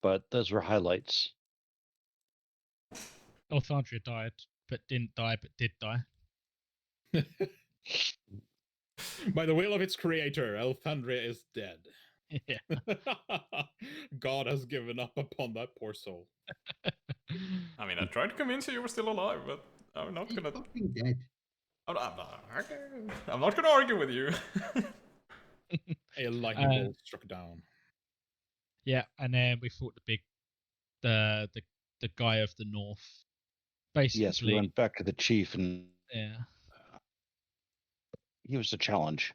but those were highlights. Elthandria died, but didn't die, but did die. By the will of its creator, Elthandria is dead. Yeah. God has given up upon that poor soul. I mean, I tried to convince you were still alive, but I'm not He's gonna. fucking dead. I'm not gonna argue with you. A lightning bolt struck down. Yeah, and then we fought the guy of the north. Basically, Yes, we went back to the chief, and yeah, he was a challenge.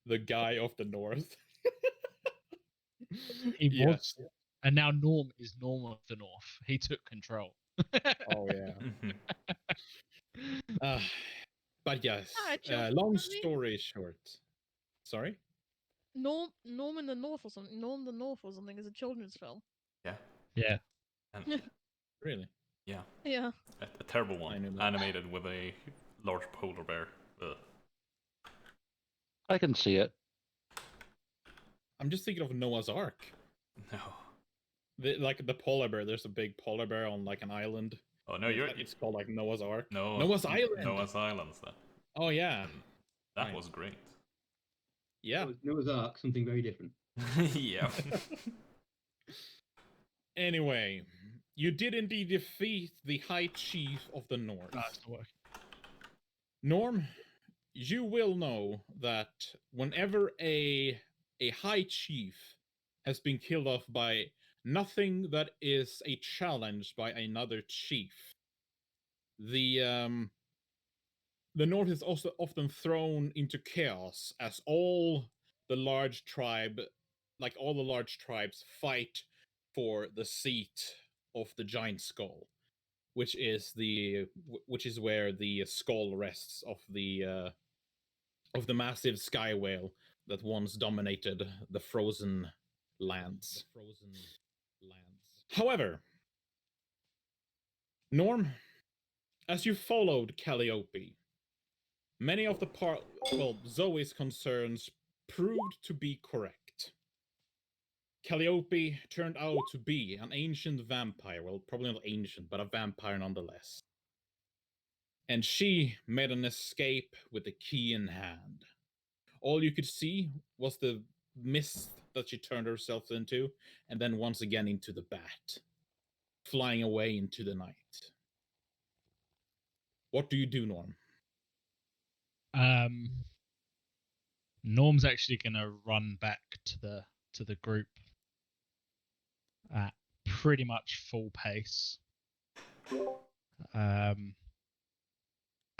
The guy of the north. he Yeah. was, and now Norm is Norm of the north. He took control. Oh yeah. But yes, Hi, long Chelsea. story short. Sorry? Norm in the North or something. Norm the North or something is a children's film. Yeah. Yeah. And, Really? yeah. Yeah. A terrible I one. knew that. Animated with a large polar bear. Ugh. I can see it. I'm just thinking of Noah's Ark. No. Like the polar bear, there's a big polar bear on like an island. Oh no, you're. It's called like Noah's Ark. No. Noah's Island. Noah's Islands. Oh yeah. That Right. was great. Yeah. Noah's Ark, something very different. Yeah. Anyway, you did indeed defeat the High Chief of the North. That's not working. Norm, you will know that whenever a High Chief has been killed off by nothing that is a challenge by another chief, the North is also often thrown into chaos as all the large tribes fight for the seat of the giant skull, which is where the skull rests of the massive sky whale that once dominated the frozen lands. However, Norm, as you followed Calliope, many of Zoe's concerns proved to be correct. Calliope turned out to be an ancient vampire. Well, probably not ancient, but a vampire nonetheless. And she made an escape with the key in hand. All you could see was the mist that she turned herself into, and then once again into the bat, flying away into the night. What do you do, Norm? Norm's actually gonna run back to the group at pretty much full pace.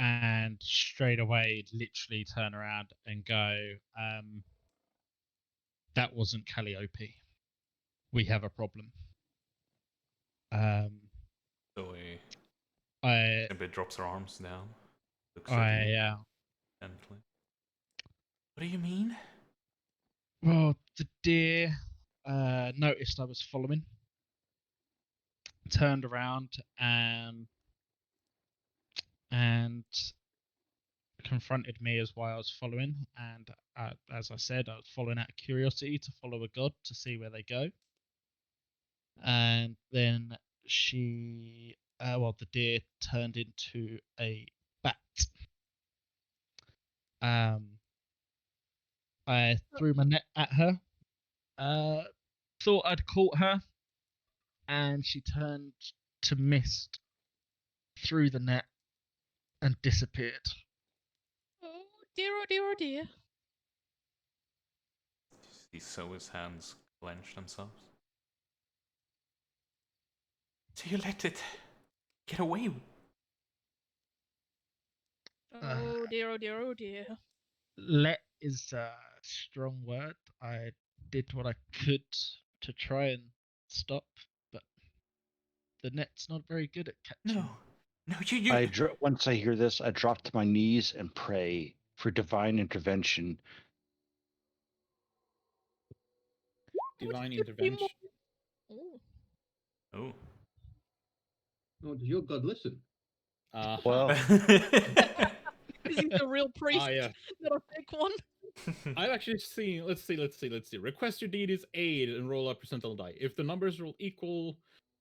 And straight away literally turn around and go, that wasn't Calliope. We have a problem. Zoe I simply drops her arms down. Looks at you gently. What do you mean? Well, the deer noticed I was following, turned around and confronted me as why I was following. And as I said, I was following out of curiosity to follow a god to see where they go. And then the deer turned into a bat. I threw my net at her, thought I'd caught her, and she turned to mist through the net and disappeared. Oh dear, oh dear, oh dear. You see Zoe's hands clench themselves. So you let it get away? Oh dear, oh dear, oh dear. Let is a strong word. I did what I could to try and stop, but the net's not very good at catching. No, you. Once I hear this, I drop to my knees and pray for divine intervention. Divine intervention. Oh. Oh. Oh, does your god listen? Well, Is he the real priest? yeah. Not a fake one? I've actually seen. Let's see. Request your deity's aid and roll a percentile die. If the numbers roll equal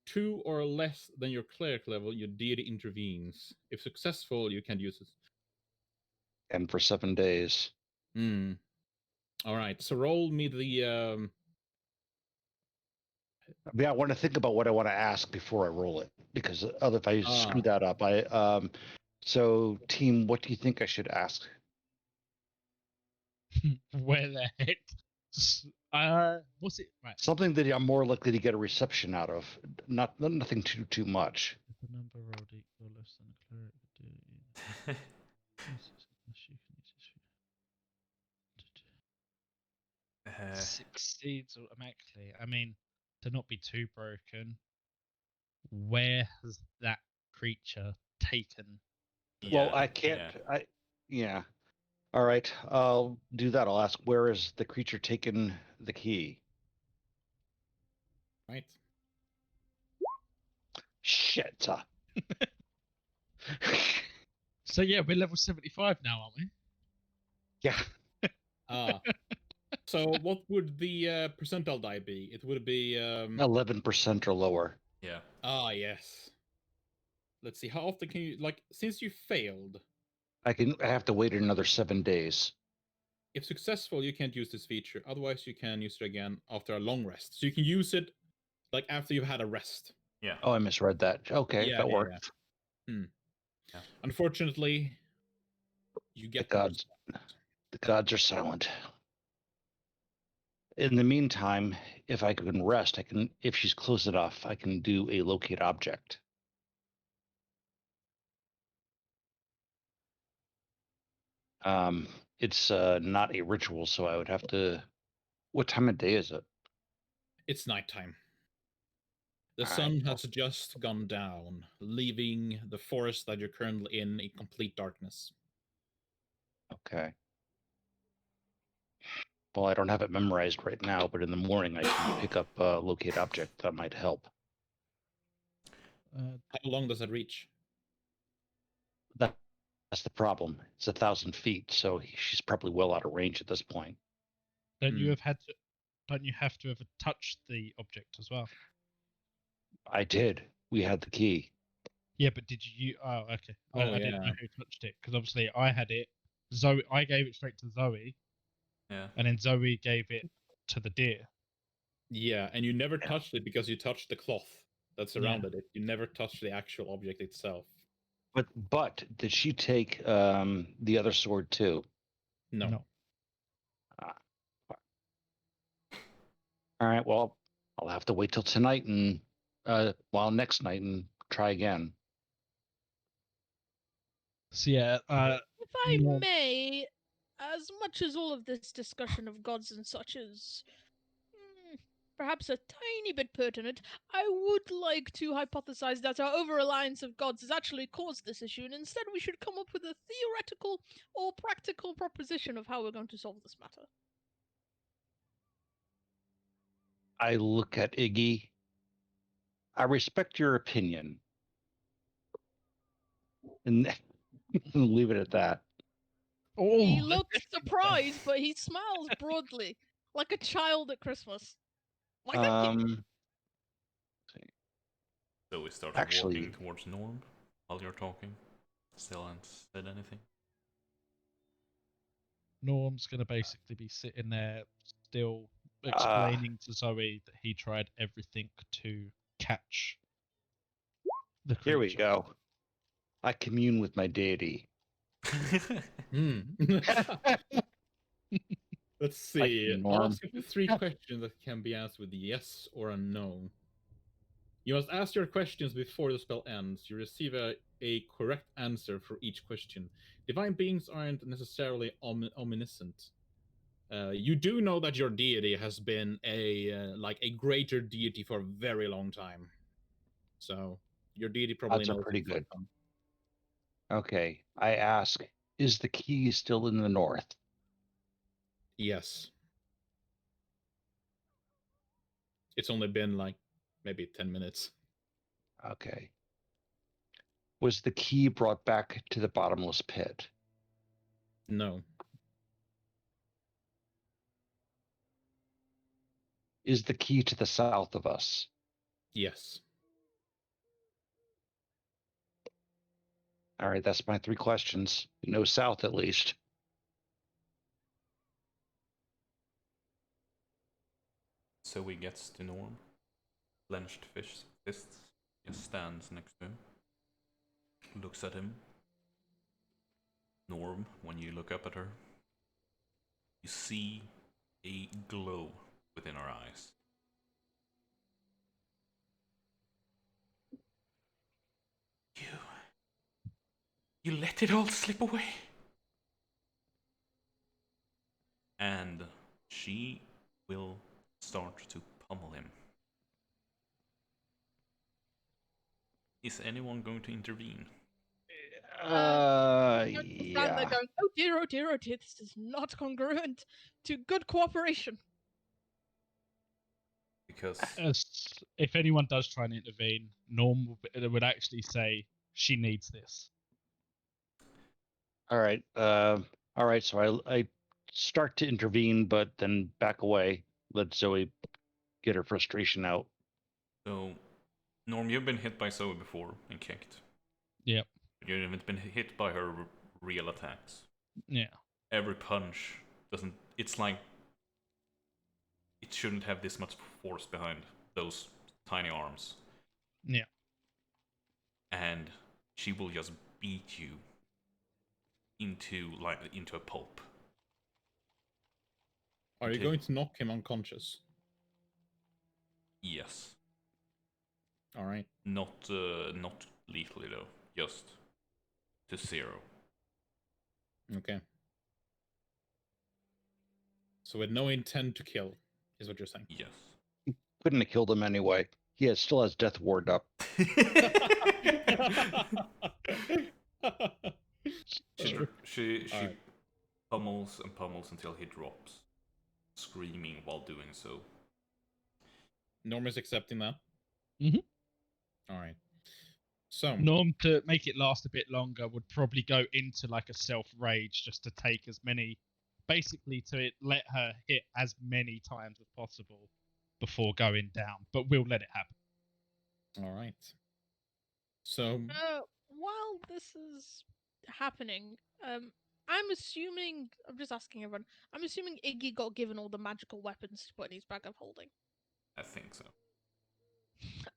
to or less than your cleric level, your deity intervenes. If successful, you can use it. And for 7 days. Hmm. All right. So roll me the. I want to think about what I want to ask before I roll it, because other if I screw that up, So, team, what do you think I should ask? Where the heck? What's it? Right. Something that I'm more likely to get a reception out of. Nothing too much. If the number rolled equal less than a cleric would do. Succeeds automatically. I mean, to not be too broken, where has that creature taken? Well, I can't. Yeah. All right. I'll do that. I'll ask, where has the creature taken the key? Right. Shit. So yeah, we're level 75 now, aren't we? Yeah. So what would the percentile die be? It would be 11% or lower. Yeah. Yes. Let's see. How often can you since you failed? I have to wait another 7 days. If successful, you can't use this feature. Otherwise, you can use it again after a long rest. So you can use it after you've had a rest. Yeah. Oh, I misread that. Okay, Yeah, that yeah, worked. Yeah. Yeah. Unfortunately, you get The gods are silent. In the meantime, if I can rest, if she's close enough, I can do a locate object. It's not a ritual, so I would have to. What time of day is it? It's nighttime. The All sun right. has just gone down, leaving the forest that you're currently in complete darkness. Okay. Well, I don't have it memorized right now, but in the morning I can pick up locate object. That might help. How long does that reach? That's the problem. It's 1,000 feet, so she's probably well out of range at this point. Don't you have to have touched the object as well? I did. We had the key. Yeah, but did you? Oh, okay. I didn't know who touched it because obviously I had it. Zoe, I gave it straight to Zoe. Yeah. And then Zoe gave it to the deer. Yeah, and you never touched it because you touched the cloth that surrounded it. You never touched the actual object itself. But did she take the other sword too? No. All right. Well, I'll have to wait till tonight and next night and try again. So yeah. If I may, as much as all of this discussion of gods and such is perhaps a tiny bit pertinent, I would like to hypothesize that our over-reliance of gods has actually caused this issue, and instead we should come up with a theoretical or practical proposition of how we're going to solve this matter. I look at Iggy. I respect your opinion. And leave it at that. Oh, He looks surprised, but he smiles broadly, like a child at Christmas. Like, thank you. So we started walking towards Norm while you're talking. Still haven't said anything. Norm's gonna basically be sitting there, still explaining to Zoe that he tried everything to catch the creature. Here we go. I commune with my deity. Let's see. Ask up to 3 questions that can be answered with yes or a no. You must ask your questions before the spell ends. You receive a correct answer for each question. Divine beings aren't necessarily omniscient. You do know that your deity has been a greater deity for a very long time. So your deity probably knows. Pretty good. Okay, I ask, is the key still in the north? Yes. It's only been maybe 10 minutes. Okay. Was the key brought back to the bottomless pit? No. Is the key to the south of us? Yes. All right, that's my 3 questions. No south, at least. So he gets to Norm. Clenched fists. Just stands next to him. Looks at him. Norm, when you look up at her, you see a glow within her eyes. You let it all slip away. And she will start to pummel him. Is anyone going to intervene? Stand there Yeah. going, oh dear, this is not congruent to good cooperation. Because If anyone does try and intervene, Norm would actually say she needs this. All right. All right. So I start to intervene, but then back away. Let Zoe get her frustration out. so, Norm, you've been hit by Zoe before and kicked. Yep. But you haven't been hit by her real attacks. Yeah. Every punch doesn't. It's like it shouldn't have this much force behind those tiny arms. Yeah. And she will just beat you into a pulp. Are you going to knock him unconscious? Yes. All right. Not lethally though. Just to 0. Okay. So with no intent to kill, is what you're saying. Yes. Couldn't have killed him anyway. He still has death ward up. She right. pummels and pummels until he drops, screaming while doing so. Norm is accepting that. Mhm. All right. So Norm, to make it last a bit longer, would probably go into like a self rage just to take as many, basically to let her hit as many times as possible before going down. But we'll let it happen. all right. So While this is happening, I'm assuming, I'm just asking everyone, I'm assuming Iggy got given all the magical weapons to put in his bag of holding. I think so.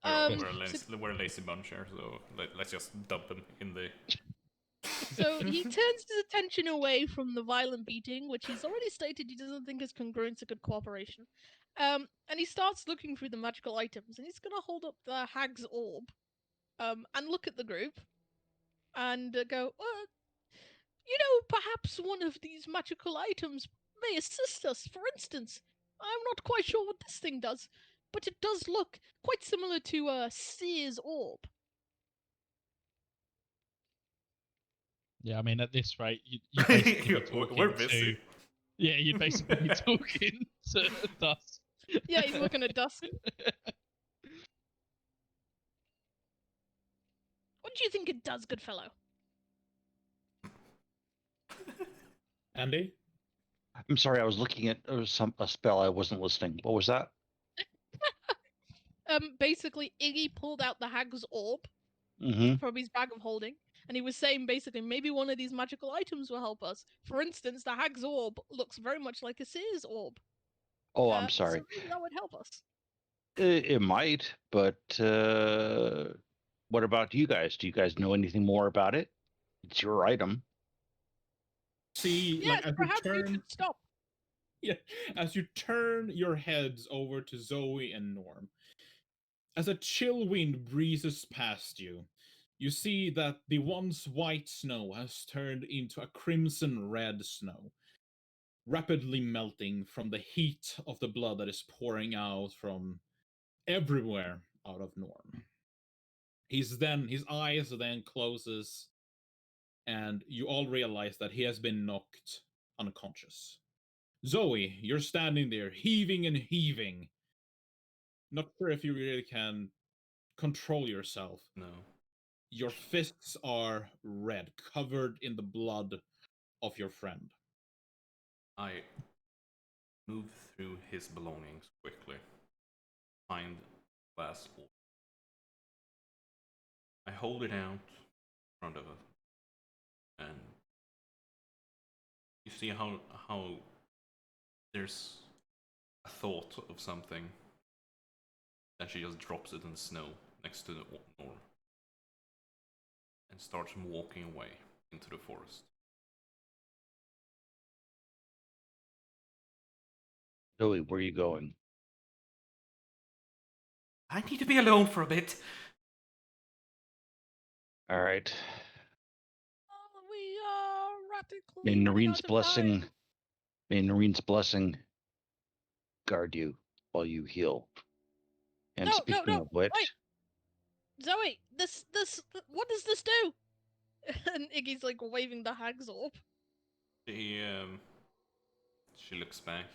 We're a lazy bunch here, so let's just dump him in the. So he turns his attention away from the violent beating, which he's already stated he doesn't think is congruent to good cooperation. And he starts looking through the magical items, and he's gonna hold up the hag's orb, and look at the group, and go, perhaps one of these magical items may assist us. For instance, I'm not quite sure what this thing does, but it does look quite similar to a Seer's orb. Yeah, I mean, at this rate, you'd basically be talking We're busy. Yeah, you'd basically be talking to Dusk. Yeah, he's looking at Dusk. What do you think it does, good fellow? Andy? I'm sorry, I was looking at a spell. I wasn't listening. What was that? Basically, Iggy pulled out the hag's orb from his bag of holding, and he was saying basically maybe one of these magical items will help us. For instance, the hag's orb looks very much like a Seer's orb. Oh, I'm sorry. So maybe that would help us. It might, but what about you guys? Do you guys know anything more about it? It's your item. See, Yes, as perhaps you you turn, should stop. yeah, as you turn your heads over to Zoe and Norm, as a chill wind breezes past you, you see that the once white snow has turned into a crimson red snow, rapidly melting from the heat of the blood that is pouring out from everywhere out of Norm. His eyes then closes, and you all realize that he has been knocked unconscious. Zoe, you're standing there, heaving and heaving. Not sure if you really can control yourself. No. Your fists are red, covered in the blood of your friend. I move through his belongings quickly find glass orb. I hold it out in front of her, and you see how there's a thought of something. Then she just drops it in the snow next to the Norm and starts walking away into the forest. Zoe, where are you going? I need to be alone for a bit. All right. We are radically May running Noreen's out of blessing. time. May Noreen's blessing guard you while you heal. And No, speaking of which, wait. Zoe, what does this do? And Iggy's like waving the hag's orb. She looks back.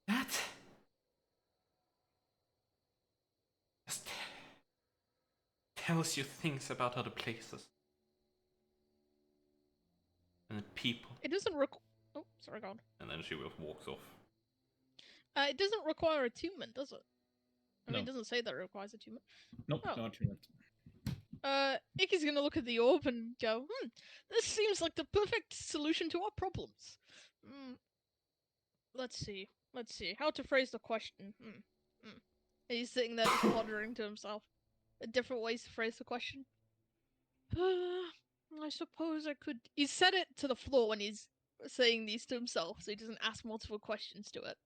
That just tells you things about other places and the people. It doesn't Oh, sorry, God. And then she walks off. It doesn't require attunement, does it? I mean, No. it doesn't say that it requires attunement. Nope, Oh. no attunement. Icky's gonna look at the orb and go, this seems like the perfect solution to our problems. Let's see. How to phrase the question. He's sitting there just pondering to himself. Different ways to phrase the question. I suppose I could... He said it to the floor when he's saying these to himself, so he doesn't ask multiple questions to it.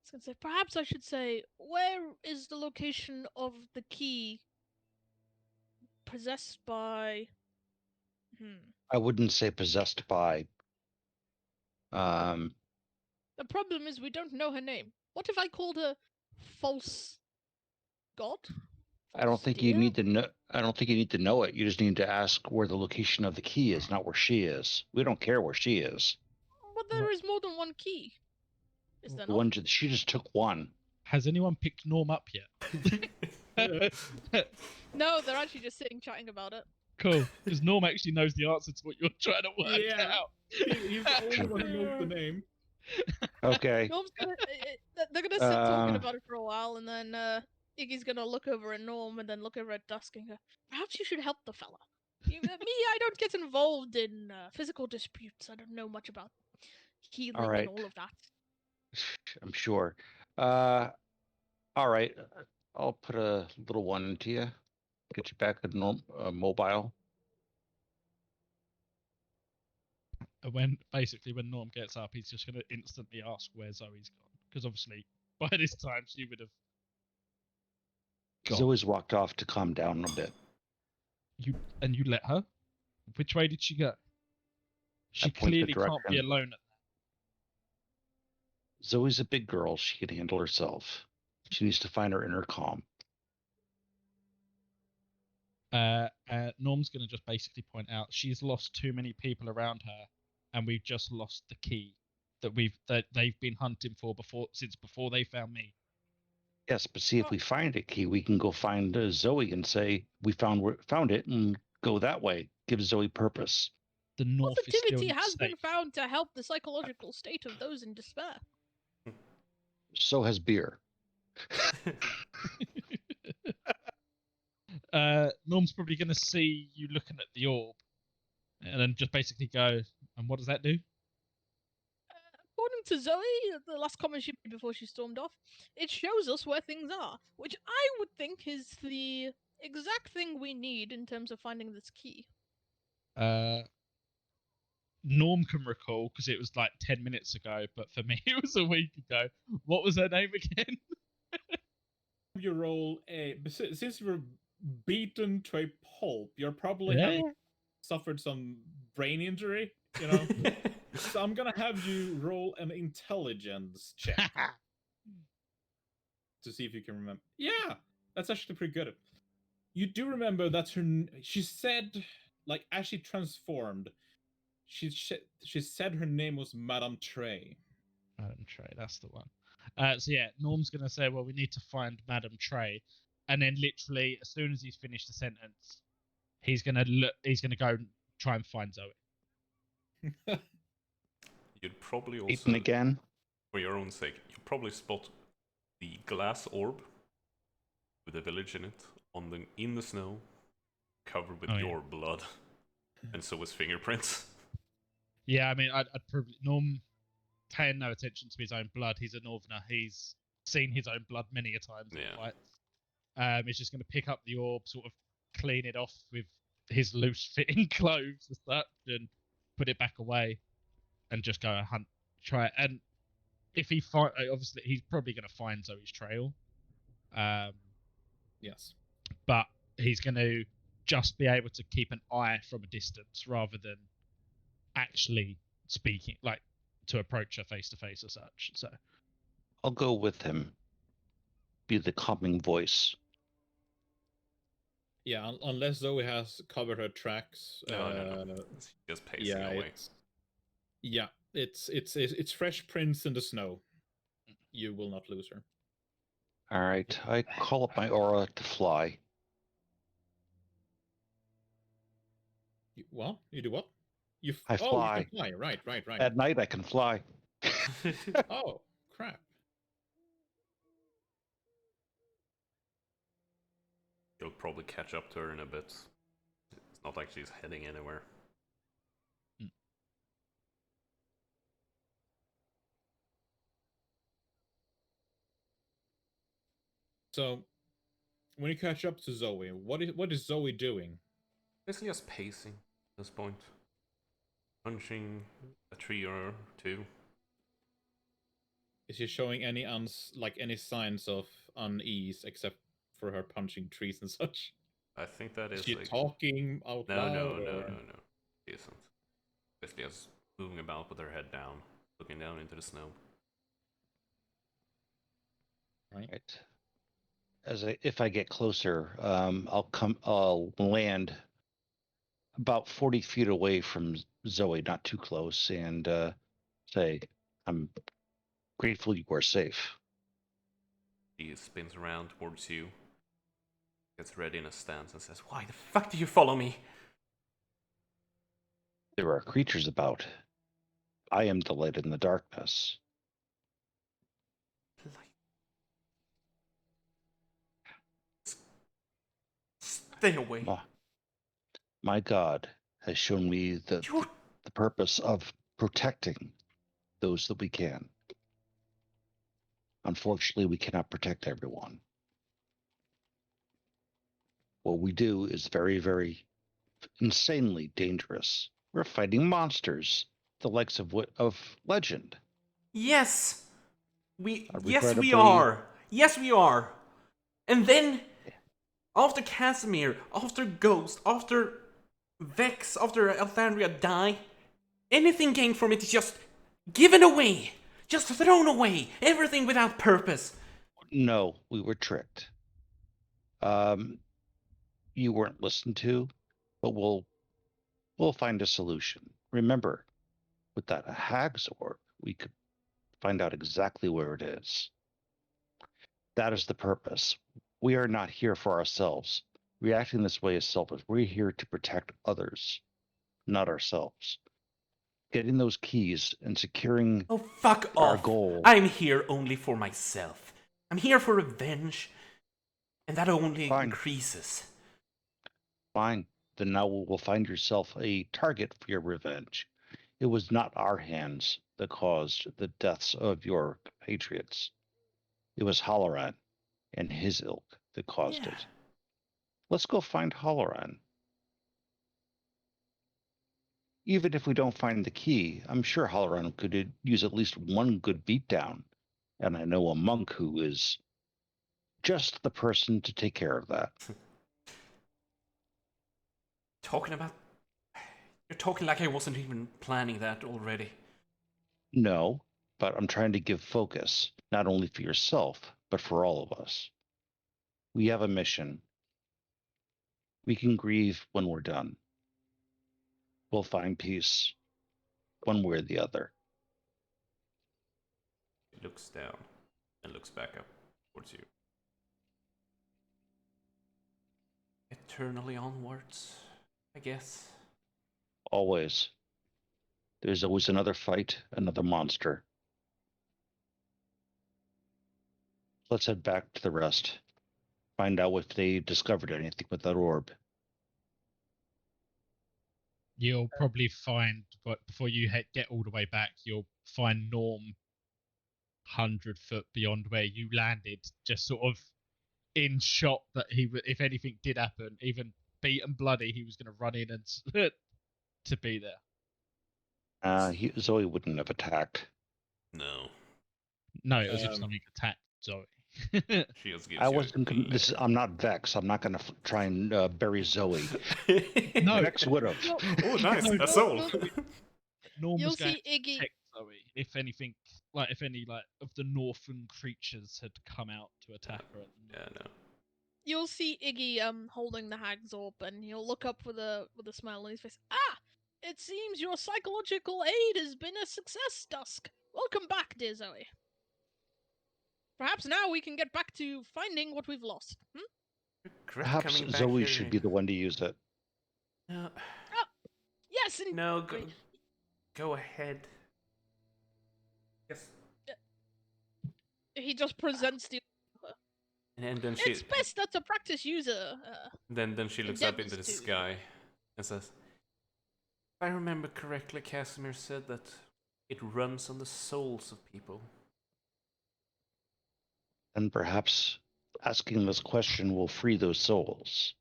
So I'd say, perhaps I should say, where is the location of the key possessed by... I wouldn't say possessed by. The problem is we don't know her name. What if I called her false god? I don't think you Dear? need to know. I don't think you need to know it. You just need to ask where the location of the key is, not where she is. We don't care where she is. But there is more than one key. Is there The not? one she just took one. Has anyone picked Norm up yet? No, they're actually just sitting chatting about it. Cool, because Norm actually knows the answer to what you're trying to work out. He's the only one who knows the name. Okay. Norm's gonna, they're gonna sit talking about it for a while, and then Iggy's gonna look over at Norm, and then look over at Dusk and go, perhaps you should help the fella. Me, I don't get involved in physical disputes. I don't know much about healing right. and all of that. I'm sure. All right. I'll put a little one into you. Get you back to mobile. When Norm gets up, he's just going to instantly ask where Zoe's gone, because obviously by this time she would have gone. Zoe's walked off to calm down a bit. You let her? Which way did she go? She point the clearly can't be direction. alone at Zoe's a big girl. She can handle herself. She needs to find her inner calm. Norm's going to just basically point out she's lost too many people around her, and we've just lost the key that they've been hunting for since before they found me. Yes, but see, if we find a key, we can go find Zoe and say we found it and go that way. Give Zoe purpose. The North is still Positivity has been safe. found to help the psychological state of those in despair. So has beer. Norm's probably going to see you looking at the orb, and then just basically go, and what does that do? According to Zoe, the last comment she made before she stormed off, it shows us where things are, which I would think is the exact thing we need in terms of finding this key. Norm can recall, because it was like 10 minutes ago, but for me it was a week ago. What was her name again? You roll since you were beaten to a pulp, you're probably have suffered some brain injury, you know? So I'm gonna have you roll an intelligence check to see if you can remember. Yeah, that's actually pretty good. You do remember that she said, like, as she transformed, she said her name was Madame Trey. Madame Trey, that's the one. So yeah, Norm's gonna say, well, we need to find Madame Trey, and then literally as soon as he's finished the sentence, he's gonna go and try and find Zoe. You'd probably also, Eaten again. for your own sake, you'd probably spot the glass orb with a village in it in the snow, covered with Oh, yeah. your blood, and so his fingerprints. Yeah, I mean, I'd probably Norm paying no attention to his own blood. He's a Northerner. He's seen his own blood many a times in Yeah. fights. He's just going to pick up the orb, sort of clean it off with his loose-fitting clothes and such, and put it back away, and just go hunt, try it. And if he obviously he's probably going to find Zoe's trail. Yes. But he's going to just be able to keep an eye from a distance rather than actually speaking, like to approach her face to face or such. So I'll go with him. Be the calming voice. Yeah, unless Zoe has covered her tracks. No. It's just pacing away. It's fresh prints in the snow. You will not lose her. All right, I call up my aura to fly. What? You do what? I fly. You can fly. Right. At night, I can fly. Oh, crap. You'll probably catch up to her in a bit. It's not like she's heading anywhere. So, when you catch up to Zoe, what is Zoe doing? Basically just pacing at this point. Punching a tree or two. Is she showing any any signs of unease except for her punching trees and such? I think that is Is she like... talking out loud? No. She isn't. Basically just moving about with her head down, looking down into the snow. Right. If I get closer, I'll land about 40 feet away from Zoe, not too close, and say, I'm grateful you are safe. He spins around towards you, gets ready in a stance, and says, "Why the fuck do you follow me?" There are creatures about. I am the light in the darkness. Stay away. My God has shown me the purpose of protecting those that we can. Unfortunately, we cannot protect everyone. What we do is very, very insanely dangerous. We're fighting monsters, the likes of legend. Yes, we regrettably- are. Yes, we are. And then, after Casimir, after Ghost, after Vex, after Althandria die, anything gained from it is just given away. Just thrown away. Everything without purpose. No, we were tricked. You weren't listened to, but we'll find a solution. Remember, with that hag's orb, we could find out exactly where it is. That is the purpose. We are not here for ourselves. Reacting this way is selfish. We're here to protect others, not ourselves. Getting those keys and securing Oh, fuck our off. goal. I'm here only for myself. I'm here for revenge. And that only increases. Fine. Then now we'll find yourself a target for your revenge. It was not our hands that caused the deaths of your compatriots. It was Halloran and his ilk that caused it. Let's go find Halloran. Even if we don't find the key, I'm sure Halloran could use at least one good beatdown. And I know a monk who is just the person to take care of that. You're talking like I wasn't even planning that already. No, but I'm trying to give focus, not only for yourself, but for all of us. We have a mission. We can grieve when we're done. We'll find peace, one way or the other. He looks down and looks back up towards you. Eternally onwards, I guess. Always. There's always another fight, another monster. Let's head back to the rest. Find out if they discovered anything with that orb. You'll probably find, but before you get all the way back, you'll find Norm 100 foot beyond where you landed, just sort of in shot that if anything did happen, even beat and bloody, he was going to run in and to be there. Zoe wouldn't have attacked. No. No, it was if something attacked Zoe. She just gives I you wasn't. a glare. I'm not Vex. I'm not going to try and bury Zoe. No. Vex would have. No. Oh, nice. No, A soul. Norm You'll was going see to Iggy. protect Zoe if anything, if any of the northern creatures had come out to attack her. Yeah, no. You'll see Iggy holding the hag's orb, and he'll look up with a smile on his face. Ah, it seems your psychological aid has been a success, Dusk. Welcome back, dear Zoe. Perhaps now we can get back to finding what we've lost. Regret Perhaps coming back Zoe here. should be the one to use it. No, Yes, and no, go ahead. Yes. he just presents the. And then she It's best that the practice user. then she looks up into the endeavors to- sky and says, "If I remember correctly, Casimir said that it runs on the souls of people." And perhaps asking this question will free those souls.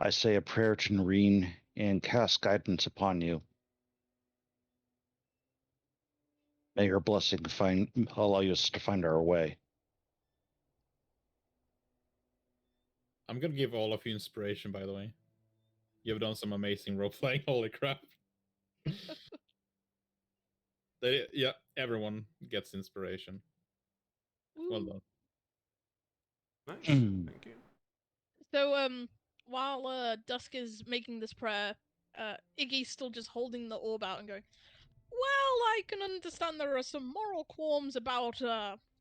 I say a prayer to Noreen and cast guidance upon you. May her blessing allow us to find our way. I'm gonna give all of you inspiration, by the way. You've done some amazing role playing. Holy crap! Yeah, everyone gets inspiration. Well Ooh. done. Nice, Mm. thank you. So while Dusk is making this prayer, Iggy's still just holding the orb out and going, "Well, I can understand there are some moral qualms about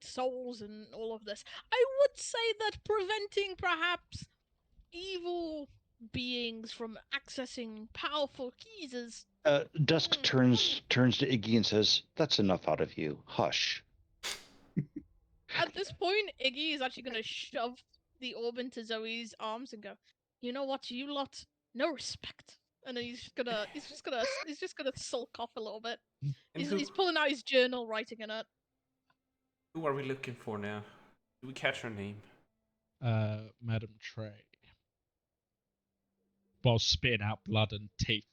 souls and all of this. I would say that preventing perhaps evil beings from accessing powerful keys is Dusk turns to Iggy and says, "That's enough out of you. Hush." At this point, Iggy is actually going to shove the orb into Zoe's arms and go, "You know what, you lot, no respect." And then he's just gonna sulk off a little bit. And He's pulling out his journal, writing in it. who are we looking for now? Do we catch her name? Madam Trey. While spitting out blood and teeth.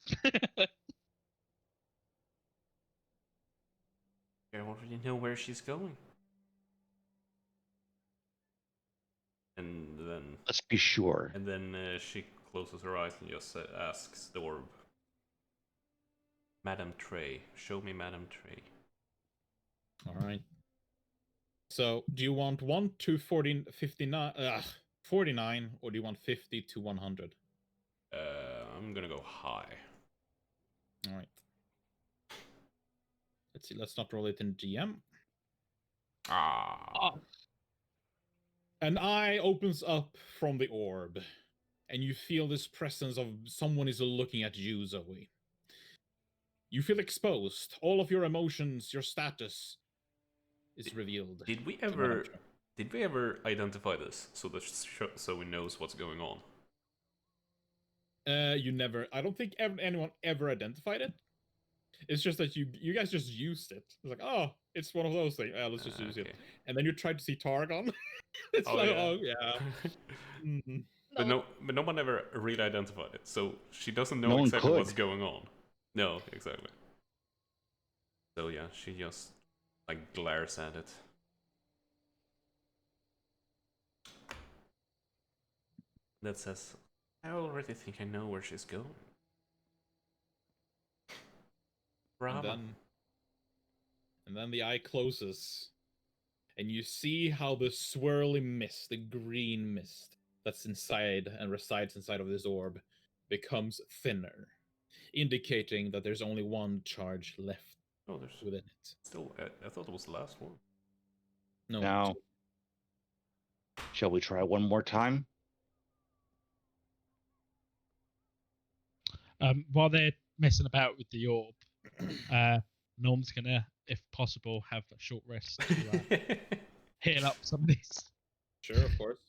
I already know where she's going. And then Let's be sure. she closes her eyes and just asks the orb, "Madam Trey, show me Madam Trey." All right. So, do you want 1 to 49, or do you want 50 to 100? I'm gonna go high. All right. Let's see. Let's not roll it in GM. Ah. An eye opens up from the orb, and you feel this presence of someone is looking at you, Zoe. You feel exposed. All of your emotions, your status is revealed. Did we to Madame ever Trey. identify this so that Zoe knows what's going on? You never. I don't think anyone ever identified it. It's just that you guys just used it. It's like, oh, it's one of those things. Let's just use it. And then you tried to see Targon. It's Oh, like, yeah. oh yeah. Mhm. But no one ever really identified it, so she doesn't know No one exactly could. what's going on. No, exactly. So yeah, she just like glares at it. That says, "I already think I know where she's going." Bravo. And then the eye closes, and you see how the swirly mist, the green mist that's inside and resides inside of this orb, becomes thinner, indicating that there's only one charge left Oh, there's within it. still. I thought it was the last one. No. Now, shall we try one more time? While they're messing about with the orb, Norm's gonna, if possible, have a short rest to heal up some of these. Sure, of course.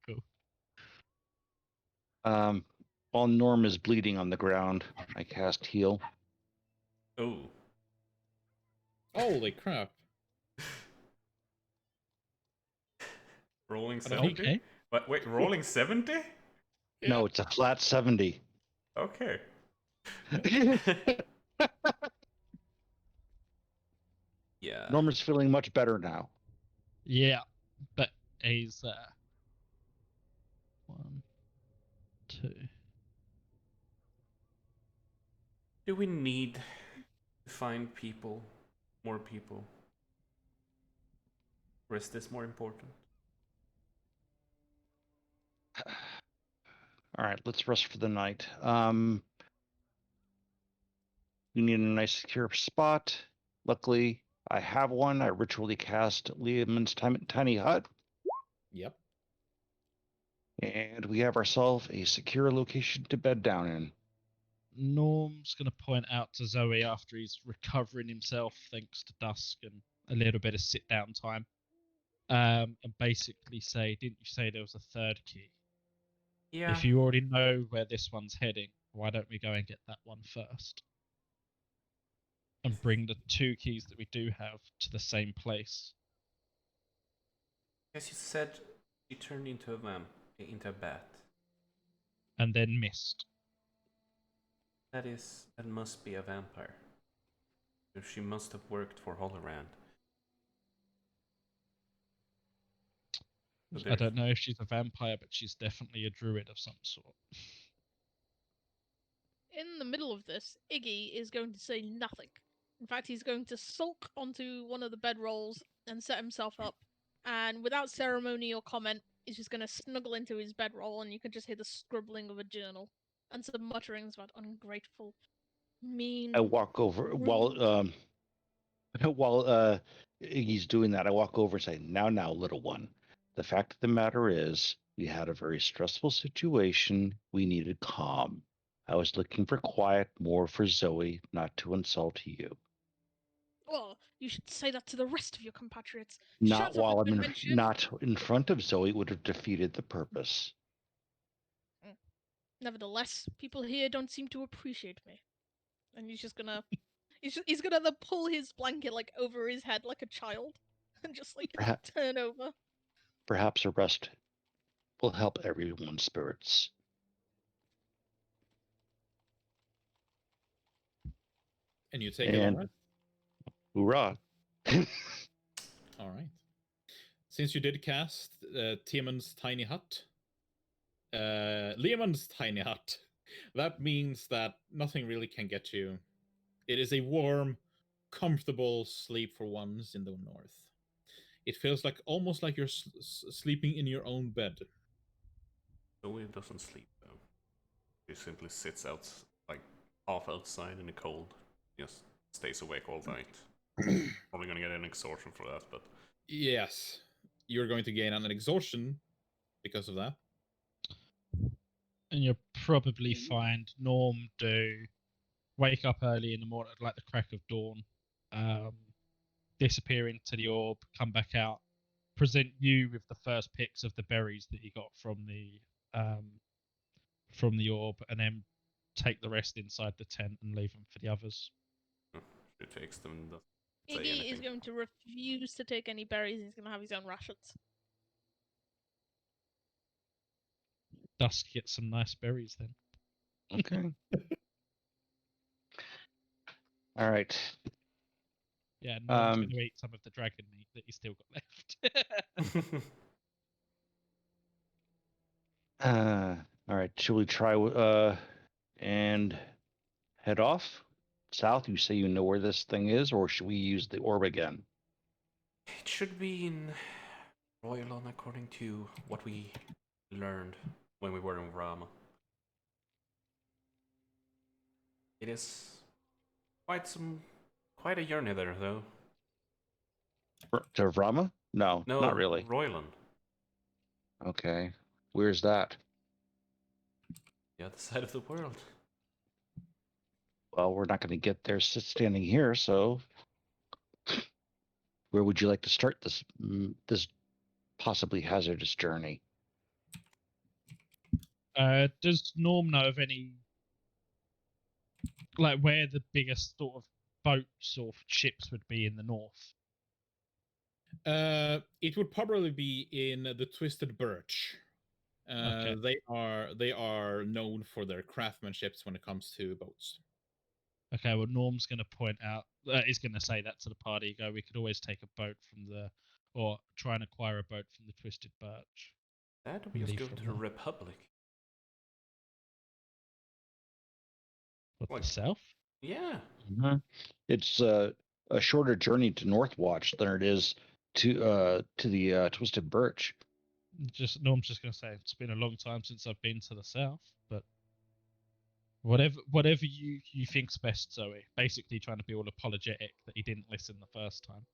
Cool. While Norm is bleeding on the ground, I cast heal. Oh. Holy crap. Rolling I don't 70? Okay. But wait, rolling 70? No, it's a flat 70. Okay. Yeah. Norm is feeling much better now. Yeah, but he's 1, 2. Do we need to find people? More people? Or is this more important? All right, let's rest for the night. We need a nice secure spot. Luckily, I have one. I ritually cast Lehman's tiny hut, Yep. and we have ourselves a secure location to bed down in. Norm's going to point out to Zoe after he's recovering himself, thanks to Dusk and a little bit of sit down time, and basically say, didn't you say there was a third key? Yeah. If you already know where this one's heading, why don't we go and get that one first? And bring the 2 keys that we do have to the same place. As you said, she turned into into a bat. And then missed. That must be a vampire. So she must have worked for Hollerand. I don't know if she's a vampire, but she's definitely a druid of some sort. In the middle of this, Iggy is going to say nothing. In fact, he's going to sulk onto one of the bedrolls and set himself up. And without ceremony or comment, he's just going to snuggle into his bedroll, and you can just hear the scribbling of a journal and some mutterings about ungrateful, mean. I walk over while Iggy's doing that. I walk over and say, "Now, little one. The fact of the matter is, we had a very stressful situation. We needed calm. I was looking for quiet, more for Zoe, not to insult you. Well, you should say that to the rest of your compatriots. Not Shut up while has I'm been mentioned. not in front of Zoe would have defeated the purpose." Nevertheless, people here don't seem to appreciate me. And he's just gonna he's gonna then pull his blanket like over his head like a child and just like Perhaps, turn over. perhaps a rest will help everyone's spirits. And you take a long And rest? hoorah. All right. Since you did cast Timon's tiny hut, Lehman's tiny hut, that means that nothing really can get you. It is a warm, comfortable sleep for once in the north. It feels like almost like you're sleeping in your own bed. Zoe doesn't sleep though. She simply sits out, like half outside in the cold. Just stays awake all night. Probably gonna get an exhaustion for that, but Yes, you're going to gain an exhaustion because of that. And you'll probably find Norm do wake up early in the morning, like the crack of dawn, disappear into the orb, come back out, present you with the first picks of the berries that he got from the orb, and then take the rest inside the tent and leave them for the others. she takes them and doesn't say Iggy anything. is going to refuse to take any berries and he's gonna have his own rations. Dusk gets some nice berries then. Okay. All right. Yeah, Norm's going to eat some of the dragon meat that he's still got left. All right. Should we try and head off south? You say you know where this thing is, or should we use the orb again? It should be in Royalon according to what we learned when we were in Rama. It is quite a journey there though. To Rama? No, No, not really. Royalon. Okay. Where's that? The other side of the world. Well, we're not going to get there standing here, so Where would you like to start this possibly hazardous journey? Does Norm know of any, like, where the biggest sort of boats or ships would be in the north? It would probably be in the Twisted Birch. Okay. They are known for their craftsmanships when it comes to boats. Okay, well, Norm's going to point out, he's going to say that to the party. Go, we could always take a boat from or try and acquire a boat from the Twisted Birch. That would be just Leave go from to the there. Republic. What, Like- the south? Yeah. It's a shorter journey to Northwatch than it is to the Twisted Birch. Norm's just going to say, it's been a long time since I've been to the south, but whatever you think's best, Zoe. Basically trying to be all apologetic that he didn't listen the first time.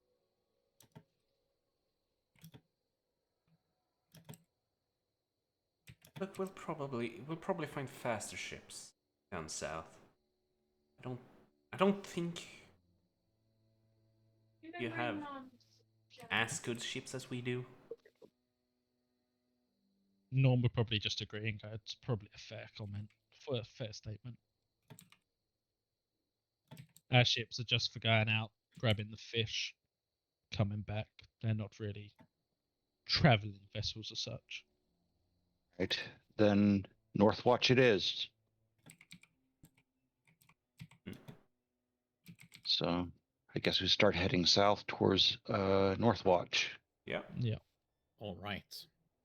But we'll probably find faster ships down south. I don't think you have as good ships as we do. Norm would probably just agree and go, it's probably a fair comment, a fair statement. Our ships are just for going out, grabbing the fish, coming back. They're not really traveling vessels as such. Right. Then Northwatch it is. So I guess we start heading south towards Northwatch. Yeah. Yeah. All right.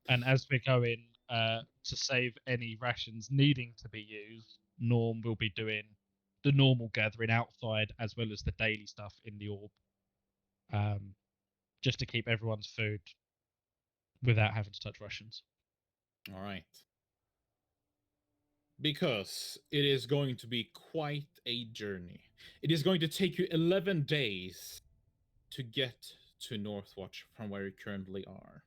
And as we're going, to save any rations needing to be used, Norm will be doing the normal gathering outside as well as the daily stuff in the orb. Just to keep everyone's food without having to touch rations. All right. Because it is going to be quite a journey. It is going to take you 11 days to get to Northwatch from where you currently are.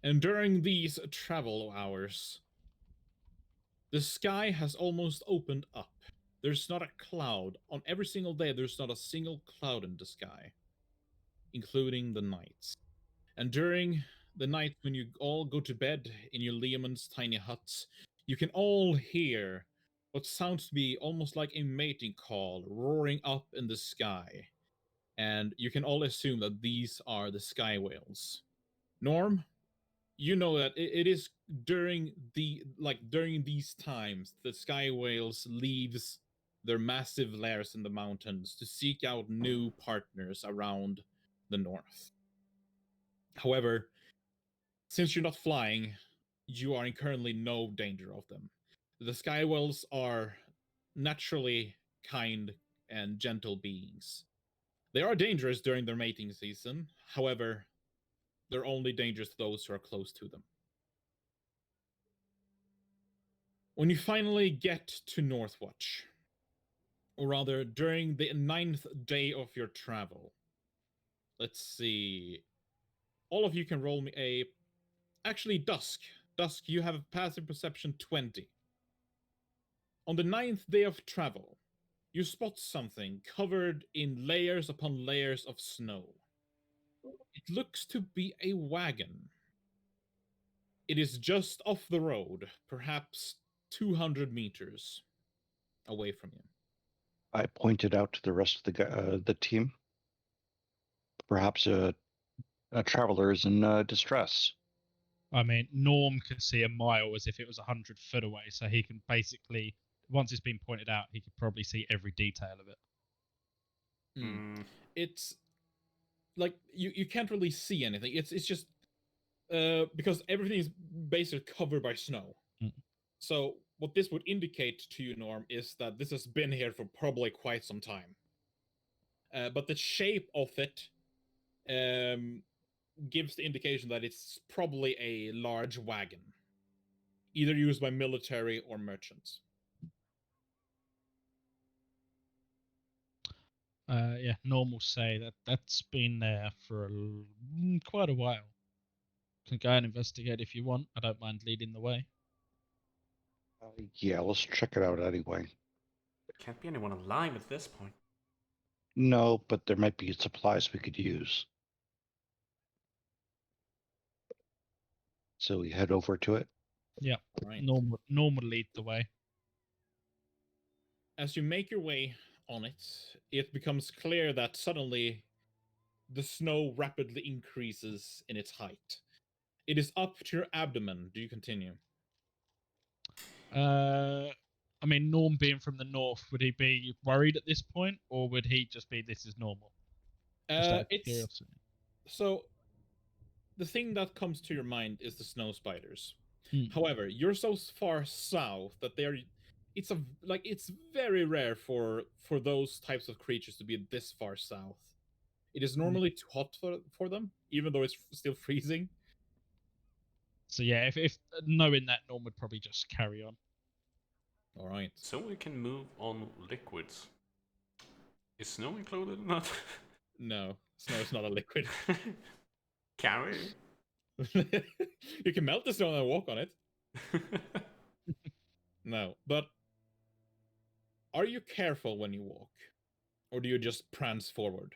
And during these travel hours, the sky has almost opened up. There's not a cloud. On every single day, there's not a single cloud in the sky, including the nights. And during the night when you all go to bed in your Leomund's tiny huts, you can all hear what sounds to be almost like a mating call roaring up in the sky. And you can all assume that these are the sky whales. Norm, you know that it is during these times the sky whales leaves their massive lairs in the mountains to seek out new partners around the north. However, since you're not flying, you are in currently no danger of them. The sky whales are naturally kind and gentle beings. They are dangerous during their mating season, however, they're only dangerous to those who are close to them. When you finally get to Northwatch, or rather during the 9th day of your travel, let's see, all of you can roll me a... Actually, Dusk, you have a passive perception 20. On the 9th day of travel, you spot something covered in layers upon layers of snow. It looks to be a wagon. It is just off the road, perhaps 200 meters away from you. I pointed out to the rest of the team. Perhaps a traveler is in distress. I mean, Norm could see a mile as if it was 100 foot away, so he can basically, once it's been pointed out, he could probably see every detail of it. It's like you can't really see anything. It's just because everything is basically covered by snow. So what this would indicate to you, Norm, is that this has been here for probably quite some time. But the shape of it gives the indication that it's probably a large wagon, either used by military or merchants. Yeah, Norm will say that's been there for quite a while. Can go and investigate if you want. I don't mind leading the way. Yeah, let's check it out anyway. Can't be anyone alive at this point. No, but there might be supplies we could use. So we head over to it. Right. Norm would lead the way. As you make your way on it, it becomes clear that suddenly the snow rapidly increases in its height. It is up to your abdomen. Do you continue? I mean, Norm being from the north, would he be worried at this point, or would he just be this is normal? Just out of It's curiosity. so the thing that comes to your mind is the snow spiders. Hmm. However, you're so far south that it's very rare for those types of creatures to be this far south. It is normally too hot for them, even though it's still freezing. So yeah, if knowing that, Norm would probably just carry on. All right. So we can move on liquids. Is snow included or not? No, snow is not a liquid. Carry? You can melt the snow and walk on it. No, but are you careful when you walk, or do you just prance forward?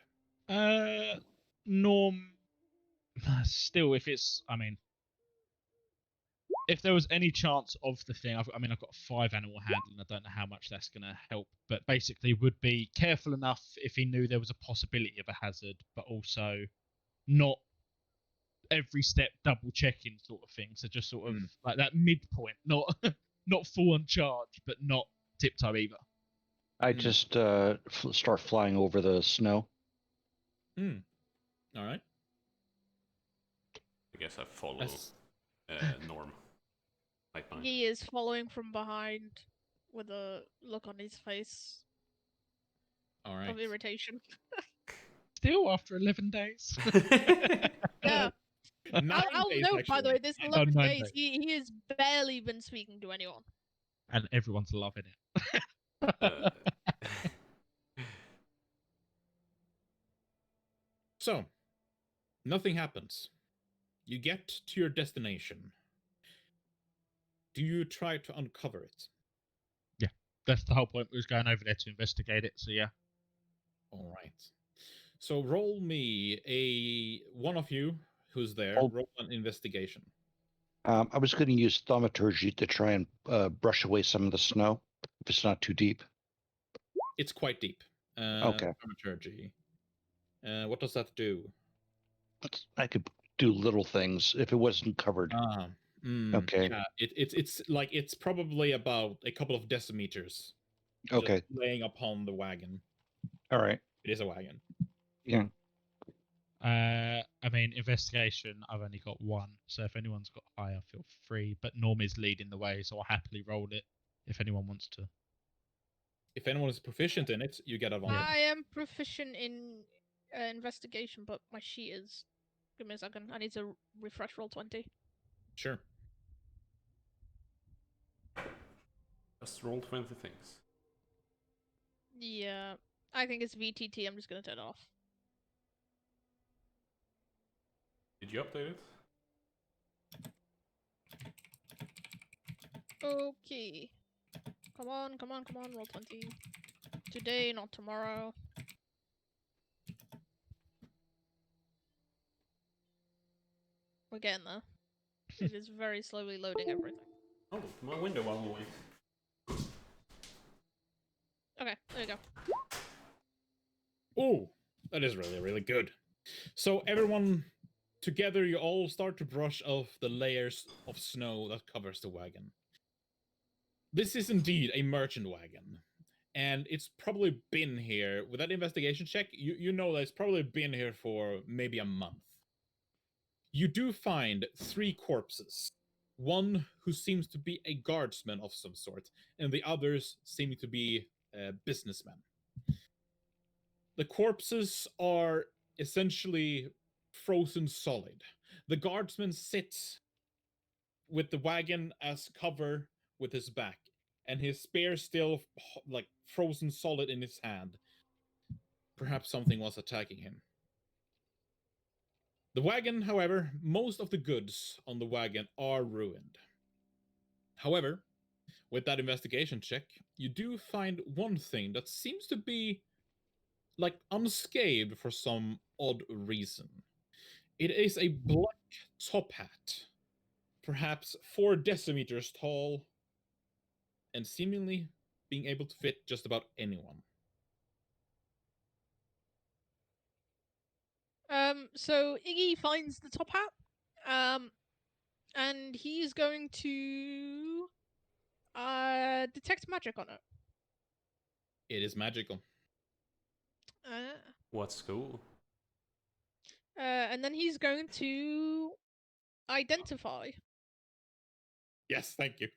Norm, still, I mean, if there was any chance of the thing, I've got 5 animal handling. I don't know how much that's going to help, but basically, would be careful enough if he knew there was a possibility of a hazard, but also not every step double checking sort of thing. So just sort of like that midpoint, not not full on charge, but not tiptoe either. I just start flying over the snow. All right. I guess I follow Norm. Right behind. He is following from behind with a look on his face All right. of irritation. Still after 11 days. Yeah. 9 I'll days, note, by the way, actually. this 11 9 days, days. he has barely been speaking to anyone. And everyone's loving it. So, nothing happens. You get to your destination. Do you try to uncover it? That's the whole point. We was going over there to investigate it. So yeah. All right. So roll me one of you who's there. Oh. Roll an investigation. I was going to use thaumaturgy to try and brush away some of the snow if it's not too deep. It's quite deep. Okay. Thaumaturgy. What does that do? I could do little things if it wasn't covered. Okay. Yeah, it's probably about a couple of decimeters. Okay. Just laying upon the wagon. All right. It is a wagon. Yeah. I mean, investigation, I've only got 1. So if anyone's got higher, feel free. But Norm is leading the way, so I'll happily roll it if anyone wants to. If anyone is proficient in it, you get advantage. I am proficient in investigation, but my sheet is. Give me a second. I need to refresh roll 20. Sure. Just roll 20 things. Yeah, I think it's VTT. I'm just gonna turn it off. Did you update it? Okay. Come on, roll 20. Today, not tomorrow. We're getting there. It is very slowly loading everything. Oh, my window while we wait. Okay, there you go. Oh, that is really, really good. So everyone together, you all start to brush off the layers of snow that covers the wagon. This is indeed a merchant wagon, and it's probably been here. With that investigation check, you know that it's probably been here for maybe a month. You do find 3 corpses. One who seems to be a guardsman of some sort, and the others seem to be businessmen. The corpses are essentially frozen solid. The guardsman sits with the wagon as cover with his back, and his spear still like frozen solid in his hand. Perhaps something was attacking him. The wagon, however, most of the goods on the wagon are ruined. However, with that investigation check, you do find one thing that seems to be like unscathed for some odd reason. It is a black top hat, perhaps 4 decimeters tall, and seemingly being able to fit just about anyone. So Iggy finds the top hat, and he's going to detect magic on it. It is magical. What's cool? And then he's going to identify. Yes, thank you.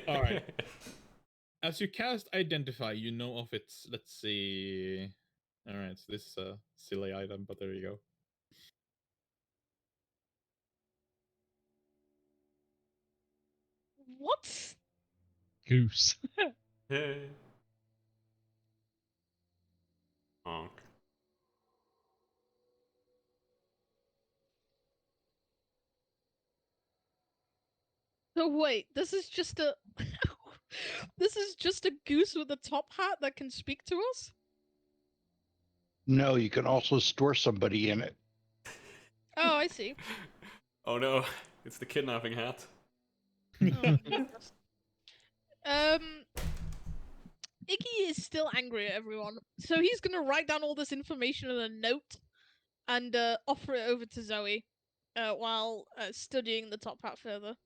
All right. As you cast Identify, you know of its, let's see. All right, so this is a silly item, but there you go. What? Goose. Hey. Honk. So wait, this is just a this is just a goose with a top hat that can speak to us? No, you can also store somebody in it. Oh, I see. Oh no, it's the kidnapping hat. Oh, goodness. Iggy is still angry at everyone, so he's gonna write down all this information in a note and offer it over to Zoe, while studying the top hat further.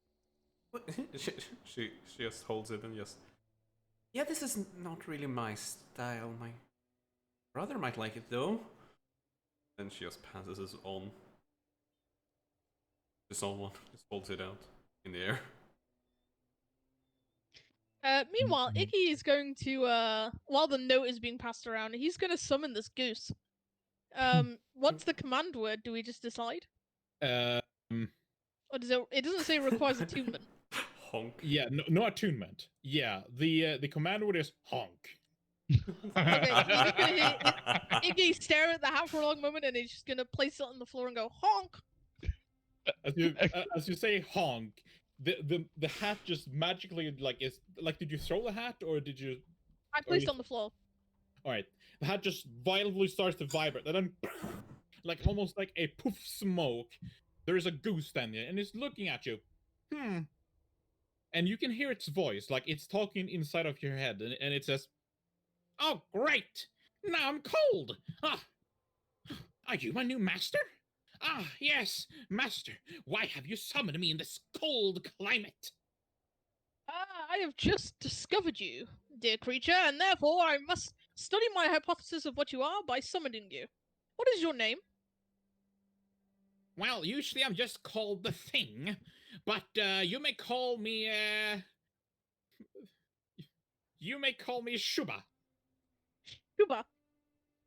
she just holds it and just. Yeah, this is not really my style. My brother might like it though. Then she just passes it on to someone. Just holds it out in the air. Meanwhile, Iggy is going to, while the note is being passed around, he's gonna summon this goose. What's the command word? Do we just decide? Or does it? It doesn't say it requires attunement. Honk. Yeah, no attunement. Yeah, the command word is honk. Okay, you're just gonna hear Iggy stare at the hat for a long moment, and he's just gonna place it on the floor and go honk. As you say honk, the hat just magically is like. Did you throw the hat or did you? I placed it on the floor. All right, the hat just violently starts to vibrate, and then like almost like a poof smoke. There is a goose standing there, and it's looking at you. And you can hear its voice, like it's talking inside of your head, and it says, "Oh, great! Now I'm cold. Ah, are you my new master? Ah, yes, master. Why have you summoned me in this cold climate?" I have just discovered you, dear creature, and therefore I must study my hypothesis of what you are by summoning you. What is your name? Well, usually I'm just called the Thing, but you may call me Shuba. Shuba.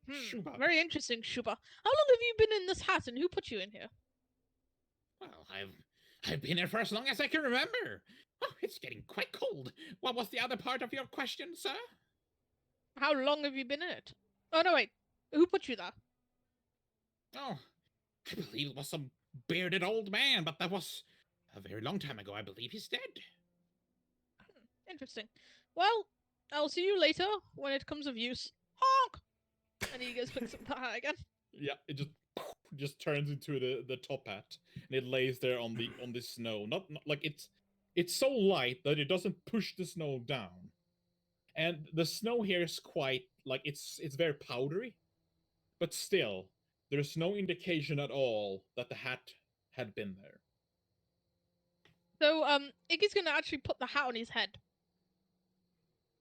Shuba. Very interesting, Shuba. How long have you been in this hat, and who put you in here? Well, I've been here for as long as I can remember. Oh, it's getting quite cold. What was the other part of your question, sir? How long have you been in it? Oh no, wait. Who put you there? Oh, I believe it was some bearded old man, but that was a very long time ago. I believe he's dead. Interesting. Well, I'll see you later when it comes of use. Honk! And he goes picks up the hat again. Yeah, it just turns into the top hat, and it lays there on the snow. Not like it's so light that it doesn't push the snow down, and the snow here is quite like it's very powdery, but still there's no indication at all that the hat had been there. So, Iggy's gonna actually put the hat on his head.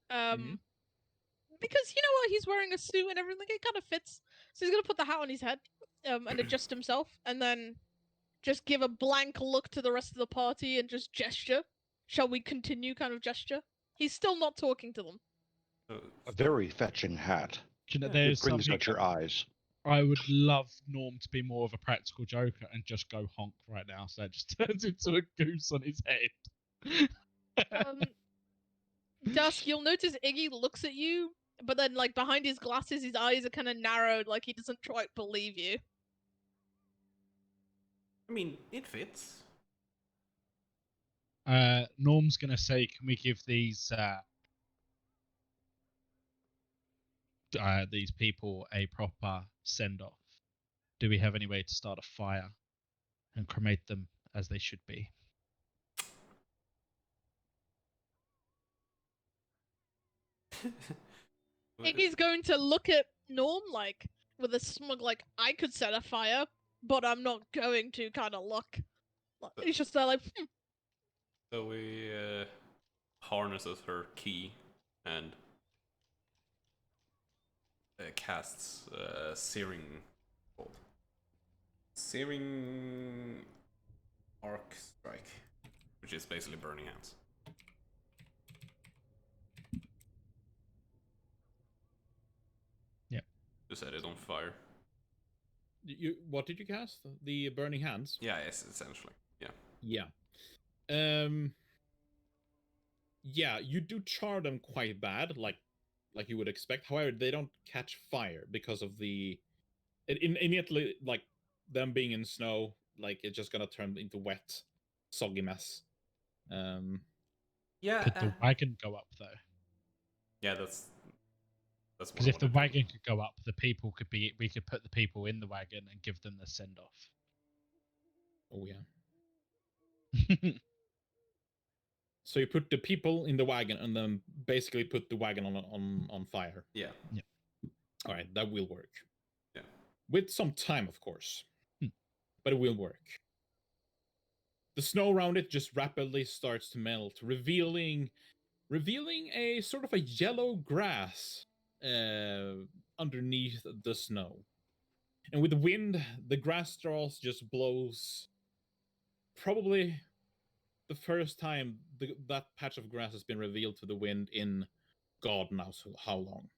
Because you know what, he's wearing a suit and everything, it kind of fits. So he's gonna put the hat on his head, and adjust himself, and then just give a blank look to the rest of the party and just gesture. Shall we continue kind of gesture? He's still not talking to them. A very fetching hat. You know, It there's brings something out your eyes. I would love Norm to be more of a practical joker and just go honk right now, so it just turns into a goose on his head. Dusk, you'll notice Iggy looks at you, but then, like, behind his glasses, his eyes are kind of narrowed, like he doesn't quite believe you. I mean, it fits. Norm's gonna say, "Can we give these people a proper send off? Do we have any way to start a fire and cremate them as they should be?" Iggy's going to look at Norm like with a smug like, I could set a fire, but I'm not going to kind of look. He's just there like, So we harnesses her key and casts searing bolt. Searing arc strike, which is basically burning hands. Yep. To set it on fire. What did you cast? The burning hands? Yeah, yes, essentially. Yeah. Yeah. Yeah, you do char them quite bad, like you would expect. However, they don't catch fire because of the immediately, like, them being in snow, like it's just gonna turn into wet, soggy mess. Yeah. Could the wagon go up though? Yeah, that's what Because I if the wanted to wagon could go up, the people could be. We could put the people in the wagon and give them the send off. Oh yeah. So you put the people in the wagon and then basically put the wagon on fire. Yeah. All right, that will work. Yeah. With some time, of course. Hmm. But it will work. The snow around it just rapidly starts to melt, revealing a sort of a yellow grass underneath the snow. And with the wind, the grass straws just blows. Probably the first time that patch of grass has been revealed to the wind in God knows how long.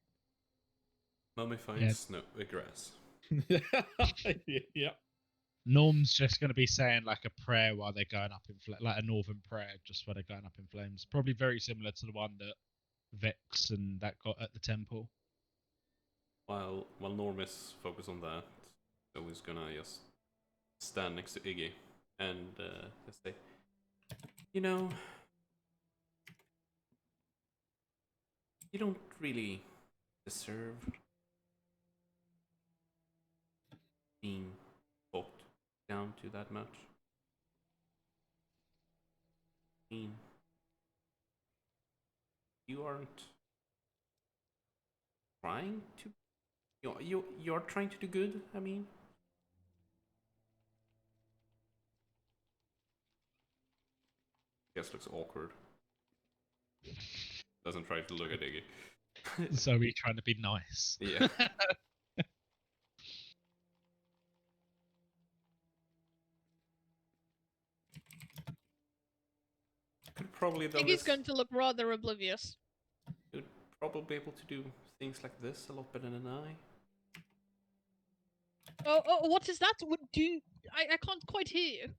Mummified snow grass. Yeah. Norm's just going to be saying like a prayer while they're going up in like a northern prayer, just while they're going up in flames. Probably very similar to the one that Vex and that got at the temple. While Norm is focused on that, so he's gonna just stand next to Iggy and just say, you know, you don't really deserve being talked down to that much. I mean, you aren't trying to. You're trying to do good. I mean, guess looks awkward. Doesn't try to look at Iggy. So he's trying to be nice. Yeah. Could probably done Iggy's this. going to look rather oblivious. You'd probably be able to do things like this a lot better than I. Oh, what is that? What do you... I can't quite hear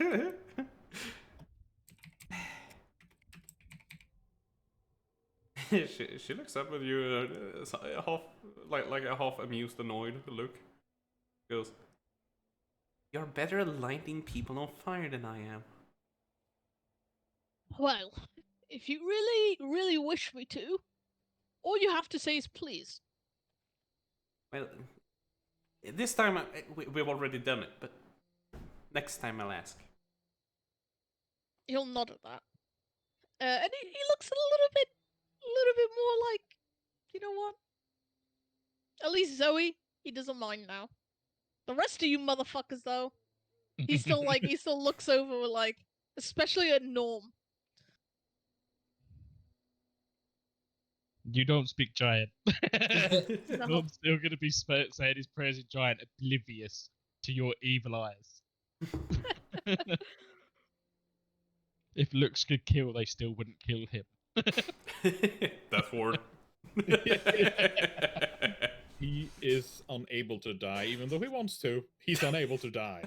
you. she looks up at you, half like a half amused, annoyed look. Goes, "You're better at lighting people on fire than I am." Well, if you really, really wish me to, all you have to say is please. Well, this time we've already done it, but next time I'll ask. He'll nod at that. And he looks a little bit more like, you know what? At least Zoe, he doesn't mind now. The rest of you motherfuckers, though, he still looks over like, especially at Norm. You don't speak giant. No. Norm's still going to be saying his prayers in giant, oblivious to your evil eyes. If looks could kill, they still wouldn't kill him. That's word. He is unable to die, even though he wants to. He's unable to die.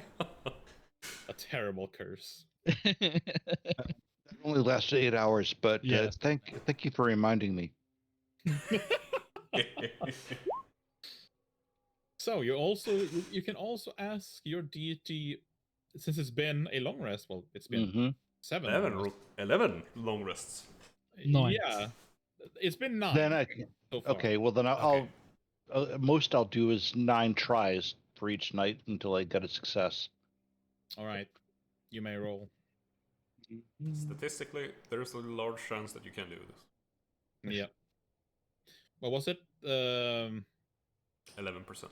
A terrible curse. It only lasted 8 hours, but Yes. thank you for reminding me. So you can also ask your deity, since it's been a long rest. Well, it's been 7 long rests. 11 long rests. 9. Yeah, it's been 9. Then so far. okay, well then I'll most I'll do is 9 tries for each night until I get a success. All right, you may roll. Statistically, there's a large chance that you can do this. Yeah. What was it? 11%. 11%.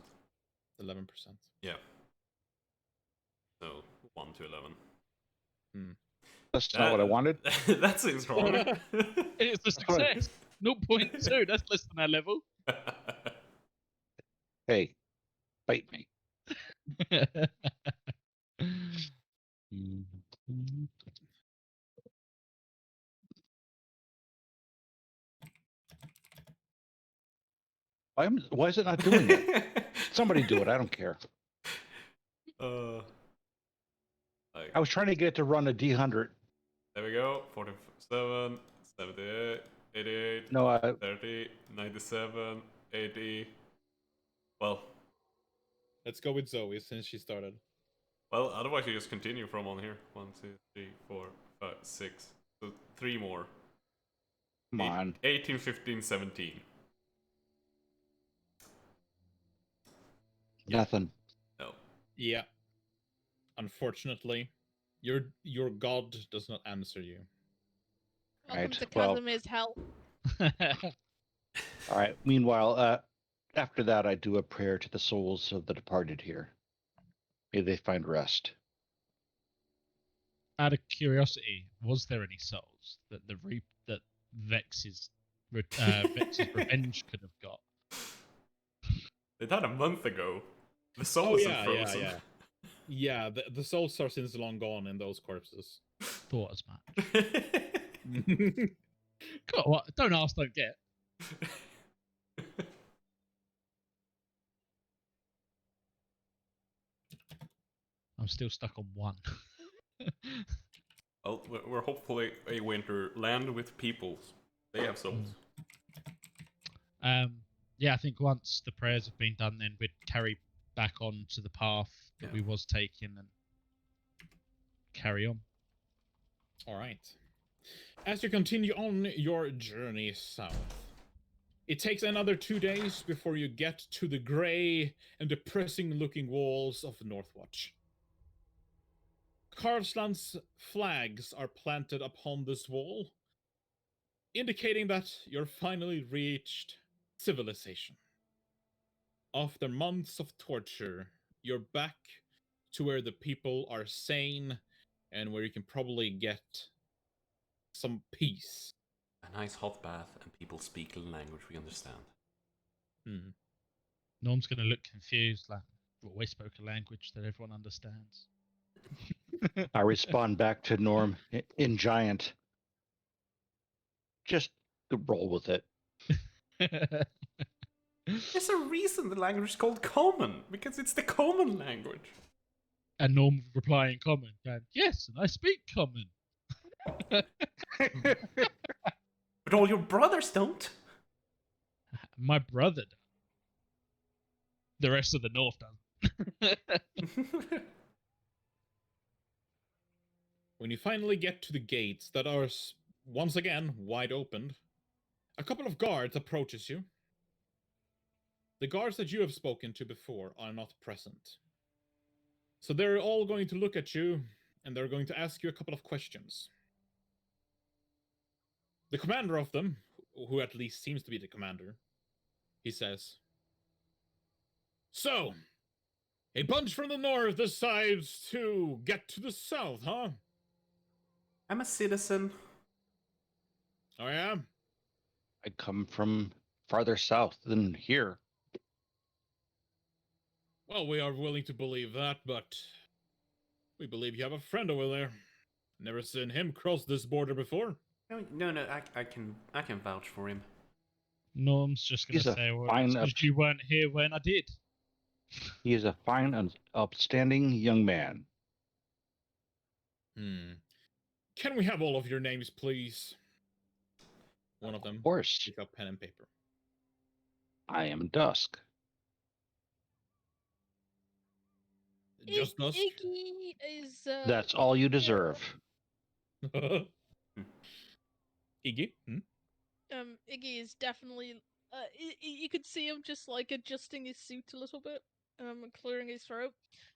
Yeah. So 1 to 11. That's not what I wanted. That seems wrong. It's a success. 0.2. That's less than our level. Hey, bite me. Why is it not doing it? Somebody do it. I don't care. I was trying to get it to run a D100. There we go. 47, 78, 88, No, 30, 97, 80. Well, Let's go with Zoe since she started. otherwise you just continue from on here. 1, 2, 3, 4, 5, 6. So 3 more. come on. 18, 15, 17. Nothing. No. Yeah. Unfortunately, your god does not answer you. Welcome Right, to well- Casimir's hell. All right. Meanwhile, after that, I do a prayer to the souls of the departed here. May they find rest. Out of curiosity, was there any souls that that Vex's revenge could have got? They died a month ago. The soul isn't frozen. yeah. Yeah, the souls are since long gone in those corpses. Thought as much. God, what? Don't ask, don't get. I'm still stuck on 1. Well, we're hopefully a winter land with peoples. They have souls. Yeah, I think once the prayers have been done, then we'd carry back on to the path that we was taking and carry on. All right. As you continue on your journey south, it takes another 2 days before you get to the gray and depressing-looking walls of Northwatch. Carvsland's flags are planted upon this wall, indicating that you're finally reached civilization. After months of torture, you're back to where the people are sane and where you can probably get some peace. A nice hot bath and people speak a language we understand. Norm's going to look confused, like, well, we spoke a language that everyone understands. I respond back to Norm in giant. Just roll with it. There's a reason the language is called common, because it's the common language. And Norm replying in common, going, yes, and I speak common. But all your brothers don't. My brother does. The rest of the North doesn't. When you finally get to the gates that are once again wide opened, a couple of guards approaches you. The guards that you have spoken to before are not present. So they're all going to look at you and they're going to ask you a couple of questions. The commander of them, who at least seems to be the commander, he says, "So, a bunch from the north decides to get to the south, huh? I'm a citizen. Oh yeah? I come from farther south than here. Well, we are willing to believe that, but we believe you have a friend over there. Never seen him cross this border before." No, I can vouch for him. Norm's just going He's to a say, well, fine because you weren't here when I did. He is a fine and upstanding young man. Can we have all of your names, please? One of them Of course, pick up pen and paper. I am Dusk. Just Dusk? Iggy is. That's all you deserve. Iggy? Iggy is definitely. You could see him just like adjusting his suit a little bit, clearing his throat,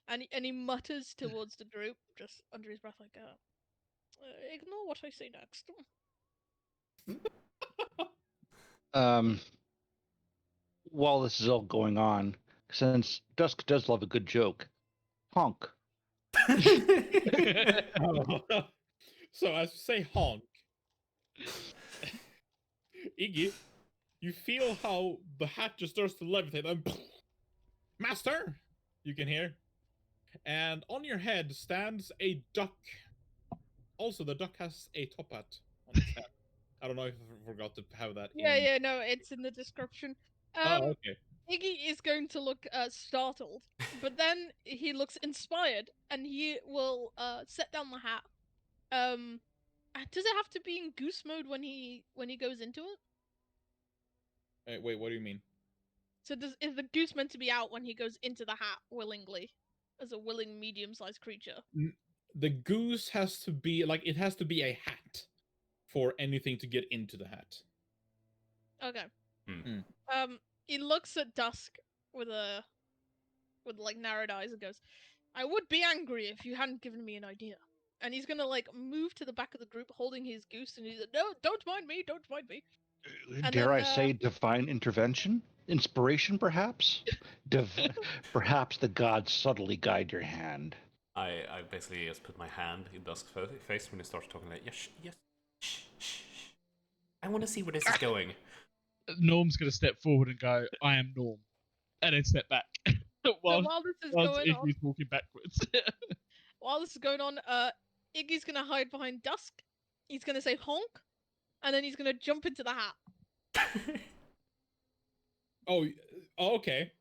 and he mutters towards the group, just under his breath, like, "Ignore what I say next." While this is all going on, since Dusk does love a good joke, honk. Oh. So as you say honk, Iggy, you feel how the hat just starts to levitate and Master, you can hear. And on your head stands a duck. Also, the duck has a top hat on its head. I don't know if I forgot to have that Yeah, in. yeah, no, it's in the description. Oh, okay. Iggy is going to look startled, but then he looks inspired, and he will set down the hat. Does it have to be in goose mode when he goes into it? Wait, what do you mean? So is the goose meant to be out when he goes into the hat willingly, as a willing medium-sized creature? The goose has to be like it has to be a hat for anything to get into the hat. Okay. Hmm. He looks at Dusk with like narrowed eyes and goes, "I would be angry if you hadn't given me an idea." And he's gonna like move to the back of the group holding his goose, and he's like, "No, don't mind me, don't mind me." And Dare then, I say divine intervention? Inspiration, perhaps? Perhaps the gods subtly guide your hand. I basically just put my hand in Dusk's face when he starts talking like, yes, yes, shh, shh, shh. I want to see where this is going. Norm's gonna step forward and go, "I am Norm," and then step back so while while this is whilst going on, Iggy's walking backwards. Iggy's gonna hide behind Dusk. He's gonna say honk, and then he's gonna jump into the hat. Oh, okay.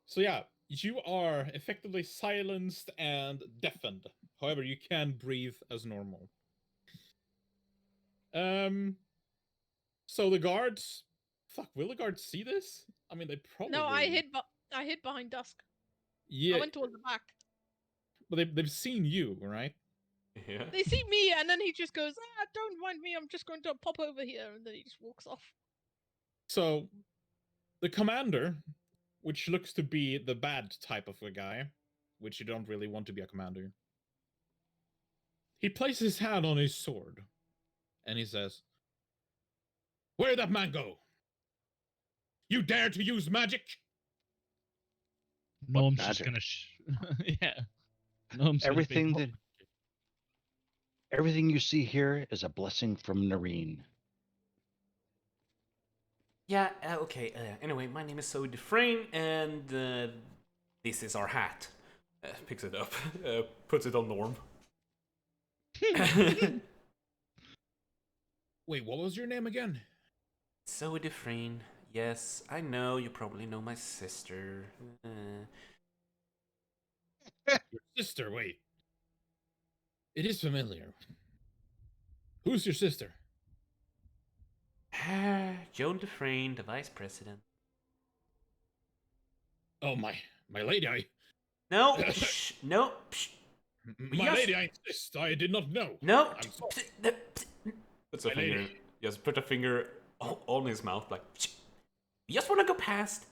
So yeah, you are effectively silenced and deafened. However, you can breathe as normal. So the guards, fuck, will the guards see this? I mean, they probably. No, I hid behind Dusk. Yeah, I went towards the back. but they've seen you, right? Yeah. They see me, and then he just goes, "Don't mind me. I'm just going to pop over here," and then he just walks off. So the commander, which looks to be the bad type of a guy, which you don't really want to be a commander, he places his hand on his sword and he says, "Where'd that man go? You dare to use magic?" Norm's magic? just gonna, yeah. Norm's gonna be, Everything you see here is a blessing from Nareen. Yeah, okay. Anyway, my name is Zoe Dufresne, and this is our hat. Picks it up, puts it on Norm. Wait, what was your name again? Zoe Dufresne. Yes, I know. You probably know my sister. Your sister, wait. It is familiar. Who's your sister? Joan Dufresne, the vice president. Oh, my lady, No, psh, no, psh, my Yes. lady, I insist. I did not know. no. I'm sorry. Puts a My finger. lady. Just put a finger on his mouth, like. Psh. We just want to go past.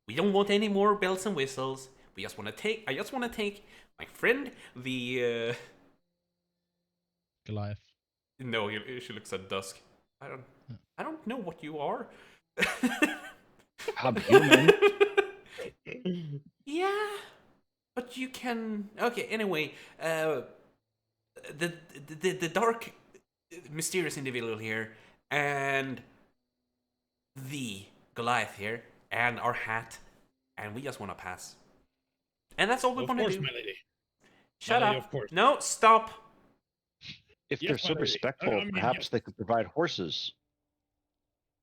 We don't want any more bells and whistles. We just want to take. I just want to take my friend, the. Goliath. No, she looks at Dusk. I don't know what you are. I'm human. Yeah, but you can. Okay. Anyway, the dark, mysterious individual here, and the Goliath here, and our hat, and we just want to pass. And that's all we Of want to course, do. my lady. Shut my up. lady, of course. No, stop. If Yes, they're my so lady. respectful, I mean, perhaps yes. they could provide horses.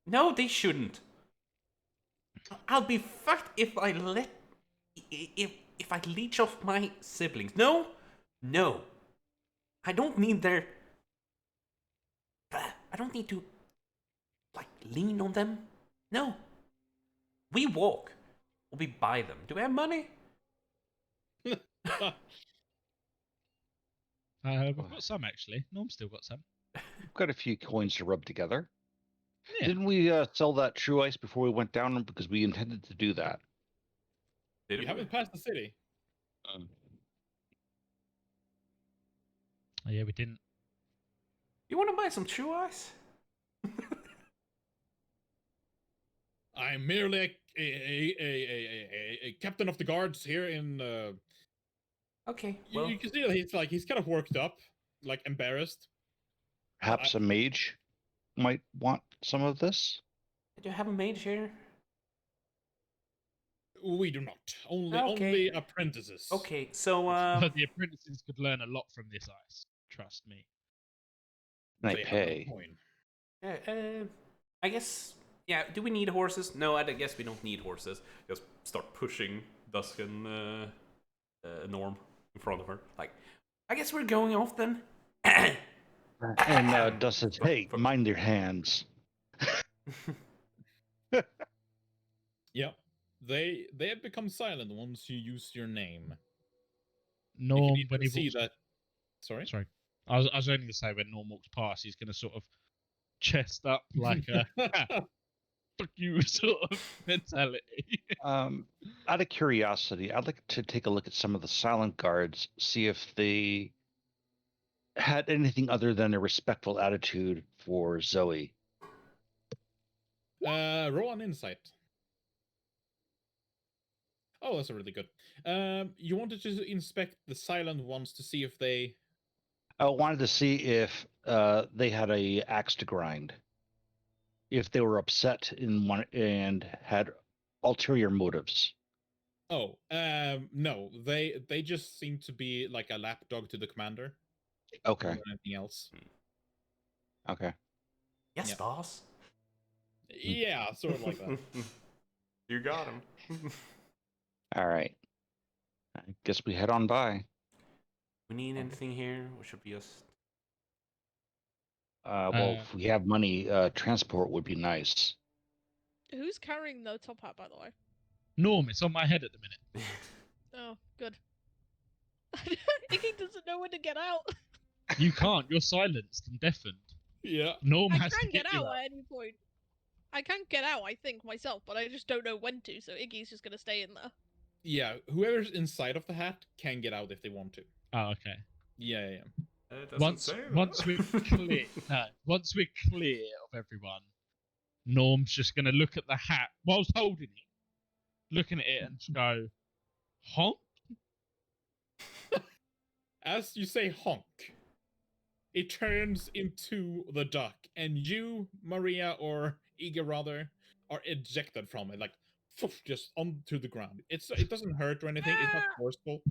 No, they shouldn't. I'll be fucked if I let if I leech off my siblings. No, no. I don't need their. I don't need to like lean on them. No. We walk. Or we buy them. Do we have money? We've got some actually. Norm's still got some. We've got a few coins to rub together. Yeah. Didn't we sell that true ice before we went down? Because we intended to do that. Did You we? haven't passed the city. Oh, yeah, we didn't. You want to buy some true ice? I'm merely a captain of the guards here in. Okay, You, well, you can see that he's kind of worked up, like embarrassed. Perhaps a mage might want some of this. do you have a mage here? We do not. Only Okay. apprentices. Okay, so But the apprentices could learn a lot from this ice. Trust me. And I They have pay. a coin. I guess. Yeah. Do we need horses? No, I guess we don't need horses. Just start pushing Dusk and Norm in front of her. Like, I guess we're going off then. And Dust says, "Hey, mind your hands." Yeah. They have become silent once you use your name. Norm, you when can he see walks, that. Sorry. sorry, I was only going to say when Norm walks past, he's going to sort of chest up like a fuck you sort of mentality. Out of curiosity, I'd like to take a look at some of the silent guards, see if they had anything other than a respectful attitude for Zoe. Roll an insight. Oh, that's a really good. You wanted to inspect the silent ones to see if they. I wanted to see if they had a axe to grind, if they were upset in one and had ulterior motives. Oh, no. They just seem to be like a lapdog to the commander. Okay. More than anything else. Okay. Yes, Yeah. boss. Yeah, sort of like that. You got him. All right. I guess we head on by. We need anything here, or should we just? Well, if we have money, transport would be nice. Who's carrying the top hat, by the way? Norm, it's on my head at the minute. Oh, good. Iggy doesn't know when to get out. You can't. You're silenced and deafened. Yeah. Norm I has to can get you out at any point. I can get out, I think, myself, but I just don't know when to, so Iggy's just gonna stay in there. Yeah, whoever's inside of the hat can get out if they want to. Oh, okay. Yeah. It doesn't Once say that. once we're clear, once we're clear of everyone, Norm's just gonna look at the hat whilst holding it, looking at it and just go, honk. As you say honk, it turns into the duck, and you, Maria, or Iga rather, are ejected from it, like just onto the ground. It doesn't hurt or anything. It's not forceful.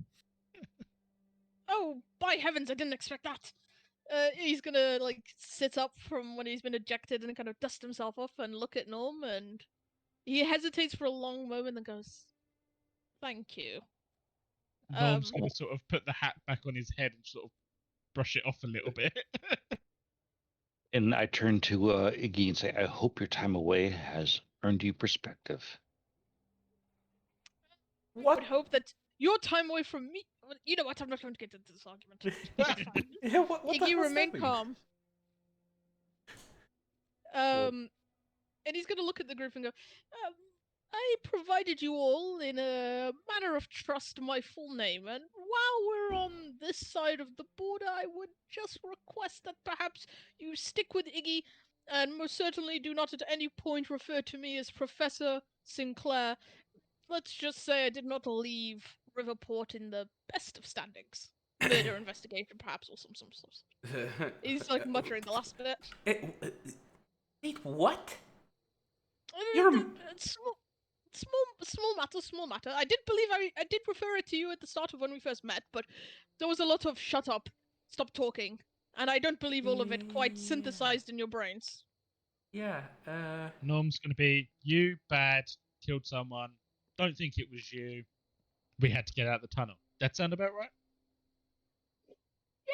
Oh, by heavens, I didn't expect that. He's gonna like sit up from when he's been ejected and kind of dust himself off and look at Norm, and he hesitates for a long moment and goes, "Thank you." Norm's gonna sort of put the hat back on his head and sort of brush it off a little bit. And I turn to Iggy and say, I hope your time away has earned you perspective. I What? would hope that your time away from me. You know what? I'm not going to get into this argument. It's fine. Yeah, what the Iggy, hell does remain that mean? calm. And he's gonna look at the group and go, I provided you all in a matter of trust my full name, and while we're on this side of the border, I would just request that perhaps you stick with Iggy, and most certainly do not at any point refer to me as Professor Sinclair. Let's just say I did not leave Riverport in the best of standings. Murder investigation, perhaps, or some stuff. He's like muttering the last bit. Wait, what? You're small matter. I did believe I did refer it to you at the start of when we first met, but there was a lot of shut up, stop talking, and I don't believe all of it quite synthesized in your brains. Yeah, Norm's gonna be, you bad, killed someone. Don't think it was you. We had to get out of the tunnel. That sound about right?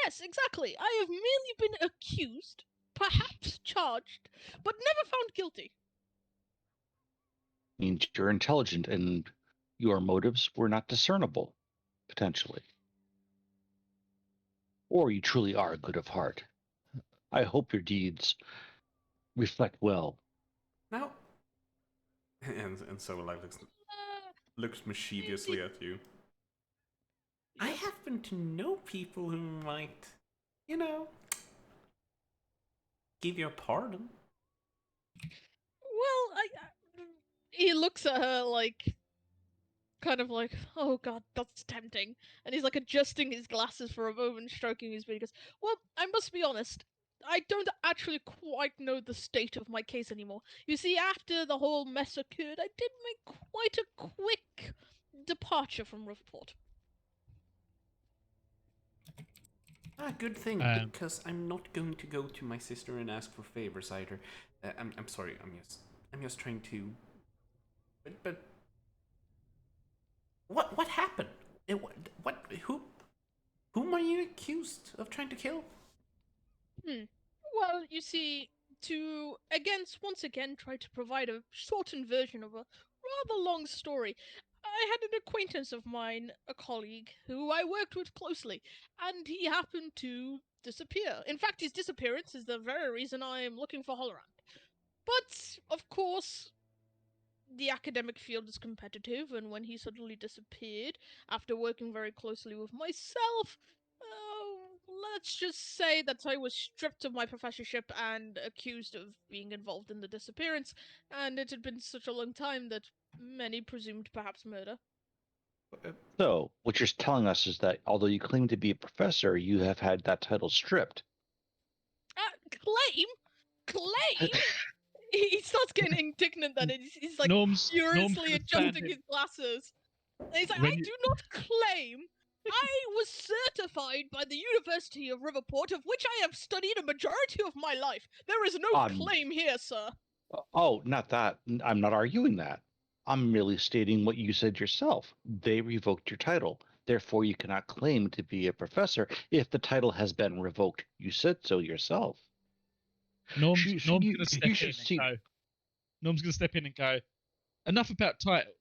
Yes, exactly. I have merely been accused, perhaps charged, but never found guilty. Means you're intelligent and your motives were not discernible, potentially. Or you truly are good of heart. I hope your deeds reflect well. now. And so like looks mischievously at you. I happen to know people who might, you know, give you a pardon. Well, he looks at her like, kind of like, oh god, that's tempting. And he's like adjusting his glasses for a moment, stroking his beard. He goes, well, I must be honest. I don't actually quite know the state of my case anymore. You see, after the whole mess occurred, I did make quite a quick departure from Riverport. Good thing, Um, because I'm not going to go to my sister and ask for favors either. I'm sorry. I'm just trying to. But what happened? What whom are you accused of trying to kill? Well, you see, to once again try to provide a shortened version of a rather long story, I had an acquaintance of mine, a colleague, who I worked with closely, and he happened to disappear. In fact, his disappearance is the very reason I am looking for Holorand. But, of course, the academic field is competitive, and when he suddenly disappeared, after working very closely with myself, let's just say that I was stripped of my professorship and accused of being involved in the disappearance, and it had been such a long time that many presumed perhaps murder. So, what you're telling us is that although you claim to be a professor, you have had that title stripped. Claim? Claim? He starts getting indignant then, and he's like Norm's furiously gonna stand adjusting in- his glasses. And he's like, When I you- do not claim. I was certified by the University of Riverport, of which I have studied a majority of my life. There is no claim here, sir. Oh, not that. I'm not arguing that. I'm merely stating what you said yourself. They revoked your title. Therefore, you cannot claim to be a professor if the title has been revoked. You said so yourself. Norm's You- Norm's you- gonna step you in should and see- go. Norm's gonna step in and go. Enough about title.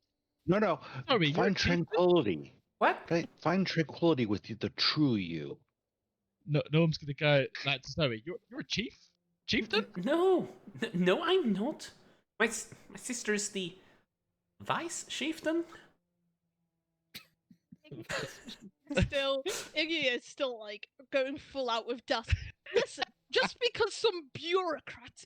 No. Sorry, you're a Find chieftain? tranquility. What? Right? Find tranquility with the true you. No, Norm's gonna go like to Zoe. You're a chieftain. No, no, I'm not. My sister is the vice chieftain. Still, Iggy is still like going full out with dust. Listen, just because some bureaucrats,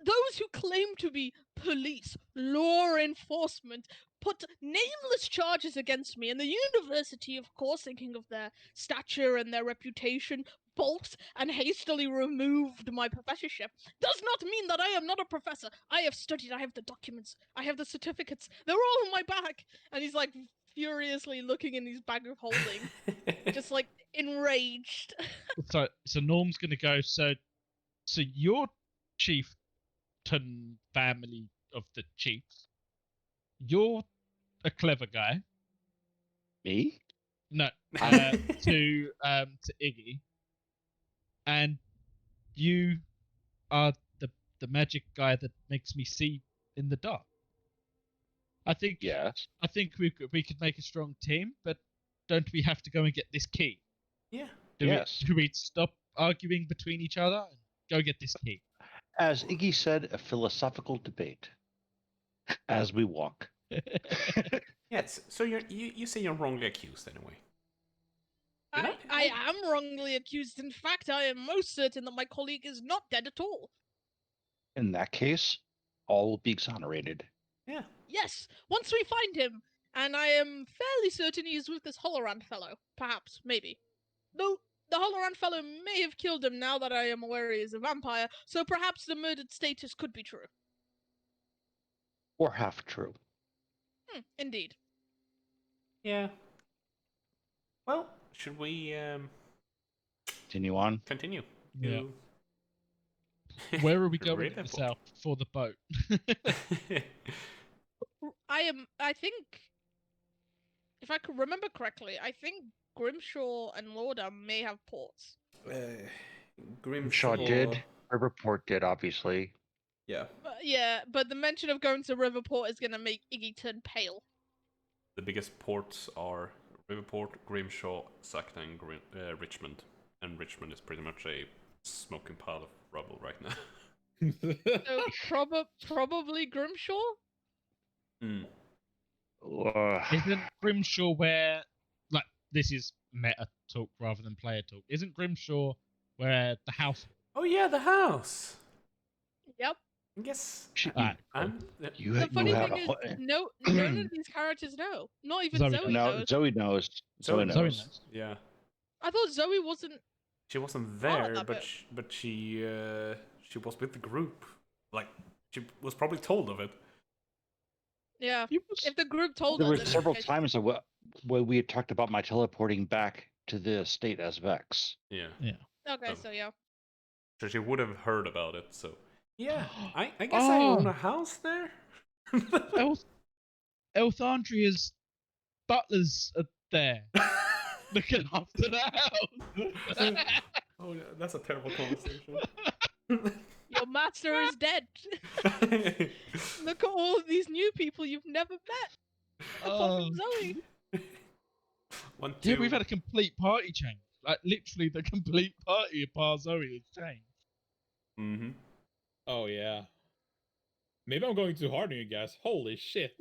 those who claim to be police, law enforcement, put nameless charges against me, and the university, of course, thinking of their stature and their reputation, balked and hastily removed my professorship, does not mean that I am not a professor. I have studied, I have the documents, I have the certificates, they're all in my bag. And he's like furiously looking in his bag of holding, just like enraged. So Norm's gonna go. So your chieftain family of the chiefs. You're a clever guy. Me? No, to Iggy, and you are the magic guy that makes me see in the dark. I think Yes. we could make a strong team, but don't we have to go and get this key? Yeah. Yes. Do we stop arguing between each other and go get this key? As Iggy said, a philosophical debate. As we walk. Yes. So you say you're wrongly accused anyway. Did I am wrongly accused. In fact, I am most certain that my colleague is not dead at all. In that case, all will be exonerated. Yeah. Yes, once we find him, and I am fairly certain he is with this Holorand fellow. Perhaps, maybe. Though the Holorand fellow may have killed him now that I am aware he is a vampire, so perhaps the murdered status could be true. Or half true. Indeed. Yeah. Well, should we Continue on. continue? Yeah. to- Where are we going Raven in this Book? out for the boat? I think, if I could remember correctly, I think Grimshaw and Lorda may have ports. Shaw did. Riverport did, obviously. Yeah. But the mention of going to Riverport is gonna make Iggy turn pale. The biggest ports are Riverport, Grimshaw, Sackton, and Richmond. And Richmond is pretty much a smoking pile of rubble right now. So probably Grimshaw? Hmm. Isn't Grimshaw where, like, this is meta talk rather than player talk? Isn't Grimshaw where the house? Oh yeah, the house. Yep. I guess She- Alright, I'm. You, The you funny have thing a is, whole- none of these characters know. Not even Zoe Zoe, does. No, knows. Zoe knows. Zoe knows. Zoe knows. Yeah, I thought Zoe wasn't. she wasn't Oh, there, that but bit. she was with the group. Like she was probably told of it. Yeah. He was- If the group told There her, were then several okay, she- times where we had talked about my teleporting back to the state as Vex. Yeah. Okay, Oh. so yeah. So she would have heard about it. So yeah, I guess I own Oh. a house there. Elthandria's butlers are there looking after the house. Oh, yeah, that's a terrible conversation. Your master is dead. Look at all of these new people you've never met. Apart from Zoe. One, Yeah, two. we've had a complete party change. Like literally, the complete party of Bar Zoe has changed. Mm-hmm. Oh yeah. Maybe I'm going too hard on you guys. Holy shit.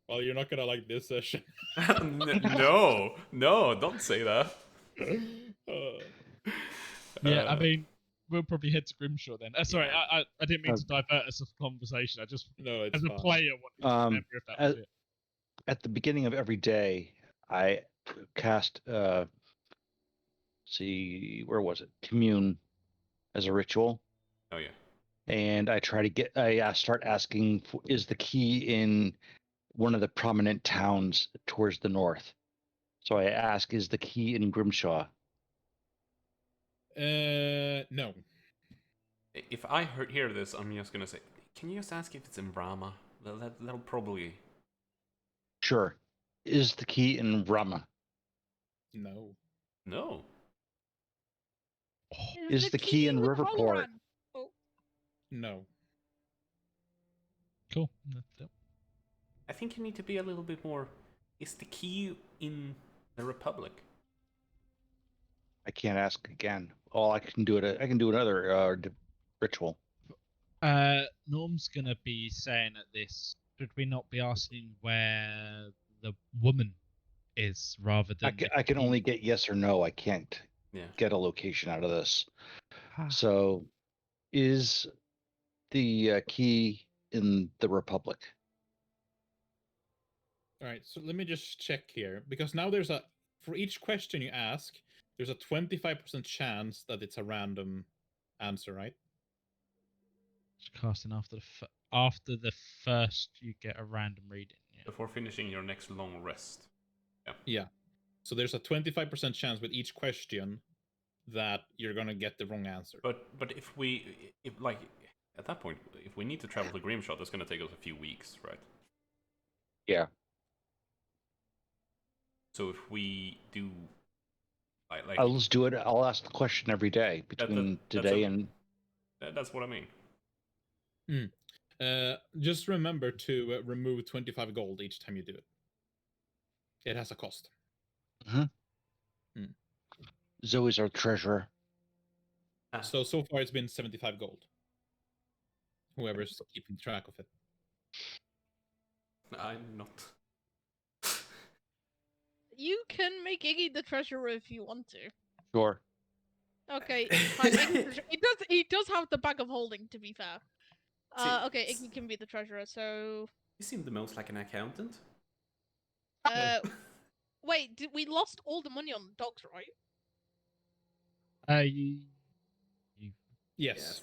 Well, you're not gonna like this session. No, don't say that. Yeah, I mean, we'll probably head to Grimshaw then. Sorry, Yeah. I didn't mean to divert us off the conversation. I just, No, it's as a fine. player, wanted to remember if that was it. At the beginning of every day, I cast where was it? Commune as a ritual. Oh yeah. And I try to start asking is the key in one of the prominent towns towards the north. So I ask, is the key in Grimshaw? No. If I hear this, I'm just gonna say, can you just ask if it's in Brahma? That'll probably. Sure. Is the key in Rama? No. No. Is the key in Riverport? Halloran? Oh, No. Cool. That's it. I think you need to be a little bit more. Is the key in the Republic? I can't ask again. I can do another ritual. Norm's gonna be saying at this. Should we not be asking where the woman is rather than? I can only get yes or no. I can't Yeah. get a location out of this. Ah. So, is the key in the Republic? All right, so let me just check here because now for each question you ask, there's a 25% chance that it's a random answer, right? Casting after the first, you get a random reading. Yeah. Before finishing your next long rest. Yeah. So there's a 25% chance with each question that you're gonna get the wrong answer. But if at that point, if we need to travel to Grimshaw, that's gonna take us a few weeks, right? Yeah. So if we do, Let's do it. I'll ask the question every day between today and. That's what I mean. Just remember to remove 25 gold each time you do it. It has a cost. Zoe's our treasurer. So far it's been 75 gold. Whoever's keeping track of it. I'm not. you can make Iggy the treasurer if you want to. Sure. Okay, fine. He does have the bag of holding, to be fair. Okay, Iggy can be the treasurer. So. You seem the most like an accountant. Wait, we lost all the money on the dogs, right? Yes.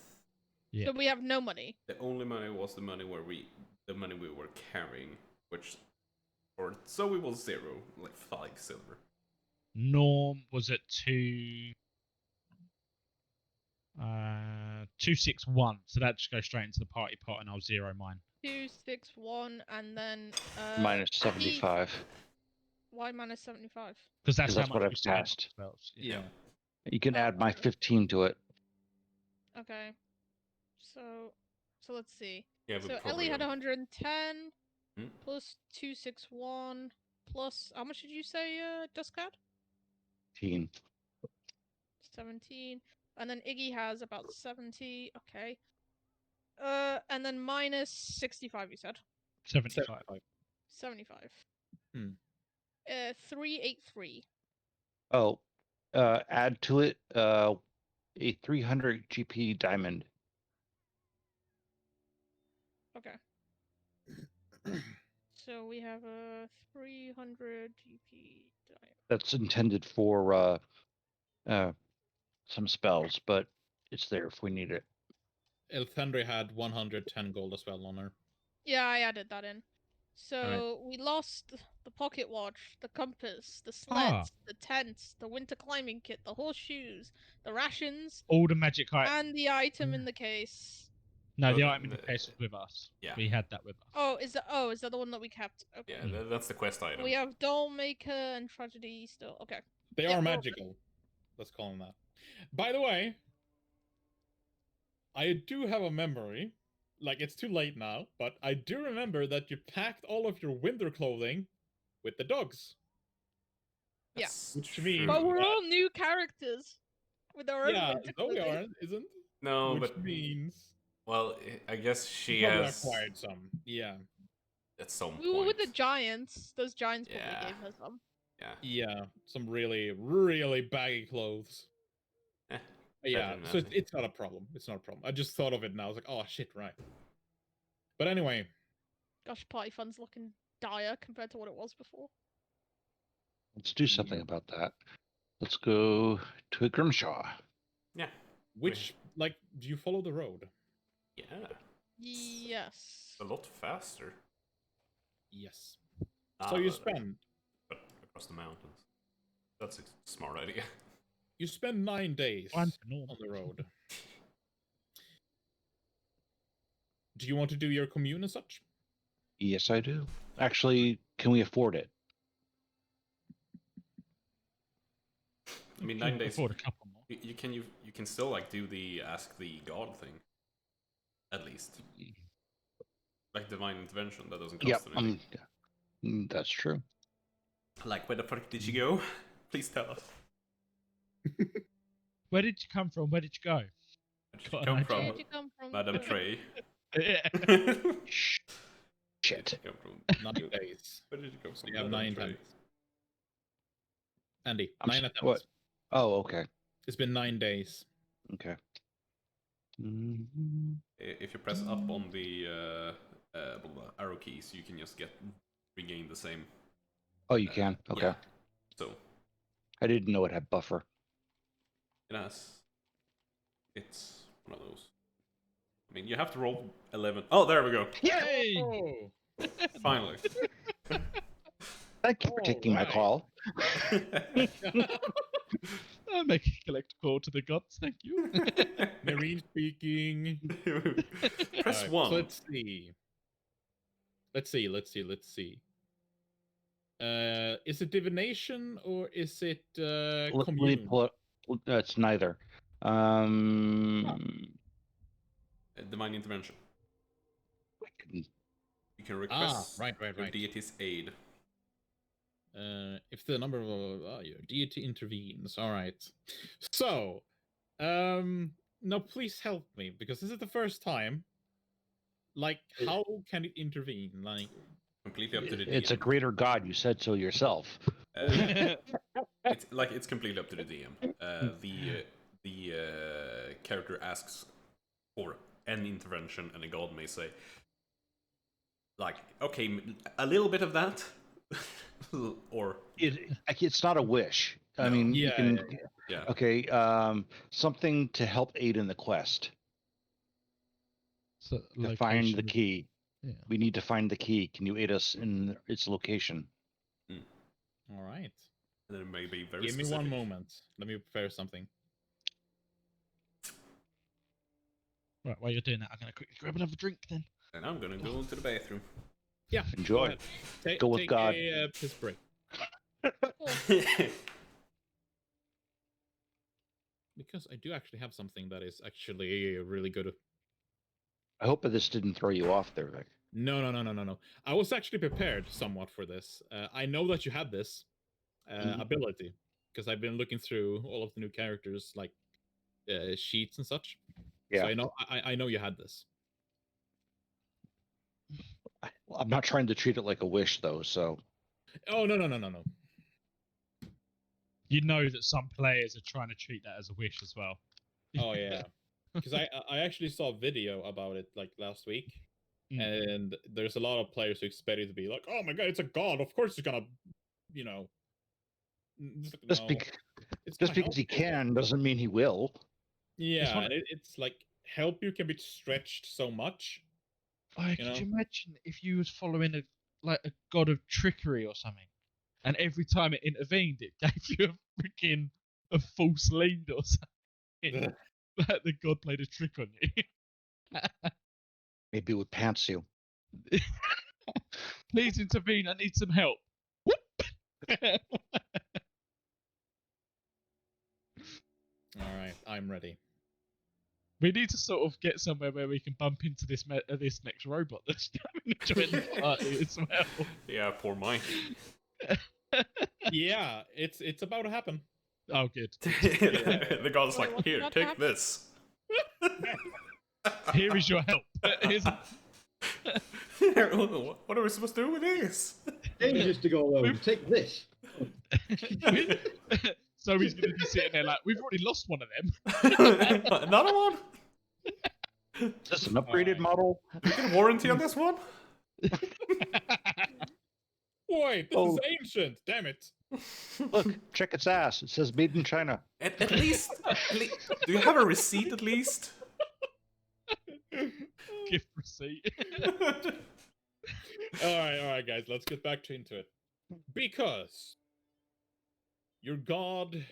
Yeah. So we have no money. The only money was the money we were carrying, which for Zoe was 0, like 5 silver. Norm was at 261, so that just goes straight into the party pot, and I'll 0 mine. 261, and then Minus 75. Why minus 75? Because that's how That's much what we I've spent on passed. spells. Yeah. You can add my 15 to it. Okay. So let's see. Yeah, So Ellie had 110 plus 261 plus how much did you say, Duskad? 15. 17. And then Iggy has about 70. Okay. And then minus 65, you said? 75. 75. Hmm. 383. Oh, add to it a 300 GP diamond. Okay. So we have a 300 GP diamond. That's intended for some spells, but it's there if we need it. Elthendri had 110 gold as well on her. Yeah, I added that in. Alright. So we lost the pocket watch, the compass, the Ah. sleds, the tents, the winter climbing kit, the horseshoes, the rations, All the magic items. and the item in the case. No, the Well, item in the case was with us. Yeah. We had that with us. Oh, is that the one that we kept? Okay. Yeah, that's the quest item. We have Dollmaker and Tragedy still. Okay. They Yeah, are we're- magical. Let's call them that. By the way, I do have a memory. Like, it's too late now, but I do remember that you packed all of your winter clothing with the dogs. Yeah. That's Which true. means- But we're all new characters with our own Yeah, winter Zoe clothing. aren't, isn't? No, Which but means well, I guess she you probably has acquired some. Yeah. at some We were with the point. giants. Those giants probably Yeah. gave her some. Yeah. Yeah. Some really, really baggy clothes. Eh, Yeah, than so nothing. it's not a problem. It's not a problem. I just thought of it now. I was like, oh shit, right. But anyway, Gosh, party fun's looking dire compared to what it was before. Let's do something about that. Let's go to Grimshaw. Yeah. which like do you follow the road? Yeah. Yes. A lot faster. Yes. Ah, So you but- spend but across the mountains. That's a smart idea. you spend 9 days One for Norm. on the road. Do you want to do your commune and such? Yes, I do. Actually, can we afford it? I mean, Can 9 days. afford a couple more. You can still like do the ask the god thing. At least. Like divine intervention, that doesn't cost Yep, anything. that's true. Like, where the fuck did you go? Please tell us. Where did you come from? Where did you go? Where did you Got an come idea. from, Where'd you come from? Madam Trey? Yeah. Where Shit. did you come from? 9 days. Where did you come from? You have Madam 9 Trey? attempts. Andy, I'm 9 s- attempts. what? Oh, okay. It's been 9 days. Okay. Mhm. If you press up on the arrow keys, you can just regain the same. Oh, you can? Okay. Yeah. So I didn't know it had buffer. it's one of those. I mean, you have to roll 11. Oh, there we go. Yay! Oh, Finally. Thank you for taking my Alright. call. I'll make a collect call to the gods, thank you. Marine speaking. Press Alright, 1. So let's see. Let's see. Is it divination or is it Let me commune? pull it. It's neither. Divine intervention. I You can request right. your deity's aid. If the number of your deity intervenes. All right. So, now please help me because this is the first time. Like, how can it intervene? Like, Completely up to the It's a DM. greater god. You said so yourself. It's completely up to the DM. The character asks for an intervention, and the god may say, like, okay, a little bit of that, or It's not a wish. I No. mean, you Yeah, can. yeah, yeah, Okay. Something to help aid in the quest. So, To find the location- key. Yeah. We need to find the key. Can you aid us in its location? all right. and then it may be very Give me specific. one moment. Let me prepare something. Right, while you're doing that, I'm going to quickly grab another drink then. And I'm gonna go into the bathroom. Yeah. Enjoy. ahead. Go with take God. a piss break. Because I do actually have something that is actually really good. I hope that this didn't throw you off there, Vic. No. I was actually prepared somewhat for this. I know that you had this Mhm. ability because I've been looking through all of the new characters, like sheets and such. Yeah. So I know you had this. I'm not trying to treat it like a wish, though. So Oh no. You know that some players are trying to treat that as a wish as well. Oh yeah, because I actually saw a video about it like last week, and there's a lot of players who expect it to be like, oh my god, it's a god, of course it's gonna, you know, Just, no, it's gonna just help because he you. can doesn't mean he will. Yeah, one- and it's like help you can be stretched so much. Could you imagine if you was following a god of trickery or something, and every time it intervened, it gave you a false lead or something? Like the god played a trick on you. Maybe it would pants you. Please intervene. I need some help. Whoop. All right, I'm ready. We need to sort of get somewhere where we can bump into this this next robot that's coming to join the party as well. Yeah, poor Mike. Yeah, it's about to happen. Oh, good. The god's Wait, like, what's here, about take to happen? this. Here is your help. What are we supposed to do with this? Dangerous to go alone. Take this. So he's going to be sitting there like, we've already lost one of them. Another one? Is this an upgraded model? You get a warranty on this one? Wait, this Oh. is ancient. Damn it. Look, check its ass. It says made in China. At least, do you have a receipt at least? Gift receipt. All right, guys, let's get back into it. Because your god,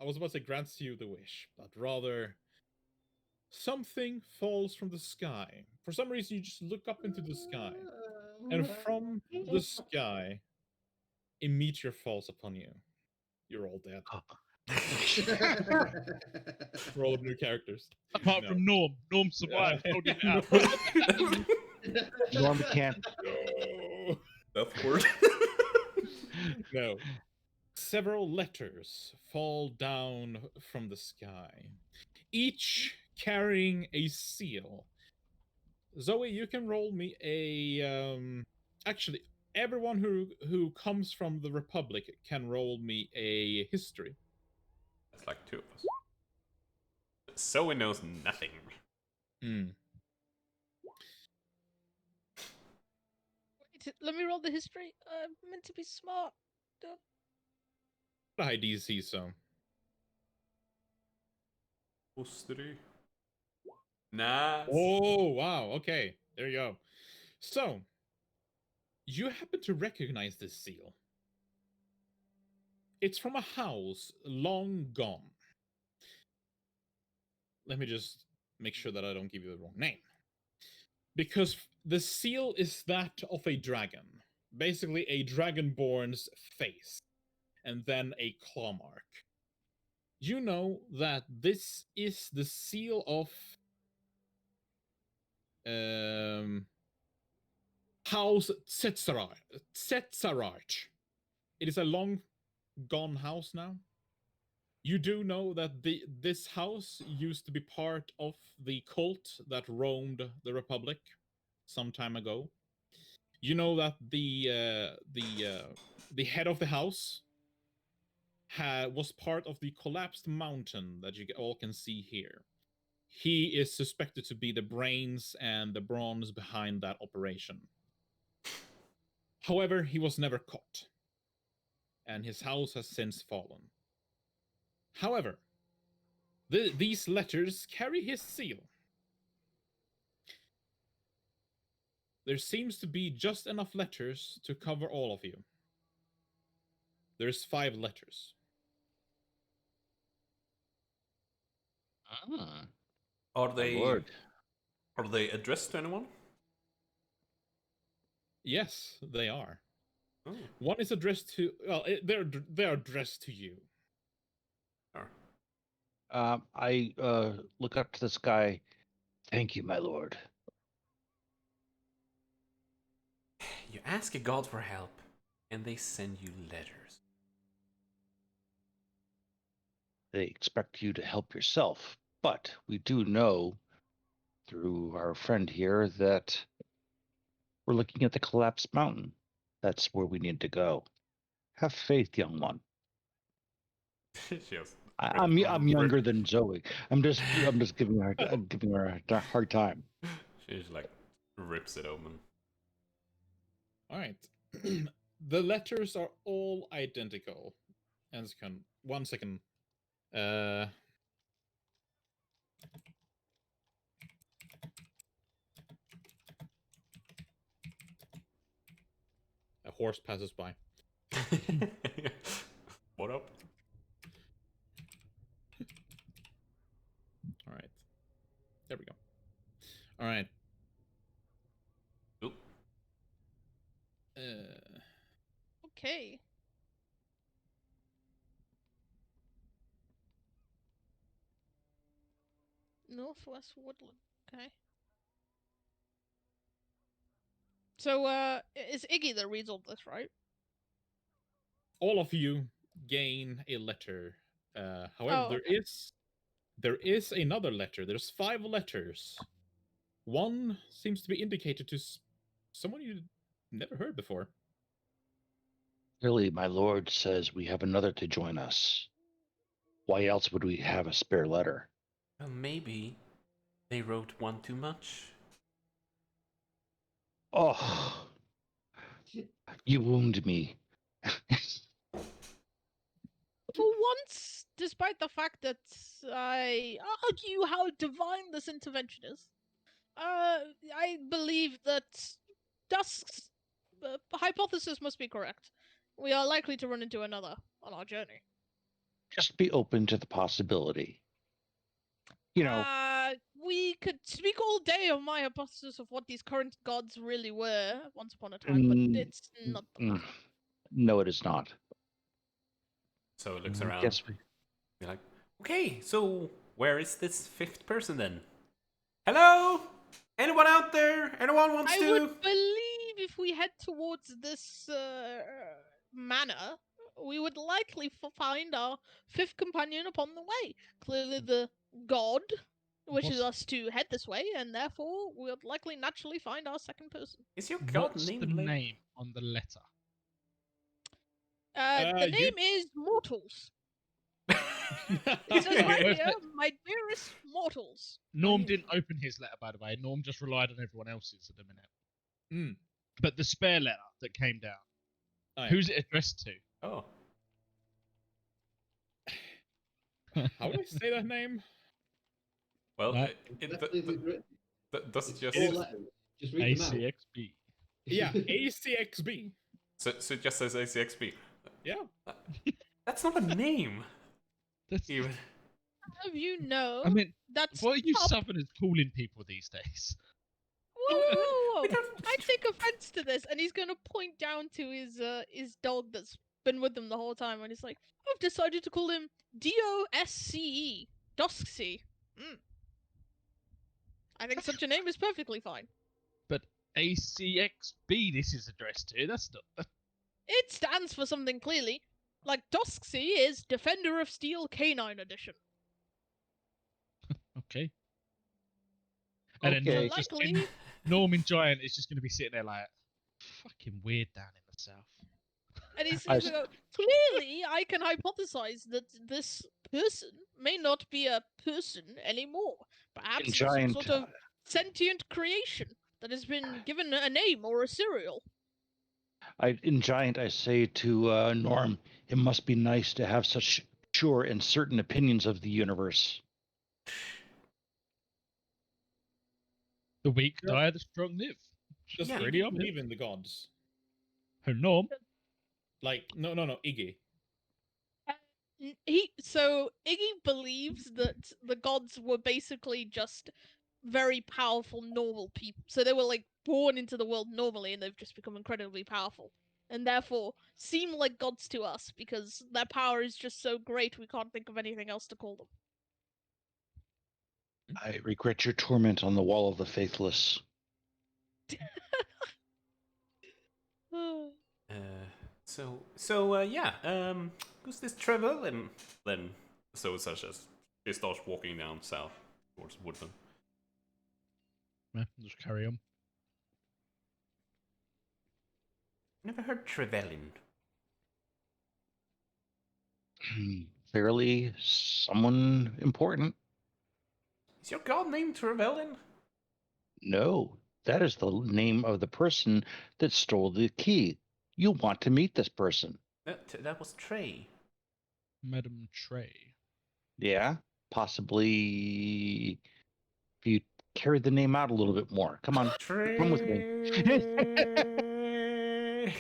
I was about to say grants you the wish, but rather something falls from the sky. For some reason, you just look up into the sky, and from the sky, a meteor falls upon you. You're all dead. For all of new characters. Apart No. from Norm. Norm survived, Yeah. holding it up. Norm can't. No. That's word. No. Several letters fall down from the sky, each carrying a seal. Zoe, you can roll me a actually everyone who comes from the Republic can roll me a history. That's like two of us. Zoe knows nothing. Hmm. Wait, let me roll the history. I'm meant to be smart. High DC, so History. Nah. oh wow, okay, there you go. So you happen to recognize this seal. It's from a house long gone. Let me just make sure that I don't give you the wrong name. Because the seal is that of a dragon. Basically, a dragonborn's face. And then a claw mark. You know that this is the seal of House Tsetzararch. It is a long gone house now. You do know that this house used to be part of the cult that roamed the Republic some time ago. You know that the head of the house was part of the collapsed mountain that you all can see here. He is suspected to be the brains and the bronze behind that operation. However, he was never caught, and his house has since fallen. However, these letters carry his seal. There seems to be just enough letters to cover all of you. There's 5 letters. Ah. Are My they lord. addressed to anyone? Yes, they are. Oh. One is addressed to, well, they're addressed to you. I look up to the sky. Thank you, my lord. You ask a god for help, and they send you letters. They expect you to help yourself, but we do know through our friend here that we're looking at the collapsed mountain. That's where we need to go. Have faith, young one. She has I'm younger than Zoe. I'm just giving her a hard time. She just like rips it open. All right. The letters are all identical. And 1 second. A horse passes by. What up? All right. There we go. All right. Oop. Okay. Northwest Woodland. Okay. So, is Iggy that reads all this, right? All of you gain a letter. However, Oh, okay. there is another letter. There's 5 letters. One seems to be indicated to someone you never heard before. Clearly, my lord says we have another to join us. Why else would we have a spare letter? Well, maybe they wrote one too much. Oh, you wound me. For once, despite the fact that I argue how divine this intervention is, I believe that Dusk's hypothesis must be correct. We are likely to run into another on our journey. Just be open to the possibility. You know, We could speak all day on my hypothesis of what these current gods really were once upon a time, but it's not the plan. No, it is not. So it looks I around. guess we... Be like, okay, so where is this 5th person then? Hello? Anyone out there? Anyone wants I to? would believe if we head towards this manor, we would likely find our 5th companion upon the way. Clearly, the god wishes us to head this way, and therefore we would likely naturally find our 2nd person. Is your god What's named the Lady? name on the letter? The name is Mortals. It says right Wait, here, my dearest mortals. Norm didn't open his letter, by the way. Norm just relied on everyone else's at the minute. But the spare letter that came down, who's it addressed to? Oh. How do I say that name? Well, does it just... Just read them out. ACXB. Yeah, ACXB. So it just says ACXB. Yeah. That's not a name. That's... Even. Have you know? I mean, that's what are you top... Southerners calling people these days? Whoa! I take offense to this, and he's gonna point down to his dog that's been with him the whole time, and he's like, I've decided to call him DOSCE. Dosksy. I think such a name is perfectly fine. But ACXB this is addressed to, that's not... It stands for something clearly. Like, Dosksy is Defender of Steel Canine Edition. Okay. And then Okay. Likely... Norman Giant is just going to be sitting there like, fucking weird down in the south. And he's going to go, clearly I can hypothesize that this person may not be a person anymore. Perhaps it's some sort of sentient creation that has been given a name or a cereal. In Giant, I say to Norm, it must be nice to have such sure and certain opinions of the universe. The weak die, the strong live. Does Yeah, Iggy believe in the gods? Her Norm? Like, no, Iggy. So Iggy believes that the gods were basically just very powerful normal people. So they were like born into the world normally, and they've just become incredibly powerful, and therefore seem like gods to us because their power is just so great we can't think of anything else to call them. I regret your torment on the wall of the faithless. Who's this Trevilyn? Then, such as she starts walking down south towards Woodland. Yeah, just carry on. Never heard Trevelyan. clearly someone important. Is your god named Trevelyan? No, that is the name of the person that stole the key. You want to meet this person. That was Trey. Madam Trey. Yeah, possibly if you carry the name out a little bit more. Come on, come with me. Trey.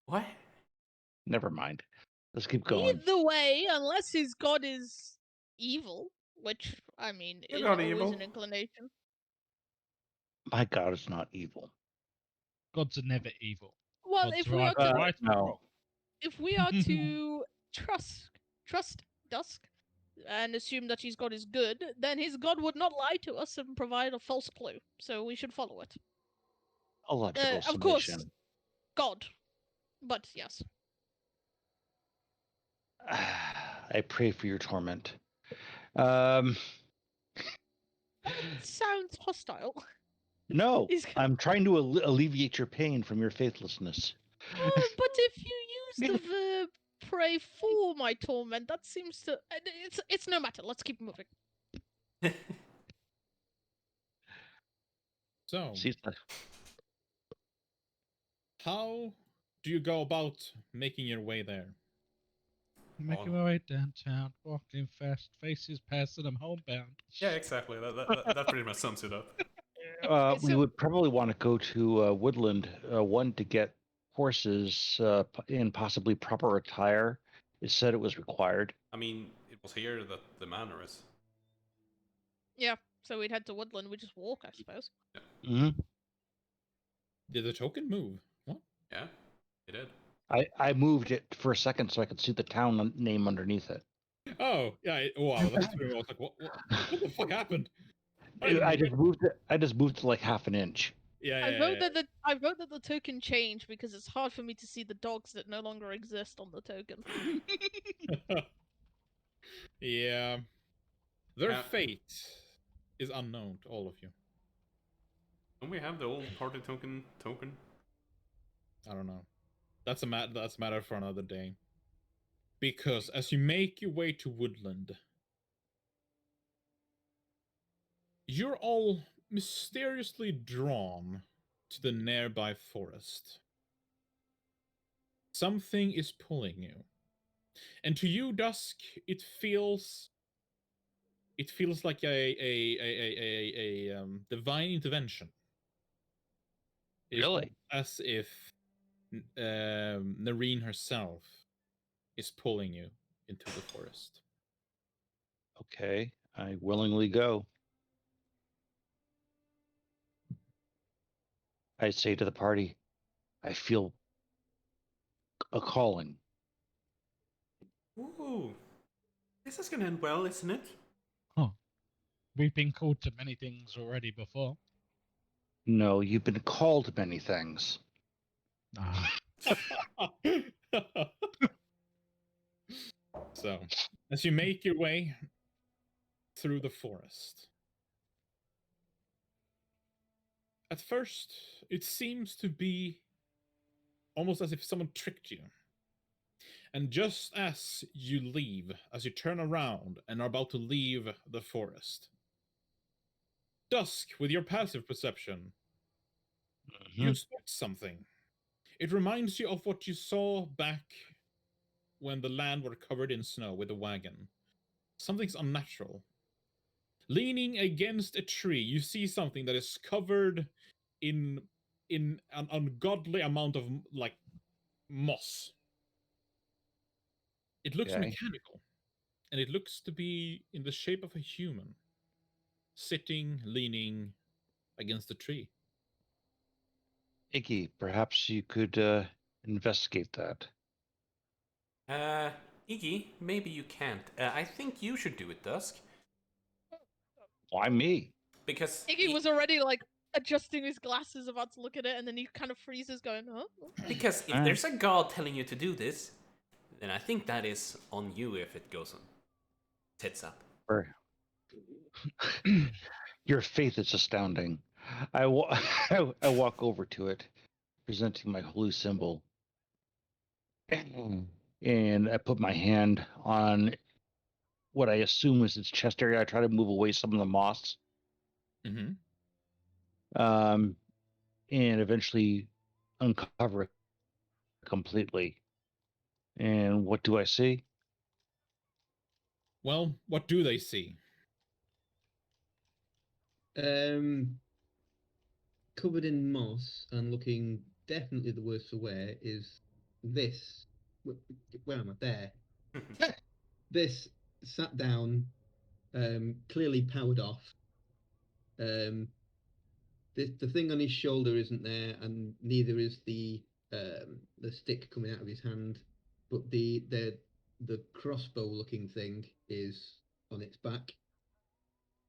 What? Never mind. Let's keep going. Either way, unless his god is evil, which I mean You're is not always evil. an inclination. My God is not evil. Gods are never evil. Well, Gods if are we are either to right or no. wrong. if we are to trust Dusk and assume that his god is good, then his god would not lie to us and provide a false clue. So we should follow it. A logical Of course, summation. God, but yes. I pray for your torment. Um, That sounds hostile. no, He's I'm trying to alleviate your pain from your faithlessness. But if you use the verb pray for my torment, that seems to it's no matter. Let's keep moving. So, See, how do you go about making your way there? Making my way downtown, walking fast, faces past, and I'm homebound. Yeah, exactly. That pretty much sums it up. we So- would probably want to go to Woodland, one to get horses in possibly proper attire. It said it was required. I mean, it was here that the manor is. Yeah, so we'd head to Woodland. We just walk, I suppose. Hmm. Did the token move? What? Yeah, it did. I moved it for a second so I could see the town name underneath it. Oh, yeah. Wow, that's true. I was like, what the fuck happened? didn't I move just it. moved it. I just moved it like half an inch. Yeah, I vote that the token change because it's hard for me to see the dogs that no longer exist on the token. yeah. Their Yeah. fate is unknown to all of you. Don't we have the old party token? I don't know. That's a matter for another day. Because as you make your way to Woodland, you're all mysteriously drawn to the nearby forest. Something is pulling you. And to you, Dusk, it feels like a divine intervention. It is Really? as if Nareen herself is pulling you into the forest. Okay, I willingly go. I say to the party, I feel a calling. Ooh, this is gonna end well, isn't it? We've been called to many things already before. No, you've been called many things. Ah, So, as you make your way through the forest, at first it seems to be almost as if someone tricked you. And just as you leave, as you turn around and are about to leave the forest, Dusk, with your passive perception, you spot something. It reminds you of what you saw back when the land were covered in snow with the wagon. Something's unnatural. Leaning against a tree, you see something that is covered in an ungodly amount of like moss. It looks Okay. mechanical, and it looks to be in the shape of a human, sitting, leaning against a tree. Iggy, perhaps you could investigate that. Iggy, maybe you can't. I think you should do it, Dusk. Why me? Because Iggy was already like adjusting his glasses, about to look at it, and then he kind of freezes, going, "Huh?" Because if there's a god telling you to do this, then I think that is on you if it goes on tits up. Your faith is astounding. I walk over to it, presenting my holy symbol. And I put my hand on what I assume is its chest area. I try to move away some of the moss, Mm-hmm. and eventually uncover it completely. And what do I see? Well, what do they see? Covered in moss and looking definitely the worse for wear is this. Where am I? There. This sat down, clearly powered off. The thing on his shoulder isn't there, and neither is the stick coming out of his hand. But the crossbow looking thing is on its back,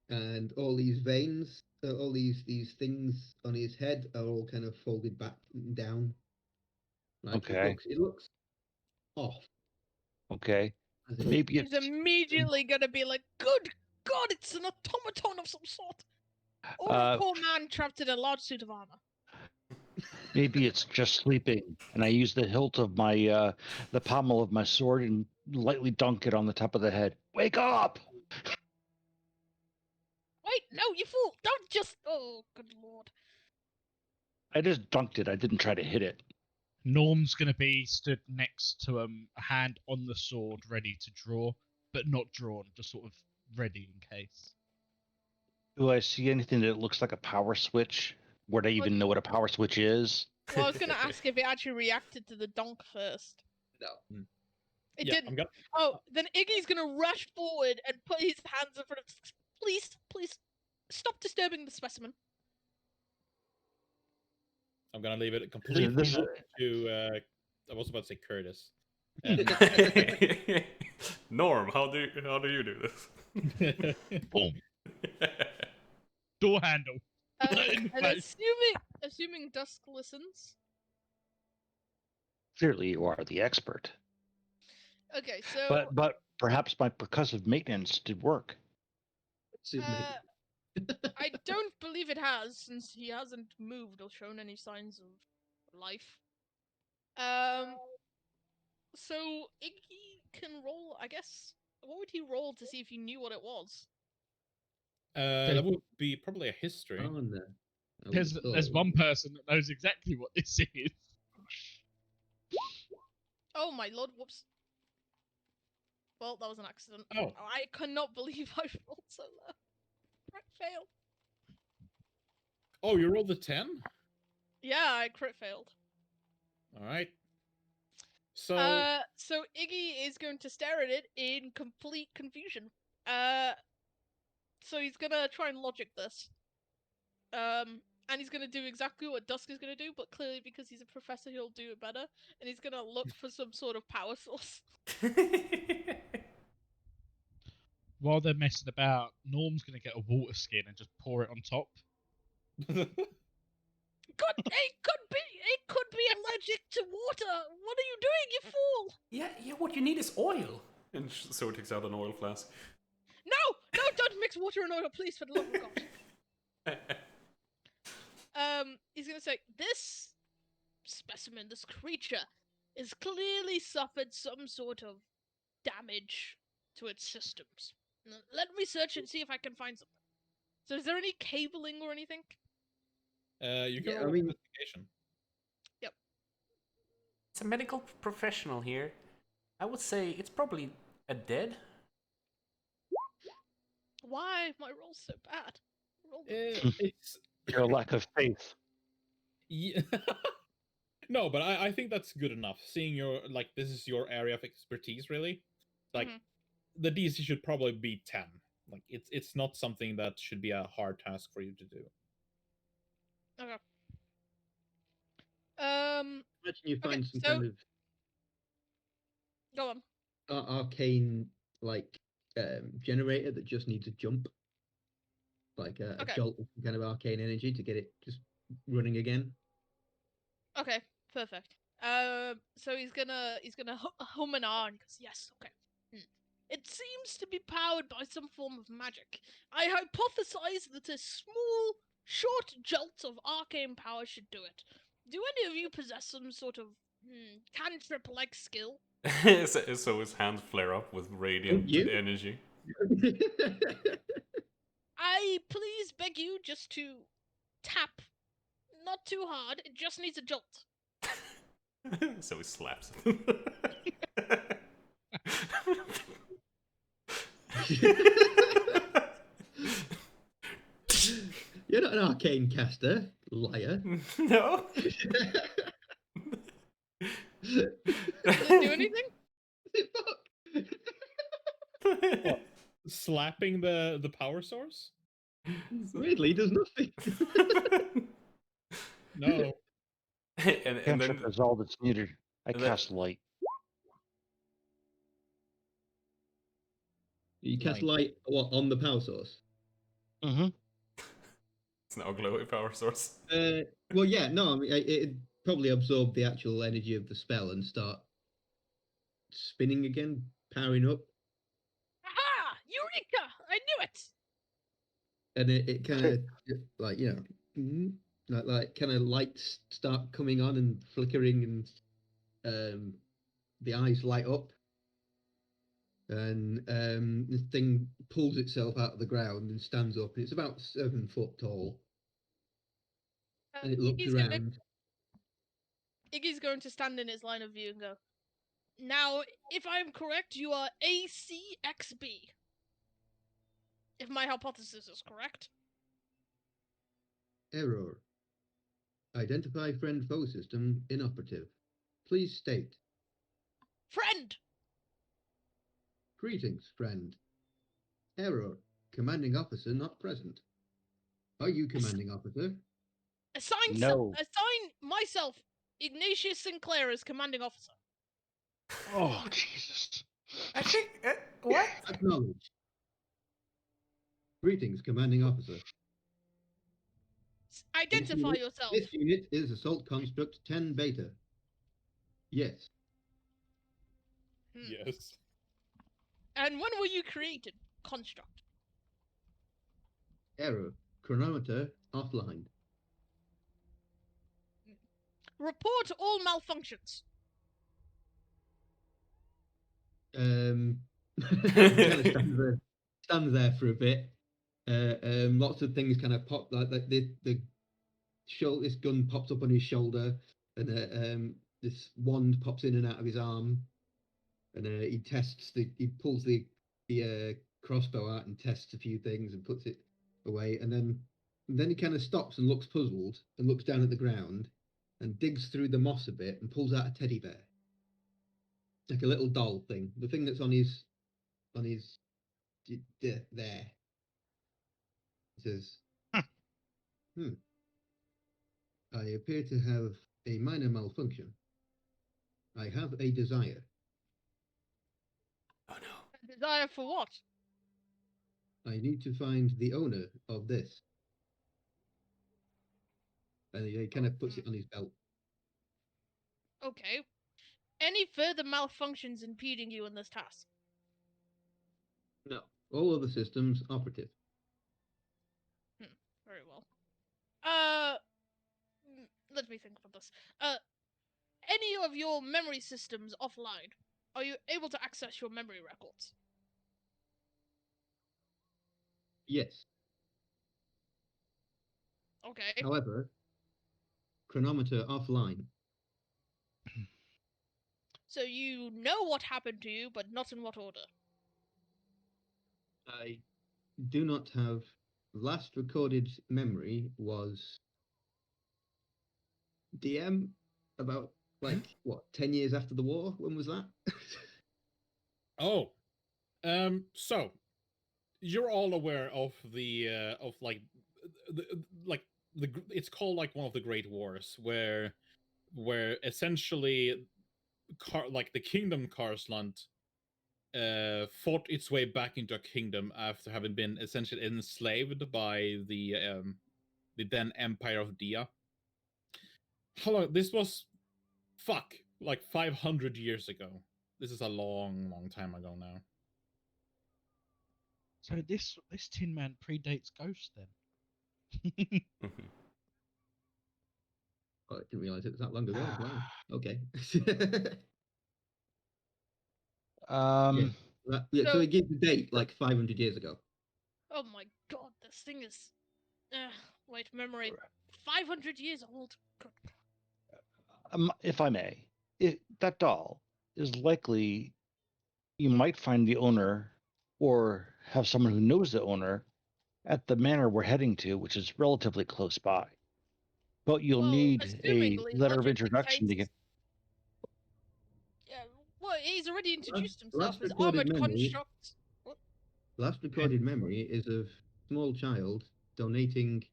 and all these veins, all these things on his head are all kind of folded back and down. Like Okay. it looks off. Okay. As in, Maybe He's it's immediately gonna be like, "Good God, it's an automaton of some sort, or a uh, poor man trapped in a large suit of armor." maybe it's just sleeping. And I use the hilt of my the pommel of my sword and lightly dunk it on the top of the head. Wake up! Wait, no, you fool! Don't just. Oh, good lord. I just dunked it. I didn't try to hit it. Norm's going to be stood next to a hand on the sword, ready to draw, but not drawn, just sort of ready in case. Do I see anything that looks like a power switch? Would I even know what a power switch is? Well, I was gonna ask if it actually reacted to the donk first. no. It Yeah, didn't. Oh, then Iggy's gonna rush forward and put his hands in front of. Please, please, stop disturbing the specimen. I'm gonna leave it completely This- up to. I was about to say Curtis. Norm, how do you do this? Boom. Door handle. And assuming Dusk listens. Clearly, you are the expert. Okay, so But perhaps my percussive maintenance did work. I don't believe it has, since he hasn't moved or shown any signs of life. So Iggy can roll, I guess. What would he roll to see if he knew what it was? That would be probably a history. Oh no. There's one person that knows exactly what this is. Oh my lord, whoops. Well, that was an accident. Oh. I cannot believe I rolled so low. Crit fail. Oh, you rolled a 10? Yeah, I crit failed. Alright. So Iggy is going to stare at it in complete confusion. So he's gonna try and logic this. And he's gonna do exactly what Dusk is gonna do, but clearly because he's a professor, he'll do it better. And he's gonna look for some sort of power source. While they're messing about, Norm's going to get a water skin and just pour it on top. It could be allergic to water. What are you doing, you fool? Yeah, what you need is oil. And so takes out an oil flask. No, don't mix water and oil, please, for the love of God. He's gonna say, this specimen, this creature, has clearly suffered some sort of damage to its systems. Let me search and see if I can find something. So is there any cabling or anything? you can Yeah, roll I mean- investigation. Yep. It's a medical professional here. I would say it's probably a dead. Why my roll's so bad? It's Your lack of faith. yeah. No, but I think that's good enough. Seeing your this is your area of expertise, really. Like the DC should probably be 10. Like it's not something that should be a hard task for you to do. Okay. Imagine you find some so- kind of Go on. arcane generator that just needs a jump, like a Okay. jolt of some kind of arcane energy to get it just running again. Okay, perfect. So he's gonna hum and ah, and he goes, yes, okay. It seems to be powered by some form of magic. I hypothesize that a small, short jolt of arcane power should do it. Do any of you possess some sort of Cantrip-like skill. So his hands flare up with radiant you? energy. I please beg you just to tap. Not too hard, it just needs a jolt. So he slaps. You're not an arcane caster, liar. No. Does it do anything? Fuck. Slapping the power source? Weirdly, does nothing. No. and Cantrip then is all that's needed. I and then- cast light. You cast Light. light on the power source. Mm-hmm. it's now a glowy power source. Well, yeah, no, I mean, it probably absorb the actual energy of the spell and start spinning again, powering up, Aha! Eureka! I knew it! and it kind of like like kind of lights start coming on and flickering, and the eyes light up, and the thing pulls itself out of the ground and stands up, and it's about 7 foot tall, and it looks around. Iggy's going to stand in its line of view and go, now, if I am correct, you are ACXB. If my hypothesis is correct. Error. Identify friend foe system inoperative. Please state. Friend! Greetings, friend. Error. Commanding officer not present. Are you commanding officer? No. Assign myself, Ignatius Sinclair, as commanding officer. Oh, Jesus. I think what? Acknowledged. Greetings, commanding officer. Identify yourself. This unit is Assault Construct 10 Beta. Yes. Yes. And when were you created, construct? Error. Chronometer offline. Report all malfunctions. Kind of stands there for a bit. Lots of things kind of pop, like the shoulder. This gun pops up on his shoulder, and this wand pops in and out of his arm, and he pulls the crossbow out and tests a few things and puts it away, and then he kind of stops and looks puzzled and looks down at the ground and digs through the moss a bit and pulls out a teddy bear, like a little doll thing, the thing that's on his there. He says, I appear to have a minor malfunction. I have a desire. Oh no. Desire for what? I need to find the owner of this. And he kind of puts it on his belt. Okay. Any further malfunctions impeding you in this task? No. All other systems operative. Very well. Let me think about this. Any of your memory systems offline? Are you able to access your memory records? Yes. Okay. However, chronometer offline. So you know what happened to you, but not in what order. I do not have. Last recorded memory was DM about what 10 years after the war. When was that? Oh. So you're all aware of the it's called like one of the Great Wars where essentially the kingdom Karsland fought its way back into a kingdom after having been essentially enslaved by the then Empire of Dia. How long? This was like 500 years ago. This is a long time ago now. So this Tin Man predates Ghost then. Mhm. Oh, I didn't realize it was that long ago. Wow. Okay. Um, Yeah, so So- it gives the date like 500 years ago. Oh my god, this thing is. Wait, memory. 500 years old. Good. if I may, that doll is likely you might find the owner or have someone who knows the owner at the manor we're heading to, which is relatively close by. But you'll Well, need a assumingly, letter of logic introduction to dictates. get. Yeah, well, he's already introduced himself last as recorded armored memory- construct. Last recorded memory is of small child donating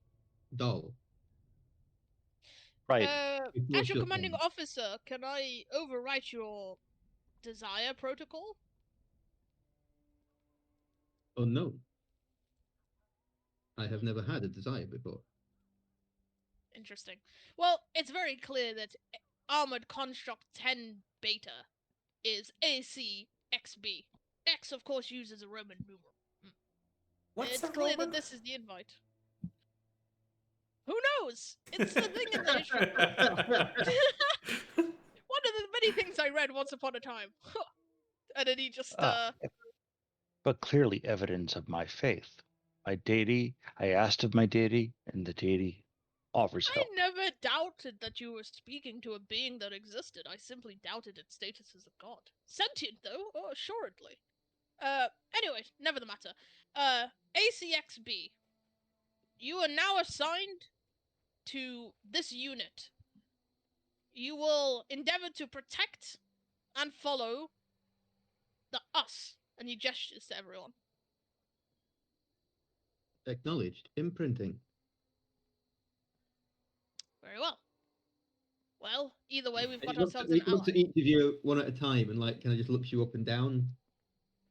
doll. Right. Before As your commanding shutdown. officer, can I overwrite your desire protocol? Unknown. I have never had a desire before. Interesting. Well, it's very clear that Armored Construct 10 Beta is ACXB. X, of course, uses a Roman numeral. What's It's a clear Roman? that this is the invite. Who knows? It's the thing in the history books. One of the many things I read once upon a time. And then he just, But clearly evidence of my faith. My deity, I asked of my deity, and the deity offers I help. never doubted that you were speaking to a being that existed. I simply doubted its status as a god. Sentient, though, oh, assuredly. Anyway, never the matter. ACXB. You are now assigned to this unit. You will endeavor to protect and follow the us. And he gestures to everyone. Acknowledged. Imprinting. Very well. Well, either way, we've got He looks, ourselves at, an he looks at ally. each of you one at a time and like kind of just looks you up and down.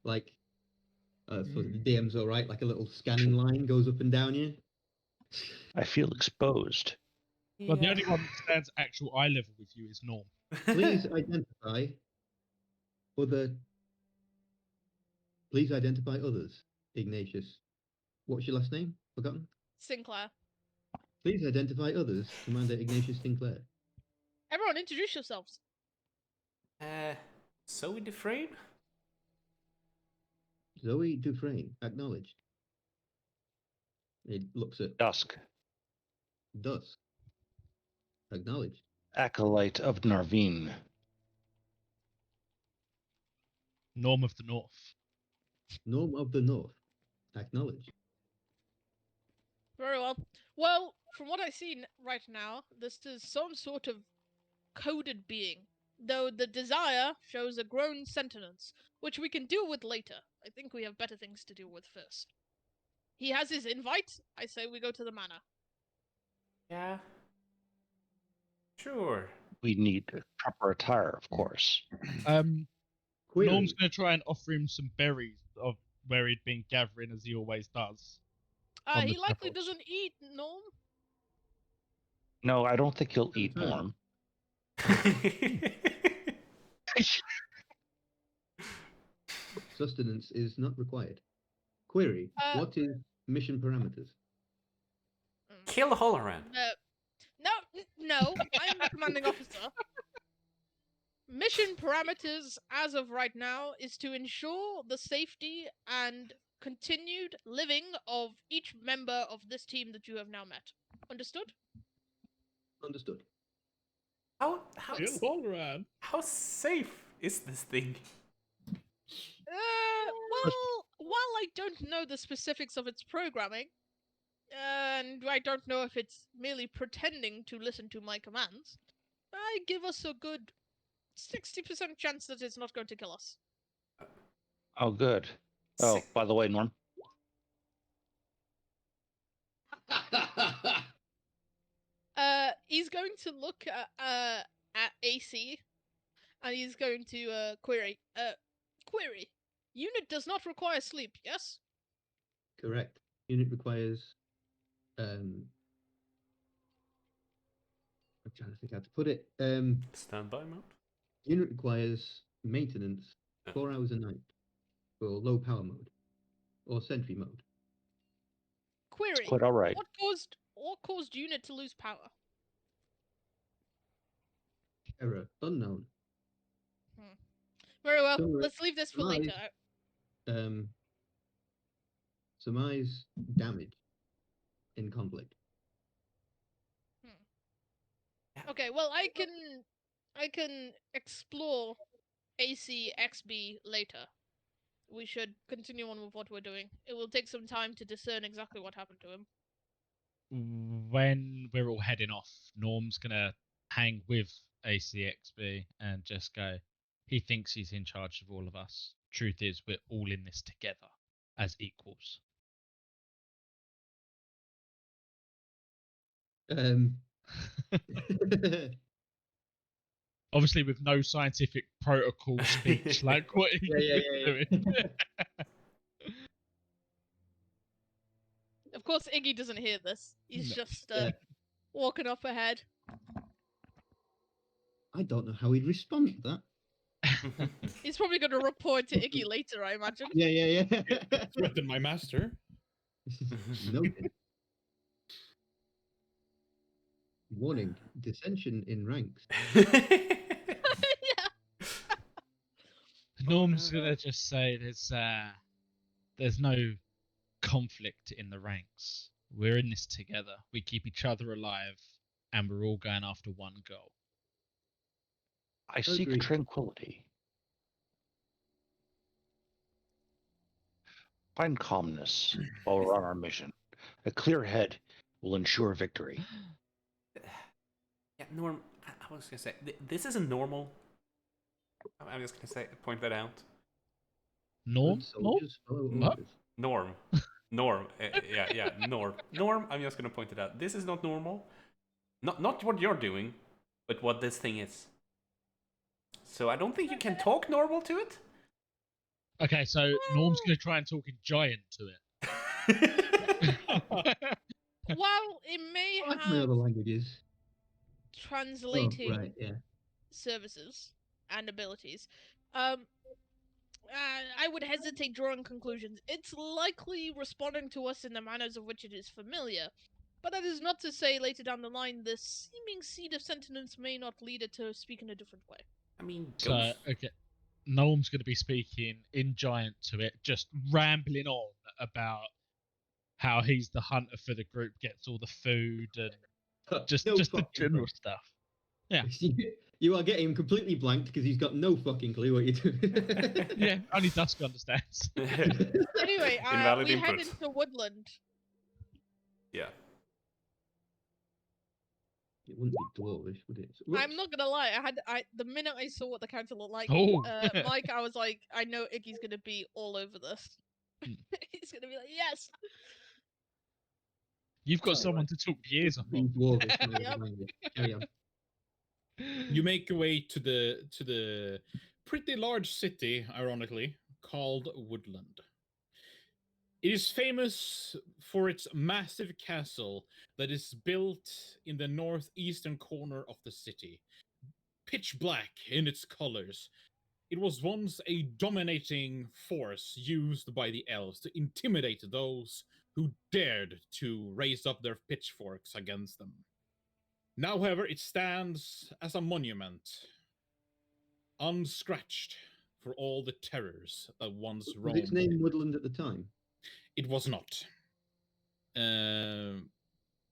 Like, I suppose the DM's all right. Like a little scanning line goes up and down you. I feel exposed. Well, the only one that stands actual eye level with you is Norm. Please identify other. Please identify others. Ignatius. What's your last name? Forgotten. Sinclair. Please identify others. Commander Ignatius Sinclair. Everyone, introduce yourselves. Zoe Dufresne? Zoe Dufresne. Acknowledged. It looks at Dusk, Dusk. Acknowledged. acolyte of Narveen. Norm of the North. Norm of the North. Acknowledged. Very well. Well, from what I see right now, this is some sort of coded being, though the desire shows a grown sentience, which we can deal with later. I think we have better things to deal with first. He has his invite. I say we go to the manor. Yeah. Sure. We need proper attire, of course. Query. Norm's going to try and offer him some berries of where he'd been gathering, as he always does. On He the likely travels. doesn't eat, Norm. No, I don't think he'll eat Confirmed. Norm. Sustenance is not required. Query. What is mission parameters? Kill Holloran. No, I'm the commanding officer. Mission parameters, as of right now, is to ensure the safety and continued living of each member of this team that you have now met. Understood? Understood. How Holran. how safe is this thing? Well, while I don't know the specifics of its programming, and I don't know if it's merely pretending to listen to my commands, I give us a good 60% chance that it's not going to kill us. Oh, good. Oh, Sick. by the way, Norm, He's going to look at AC, and he's going to query. Query. Unit does not require sleep. Yes. Correct. Unit requires. I'm trying to think how to put it. Standby mode. Unit requires maintenance Yeah. 4 hours a night for low power mode or sentry mode. Query. quite all right. What caused unit to lose power? Terror. Unknown. Very well. Don't worry. Let's leave this for later. Surmise. Surmise damage in conflict. Okay, well, I can explore ACXB later. We should continue on with what we're doing. It will take some time to discern exactly what happened to him. When we're all heading off, Norm's gonna hang with ACXB and just go, he thinks he's in charge of all of us. Truth is, we're all in this together as equals. Obviously, with no scientific protocol speech like what he's doing. Of course, Iggy doesn't hear this. He's No. just walking off ahead. I don't know how he'd respond to that. He's probably going to report to Iggy later, I imagine. Yeah. Threaten my master. Noted. Warning: dissension in ranks. Yeah. Norm's gonna just say there's no conflict in the ranks. We're in this together. We keep each other alive, and we're all going after one goal. I seek Agreed. tranquility. Find calmness while we're on our mission. A clear head will ensure victory. Yeah, Norm, I was gonna say, this isn't normal. I'm just gonna say, point that out. Norm? Good soldiers follow What? orders. Norm. Norm. Norm, I'm just gonna point it out. This is not normal. Not what you're doing, but what this thing is. So I don't think you can talk normal to it. Okay, so Norm's gonna try and talk in giant to it. While it may I like my have other languages. translating Oh, right, yeah. services and abilities, I would hesitate drawing conclusions. It's likely responding to us in the manners of which it is familiar, but that is not to say later down the line the seeming seed of sentience may not lead it to speak in a different way. I mean, So, ghost. okay, Norm's going to be speaking in giant to it, just rambling on about how he's the hunter for the group, gets all the food, and just No the fucking general clue. stuff. Yeah. You are getting him completely blanked because he's got no fucking clue what you're doing. Yeah, only Dusk understands. Anyway, Invalid we head input. into woodland. Yeah. It wouldn't be dwarvish, would it? I'm not gonna lie. The minute I saw what the character looked like, Oh. Mike, I was like, I know Iggy's gonna be all over this. He's gonna be like, yes. You've got Oh, someone to talk years off Being of. dwarvish, no other Yep. language. Carry on. You make your way to the pretty large city, ironically, called Woodland. It is famous for its massive castle that is built in the northeastern corner of the city. Pitch black in its colors. It was once a dominating force used by the elves to intimidate those who dared to raise up their pitchforks against them. Now, however, it stands as a monument, unscratched for all the terrors that once Was roamed. its name Woodland at the time? It was not.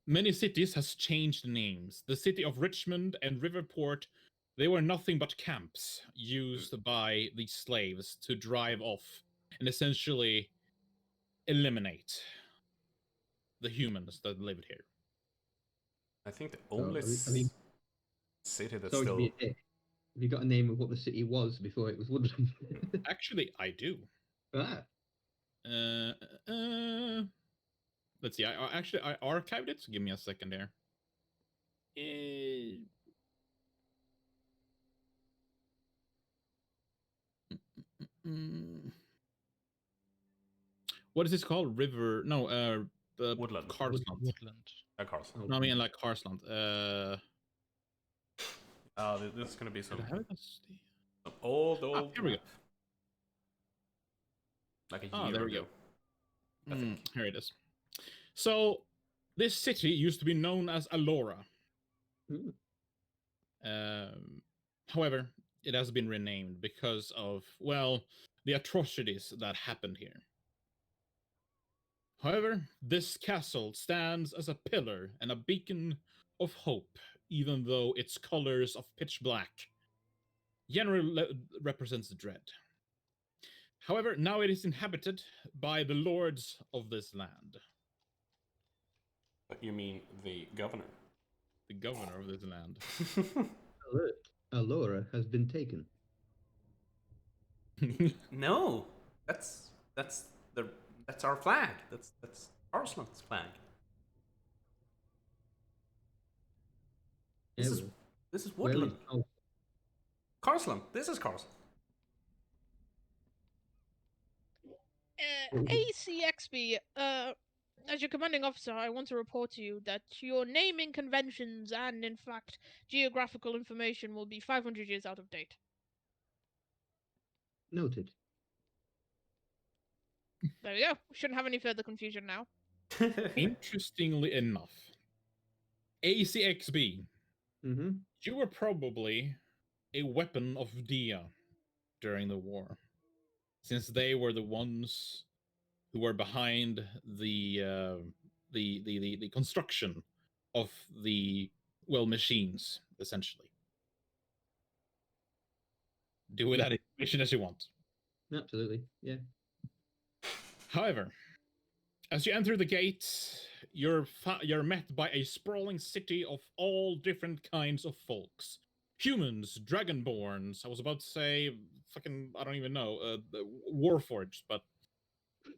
Many cities has changed names. The city of Richmond and Riverport, they were nothing but camps used by the slaves to drive off and essentially eliminate the humans that lived here. I think the So, only I mean, city that's sorry to still. be a dick. Have you got a name of what the city was before it was Woodland? Actually, I do. Ah, Let's see. I archived it. So give me a second there. What is this called? River? No. Woodland. Carsland. Woodland. Carlson. No, I mean like Carsland. This is gonna be some Did I have it? old Here we go. map. Like a Ah, year there we ago. go. I think. Here it is. So, this city used to be known as Alora. Hmm. However, it has been renamed because of, well, the atrocities that happened here. However, this castle stands as a pillar and a beacon of hope, even though its colors of pitch black generally represents dread. However, now it is inhabited by the lords of this land. But you mean the governor? The governor of this land. Alert. Alora has been taken. No, that's our flag. That's Arslan's flag. This is Errol, this is where is Woodland. Al- Carsland. This is Carsland. ACXB, as your commanding officer, I want to report to you that your naming conventions and, in fact, geographical information will be 500 years out of date. Noted. There we go. Shouldn't have any further confusion now. Interestingly enough, ACXB, Mm-hmm. you were probably a weapon of Dia during the war, since they were the ones who were behind the construction of the machines, essentially. Do with that information as you want. Absolutely. Yeah. However, as you enter the gates, you're met by a sprawling city of all different kinds of folks. Humans, dragonborns, I was about to say, fucking, I don't even know, warforged, but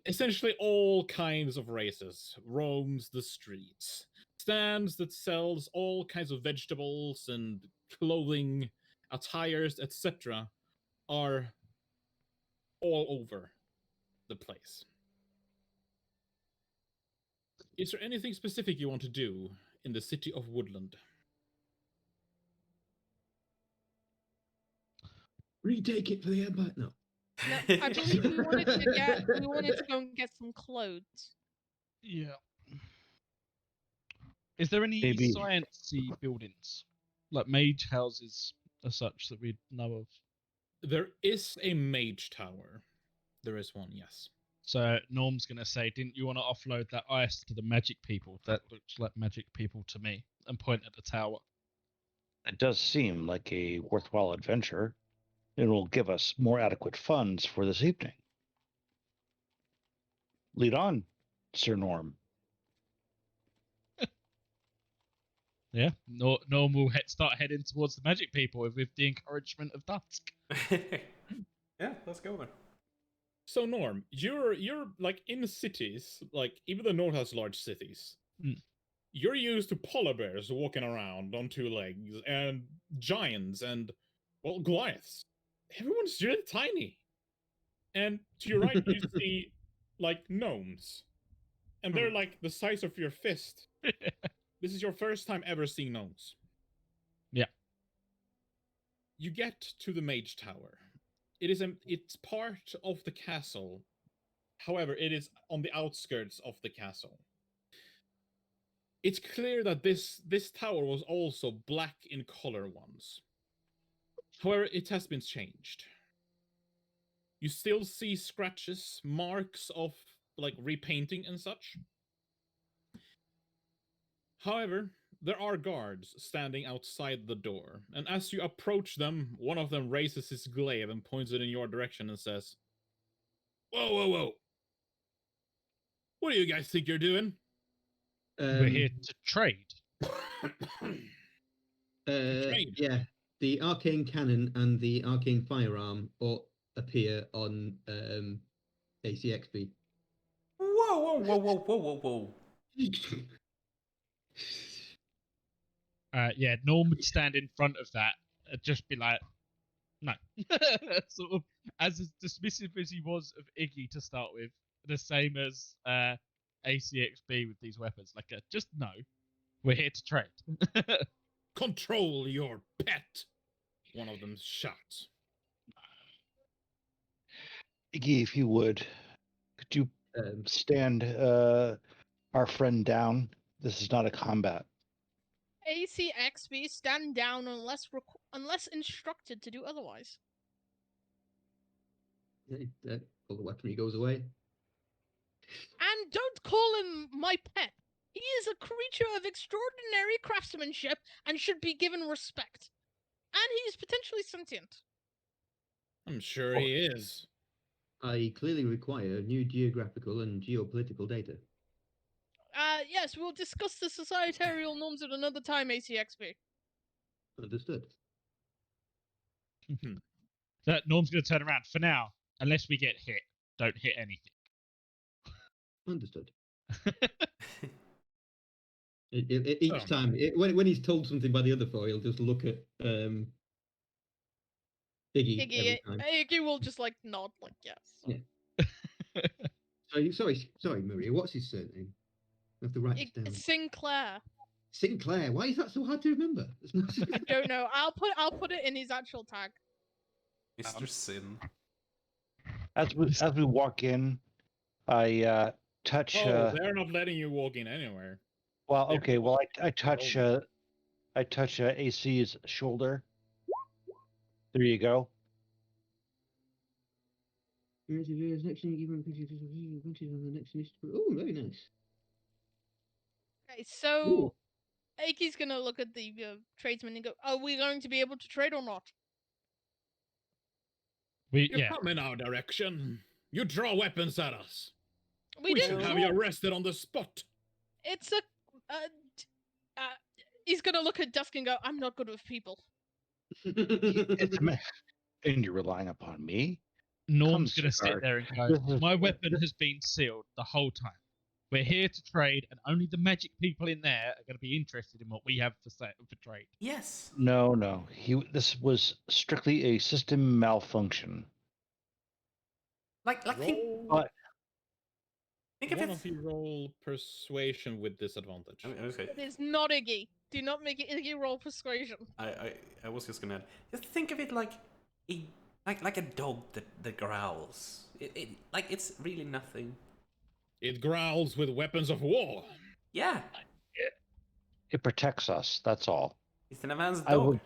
essentially all kinds of races roams the streets. Stands that sells all kinds of vegetables and clothing, attires, etc. are all over the place. Is there anything specific you want to do in the city of Woodland? Retake it for the Empire. No. No, I believe we wanted to go and get some clothes. Yeah. Is there any Maybe- sciencey buildings, like mage houses as such, that we know of? There is a mage tower. There is one, yes. So Norm's gonna say, "Didn't you want to offload that ice to the magic people? That looks like magic people to me," and point at the tower. It does seem like a worthwhile adventure. It will give us more adequate funds for this evening. Lead on, Sir Norm. Yeah, Norm will start heading towards the magic people with the encouragement of Dusk. Yeah, let's go then. So Norm, you're like in cities, like even the North has large cities. Mm. You're used to polar bears walking around on two legs and giants and Goliaths. Everyone's really tiny. And to your right you see like gnomes. And they're like the size of your fist. This is your first time ever seeing gnomes. Yeah. You get to the mage tower. It's part of the castle. However, it is on the outskirts of the castle. It's clear that this tower was also black in color once. However, it has been changed. You still see scratches, marks of like repainting and such. However, there are guards standing outside the door, and as you approach them, one of them raises his glaive and points it in your direction and says, "Whoa, whoa, whoa! What do you guys think you're doing?" We're here to trade. Trade. Yeah. The arcane cannon and the arcane firearm all appear on ACXB. Whoa, whoa, whoa, whoa, whoa, whoa, whoa. Yeah, Norm would stand in front of that and just be like, "No." Sort of as dismissive as he was of Iggy to start with, the same as ACXB with these weapons. Like, just no, we're here to trade. "Control your pet!" One of them shouts. Iggy, if you would, could you stand our friend down? This is not a combat. ACXB, stand down unless instructed to do otherwise. All the weaponry goes away. And don't call him my pet. He is a creature of extraordinary craftsmanship and should be given respect. And he is potentially sentient. I'm sure he is. I clearly require new geographical and geopolitical data. Yes, we'll discuss the societarial norms at another time, ACXB. Understood. That Norm's going to turn around. For now, unless we get hit, don't hit anything. Understood. Each time, when he's told something by the other four, he'll just look at Iggy every time. Iggy will just like nod, like yes. Yeah. Sorry, Maria. What's his surname? I have to write it down. Sinclair. Sinclair. Why is that so hard to remember? I don't know. I'll put it in his actual tag. Mr. Sin. As we walk in, I touch. They're not letting you walk in anywhere. Well, okay. Well, I touch. I touch AC's shoulder. There you go. Oh, very nice. Okay, so Ooh. Aiki's gonna look at the tradesman and go, "Are we going to be able to trade or not?" You come in our direction. You draw weapons at us. We should didn't have draw. you arrested on the spot. It's a. He's gonna look at Dusk and go, "I'm not good with people." And you're relying upon me? Norm's Come, going to sit Sigurd. there and go, This is- my weapon has been sealed the whole time. We're here to trade, and only the magic people in there are going to be interested in what we have for trade. Yes. No. This was strictly a system malfunction. Like Roll. think of One it. of you roll persuasion with disadvantage. Okay. It is not Iggy. Do not make it Iggy roll persuasion. I was just gonna just think of it like a dog that growls. It's really nothing. It growls with weapons of war. Yeah, It protects us. That's all. it's an advanced I dog. would-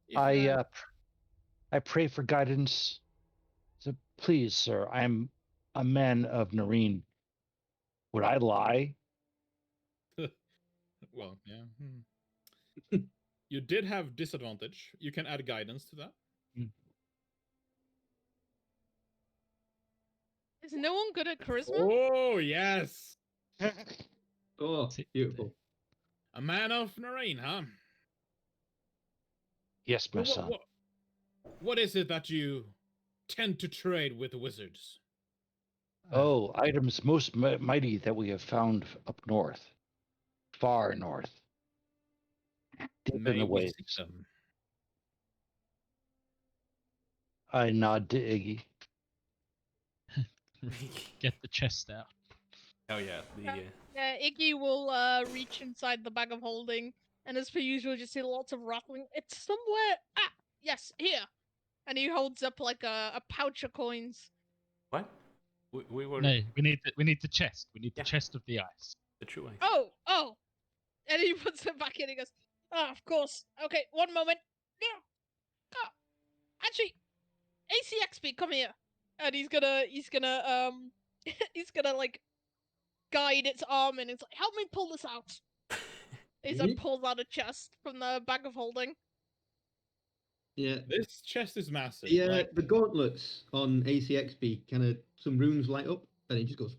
If I pray for guidance. So please, sir, I am a man of Nareen. Would I lie? Well, yeah. You did have disadvantage. You can add guidance to that. Is no one good at charisma? Oh, yes. Oh, beautiful. A man of Nareen, huh? Yes, my Well, son. what is it that you tend to trade with the wizards? Oh, items most mighty that we have found up north. Far north. Deep May in the we waves. see them? I nod to Iggy. Get the chest out. Oh yeah, Iggy will reach inside the bag of holding, and as per usual, just see lots of rattling. It's somewhere. Ah, yes, here. And he holds up like a pouch of coins. what? We were No, we need the chest. We need the Yeah. chest of the ice. the true ice. Oh! And he puts it back in. He goes, of course. Okay, one moment. Yeah. Oh, actually, ACXB, come here. And he's gonna he's gonna like guide its arm, and it's like, help me pull this out. He's like pulls out a chest from the bag of holding. Yeah. This chest is massive. The gauntlets on ACXB kind of some runes light up, and it just goes.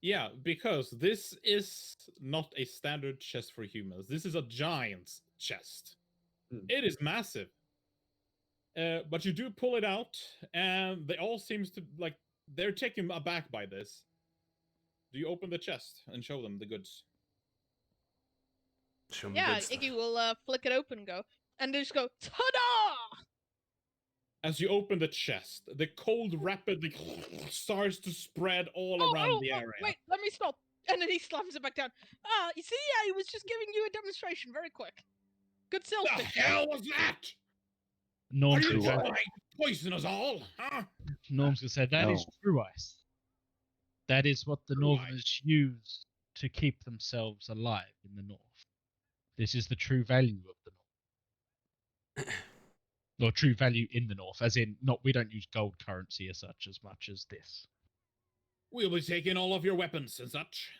Yeah, because this is not a standard chest for humans. This is a giant's chest. It is massive. But you do pull it out, and they all seems to like they're taken aback by this. Do you open the chest and show them the goods? Show me Yeah, good stuff. Iggy will flick it open, and they just go, ta-da! As you open the chest, the cold rapidly starts to spread all around the area. Wait, let me stop. And then he slams it back down. You see, I was just giving you a demonstration, very quick. Good sales The pitch. hell was that? Are Norm's you gonna trying to poison us all? Huh? say that is No. true ice. That is what the Right. Northerners use to keep themselves alive in the North. This is the true value of the North. Or true value in the North, as in, we don't use gold currency as such as much as this. We'll be taking all of your weapons and such.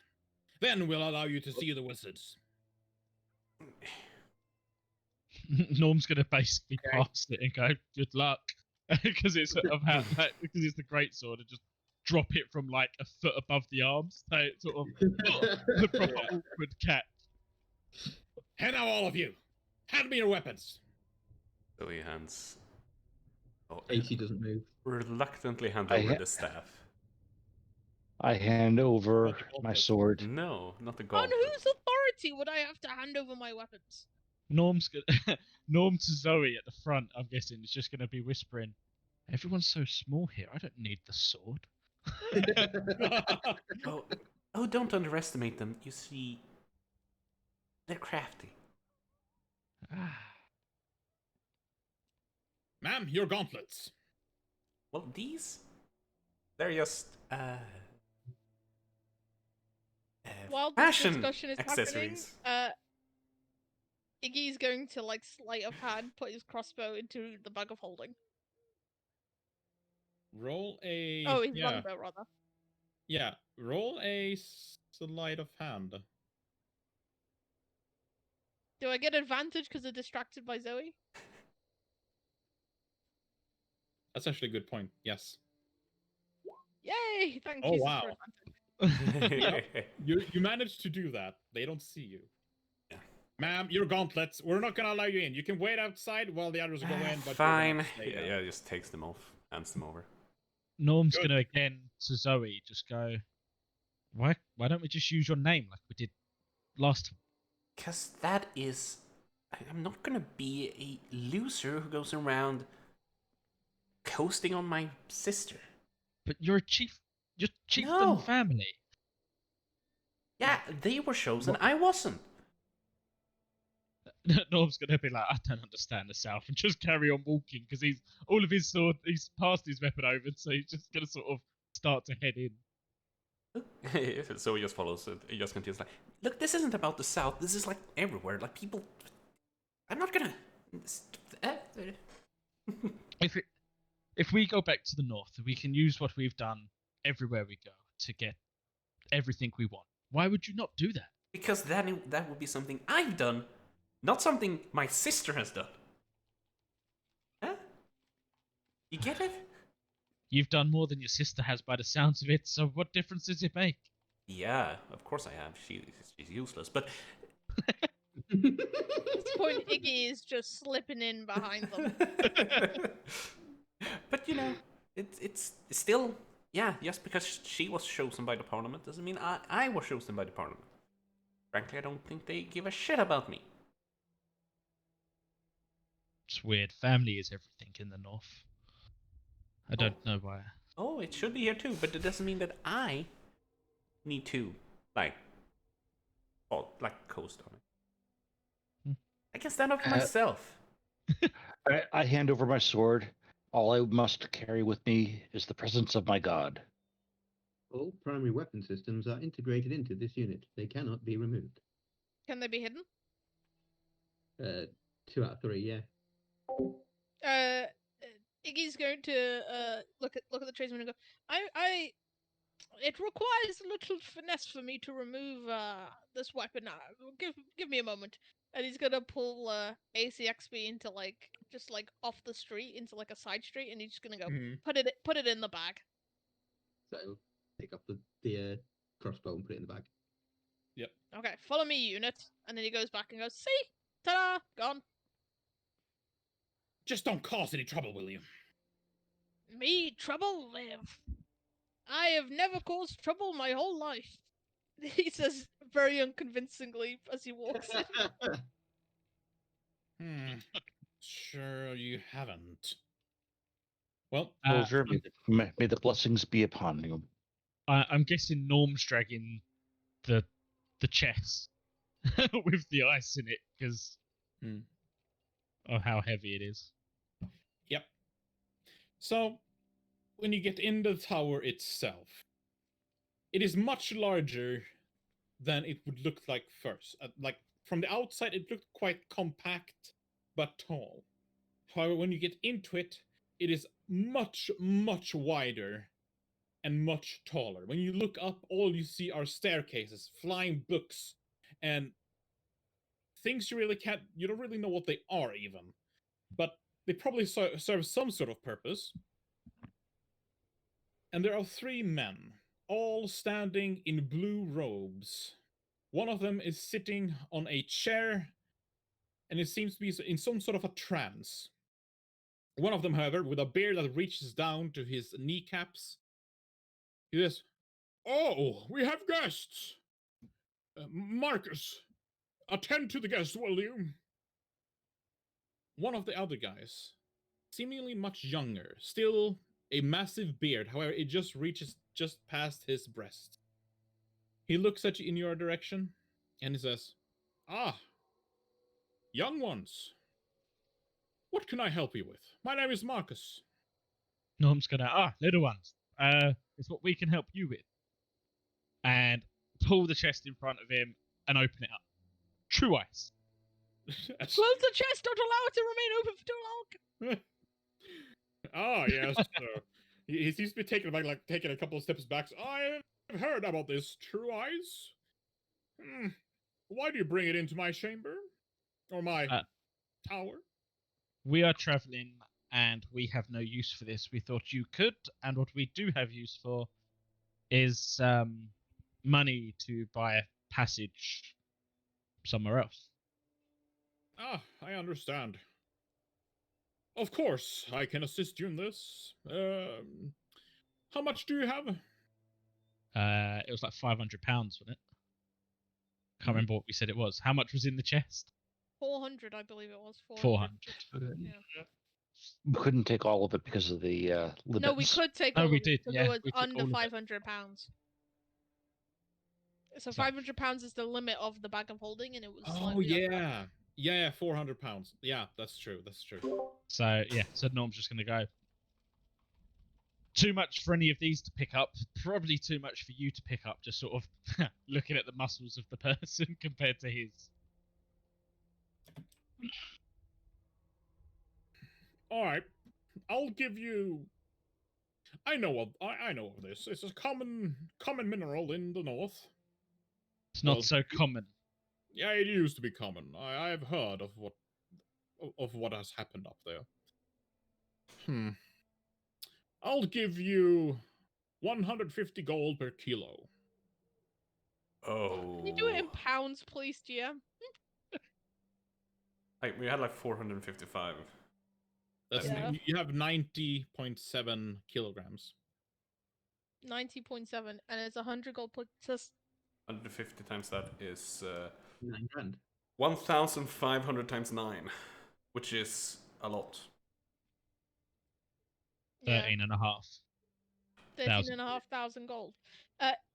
Then we'll allow you to see the wizards. Norm's gonna basically Okay. pass it and go, "Good luck," because it's because it's the great sword, and just drop it from like a foot above the arms, so it's sort of the proper Yeah. awkward cat. And now all of you, hand me your weapons. So he hands. Oh, AC doesn't move. reluctantly hand I over ha- the staff. I hand over Not the my gauntlet. sword. No, not the On gauntlet. whose authority would I have to hand over my weapons? Norm's gonna Norm to Zoe at the front. I'm guessing is just gonna be whispering, "Everyone's so small here. I don't need the sword." Oh, don't underestimate them. You see, they're crafty. Ma'am, your gauntlets. Well, they're just While this fashion discussion is accessories. happening, Iggy's going to like sleight of hand put his crossbow into the bag of holding. Roll a. Oh, his yeah. longbow rather. Yeah. Roll a sleight of hand. Do I get advantage because they're distracted by Zoe? That's actually a good point. Yes. Yay! Thank Oh, Jesus wow. for advantage. You managed to do that. They don't see you. Yeah. Ma'am, your gauntlets. We're not gonna allow you in. You can wait outside while the others go in. But you're gonna Fine. have to stay in. Yeah, just takes them off, hands them over. Norm's Good. gonna again to Zoe just go, "Why don't we just use your name like we did last time?" Because that is. I'm not gonna be a loser who goes around coasting on my sister. But you're chieftain No. family. Yeah, they were chosen, I wasn't. Norm's gonna be like, "I don't understand the South," and just carry on walking because he's passed his weapon over, so he's just gonna sort of start to head in. So he just follows it. He just continues like, look, this isn't about the South. This is like everywhere. Like people. I'm not gonna. If we go back to the North, we can use what we've done everywhere we go to get everything we want. Why would you not do that? Because that would be something I've done, not something my sister has done. Huh? You get it? You've done more than your sister has by the sounds of it, so what difference does it make? Yeah, of course I have. She's useless, but At this point, Iggy is just slipping in behind them. but you know, it's still, yeah. Just because she was chosen by the parliament doesn't mean I was chosen by the parliament. Frankly, I don't think they give a shit about me. It's weird. Family is everything in the North. I don't know why. Oh, it should be here too, but it doesn't mean that I need to like coast on it. I can stand up for myself. I hand over my sword. All I must carry with me is the presence of my god. All primary weapon systems are integrated into this unit. They cannot be removed. Can they be hidden? 2 out of 3, yeah. Iggy's going to look at the tradesman and go, it requires a little finesse for me to remove this weapon. Give me a moment. And he's gonna pull ACXB into just off the street into a side street, and he's just gonna go put it in the bag. So pick up the crossbow and put it in the bag. Yep. Okay, follow me, unit. And then he goes back and goes, see, ta-da, gone. Just don't cause any trouble, will you? Me trouble, Liv. I have never caused trouble my whole life. He says very unconvincingly as he walks in. Sure you haven't. Well, Soldier, may the blessings be upon you. I'm guessing Norm's dragging the chest with the ice in it because of how heavy it is. Yep. So, when you get in the tower itself, It is much larger than it would look like first. Like from the outside, it looked quite compact but tall. However, when you get into it, it is much, much wider and much taller. When you look up, all you see are staircases, flying books, and things you don't really know what they are even. But they probably serve some sort of purpose. And there are 3 men, all standing in blue robes. One of them is sitting on a chair, and it seems to be in some sort of a trance. One of them, however, with a beard that reaches down to his kneecaps, he says, "Oh, we have guests! Marcus, attend to the guests, will you?" One of the other guys, seemingly much younger, still a massive beard, however, it just reaches just past his breast. He looks at you in your direction, and he says, "Ah, young ones, what can I help you with? My name is Marcus." Norm's gonna, little ones, it's what we can help you with. And pull the chest in front of him and open it up. True ice. Close the chest. Don't allow it to remain open for too long. Ah, yes. He seems to be taking a couple of steps back. I've heard about this True Eyes. Why do you bring it into my chamber? Or my tower? We are traveling and we have no use for this. We thought you could, and what we do have use for is money to buy a passage somewhere else. Ah, I understand. Of course, I can assist you in this. How much do you have? It was like £500, wasn't it? Can't remember what we said it was. How much was in the chest? 400, I believe it was. 400. Yeah. We couldn't take all of it because of the limits. No, we could take Oh, all we of it did, because yeah, it was we took under all of it. £500. So So- £500 is the limit of the bag of holding, and it was. Oh, slightly under. yeah. Yeah, £400. Yeah, that's true. So yeah, so Norm's just gonna go. Too much for any of these to pick up. Probably too much for you to pick up. Just sort of looking at the muscles of the person compared to his. All right, I'll give you. I know of this. It's a common mineral in the north. It's not Well, so common. Yeah, it used to be common. I've heard of what has happened up there. I'll give you 150 gold per kilo. Oh. Can you do it in pounds, please, GM? We had like 455. That's Yeah. You have 90.7 kilograms. 90.7, and it's 100 gold plus. 150 times that is 9 grand. 1,500 times 9, which is a lot. 13,500. 13,500 gold.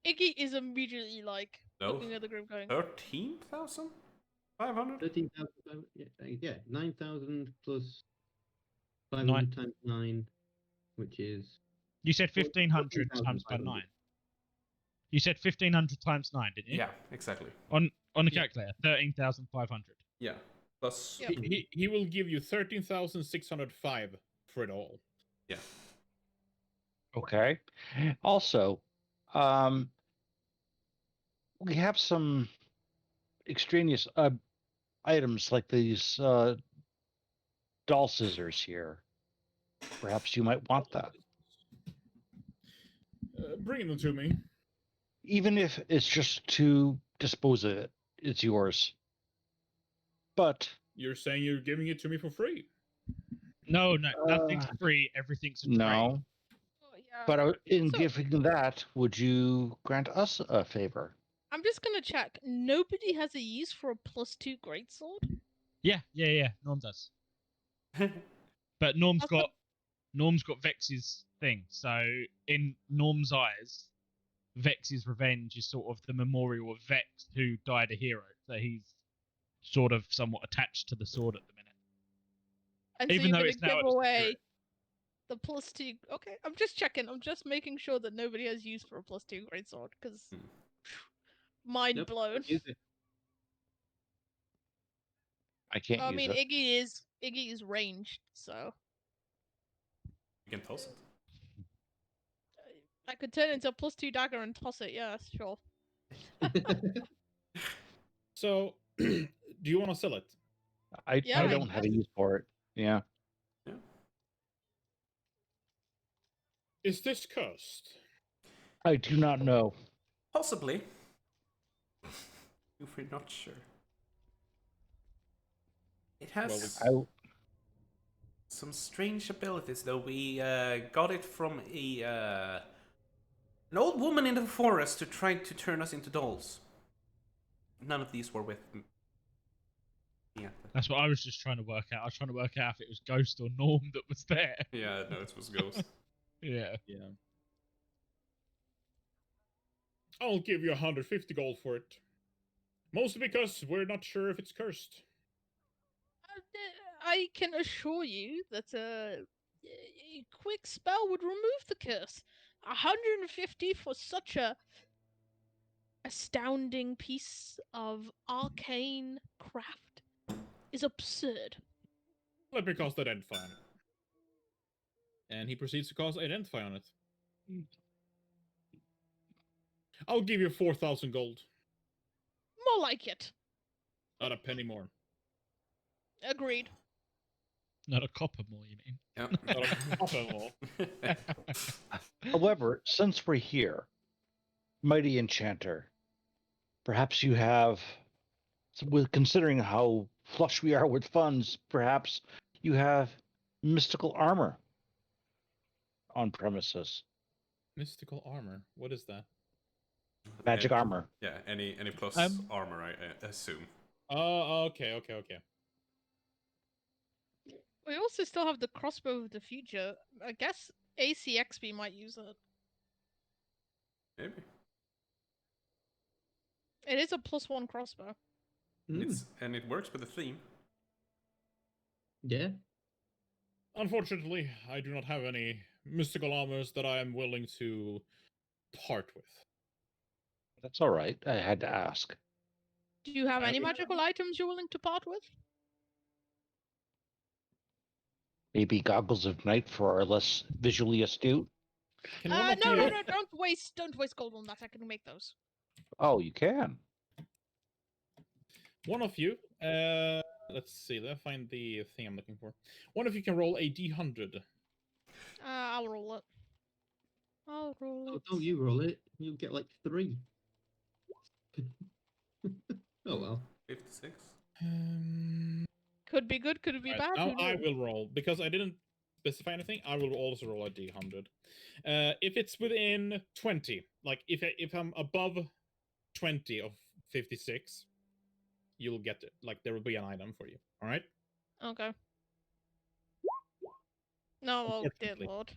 Iggy is immediately like looking at the group going, 13,500? 13,000. Yeah, 9,000 plus 500 times 9, which is. You said 1,500 times by 14,500. 9. You said 1,500 times 9, didn't you? Yeah, exactly. On the calculator, 13,500. Yeah. Plus. Yep. He will give you 13,605 for it all. Yeah. Okay. Also, we have some extraneous items like these doll scissors here. Perhaps you might want that. Bring them to me. Even if it's just to dispose of it, it's yours. But You're saying you're giving it to me for free? No, nothing's free. Everything's a trade. no. oh, yeah. But in So- giving that, would you grant us a favor? I'm just gonna check. Nobody has a use for a +2 greatsword. Yeah. Norm does. But Norm's That's what- got Vex's thing. So in Norm's eyes, Vex's revenge is sort of the memorial of Vex, who died a hero. So he's sort of somewhat attached to the sword at the minute. And Even so though you're it's gonna now give at the away. spirit. The +2. Okay, I'm just checking. I'm just making sure that nobody has use for a +2 greatsword, because Hmm. mind Nope, blown. use it. I can't I use mean, it. Iggy is ranged, so You can toss it. I could turn it into a +2 dagger and toss it. Yeah, sure. So, do you want to sell it? Yeah, I I don't have a guess. use for it. Yeah. Is this cursed? I do not know. Possibly. If we're not sure. It has some strange abilities, though. We got it from an old woman in the forest who tried to turn us into dolls. None of these were with me. Yeah. That's what I was just trying to work out. I was trying to work out if it was Ghost or Norm that was there. Yeah, no, it was Ghost. Yeah. Yeah. I'll give you 150 gold for it. Mostly because we're not sure if it's cursed. I can assure you that a quick spell would remove the curse. 150 for such a astounding piece of arcane craft is absurd. Let me cast Identify on it. And he proceeds to cast Identify on it. I'll give you 4,000 gold. More like it. Not a penny more. Agreed. Not a copper more, you mean? Not a copper more. However, since we're here, mighty enchanter, perhaps you have, with considering how flush we are with funds, perhaps you have mystical armor on premises. Mystical armor. What is that? Magic armor. Yeah, any plus armor, I assume. Oh, okay. We also still have the crossbow of the future. I guess ACXP might use it. Maybe. It is a +1 crossbow. And it works with the theme. Yeah. Unfortunately, I do not have any mystical armors that I am willing to part with. That's all right. I had to ask. Do you have any magical items you're willing to part with? Maybe goggles of night for our less visually astute. Can one of No, you... don't waste gold on that. I can make those. Oh, you can. One of you, let's see, let me find the thing I'm looking for. One of you can roll a d100. I'll roll it. I'll roll Oh, it. don't you roll it. You'll get like 3. Oh well. 56. Could be good, could be Right, bad. now who I knows? will roll, because I didn't specify anything, I will also roll a d100. If it's within 20, like if I'm above 20 of 56, you'll get it. Like there will be an item for you. All right. Okay. No, oh dear Unfortunately, lord.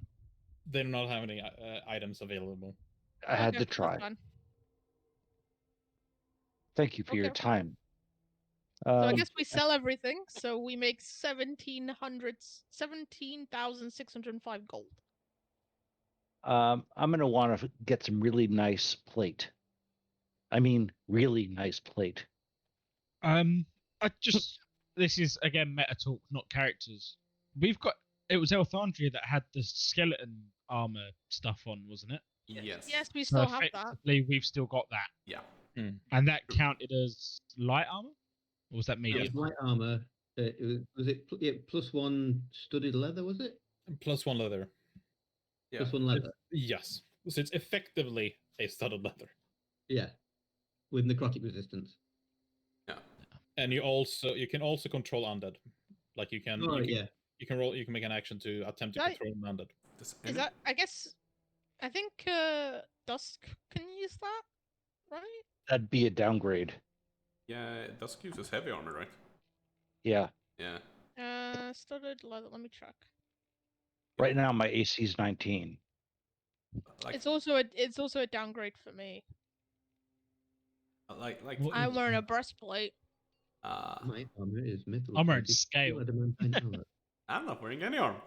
they do not have any items available. I had Okay, to that's try. fine. Thank you for your Okay. time. So I guess we sell everything, so we make 17,605 gold. I'm gonna want to get some really nice plate. I mean, really nice plate. I just this is again meta talk, not characters. We've got it was Elthandria that had the skeleton armor stuff on, wasn't it? Yes. Yes, we So still have that. effectively, we've still got that, Yeah. and that counted as light armor, or was that It medium? was light armor. Was it +1 studded leather? Was it +1 leather. Yeah. +1 leather? Yes. So it's effectively a studded leather. Yeah, with necrotic resistance. Yeah. And you can also control undead. Like you can you can make an action to attempt to control an undead. Is that? I guess. I think Dusk can use that, right? That'd be a downgrade. Yeah, Dusk uses heavy armor, right? Yeah. Yeah. Studded leather. Let me check. Right now my AC is 19. Like, It's also a downgrade for me. like I'm wearing a breastplate. My armor is metal. I'm wearing plated, scale. adamantine armor. I'm not wearing any armor.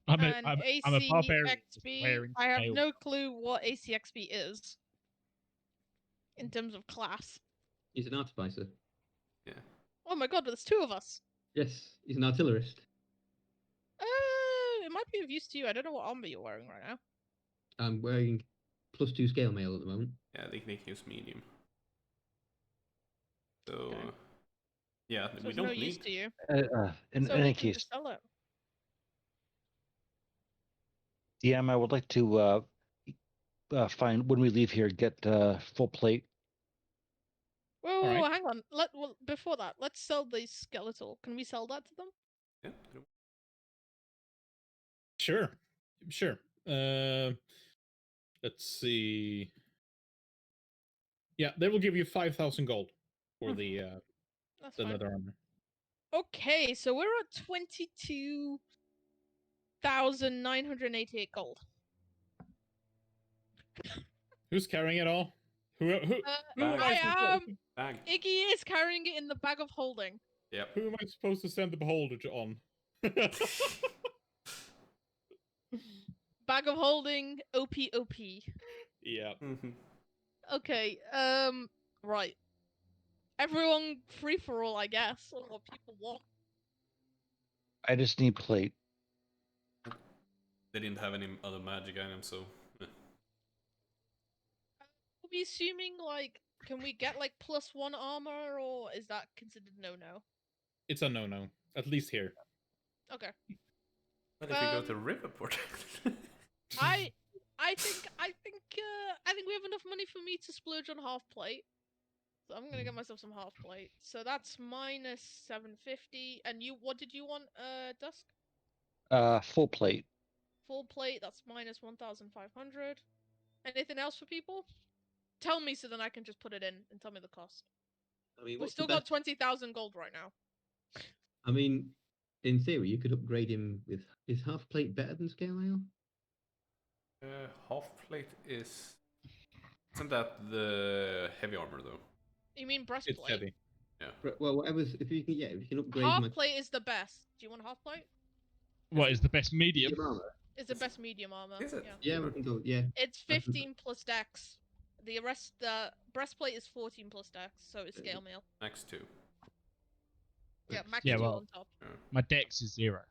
I'm And a barbarian just ACXP, wearing I have scales. no clue what ACXP is in terms of class. He's an artificer. Oh my god, there's two of us. Yes, he's an artillerist. It might be of use to you. I don't know what armor you're wearing right now. I'm wearing +2 scale mail at the moment. Yeah, they can use medium. So, Okay. yeah, So we it's no don't use need. to you. In So any we can case, just sell it. DM, I would like to find when we leave here, get full plate. Whoa, Alright. hang on. Before that, let's sell the skeletal. Can we sell that to them? Yeah, Sure. Let's see. Yeah, they will give you 5,000 gold for the That's the fine. leather armor. Okay, so we're at 22,988 gold. Who's carrying it all? Who am I am. bag. Iggy is carrying it in the bag of holding. Yep. Who am I supposed to send the beholder on? Bag of holding, OP. Yeah. Mhm. Okay, right. Everyone free for all, I guess, or what people want. I just need plate. They didn't have any other magic items, so. Are we assuming, like, can we get, like, +1 armor, or is that considered no-no? It's a no-no. At least here. Okay. But if we go to Riverport. I think we have enough money for me to splurge on half plate. So I'm gonna get myself some half plate. So that's minus 750. And what did you want, Dusk? Full plate. Full plate, that's minus 1,500. Anything else for people? Tell me so then I can just put it in and tell me the cost. I mean, We've what's still the got best? 20,000 gold right now. I mean, in theory, you could upgrade him with. Is half plate better than scale mail? Half plate is. Isn't that the heavy armor though? You mean It's breastplate? heavy. Well, whatever's. If you can upgrade Half my plate is the best. Do you want half plate? What is the best medium? medium armor. It's the best medium armor. Is it? Yeah. Yeah, we can go. Yeah, It's I can- 15 plus dex. The breastplate is 14 plus dex, so it's scale mail. Next two. Yeah, max Yeah, 2 well- on top. My dex is 0.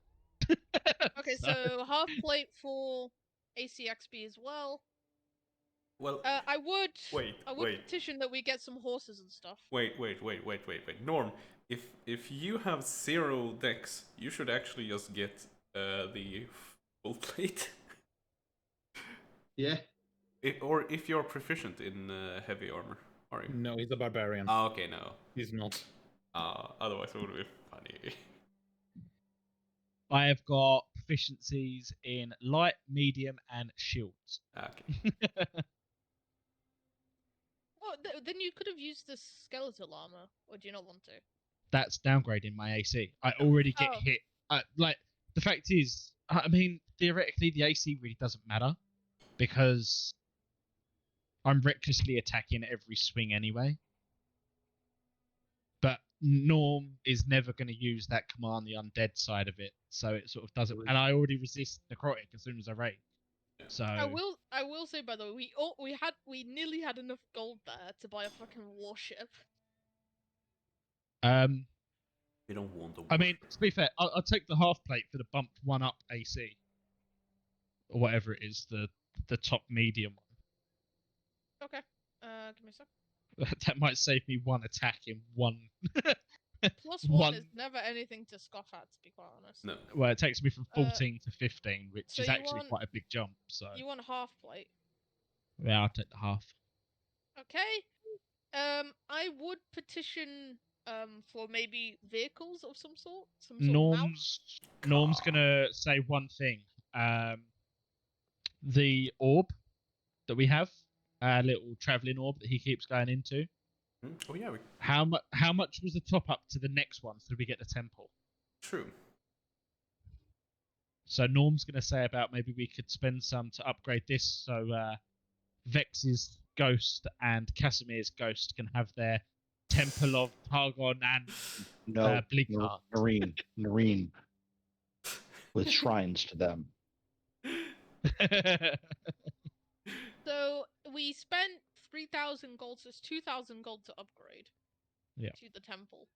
Okay, so half plate for ACXP as well. Well, I would wait. petition that we get some horses and stuff. Wait. Norm, if you have 0 dex, you should actually just get the full plate. yeah. Or if you're proficient in heavy armor, are you? No, he's a barbarian. Ah, okay, no. He's not. Otherwise it would be funny. I have got proficiencies in light, medium, and shields. Okay. Well, then you could have used the skeletal armor, or do you not want to? That's downgrading my AC. I already get Oh. hit. Like, the fact is, I mean, theoretically, the AC really doesn't matter because I'm recklessly attacking every swing anyway. But Norm is never going to use that command the undead side of it, so it sort of doesn't. And I already resist necrotic as soon as I raid. So I will say, by the way, we nearly had enough gold there to buy a fucking warship. We don't want the I mean, to be fair, I'll take the half plate for the bumped 1 up AC, or whatever it is, the top medium one. Okay. Give me a sec. That might save me 1 attack in one. +1 One- is never anything to scoff at, to be quite honest. No. Well, it takes me from 14 to 15, which so is you actually want- quite a big jump. So You want half plate? yeah, I'll take the half. Okay. I would petition for maybe vehicles of some sort. Some sort of mount. Norm's gonna say one thing. The orb that we have, a little traveling orb that he keeps going into. Oh yeah, How much was the top up to the next one so we get the temple? true. So Norm's gonna say about maybe we could spend some to upgrade this so Vex's ghost and Casimir's ghost can have their Temple of Targon and No, Bleakheart. Noreen, with shrines to them. So we spent 3,000 gold, so it's 2,000 gold to upgrade. Yeah. To the temple.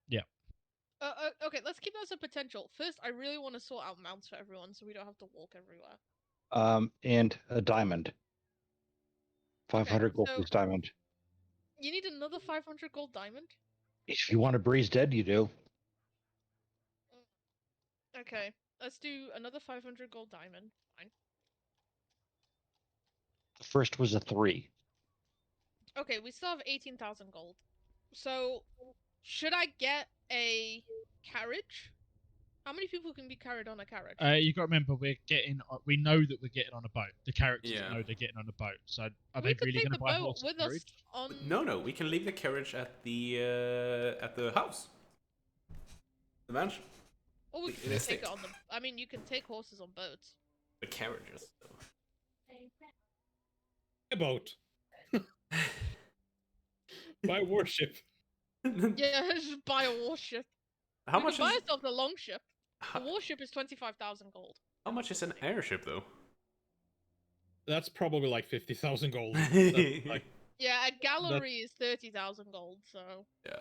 Yeah. Okay, let's keep that as a potential. First, I really want to sort out mounts for everyone, so we don't have to walk everywhere. And a diamond. 500 gold so- piece diamond. You need another 500 gold diamond? If you want to breeze dead, you do. Okay, let's do another 500 gold diamond. Fine. The first was a 3. Okay, we still have 18,000 gold. So, should I get a carriage? How many people can be carried on a carriage? You got to remember, we know that we're getting on a boat. The characters Yeah. know they're getting on a boat. So are we they could really take going to the buy a boat horse with and us carriage? on. No, we can leave the carriage at the house. The mansion. Or we the can take estate. it on the. I mean, you can take horses on boats. The carriages, though. A boat. Buy a warship. Yeah, just buy a warship. How we much can buy is ourselves a longship. The how, warship is 25,000 gold. how much is an airship though? That's probably like 50,000 gold. That's like, Yeah, a gallery is 30,000 gold. So Yeah.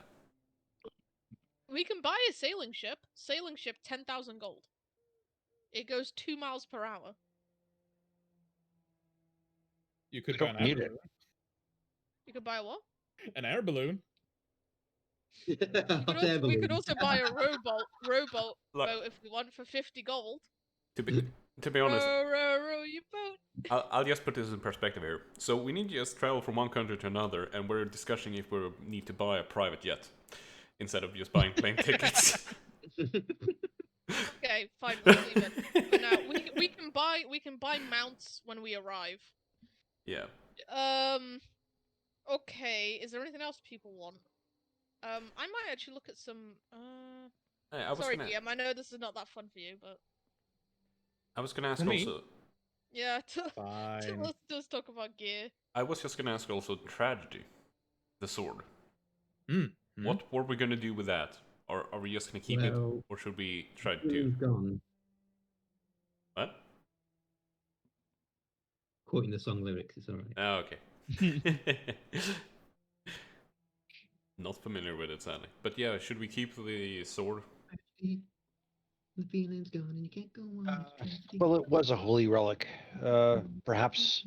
we can buy a sailing ship. Sailing ship 10,000 gold. It goes 2 miles per hour. you could We buy don't an air need it. balloon. You could buy a what? An air balloon. We could also buy a rowboat Like- boat if we want for 50 gold. To be honest, Row your boat. I'll just put this in perspective here. So we need to just travel from one country to another, and we're discussing if we need to buy a private jet instead of just buying plane tickets. Okay, fine, we'll leave it. But now we can buy mounts when we arrive. Yeah. Okay, is there anything else people want? I might actually look at some Hey, I was sorry, gonna DM, I know this is not that fun for you, but ask For me? also. yeah, Fine. let's talk about gear. I was just gonna ask also tragedy, the sword. Hmm. What were we gonna do with that? Or are we just gonna keep it, Well, or should we try to? Balloon's gone. What? Quoting the song lyrics, it's alright. Oh, okay. Not familiar with it, sadly. But yeah, should we keep the sword? The feeling's gone and you can't go on. Well, it was a holy relic. Perhaps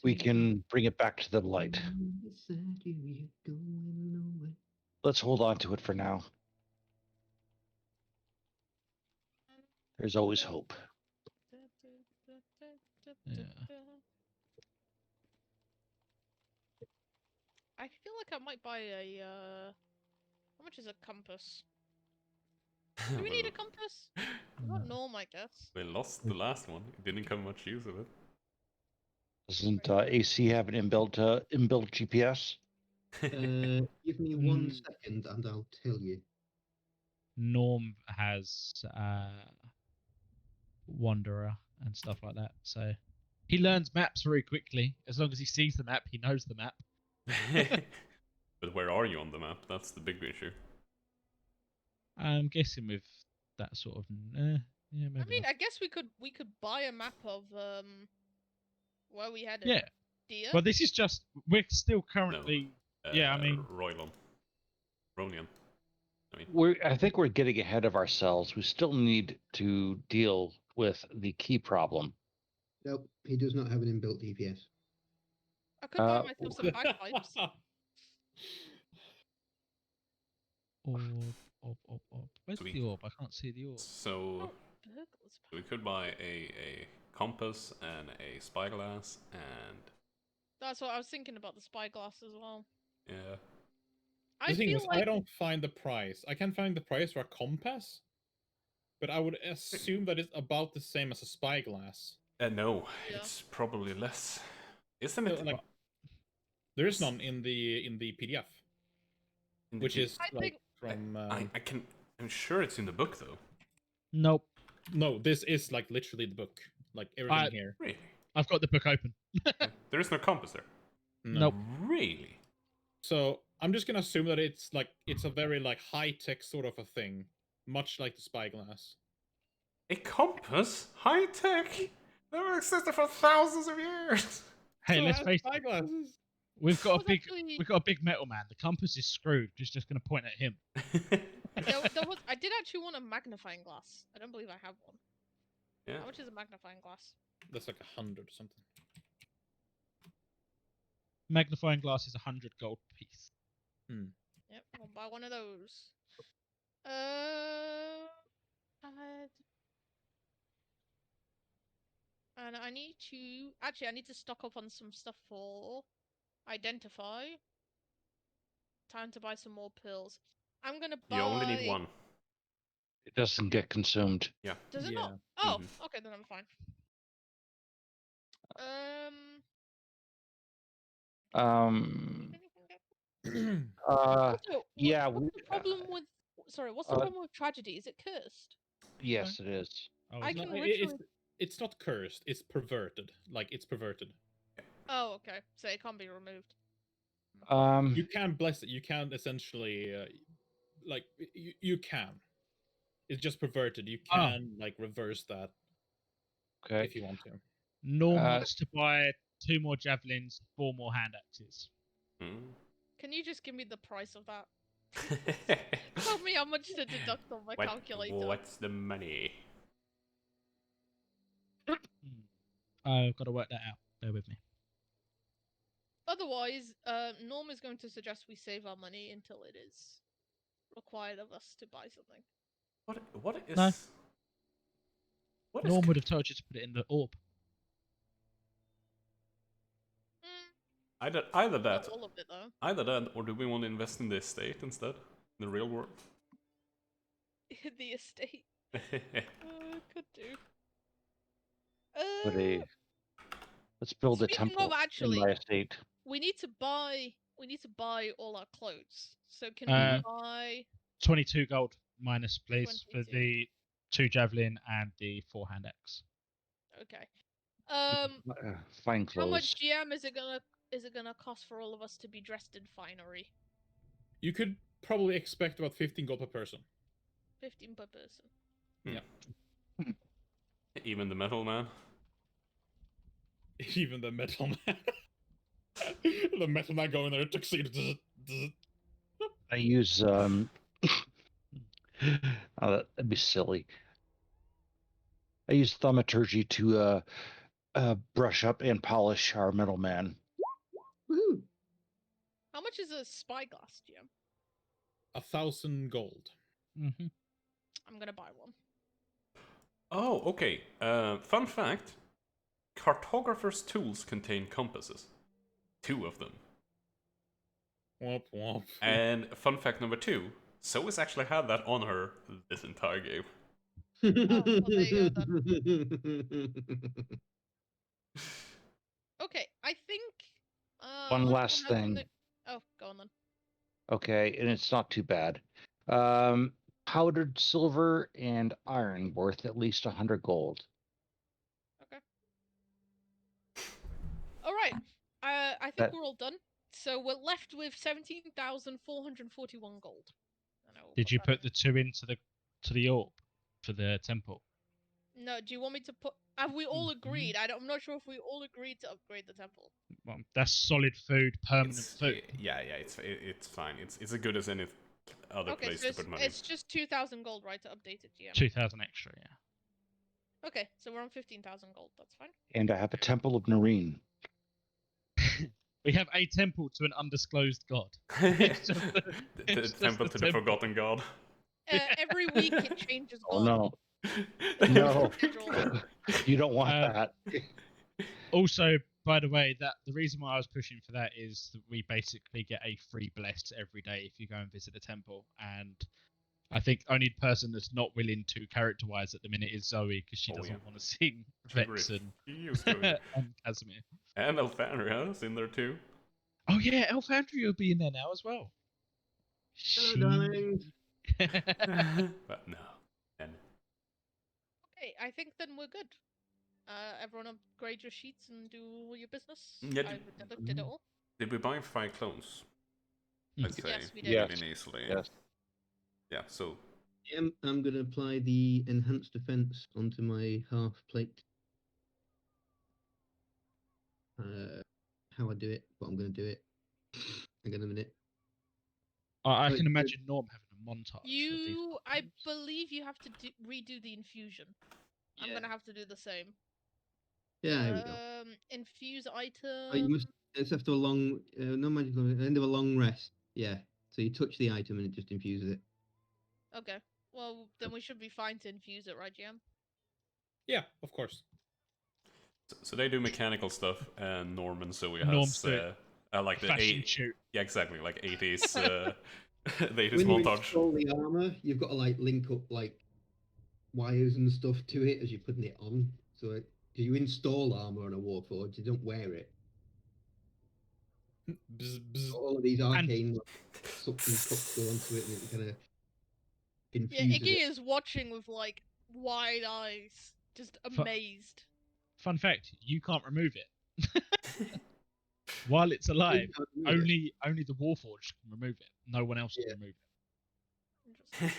we can bring it back to the light. Let's hold on to it for now. There's always hope. Yeah. I feel like I might buy a how much is a compass? Do we need a compass? We got Norm, I guess. We lost the last one. Didn't come much use of it. Doesn't AC have an inbuilt GPS? Give me 1 second and I'll tell you. Norm has Wanderer and stuff like that, so he learns maps very quickly. As long as he sees the map, he knows the map. But where are you on the map? That's the big issue. I'm guessing with that sort of yeah, maybe. I mean, not. I guess we could buy a map of where we had a Yeah. deer. Well, this is just we're still currently. Yeah, I mean- Roylon. Ronian. I mean, I think we're getting ahead of ourselves. We still need to deal with the key problem. Nope, he does not have an inbuilt DPS. I could buy myself some bagpipes. Orb. Where's Sweet. the orb? I can't see the orb. so Burglars. we could buy a compass and a spyglass and That's what I was thinking about the spyglass as well. yeah. I The thing feel is, like I don't find the price. I can find the price for a compass, but I would assume that it's about the same as a spyglass. No, Yeah. it's probably less. Isn't So, it? like, there is none in the PDF, in the which key- is I like think- from. I'm sure it's in the book though. Nope. No, this is like literally the book, like everything I- here. Really? I've got the book open. There is no compass there. Nope. Really? So I'm just gonna assume that it's a very like high tech sort of a thing, much like the spyglass. A compass? High tech? They've existed for thousands of years. Hey, So let's has face it. spyglasses. We've got a was big, actually- we've got a big metal man. The compass is screwed. It's just going to point at him. I did actually want a magnifying glass. I don't believe I have one. Yeah. How much is a magnifying glass? That's like 100 or something. Magnifying glass is 100 gold piece. Yep, I'll buy one of those. And I need to I need to stock up on some stuff for identify. Time to buy some more pills. I'm gonna buy. You only need one. It doesn't get consumed. Yeah. Does it Yeah. not? Oh, Mhm. okay, then I'm fine. Anything else? Also, yeah, what's we, the problem with? Sorry, what's the uh, problem with tragedy? Is it cursed? yes, it is. Oh, I is it? can No, ritually. it's not cursed. It's perverted. Like it's perverted. Oh, okay. So it can't be removed. You can bless it. You can essentially, like you can. It's just perverted. You Oh. can like reverse that Okay. if you want to. Norm Uh, wants to buy 2 more javelins, 4 more hand axes. Can you just give me the price of that? Tell me how much to deduct on my calculator. What's the money? I've got to work that out. Bear with me. Otherwise, Norm is going to suggest we save our money until it is required of us to buy something. What is? No. What is? Norm would have told you to put it in the orb. Mm, Either not that, all of it though. or do we want to invest in the estate instead, in the real world? The estate. Could do. Let's build a Speaking temple of, actually, in my estate. we need to buy all our clothes. So can Uh, we buy 22 gold minus, please, for 22? the 2 javelin and the 4 hand axe. Okay. Fine How clothes. much GM is it gonna cost for all of us to be dressed in finery? You could probably expect about 15 gold per person. 15 per person. Yeah. Even the metal man. Even the metal man. The metal man going there tuxedo. I use oh, that'd be silly. I use thaumaturgy to brush up and polish our middleman. Woohoo! How much is a spyglass, GM? 1,000 gold. Mm-hmm. I'm gonna buy one. Oh, okay. Fun fact: cartographer's tools contain compasses. 2 of them. Womp womp. And fun fact number 2: Zoe's actually had that on her this entire game. Oh, well, there you go Okay, I think. One unless last someone has thing. something- Oh, go on then. Okay, and it's not too bad. Powdered silver and iron worth at least 100 gold. Okay. All right. I think That- we're all done. So we're left with 17,441 gold. And I will Did you that put in. the 2 into the orb for the temple? No, do you want me to put? Have we all agreed? I'm not sure if we all agreed to upgrade the temple. Well, that's solid food, permanent food. Yeah, it's fine. It's as good as any other Okay, place so to put money. it's just 2,000 gold, right, to update it, GM. 2,000 extra, yeah. Okay, so we're on 15,000 gold. That's fine. And I have a temple of Nareen. We have a temple to an undisclosed god. the It's just temple a to the forgotten god. Every week it changes Oh god. no, no, Schedule. you don't want Uh, that. Also, by the way, that the reason why I was pushing for that is that we basically get a free bless every day if you go and visit a temple, and I think only person that's not willing to character-wise at the minute is Zoe because she Oh, doesn't yeah. want to sing Agree. Vex and, He used to. and Casimir. And Elfandria's in there too. Oh yeah, Elfandria will be in there now as well. Hello, darlings. But no. And Okay, I think then we're good. Everyone upgrade your sheets and do all your business. Yeah, I've deducted it all. did we buy 5 clones? I'd say Yes, we did. Yes. really easily. Yes. Yeah, so I'm going to apply the enhanced defense onto my half plate. how I do it, but I'm going to do it. Hang on a minute. I Oh, can imagine Norm having a montage of these. I items. believe you have to redo the infusion. I'm gonna have to do the same. Yeah, here we go. Infuse Oh, you item. must. It's after a long, no magical, end of a long rest. Yeah. So you touch the item and it just infuses it. Okay. Well, then we should be fine to infuse it, right, GM? Yeah, of course. So they do mechanical stuff, and Norm and Zoe Norm's has doing like the fashion shoot. yeah, exactly, like 80s the 80s When you montage. install the armor, you've got to like link up like wires and stuff to it as you're putting it on. So you install armor on a warforged, you don't wear it. Bzz, bzz. All of these And arcane like, suction cups go onto it, and it kind of Yeah, infuses Iggy it. is watching with like wide eyes, just amazed. fun fact: you can't remove it while it's alive. Only the Warforged can remove it. No one else Yeah. can remove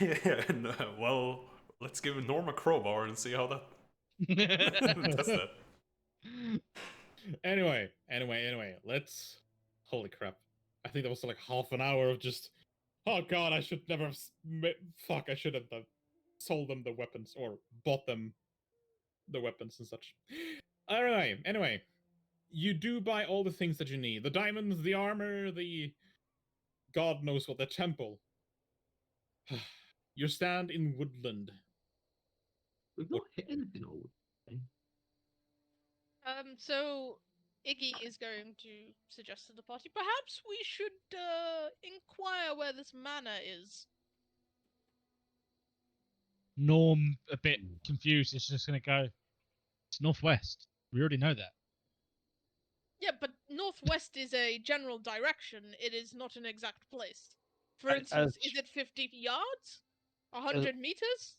Interesting. And, well, let's give Norm a crowbar and see how that it. does that. Anyway, let's. Holy crap! I think that was like half an hour of just. Oh god, I should never have. Fuck, I should have sold them the weapons or bought them the weapons and such. Anyway, you do buy all the things that you need: the diamonds, the armor, the god knows what, the temple. You stand in woodland. We've not hit anything all day. So Iggy is going to suggest to the party, perhaps we should inquire where this manor is. Norm, a bit confused, is just going to go. It's northwest. We already know that. Yeah, but northwest is a general direction. It is not an exact place. For As- instance, is it 50 yards? 100 meters?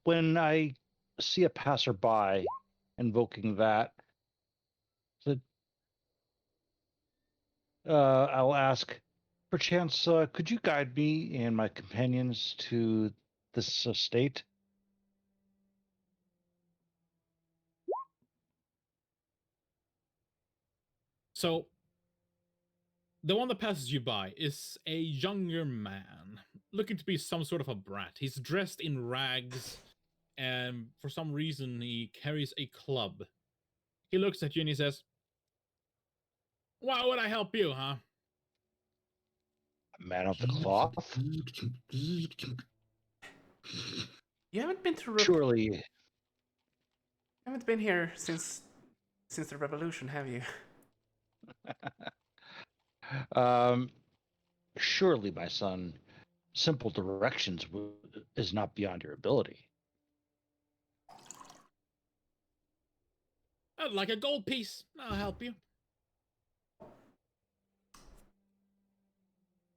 When I see a passerby invoking that, I'll ask, perchance, could you guide me and my companions to this estate? So, the one that passes you by is a younger man, looking to be some sort of a brat. He's dressed in rags, and for some reason, he carries a club. He looks at you and he says, "Why would I help you, huh?" Man of the cloth? You haven't been to Surely, haven't been here since the revolution, have you? um, surely, my son, simple directions is not beyond your ability. I'd like a gold piece. I'll help you.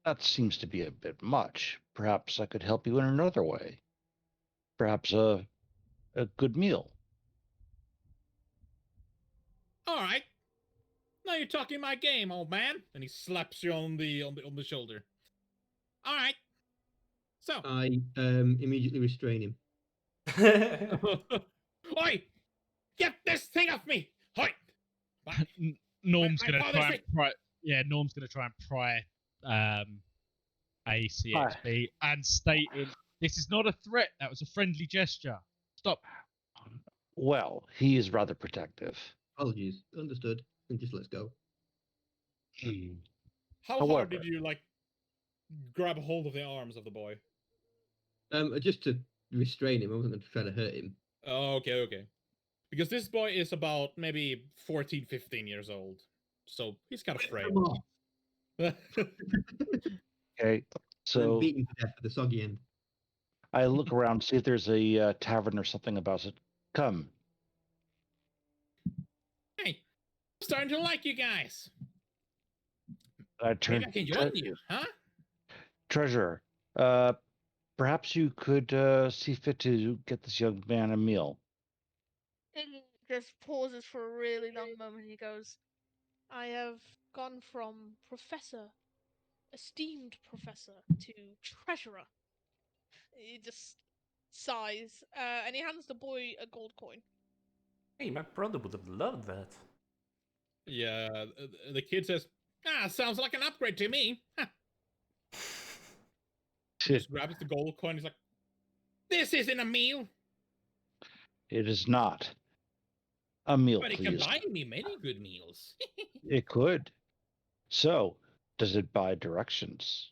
That seems to be a bit much. Perhaps I could help you in another way. Perhaps a good meal. All right. Now you're talking my game, old man. And he slaps you on the shoulder. All right. So, I immediately restrain him. oi, get this thing off me! Oi! Norm's My going to father's try and sick. pry. Yeah, Norm's going to try and pry a CXP and stating this is not a threat. That was a friendly gesture. Stop. Well, he is rather protective. Apologies. Understood. And just let's go. How However, hard did you like grab hold of the arms of the boy? Just to restrain him. I wasn't going to try to hurt him. Oh, okay. Because this boy is about maybe 14, 15 years old. So he's kind of frail. Come on. okay, And then so beat him to death at the soggy end. I look around, see if there's a tavern or something about it. Come. Hey, I'm starting to like you guys. I turn Maybe I can join you, huh? Treasurer, perhaps you could see fit to get this young man a meal. Iggy just pauses for a really long moment. He goes, I have gone from esteemed professor, to treasurer. He just sighs, and he hands the boy a gold coin. Hey, my brother would have loved that. Yeah, the kid says, sounds like an upgrade to me. Huh. Just grabs the gold coin. He's like, this isn't a meal. It is not. A meal, But it can please. buy me many good meals. It could. So, does it buy directions?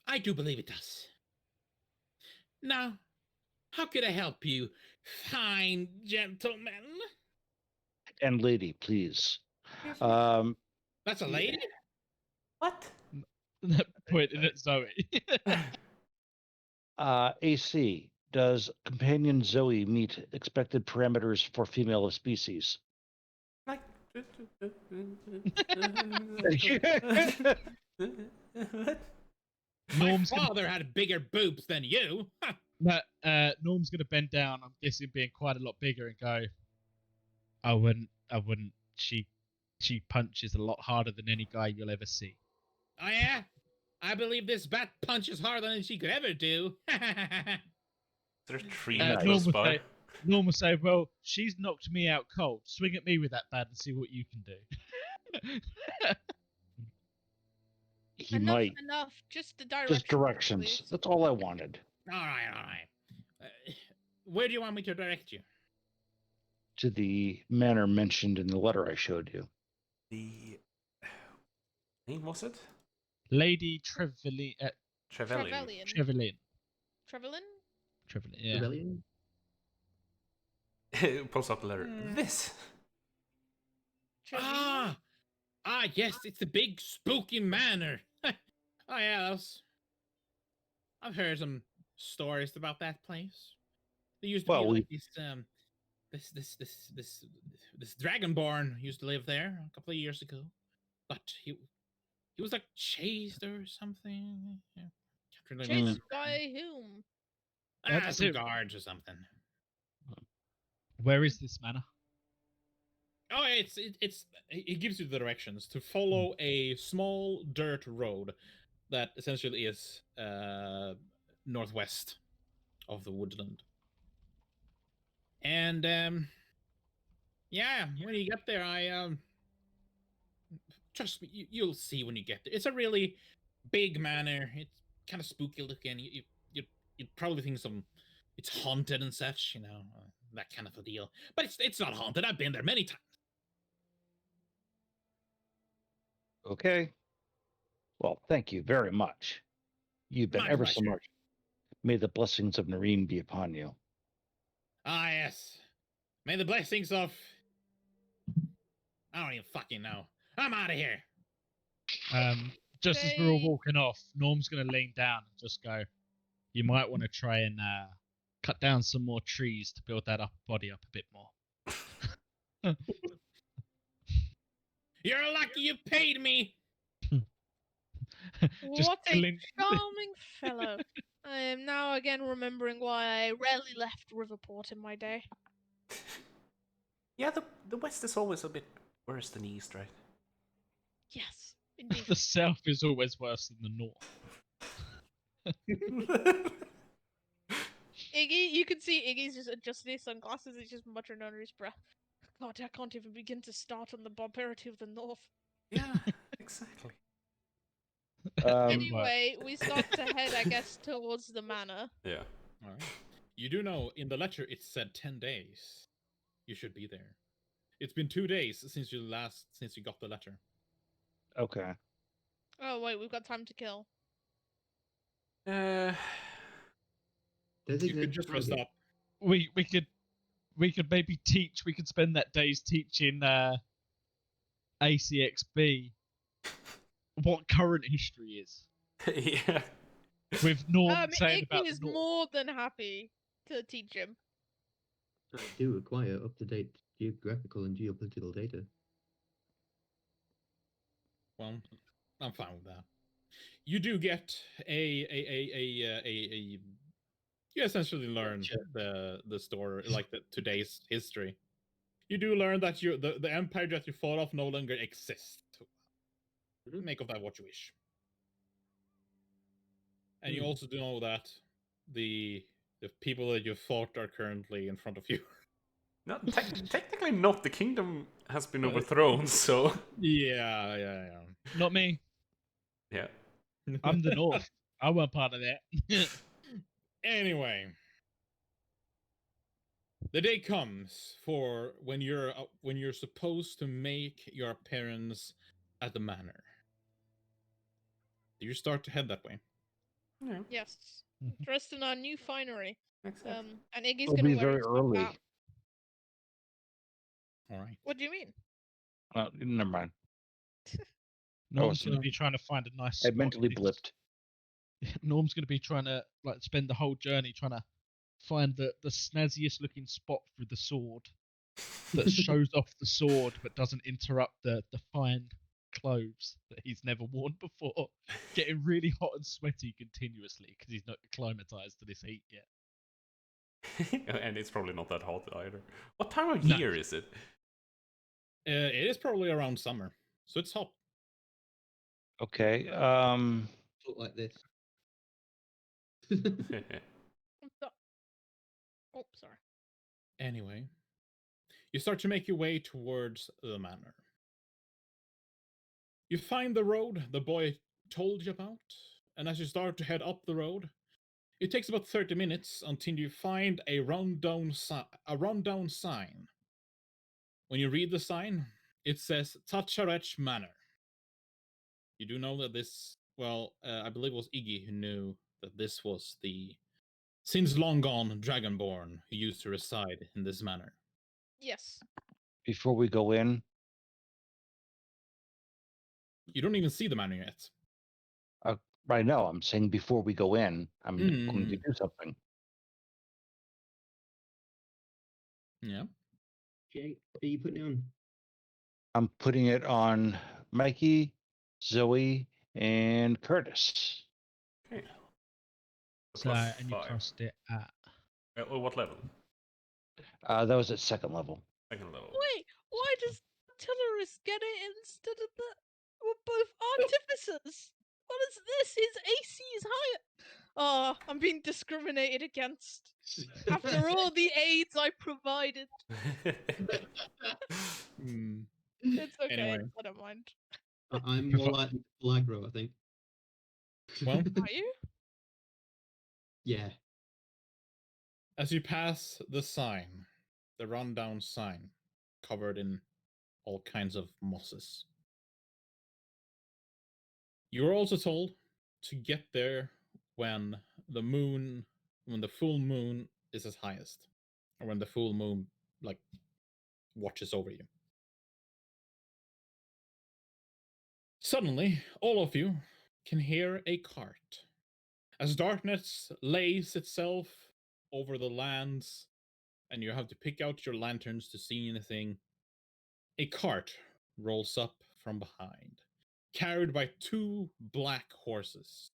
I do believe it does. Now, how could I help you, fine gentlemen? And lady, please. Excuse me? That's a lady? What? Pointing at Zoe. AC, does companion Zoe meet expected parameters for female of species? Like. My Norm's gonna, father had bigger boobs than you. Huh. Norm's gonna bend down. I'm guessing being quite a lot bigger and go. I wouldn't. She punches a lot harder than any guy you'll ever see. Oh yeah? I believe this bat punches harder than she could ever do. There's a tree Nice. close by. Norm will say, "Well, she's knocked me out cold. Swing at me with that bat and see what you can do." He enough, might. enough. Just the directions. Just directions. please. That's all I wanted. All right. Where do you want me to direct you? To the manor mentioned in the letter I showed you. The name was it? Lady Trevilyn. Trevelyan. Trevilyn. Trevelyan? Trevilyn. Yeah. Rebellion? Post up the letter. This. Trevelyan? Yes, it's the big spooky manor. Oh yeah, I've heard some stories about that place. There used to Well, be like this dragonborn used to live there a couple of years ago, but he was like chased or something. Yeah, can't really Chased remember. by whom? That's Some it. guards or something. Where is this manor? Oh, it gives you the directions to follow a small dirt road that essentially is northwest of the woodland. And yeah, when you get there, trust me, you'll see when you get there. It's a really big manor. It's kind of spooky looking. You'd probably think it's haunted and such, that kind of a deal. But it's not haunted. I've been there many times. Okay. Well, thank you very much. You've been My ever so pleasure. much. May the blessings of Nareen be upon you. Ah, yes. May the blessings of... I don't even fucking know. I'm out of here. Just as we're all They- walking off, Norm's gonna lean down and just go. You might want to try and cut down some more trees to build that body up a bit more. You're lucky you paid me. Just What a glint- charming fellow. I am now again remembering why I rarely left Riverport in my day. Yeah, the west is always a bit worse than the east, right? Yes, indeed. The south is always worse than the north. Iggy, you can see Iggy's just adjusting his sunglasses. He's just muttering under his breath. God, I can't even begin to start on the barbarity of the North. Yeah, exactly. Anyway, we start to head, I guess, towards the manor. Yeah. All right. You do know in the letter it said 10 days. You should be there. It's been 2 days since you got the letter. Okay. Oh wait, we've got time to kill. You Designate could just rest target. up. We could maybe teach. We could spend that days teaching ACXB what current history is. Yeah. With Norm saying Iggy about is the North. more than happy to teach him. I do require up-to-date geographical and geopolitical data. Well, I'm fine with that. You do get you essentially learn Gotcha. the story, like today's history. You do learn that the empire that you fought off no longer exists. Mhm. Make of that what you wish. And you Hmm. also do know that the The people that you fought are currently in front of you. No, technically not. The kingdom has been overthrown, so Yeah. Not me. yeah. I'm the North. I weren't part of that. Anyway, the day comes for when you're supposed to make your appearance at the manor. Do you start to head that way? Yeah. Yes. Mhm. Dressed in our new finery. Exactly. And Iggy's It'll gonna be wear very his top early. hat. All right. What do you mean? Never mind. Norm's so- going to be trying to find a nice I spot. mentally because blipped. Norm's going to be trying to spend the whole journey trying to find the snazziest looking spot with the sword that shows off the sword but doesn't interrupt the fine clothes that he's never worn before. Getting really hot and sweaty continuously because he's not acclimatized to this heat yet. And it's probably not that hot either. What time of No. year is it? It is probably around summer, so it's hot. Okay. Look like this. Oh, sorry. Anyway, you start to make your way towards the manor. You find the road the boy told you about, and as you start to head up the road, it takes about 30 minutes until you find a rundown sign. When you read the sign, it says Tacharech Manor. You do know that this, I believe it was Iggy who knew that this was the since long gone Dragonborn who used to reside in this manor. Yes. Before we go in, You don't even see the manor yet. right now, I'm saying before we go in, I'm going to Mm. do something. Yeah. Jake, are you putting it on? I'm putting it on Mikey, Zoe, and Curtis. Okay. So, Plus and you 5. cast it at. What level? That was at second level. Second level. Wait, why does artillerist get it instead of the? We're both artificers. What is this? His AC is higher. Oh, I'm being discriminated against. After all the aids I provided. Mm. It's okay. Anyway. I don't mind. I'm more like full aggro, I think. Well, Are you? yeah. as you pass the sign, the rundown sign, covered in all kinds of mosses, you are also told to get there when the full moon is its highest, or when the full moon watches over you. Suddenly, all of you can hear a cart. As darkness lays itself over the lands, and you have to pick out your lanterns to see anything, a cart rolls up from behind, carried by 2 black horses.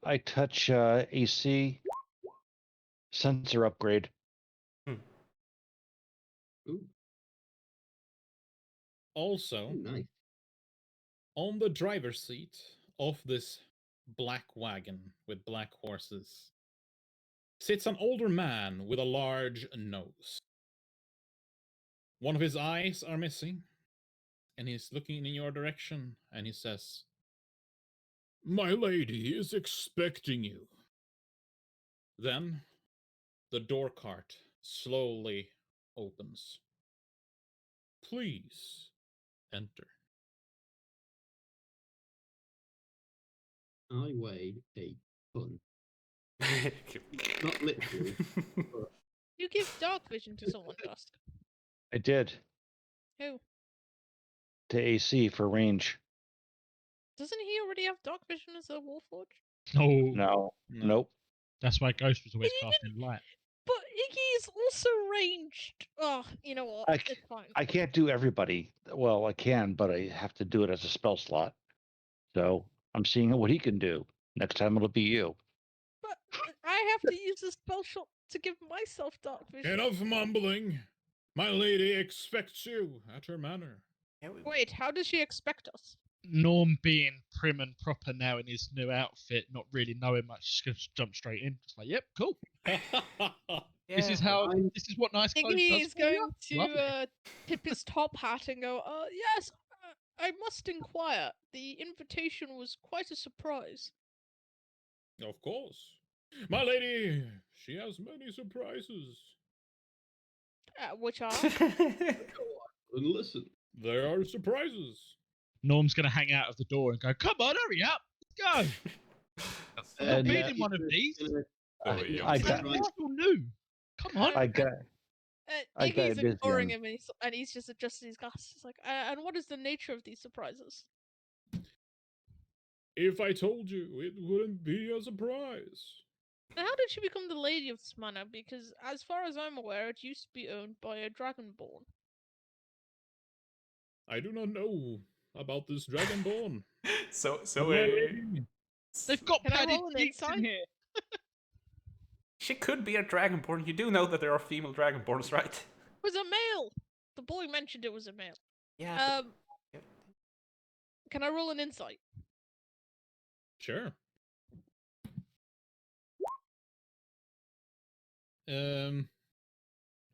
I touch AC sensor upgrade. Ooh, Also, nice. on the driver's seat of this black wagon with black horses sits an older man with a large nose. One of his eyes are missing, and he's looking in your direction, and he says, "My lady is expecting you." Then the door cart slowly opens. "Please enter." I weigh a ton. Not literally. You give dark vision to someone, Dusk. I did Who? to AC for range. Doesn't he already have dark vision as a warforged? No. No, No. nope. That's why Ghost was always You casting light. But Iggy is also ranged. Oh, you know what? I c- It's fine. I can't do everybody. Well, I can, but I have to do it as a spell slot. So I'm seeing what he can do. Next time it'll be you. But I have to use a spell shot to give myself dark vision. Enough mumbling. My lady expects you at her manor. Wait, how does she expect us? Norm being prim and proper now in his new outfit, not really knowing much, just gonna jump straight in. Just like, yep, cool. This is how. I'm- This is what nice clothes Iggy does is for you. going to Lovely. tip his top hat and go, yes, I must inquire. The invitation was quite a surprise. Of course. My lady, she has many surprises. Which are? And listen. There are surprises. Norm's gonna hang out of the door and go, "Come on, hurry up, let's go." I've not And, been in one of these. Oh, I, yeah, I so- got, It's all new. Come on. I got, I got Iggy's it busy ignoring on- him, and he's just adjusting his glasses. He's like, and what is the nature of these surprises? If I told you, it wouldn't be a surprise. And how did she become the lady of this manor? Because, as far as I'm aware, it used to be owned by a dragonborn. I do not know about this dragonborn. so But my uh, lady, They've got Can I padded roll an cheeks in insight? here. she could be a dragonborn. You do know that there are female dragonborns, right? It was a male. The boy mentioned it was a male. Yeah. yeah. Can I roll an insight? sure.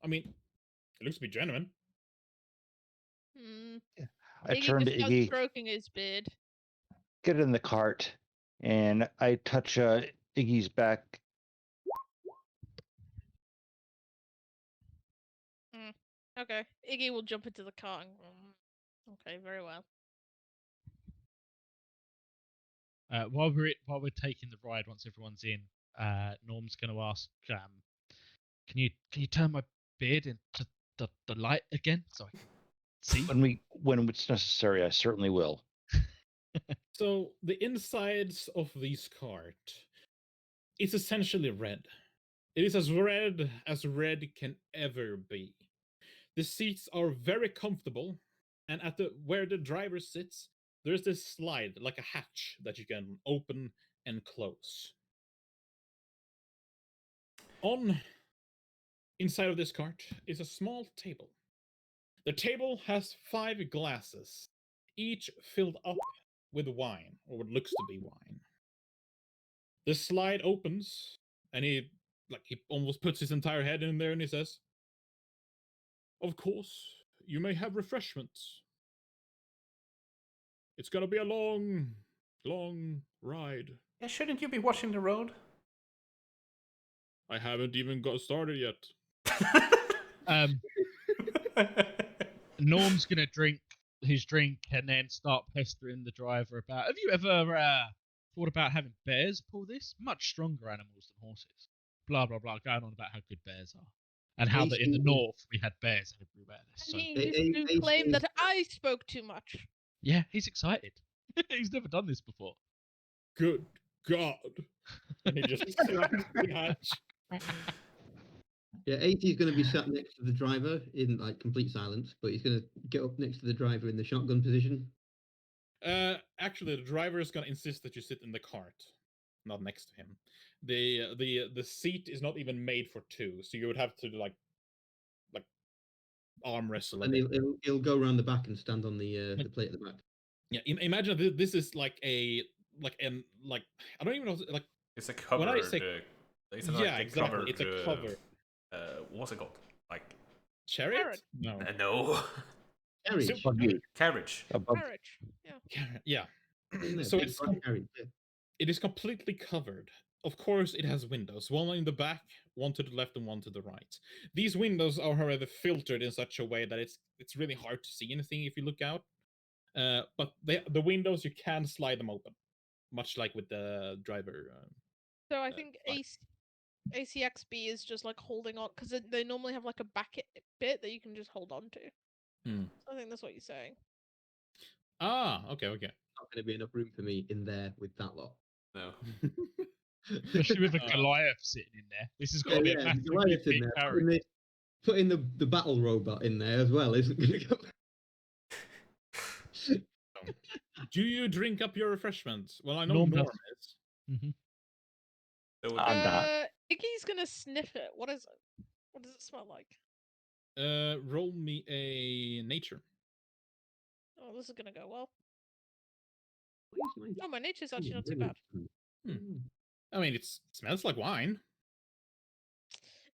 I mean, it looks to be genuine. Hmm. I Iggy turned to just starts Iggy, stroking his beard. get in the cart, and I touch Iggy's back. Okay. Iggy will jump into the car. Okay, very well. While we're taking the ride, once everyone's in, Norm's going to ask, can you turn my beard into the light again so I can see? When it's necessary, I certainly will. So the insides of this cart is essentially red. It is as red can ever be. The seats are very comfortable, and at the where the driver sits, there's this slide like a hatch that you can open and close. On inside of this cart is a small table. The table has 5 glasses, each filled up with wine, or what looks to be wine. The slide opens, and he almost puts his entire head in there, and he says, "Of course, you may have refreshments. It's gonna be a long, long ride. Yeah, shouldn't you be watching the road? I haven't even got started yet." Um, Norm's going to drink his drink and then start pestering the driver about, have you ever thought about having bears pull this? Much stronger animals than horses. Blah, blah, blah, going on about how good bears are. And how that in the AC north we had bears everywhere. And So, he A- used to claim AC that I spoke too much. yeah, he's excited. He's never done this before. Good God. And he just slams the hatch. Yeah, AT is going to be sat next to the driver in like complete silence, but he's going to get up next to the driver in the shotgun position. Actually, the driver is gonna insist that you sit in the cart, not next to him. The seat is not even made for 2, so you would have to like arm wrestle. And he'll go around the back and stand on the plate at the back. Yeah, imagine this is like I don't even know like It's a covered. when I say it's like yeah, a exactly, covered, it's a cover. What's it called? Like Chariot? Carrot. No, no Carriage. Super- Buggy, carriage. a bug. Carriage. Yeah. yeah. Yeah, So big it's black carriage, yeah. it is completely covered. Of course, it has windows, one in the back, one to the left, and one to the right. These windows are, however, filtered in such a way that it's really hard to see anything if you look out. But the windows you can slide them open, much like with the driver. So I think fine. ACXB is just like holding on because they normally have like a back bit that you can just hold on to. Hmm. So I think that's what you're saying. Ah, okay. Not going to be enough room for me in there with that lot. No. Especially with a Uh, Goliath sitting in there. This has got to be a massively Goliath in big there. carriage. Putting the battle robot in there as well isn't going to go. Do you drink up your refreshments? Well, I know Norm Norm, does. is. Mhm. So I'm not. Iggy's gonna sniff it. What is it? What does it smell like? Roll me a nature. Oh, this is gonna go well. Why is Oh, my nature's my actually not too really bad. good? Hmm. I mean, it smells like wine.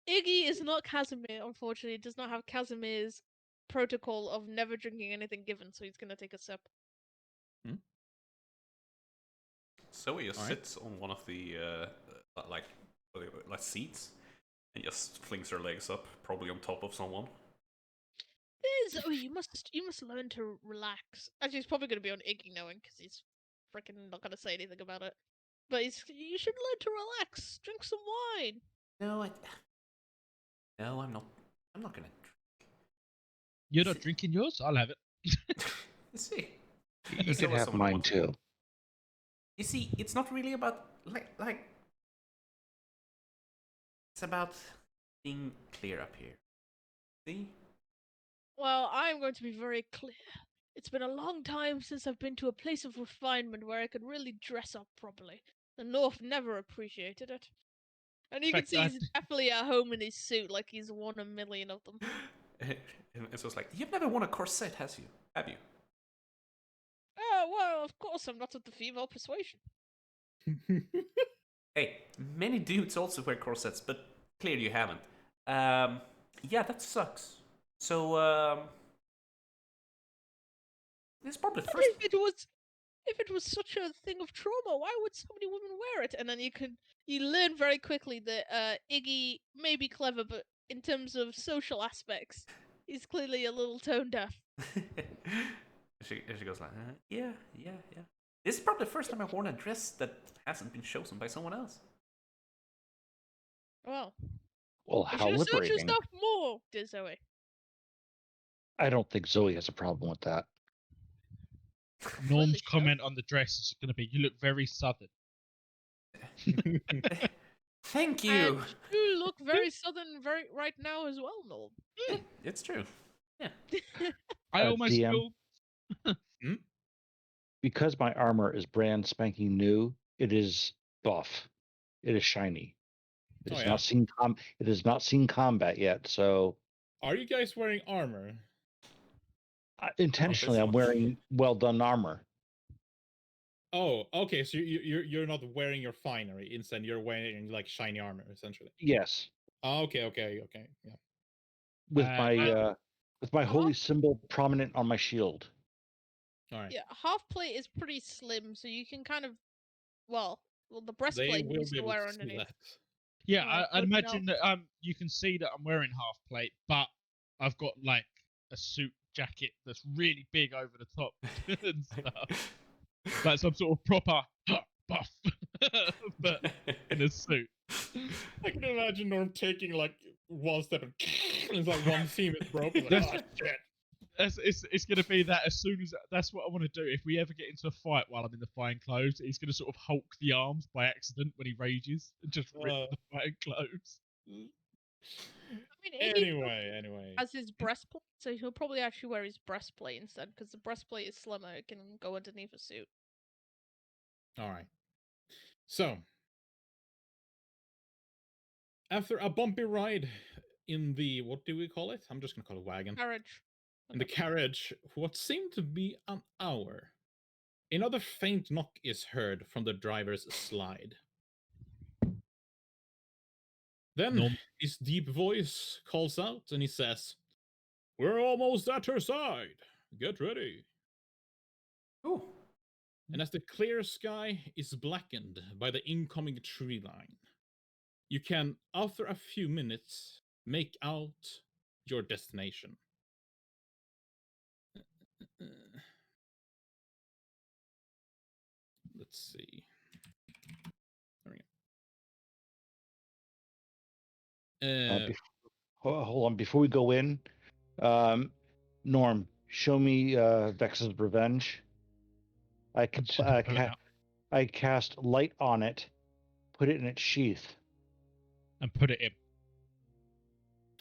Iggy is not Casimir, unfortunately. It does not have Casimir's protocol of never drinking anything given, so he's gonna take a sip. Zoe just Alright. sits on one of the like seats and just flings her legs up, probably on top of someone. Zoe, you must learn to relax. Actually, he's probably gonna be on Iggy knowing, because he's freaking not gonna say anything about it. But you should learn to relax. Drink some wine. No, I'm not. I'm not gonna. You're not drinking yours? I'll have it. See, You There's could always have someone who mine wants- too. You see, it's not really about like. It's about being clear up here. See? Well, I'm going to be very clear. It's been a long time since I've been to a place of refinement where I could really dress up properly. The North never appreciated it. And you can Fact, see he's definitely at home in his suit, like he's won a million of them. And so it's like, you've never worn a corset, have you? Oh, well, of course I'm not of the female persuasion. Hey, many dudes also wear corsets, but clearly you haven't. Yeah, that sucks. So, it's probably the first. If it was such a thing of trauma, why would so many women wear it? And then you learn very quickly that Iggy may be clever, but in terms of social aspects, he's clearly a little tone deaf. she goes like, yeah. This is probably the first time I've worn a dress that hasn't been chosen by someone else. Well, Well, you how should have searched liberating. yourself more, dear Zoe. I don't think Zoe has a problem with that. Norm's so. comment on the dress is going to be, "You look very southern." Thank you. And you look very southern right now as well, Norm. It's true. I almost DM. feel Because my armor is brand spanking new, it is buff. It is shiny. It has not seen it has not seen combat yet, so Are you guys wearing armor? intentionally I'm much. wearing well done armor. Oh, okay. So you're not wearing your finery. Instead, you're wearing like shiny armor, essentially. Yes. Oh, okay. Yeah. With well, my holy symbol prominent on my shield. All right. Yeah, half plate is pretty slim, so you can kind of, well, the They breastplate will used be to able wear to see underneath. that. yeah. Alright, I good to imagine that you can see that I'm wearing half plate, but I've got like a suit jacket that's really big over the top and stuff. Like some sort of proper buff, but in a suit. I can imagine Norm taking like one step and it's like one seam is broken. Like, That's- oh, shit. It's going to be that as soon as that's what I want to do. If we ever get into a fight while I'm in the fine clothes, he's going to sort of Hulk the arms by accident when he rages and just rip the fine clothes. I mean, Iggy Anyway. has his breastplate, so he'll probably actually wear his breastplate instead, because the breastplate is slimmer. It can go underneath a suit. All right. So, after a bumpy ride in the, what do we call it? I'm just going to call it wagon. Carriage. In the carriage, for what seemed to be an hour, another faint knock is heard from the driver's slide. Then Norm. his deep voice calls out and he says, "We're almost at her side. Get ready." Ooh. And as the clear sky is blackened by the incoming tree line, you can, after a few minutes, make out your destination. Let's see. There we go. Hold on, before we go in, Norm, show me Vex's Revenge. I cast light on it, put it in its sheath, and put it in.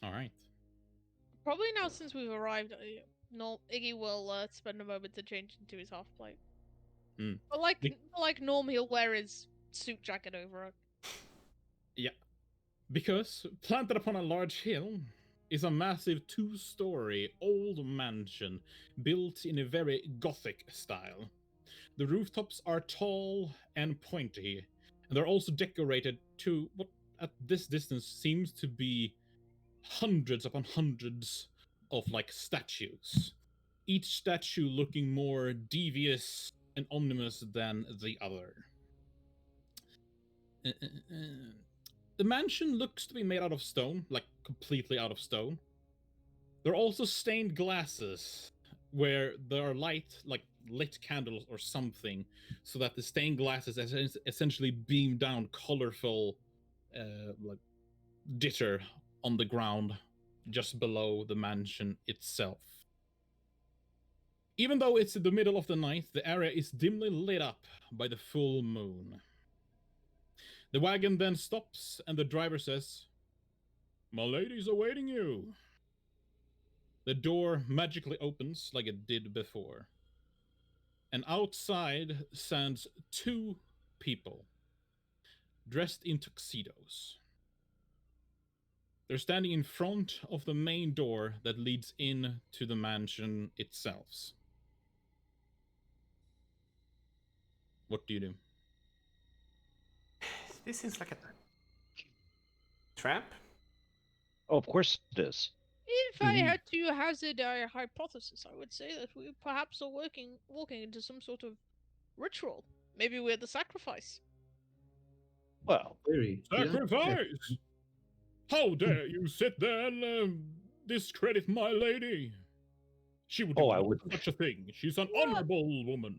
All right. Probably now, since we've arrived, Iggy will spend a moment to change into his half plate. But like Norm, he'll wear his suit jacket over it. Yeah. Because planted upon a large hill is a massive 2-story old mansion built in a very Gothic style. the rooftops are tall and pointy, and they're also decorated to what at this distance seems to be hundreds upon hundreds of like statues, each statue looking more devious and ominous than the other. The mansion looks to be made out of stone, like completely out of stone. There are also stained glasses where there are lit candles or something, so that the stained glasses essentially beam down colorful, like ditter on the ground just below the mansion itself. Even though it's in the middle of the night, the area is dimly lit up by the full moon. The wagon then stops, and the driver says, "My lady's awaiting you." The door magically opens like it did before. And outside stands two people, dressed in tuxedos. They're standing in front of the main door that leads in to the mansion itself. What do you do? This seems like a trap. Oh, of course it is. If I had to hazard a hypothesis, I would say that we perhaps are walking into some sort of ritual. Maybe we're the sacrifice. Well, Query, did I prepare- Sacrifice! How dare you sit there and discredit my lady? She would Oh, do I would- such a thing. She's an Well- honorable woman.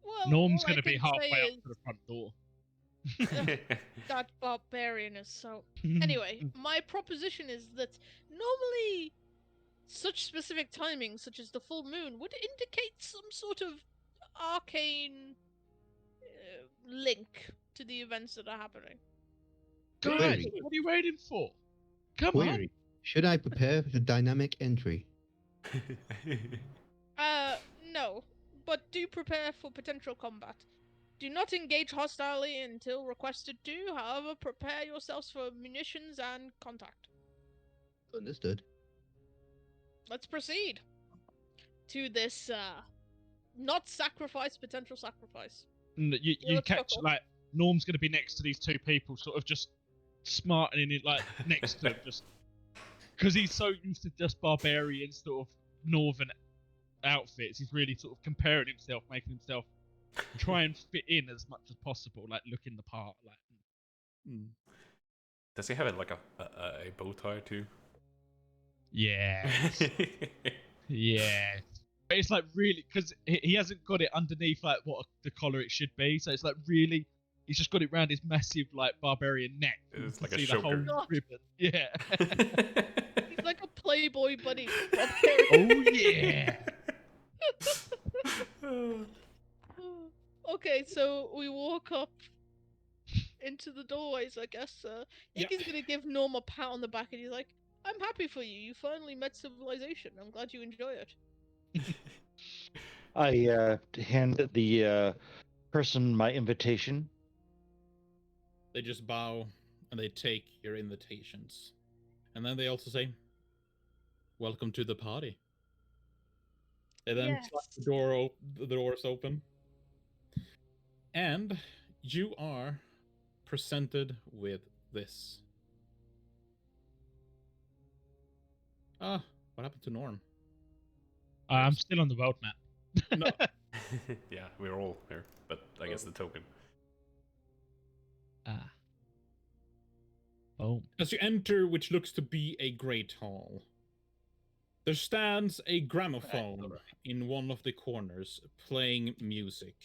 Well, Norm's all I going to be can say halfway up is to the front door. that barbarian is so. Anyway, my proposition is that normally such specific timing, such as the full moon, would indicate some sort of arcane link to the events that are happening. Guys, Query. what are you waiting for? Come Query, should I prepare for the dynamic entry? No, but do prepare for potential combat. Do not engage hostilely until requested to. However, prepare yourselves for munitions and contact. Understood. Let's proceed to this not sacrifice, potential sacrifice. on. You let's catch chuckle. like Norm's going to be next to these two people, sort of just smarting in it, like next to him, just because he's so used to just barbarian sort of northern outfits. He's really sort of comparing himself, making himself try and fit in as much as possible, like looking the part. Like, Does he have like a bow tie too? yeah, yeah. But it's like really because he hasn't got it underneath like what the collar it should be. So it's like really, he's just got it round his massive like barbarian neck. You It's can like a see the whole choker. ribbon. Yeah. He's like a playboy bunny. Oh yeah. Okay, so we walk up into the doorways, I guess. Yeah. Iggy's gonna give Norm a pat on the back and he's like, "I'm happy for you. You finally met civilization. I'm glad you enjoy it." I hand the person my invitation. They just bow and they take your invitations. And then they also say, "Welcome to the party." They then slap Yes. the doors open. And you are presented with this. Ah, what happened to Norm? I'm still on the world map. No. Yeah, we're all here, but I guess the token. Ah. Oh. As you enter, which looks to be a great hall, there stands a gramophone in one of the corners playing music.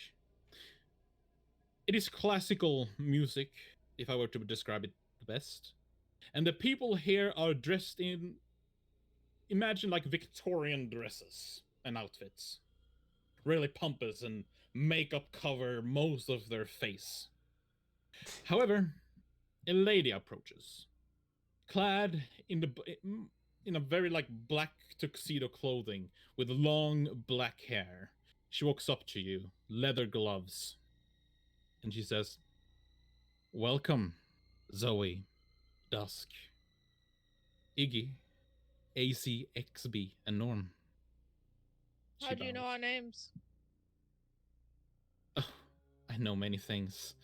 It is classical music, if I were to describe it best. And the people here are dressed in, imagine like Victorian dresses and outfits. Really pompous and makeup cover most of their face. However, a lady approaches, clad in a very like black tuxedo clothing with long black hair. She walks up to you, leather gloves, and she says, "Welcome, Zoe, Dusk, Iggy, ACXB, and Norm." How do you know our names? I know many things.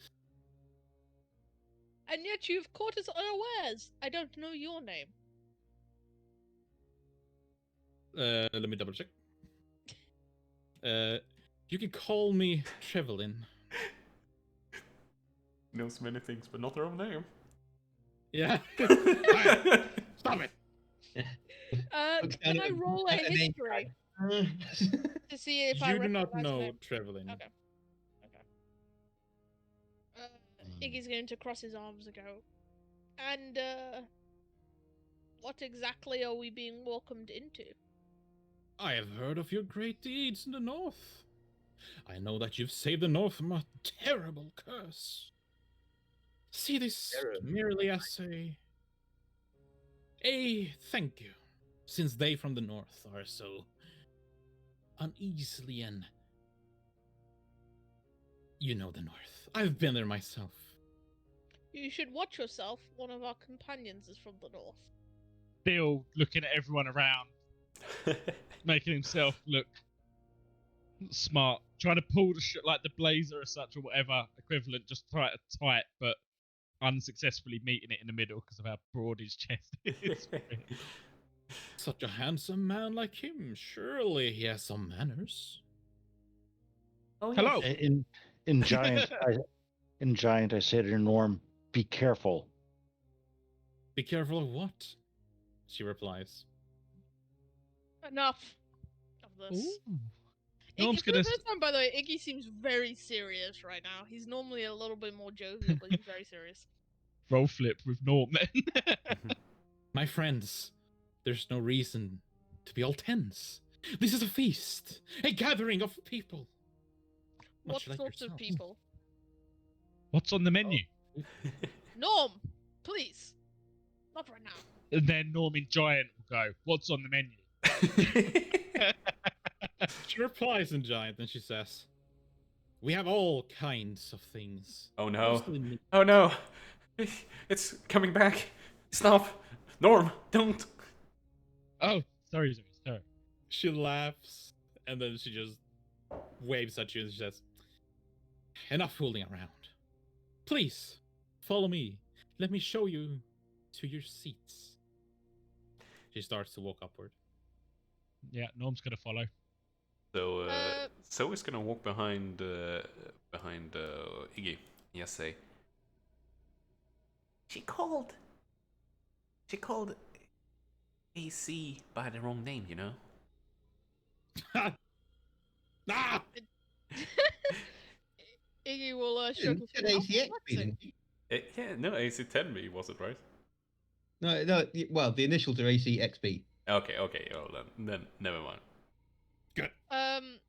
And yet you've caught us unawares. I don't know your name. Let me double check. You can call me Trevilyn. Knows many things, but not her own name. Yeah. Stop it. Can I roll a history to see if I You do not recognize the know name? Trevilyn. Okay. Iggy's going to cross his arms and go. And what exactly are we being welcomed into? I have heard of your great deeds in the north. I know that you've saved the north from a terrible curse. See this merely as a thank you, since they from the north are so uneasily and you know the north. I've been there myself. You should watch yourself. One of our companions is from the north. Bill looking at everyone around, making himself look smart, trying to pull the like the blazer or such or whatever equivalent, just tight, but unsuccessfully meeting it in the middle because of how broad his chest is. Such a handsome man like him, surely he has some manners. Oh, Hello. In giant, I say to Norm, "Be careful." Be careful of what? She replies. Enough of this. Norm's For gonna. the first time, by the way, Iggy seems very serious right now. He's normally a little bit more jovial, but he's very serious. Roll flip with Norm then. My friends, there's no reason to be all tense. This is a feast, a gathering of people. What Much like sorts of yourself. people? What's on the menu? Norm, please. Not right now. And then Norm in giant will go, "What's on the menu?" She replies in giant and she says, "We have all kinds of things." Oh no. Mostly meat. Oh no. It's coming back. Stop. Norm, don't. Oh, sorry. She laughs and then she just waves at you and she says, "Enough fooling around. Please, follow me. Let me show you to your seats." She starts to walk upward. Yeah, Norm's gonna follow. So, Zoe's gonna walk behind Iggy. Yes, say. She called AC by the wrong name, you know. Ah! Iggy will show Didn't his get ACX, didn't you? Yeah, no, AC 10B was it, right? No. Well, the initials are ACXB. Okay. Well then never mind. Good.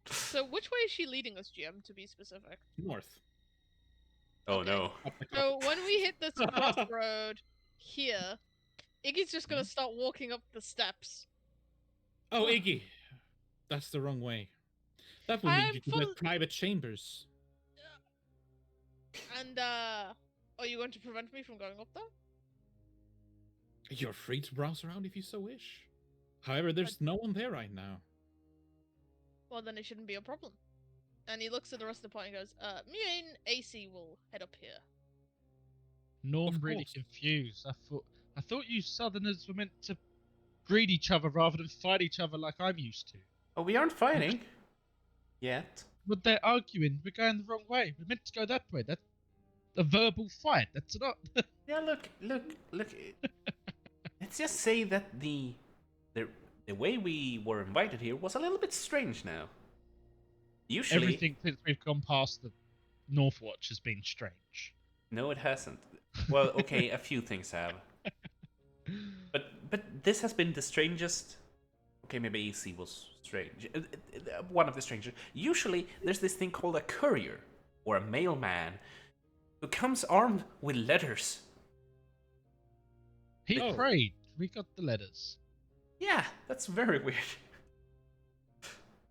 So which way is she leading us, GM, to be specific? North. Oh Okay. no. So when we hit this crossroad here, Iggy's just gonna start walking up the steps. Oh, Iggy. That's the wrong way. That will lead you to the private chambers. And are you going to prevent me from going up there? You're free to browse around if you so wish. However, there's no one there right now. Well, then it shouldn't be a problem. And he looks at the rest of the party and goes, me and AC will head up here. Norm Of really course. confused. I thought you Southerners were meant to greet each other rather than fight each other like I'm used to. Oh, we aren't fighting yet. But they're arguing. We're going the wrong way. We're meant to go that way. That's a verbal fight. That's not. Yeah, look. Let's just say that the way we were invited here was a little bit strange now. Usually, Everything since we've gone past the Northwatch has been strange. no, it hasn't. Well, okay, a few things have. But this has been the strangest. Okay, maybe AC was strange. One of the strangest. Usually, there's this thing called a courier or a mailman who comes armed with letters. He Oh. prayed. We got the letters. Yeah, that's very weird.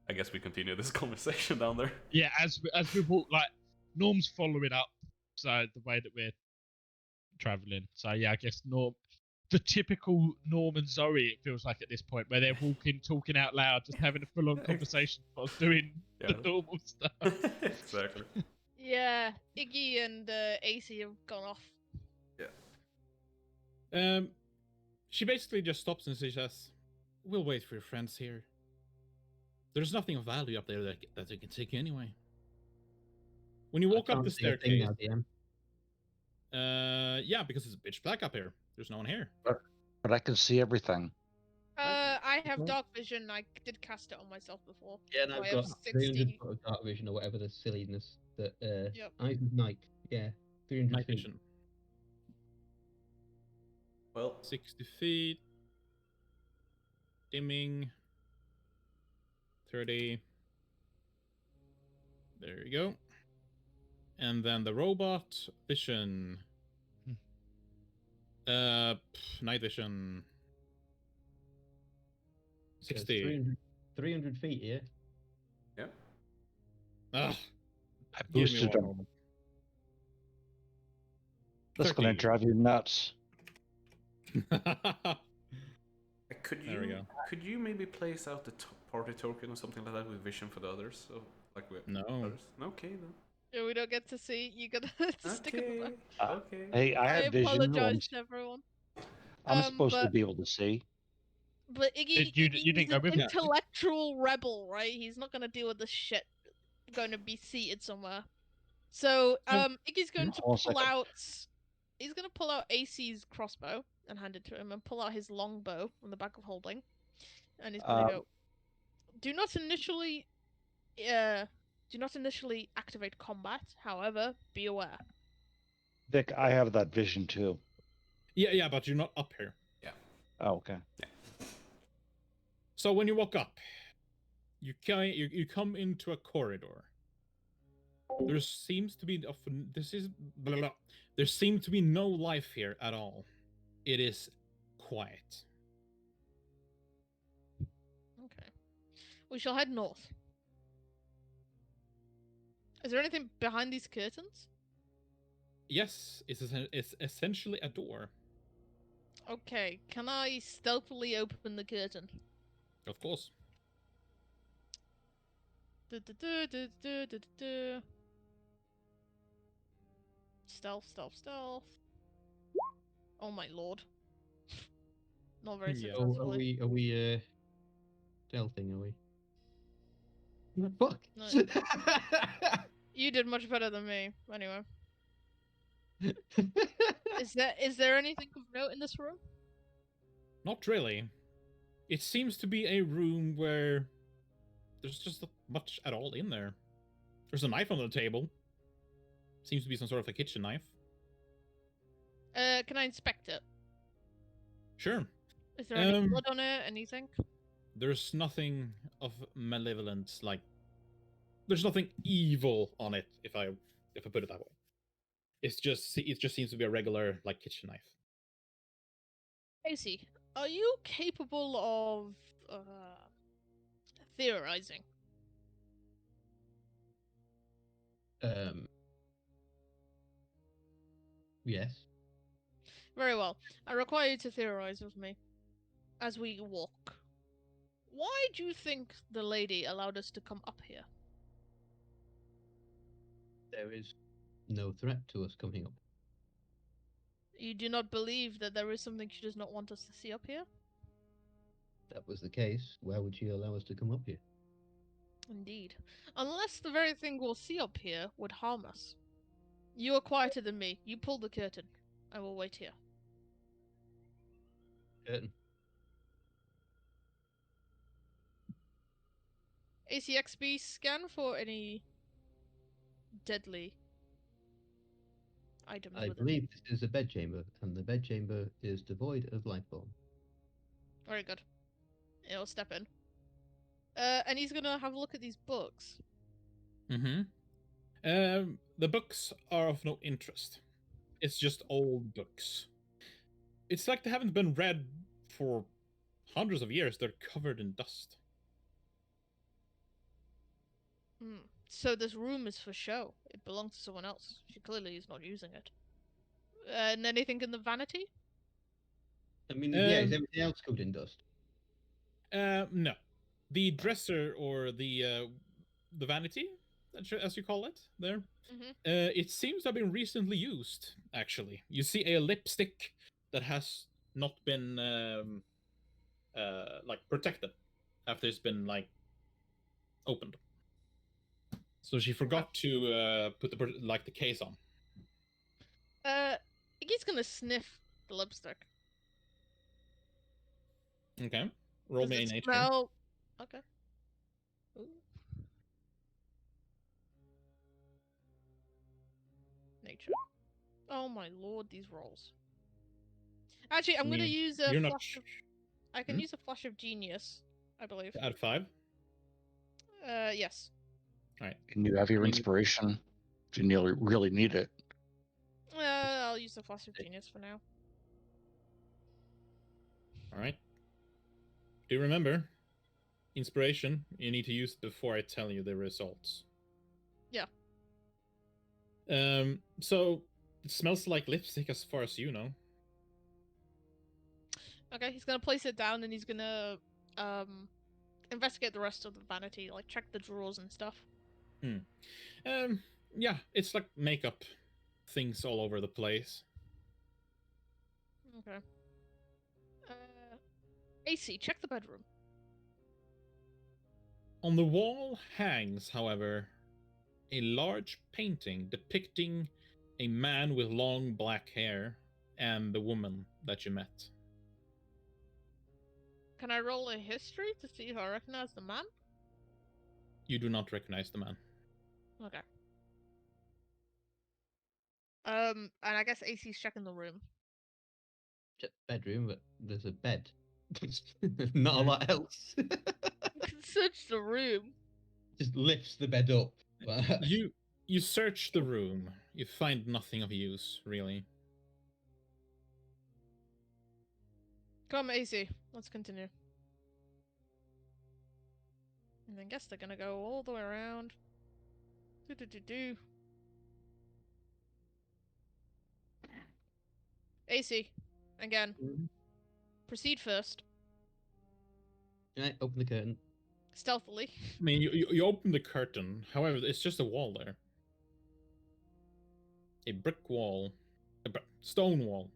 I guess we continue this conversation down there. Yeah, as we walk, like Norm's following up. So the way that we're traveling. So yeah, I guess the typical Norm and Zoe, it feels like at this point, where they're walking, talking out loud, just having a full-on conversation whilst doing the normal stuff. Exactly. Yeah, Iggy and AC have gone off. She basically just stops and she says, "We'll wait for your friends here. There's nothing of value up there that they can take anyway." When you walk I up the can't see a thing staircase, now, DM. yeah, because it's pitch black up here. There's no one here. But I can see everything. I have Okay. dark vision. I did cast it on myself before. Yeah, and So I've I have got 300 60. foot of dark vision or whatever the silliness that. Yep. Eyes of night. Yeah, 300 Night feet. vision. Well, 60 feet. Dimming. 30. There you go. And then the robot vision. Night vision. So it's 60. 300 feet here. yeah. Ah, I give me boosted one him. moment. That's gonna 30. drive you nuts. Could you There we go. could you maybe place out the party token or something like that with vision for the others? So like with No. others? Okay then. Yeah, we don't get to see. You gotta stick it Okay. there. Okay. Hey, I I have vision. apologize to everyone. I'm supposed to but- be able to see. But Iggy, You Iggy's didn't go an with him? intellectual rebel, right? He's not gonna deal with this shit. Going to be seated somewhere. So, Iggy's going to Hold on a pull second. out. He's gonna pull out AC's crossbow and hand it to him, and pull out his longbow from the back of holding, and he's gonna go. Do not initially activate combat. However, be aware. Vic, I have that vision too. Yeah, but you're not up here. Oh, okay. So when you walk up, you come into a corridor. There seems to be there seems to be no life here at all. It is quiet. Okay. We shall head north. Is there anything behind these curtains? Yes, it's essentially a door. Okay. Can I stealthily open the curtain? Of course. Stealth. Oh my lord. Not very Yeah. Oh, successfully. are we stealthing? Are we? Fuck. No. You did much better than me. Anyway. Is there anything of note in this room? Not really. It seems to be a room where there's just not much at all in there. There's a knife on the table. Seems to be some sort of a kitchen knife. Can I inspect it? Sure. Is there any blood on it? Anything? There's nothing of malevolence, like there's nothing evil on it, if I put it that way. It just seems to be a regular like kitchen knife. AC, are you capable of theorizing? Yes. Very well. I require you to theorize with me as we walk. Why do you think the lady allowed us to come up here? There is no threat to us coming up. You do not believe that there is something she does not want us to see up here? If that was the case, why would she allow us to come up here? Indeed. Unless the very thing we'll see up here would harm us. You are quieter than me. You pull the curtain. I will wait here. Curtain. ACXB scan for any deadly items I within. believe this is a bedchamber, and the bedchamber is devoid of life form. Very good. He'll step in. And he's gonna have a look at these books. Mm-hmm. The books are of no interest. It's just old books. It's like they haven't been read for hundreds of years. They're covered in dust. So this room is for show. It belongs to someone else. She clearly is not using it. And anything in the vanity? I mean, yeah, is everything else covered in dust? No. The dresser or the vanity, as you call it, there. Mhm. It seems to have been recently used. Actually, you see a lipstick that has not been like protected after it's been like opened. So she forgot to put the case on. Iggy's gonna sniff the lipstick. Okay, roll Does me it a nature. smell? Okay. Ooh. Nature. Oh my lord, these rolls. Actually, I'm I gonna mean, use a you're not flash of. I can Hmm? use a flash of genius, I believe. out of 5. Yes. All right. Can you have your I mean- inspiration? If you really need it. I'll use the flash of genius for now. All right. Do remember, inspiration. You need to use it before I tell you the results. Yeah. So it smells like lipstick as far as you know. Okay, he's gonna place it down and he's gonna investigate the rest of the vanity, like check the drawers and stuff. Yeah, it's like makeup things all over the place. Okay. AC, check the bedroom. On the wall hangs, however, a large painting depicting a man with long black hair and the woman that you met. Can I roll a history to see if I recognize the man? You do not recognize the man. Okay. And I guess AC's checking the room. Check the bedroom, but there's a bed. Not a lot else. You can search the room. Just lifts the bed up. You search the room. You find nothing of use, really. Come, AC. Let's continue. And I guess they're gonna go all the way around. Do. AC, again. Proceed first, Right, open the curtain. stealthily. I mean, you open the curtain. However, it's just a wall there. A brick wall. Stone wall.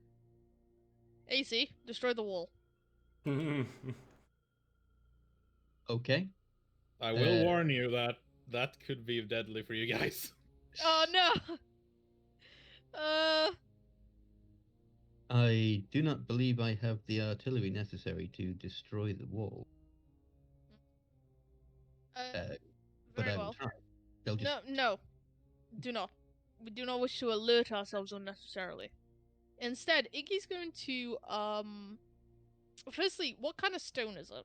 AC, destroy the wall. Okay. I will warn you that that could be deadly for you guys. Oh no! I do not believe I have the artillery necessary to destroy the wall. But Very I will well. try. They'll just No, do not. We do not wish to alert ourselves unnecessarily. Instead, Iggy's going to firstly, what kind of stone is it?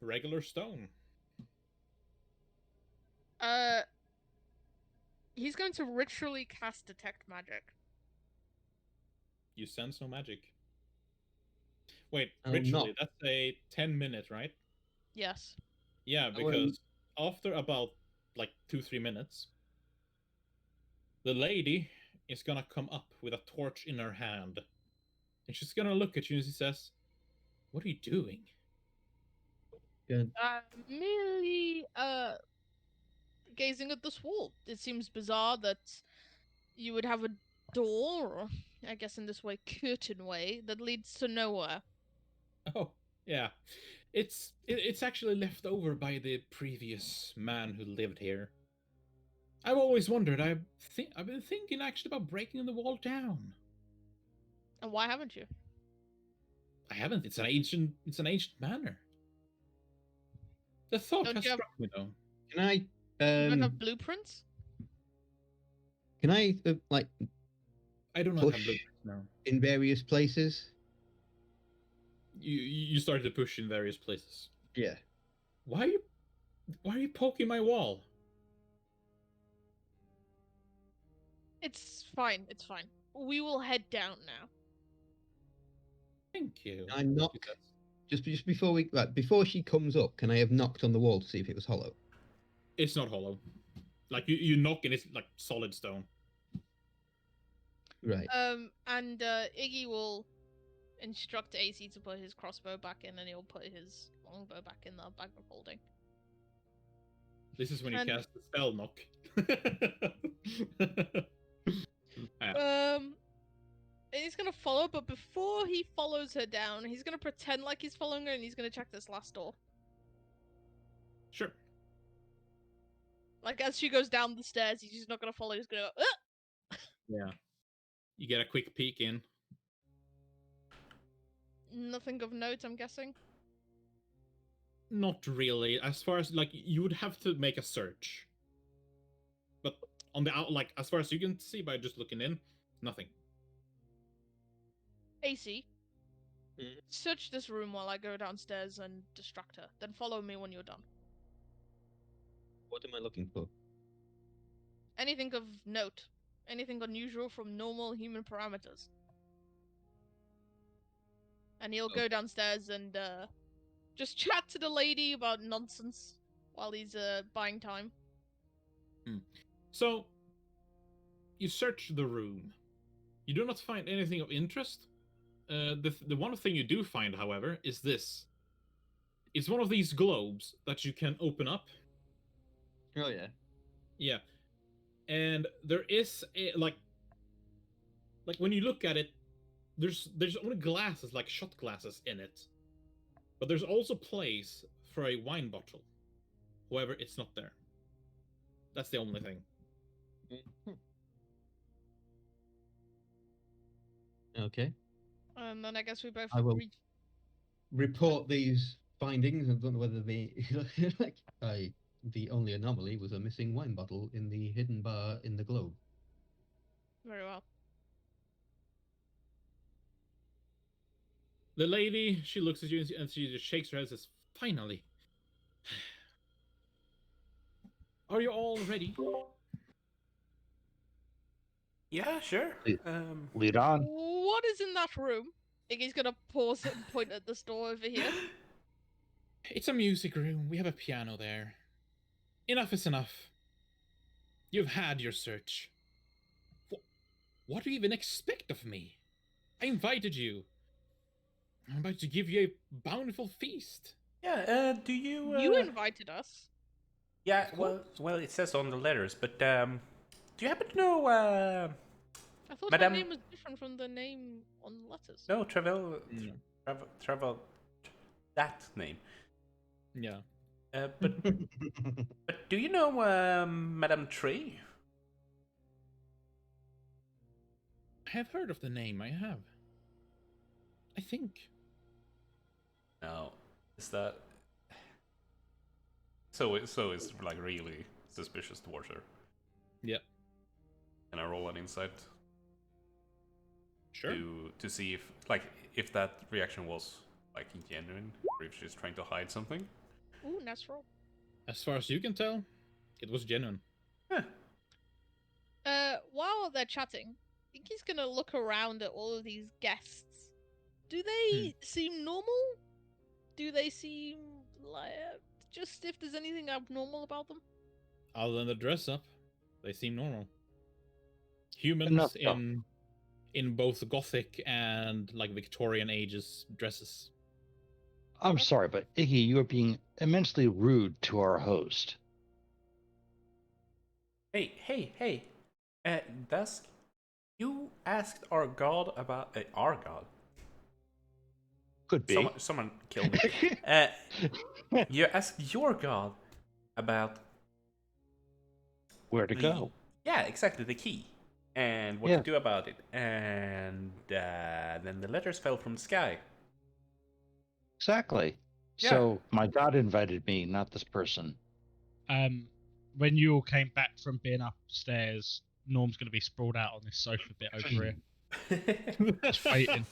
Regular stone. He's going to ritually cast detect magic. You sense no magic. Wait, Oh, ritually, no. that's a 10-minute, right? Yes. Yeah, because after about like 2-3 minutes, the lady is gonna come up with a torch in her hand. And she's gonna look at you and she says, "What are you doing?" Good. Merely gazing at this wall. It seems bizarre that you would have a door, or I guess in this way, curtain way, that leads to nowhere. Oh, yeah. It's actually left over by the previous man who lived here. I've always wondered. I've been thinking actually about breaking the wall down. And why haven't you? I haven't. It's an ancient manor. The thought Don't has you have- struck me though. Can I You don't have blueprints? like I do not have push blueprints now. in various places? You started to push in various places. Yeah. Why are you poking my wall? It's fine. It's fine. We will head down now. Thank you. I knock just before before she comes up. Can I have knocked on the wall to see if it was hollow? It's not hollow. Like you knock and it's like solid stone. Right. And Iggy will instruct AC to put his crossbow back in, and he'll put his longbow back in the bag of holding. This is when you And- cast the spell knock. And he's gonna follow, but before he follows her down, he's gonna pretend like he's following her, and he's gonna check this last door. Sure. Like as she goes down the stairs, he's just not gonna follow. He's gonna go, Yeah. You get a quick peek in. Nothing of note, I'm guessing. Not really. As far as like you would have to make a search. But on the out like as far as you can see by just looking in, nothing. AC, Mhm. search this room while I go downstairs and distract her. Then follow me when you're done. What am I looking for? Anything of note. Anything unusual from normal human parameters. And he'll go Okay. downstairs and just chat to the lady about nonsense while he's buying time. So you search the room. You do not find anything of interest. The one thing you do find, however, is this. It's one of these globes that you can open up. Oh yeah. Yeah. And there is a like when you look at it, there's only glasses, like shot glasses in it. But there's also place for a wine bottle. However, it's not there. That's the only thing. Mhm. Okay. And then I guess we both I will- reach. Report these findings. I don't know whether they like. The only anomaly was a missing wine bottle in the hidden bar in the globe. Very well. The lady, she looks at you and she just shakes her head and says, "Finally. Are you all ready?" Yeah, sure. Yeah. Lead on. What is in that room? Iggy's gonna pause and point at this door over here. It's a music room. We have a piano there. Enough is enough. You've had your search. What do you even expect of me? I invited you. I'm about to give you a bountiful feast. Yeah, do you... You invited us. Yeah, Of well, it says on the letters, but, do you happen to know, I thought Madame- my name was different from the name on the letters. no, Travel, that name. Yeah. But do you know, Madame Tree? I have heard of the name, I have. I think. No, is that... So it's like really suspicious towards her. Yep. Can I roll an insight Sure. to see if that reaction was like genuine or if she's trying to hide something? Ooh, natural. As far as you can tell, it was genuine. Huh. While they're chatting, Iggy's gonna look around at all of these guests. Do they seem normal? Do they seem like just if there's anything abnormal about them? Other than the dress up, they seem normal. Humans Enough talk. in both Gothic and like Victorian ages dresses. I'm sorry, but Iggy, you are being immensely rude to our host. Hey, Dusk, you asked our god about our god. Could be. Someone killed me. You asked your god about Where to go? Yeah, exactly, the key and what Yeah. to do about it. And then the letters fell from the sky. Exactly. Yeah. So my god invited me, not this person. When you all came back from being upstairs, Norm's going to be sprawled out on this sofa bit over here. Just waiting.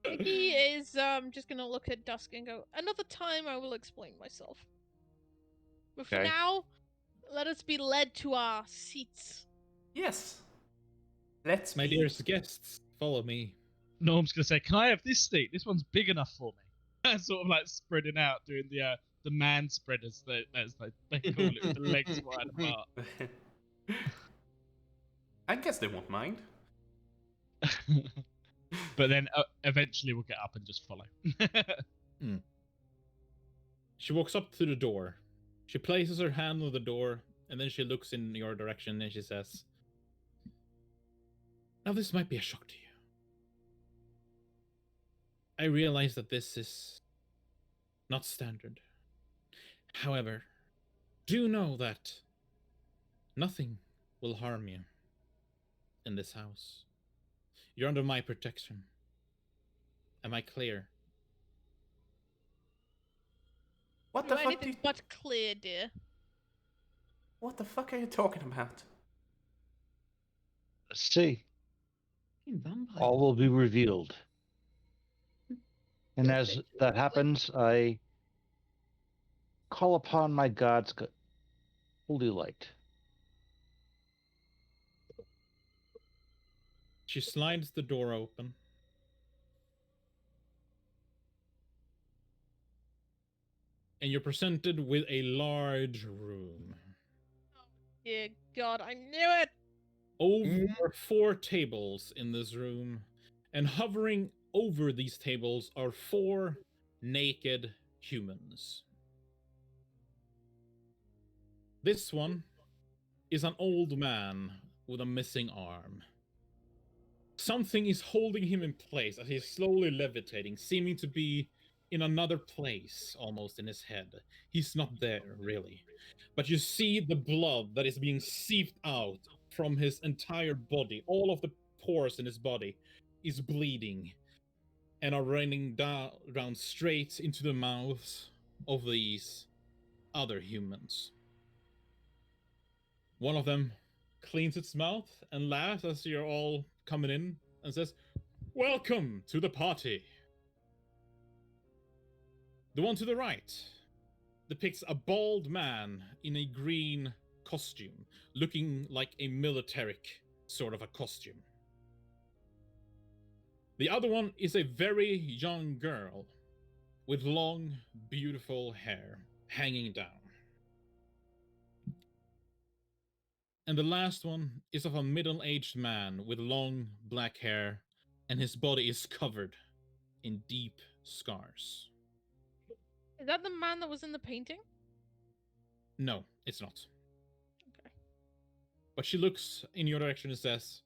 Iggy is just gonna look at Dusk and go, "Another time I will explain myself. But for Okay. now, let us be led to our seats." Yes. Let's My be- dearest guests, follow me. Norm's going to say, "Can I have this seat? This one's big enough for me." Sort of like spreading out, doing the man spread as they call it, with the legs wide apart. I guess they won't mind. But then eventually we'll get up and just follow. She walks up to the door. She places her hand on the door, and then she looks in your direction and she says, "Now this might be a shock to you. I realize that this is not standard. However, do know that nothing will harm you in this house. You're under my protection. Am I clear?" What You're the fuck? anything but clear, dear. What the fuck are you talking about? Let's see. Fucking vampires. All will be revealed. And Yes, as bitch. that happens, I call upon my God's holy light. She slides the door open. And you're presented with a large room. Dear God, I knew it! Over 4 tables in this room, and hovering over these tables are 4 naked humans. This one is an old man with a missing arm. Something is holding him in place as he's slowly levitating, seeming to be in another place almost in his head. He's not there, really. But you see the blood that is being seeped out from his entire body. All of the pores in his body is bleeding and are running down straight into the mouths of these other humans. One of them cleans its mouth and laughs as you're all coming in and says, "Welcome to the party." The one to the right depicts a bald man in a green costume, looking like a military sort of a costume. The other one is a very young girl with long, beautiful hair hanging down. And the last one is of a middle-aged man with long black hair, and his body is covered in deep scars. Is that the man that was in the painting? No, it's not. Okay. But she looks in your direction and says,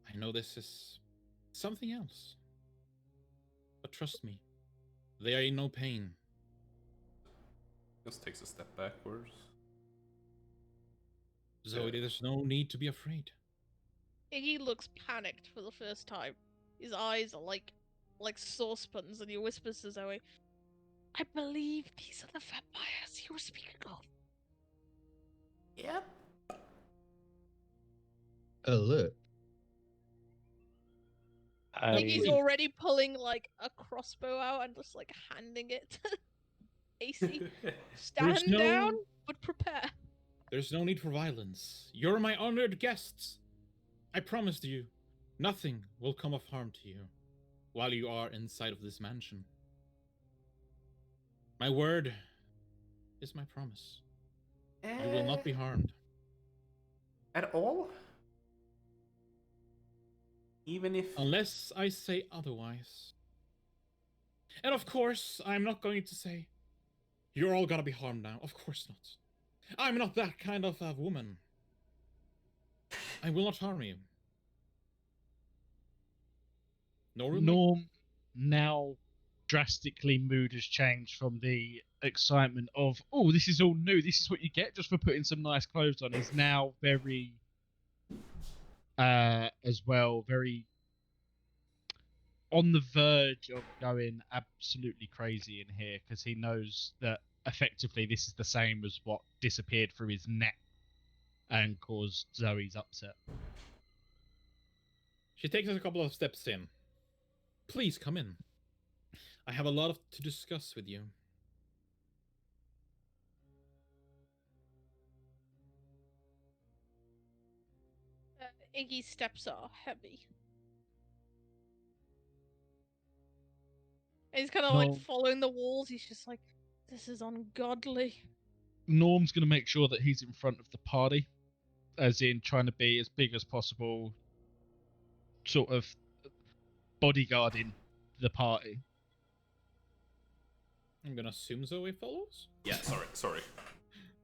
"I know this is something else. But trust me, they are in no pain." Just takes a step backwards. Zoe, there's no need to be afraid. Iggy looks panicked for the first time. His eyes are like saucepans, and he whispers to Zoe, "I believe these are the vampires you were speaking of." Yep. Alert. Iggy's already pulling like a crossbow out and just like handing it to AC. Stand down, but prepare. There's no need for violence. You're my honored guests. I promised you, nothing will come of harm to you while you are inside of this mansion. My word is my promise. You will not be harmed. At all? Even if... Unless I say otherwise. And of course, I'm not going to say, you're all gonna be harmed now. Of course not. I'm not that kind of a woman. I will not harm you. Nor will Norm, now drastically mood has changed from the excitement of, oh, this is all new, this is what you get just for putting some nice clothes on, is now very as well very on the verge of going absolutely crazy in here, because he knows that effectively this is the same as what disappeared through his neck and caused Zoe's upset. She takes a couple of steps in. Please come in. I have a lot to discuss with you. Iggy's steps are heavy. And he's kind of like following the walls. He's just like, this is ungodly. Norm's going to make sure that he's in front of the party, as in trying to be as big as possible, sort of bodyguarding the party. I'm gonna assume Zoe follows. Yeah, sorry.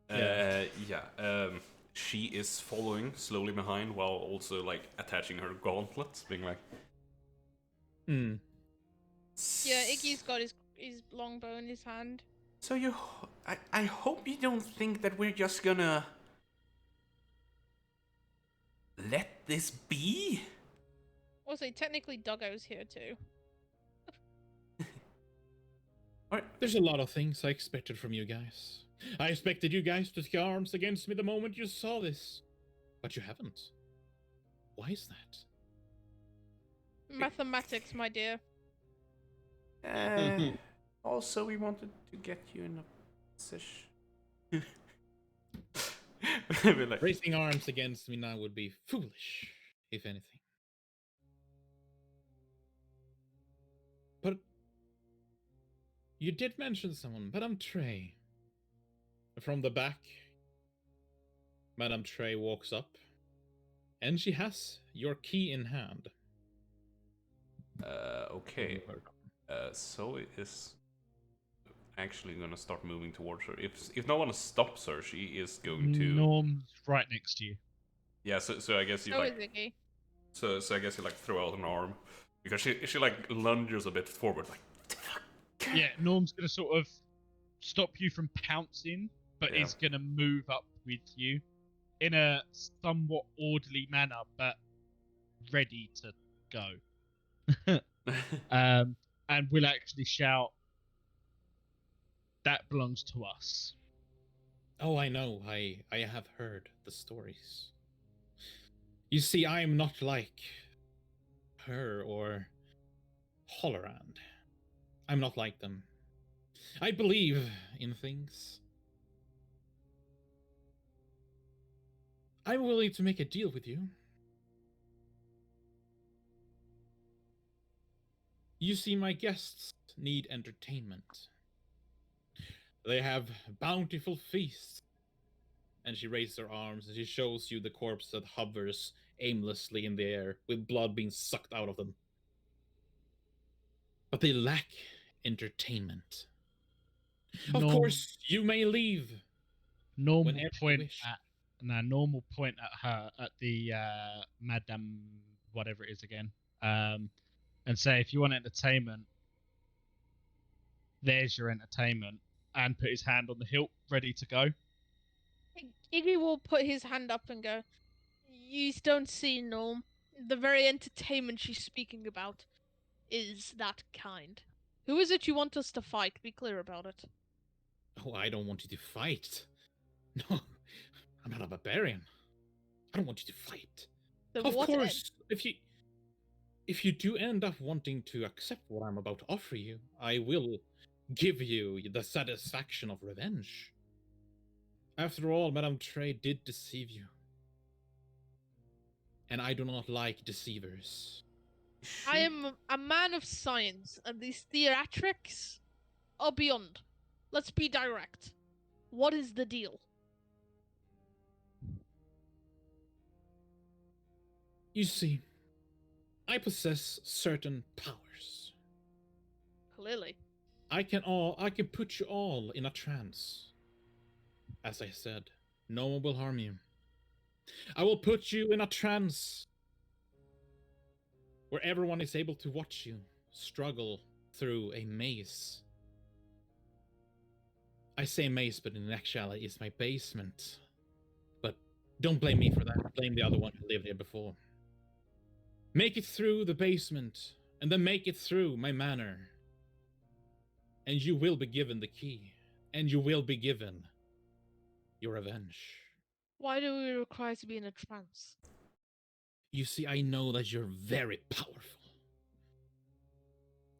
Yeah. She is following slowly behind while also like attaching her gauntlets, being like, Hmm. Yeah, Iggy's got his longbow in his hand. So I hope you don't think that we're just gonna let this be? Also, technically, Doggo's here too. There's a lot of things I expected from you guys. I expected you guys to take arms against me the moment you saw this. But you haven't. Why is that? Mathematics, my dear. Also, we wanted to get you in a position. Like, Raising arms against me now would be foolish, if anything. But you did mention someone, Madame Trey. From the back, Madame Trey walks up, and she has your key in hand. okay. Zoe is actually gonna start moving towards her. If no one stops her, she is going to. Norm's right next to you. Yeah, so I guess you So like. is Iggy. So I guess you like throw out an arm because she like lunges a bit forward, like. Yeah, Norm's gonna sort of stop you from pouncing, but Yeah. is gonna move up with you in a somewhat orderly manner, but ready to go. And will actually shout, "That belongs to us." Oh, I know. I have heard the stories. You see, I am not like her or Hollerand. I'm not like them. I believe in things. I'm willing to make a deal with you. You see, my guests need entertainment. They have bountiful feasts. And she raises her arms and she shows you the corpse that hovers aimlessly in the air, with blood being sucked out of them. But they lack entertainment. Of course, you may leave. Normal whenever you point wish. at normal point at her at the Madame whatever it is again, and say, if you want entertainment, there's your entertainment, and put his hand on the hilt, ready to go. Iggy will put his hand up and go, "You don't see, Norm. The very entertainment she's speaking about is that kind. Who is it you want us to fight? Be clear about it." Oh, I don't want you to fight. No, I'm not a barbarian. I don't want you to fight. Then Of what course, if you do end up wanting to accept what I'm about to offer you, I will give you the satisfaction of revenge. After all, Madame Trey did deceive you. And I do not like deceivers. I am a man of science, and these theatrics are beyond. Let's be direct. What is the deal? You see, I possess certain powers. Clearly. I can put you all in a trance. As I said, no one will harm you. I will put you in a trance where everyone is able to watch you struggle through a maze. I say maze, but in actuality it's my basement. But don't blame me for that. Blame the other one who lived here before. Make it through the basement, and then make it through my manor. And you will be given the key. And you will be given your revenge. Why do we require to be in a trance? You see, I know that you're very powerful.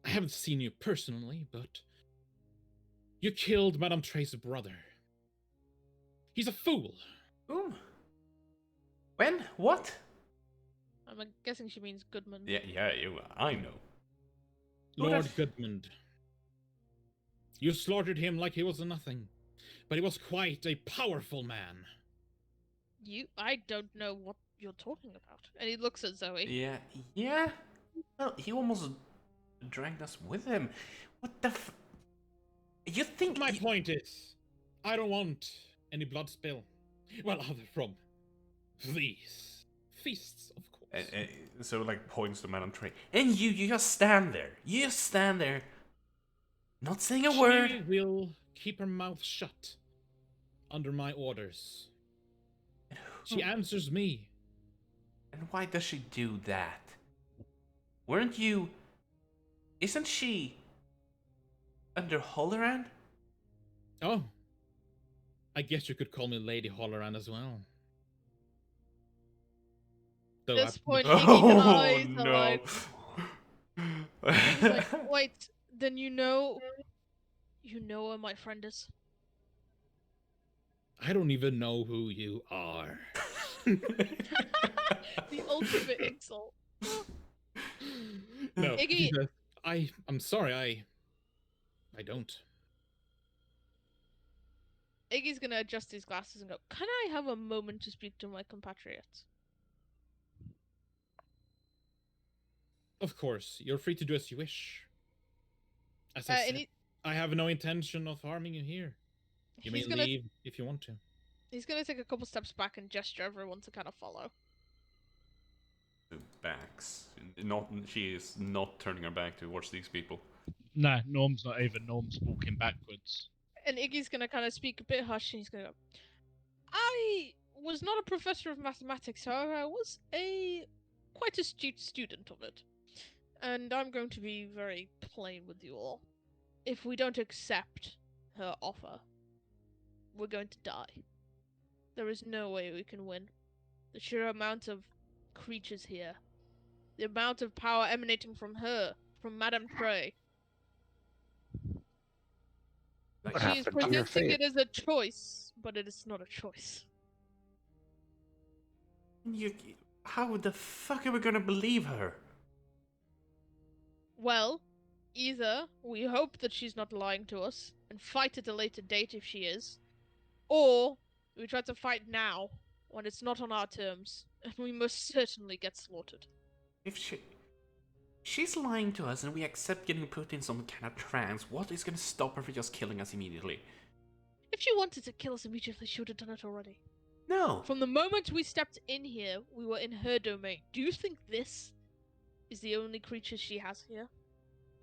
I haven't seen you personally, but you killed Madame Trey's brother. He's a fool. Whom? When? What? I'm guessing she means Goodman. Yeah, I know. Who Lord does- Goodmund. You slaughtered him like he was nothing, but he was quite a powerful man. I don't know what you're talking about. And he looks at Zoe. Yeah. Well, he almost dragged us with him. What the You think My point is, I don't want any blood spill. Well, other from these feasts, of course. so like points to Madame Trey, and you just stand there. You just stand there, not saying a She word. will keep her mouth shut under my orders. She answers me. And why does she do that? Weren't you? Isn't she under Holleran? Oh, I guess you could call me Lady Holleran as well. Though This I- point, Oh Iggy's eyes are no! like. Iggy's like, wait, then you know where my friend is. I don't even know who you are. The ultimate insult. No, Iggy- she says, I'm sorry, I don't. Iggy's gonna adjust his glasses and go, "Can I have a moment to speak to my compatriots?" Of course, you're free to do as you wish. As I And said, I have no intention of harming you here. You may he's gonna leave if you want to. he's gonna take a couple steps back and gesture everyone to kind of follow. Backs. Not. She is not turning her back towards these people. No, Norm's not even. Norm's walking backwards. And Iggy's gonna kind of speak a bit hush, and he's gonna go, "I was not a professor of mathematics, however, I was a quite astute student of it. And I'm going to be very plain with you all. If we don't accept her offer, we're going to die. There is no way we can win. The sheer amount of creatures here, the amount of power emanating from her, from Madame Trey. What She is happened to your presenting faith? it as a choice, but it is not a choice. How the fuck are we gonna believe her? Well, either we hope that she's not lying to us and fight at a later date if she is, or we try to fight now when it's not on our terms, and we most certainly get slaughtered. If she's lying to us and we accept getting put in some kind of trance, what is gonna stop her from just killing us immediately? If she wanted to kill us immediately, she would have done it already. No. From the moment we stepped in here, we were in her domain. Do you think this is the only creature she has here?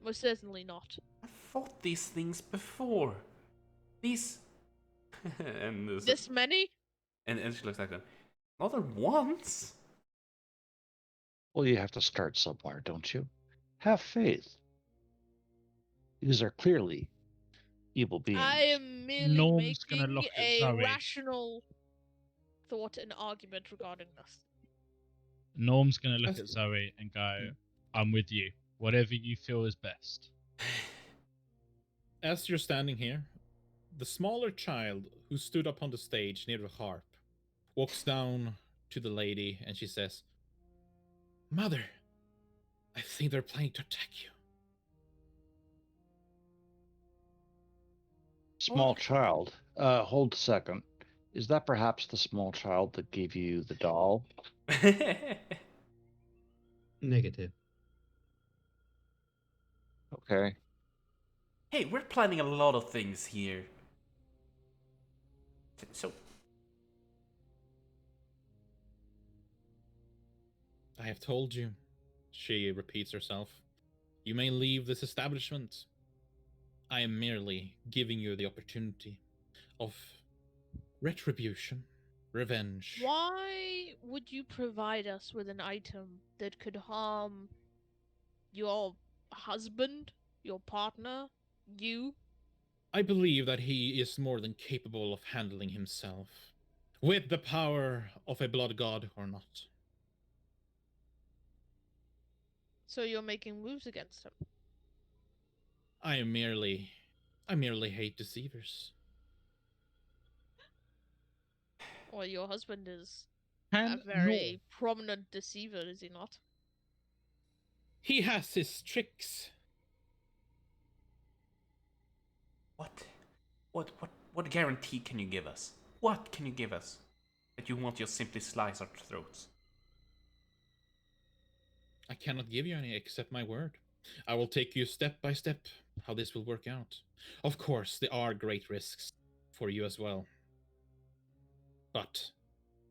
Most certainly not. I fought these things before. These. and This many? and she looks like that. Not once. Well, you have to start somewhere, don't you? Have faith. These are clearly evil beings. I am merely Norm's gonna making look at a Zoe. rational thought and argument regarding this. Norm's gonna look That's- at Zoe and go, "I'm with you. Whatever you feel is best." As you're standing here, the smaller child who stood up on the stage near the harp walks down to the lady and she says, "Mother, I think they're planning to attack you." Small child. Hold a second. Is that perhaps the small child that gave you the doll? Negative. Okay. Hey, we're planning a lot of things here. So, I have told you, she repeats herself. You may leave this establishment. I am merely giving you the opportunity of retribution, revenge. Why would you provide us with an item that could harm your husband, your partner, you? I believe that he is more than capable of handling himself, with the power of a blood god or not. So you're making moves against him. I merely hate deceivers. Well, your husband is Can a very prominent deceiver, is he not? He has his tricks. what guarantee can you give us? What can you give us that you won't just simply slice our throats? I cannot give you any except my word. I will take you step by step how this will work out. Of course, there are great risks for you as well. But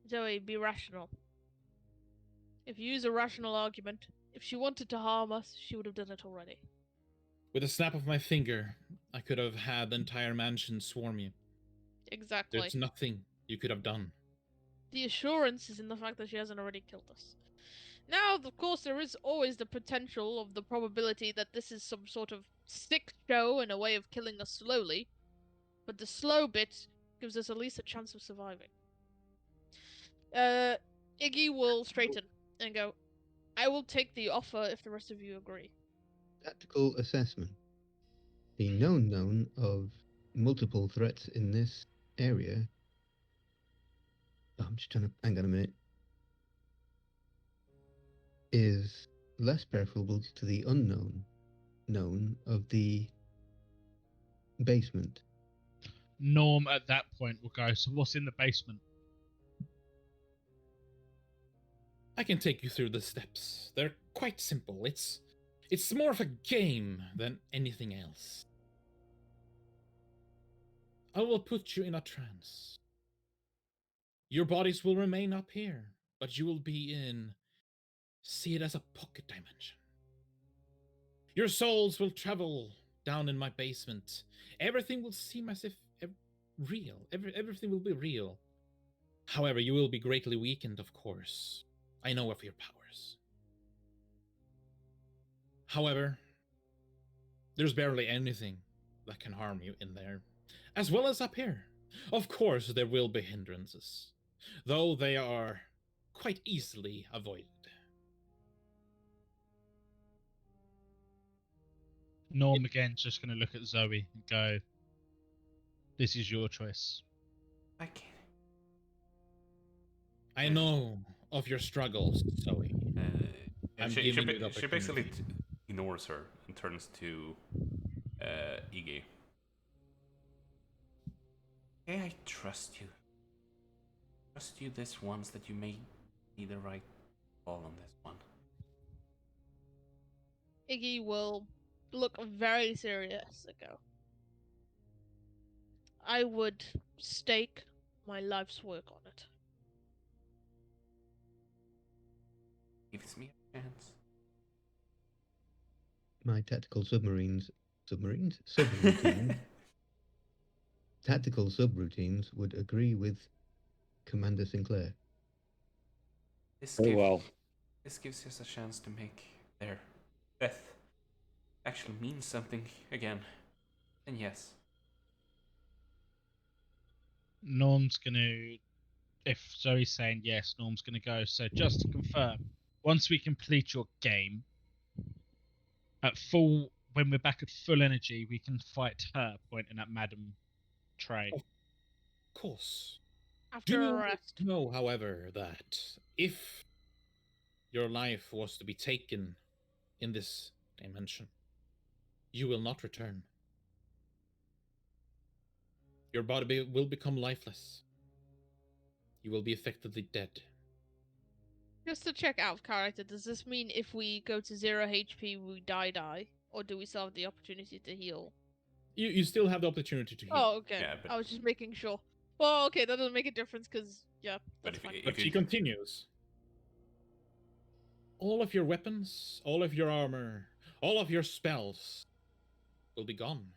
Zoe, be rational. If you use a rational argument, if she wanted to harm us, she would have done it already. with a snap of my finger, I could have had the entire mansion swarm you. Exactly. There's nothing you could have done. The assurance is in the fact that she hasn't already killed us. Now, of course, there is always the potential of the probability that this is some sort of sick show and a way of killing us slowly, but the slow bit gives us at least a chance of surviving. Iggy will straighten and go, I will take the offer if the rest of you agree. Tactical assessment. The known of multiple threats in this area. Oh, I'm just trying to hang on a minute. Is less preferable to the unknown known of the basement. Norm at that point will go, so what's in the basement? I can take you through the steps. They're quite simple. It's more of a game than anything else. I will put you in a trance. Your bodies will remain up here, but you will be in, see it as a pocket dimension. Your souls will travel down in my basement. Everything will seem as if real. Everything will be real. However, you will be greatly weakened, of course. I know of your powers. However, there's barely anything that can harm you in there, as well as up here. Of course, there will be hindrances, though they are quite easily avoided. Norm again's just going to look at Zoe and go, this is your choice. I can't. I know of your struggles, Zoe. I'm She giving you the basically opportunity. ignores her and turns to Iggy. Hey, I trust you. Trust you this once that you may be the right call on this one. Iggy will look very serious and go, I would stake my life's work on it. Gives me a chance. My tactical subroutines tactical subroutines would agree with Commander Sinclair. Very well. This gives us a chance to make their death actually mean something again. And yes. Norm's going to, if Zoe's saying yes, Norm's going to go, so just to confirm, once we complete your game, when we're back at full energy, we can fight her, pointing at Madam Trey. Of course. After a rest. Know, however, that if your life was to be taken in this dimension, you will not return. Your body will become lifeless. You will be effectively dead. Just to check out of character, does this mean if we go to 0 HP, we die? Or do we still have the opportunity to heal? You still have the opportunity to heal. Oh, okay. Yeah, but- I was just making sure. Well, okay, that doesn't make a difference because, yeah, But that's if- fine. if But you- she continues. All of your weapons, all of your armor, all of your spells will be gone.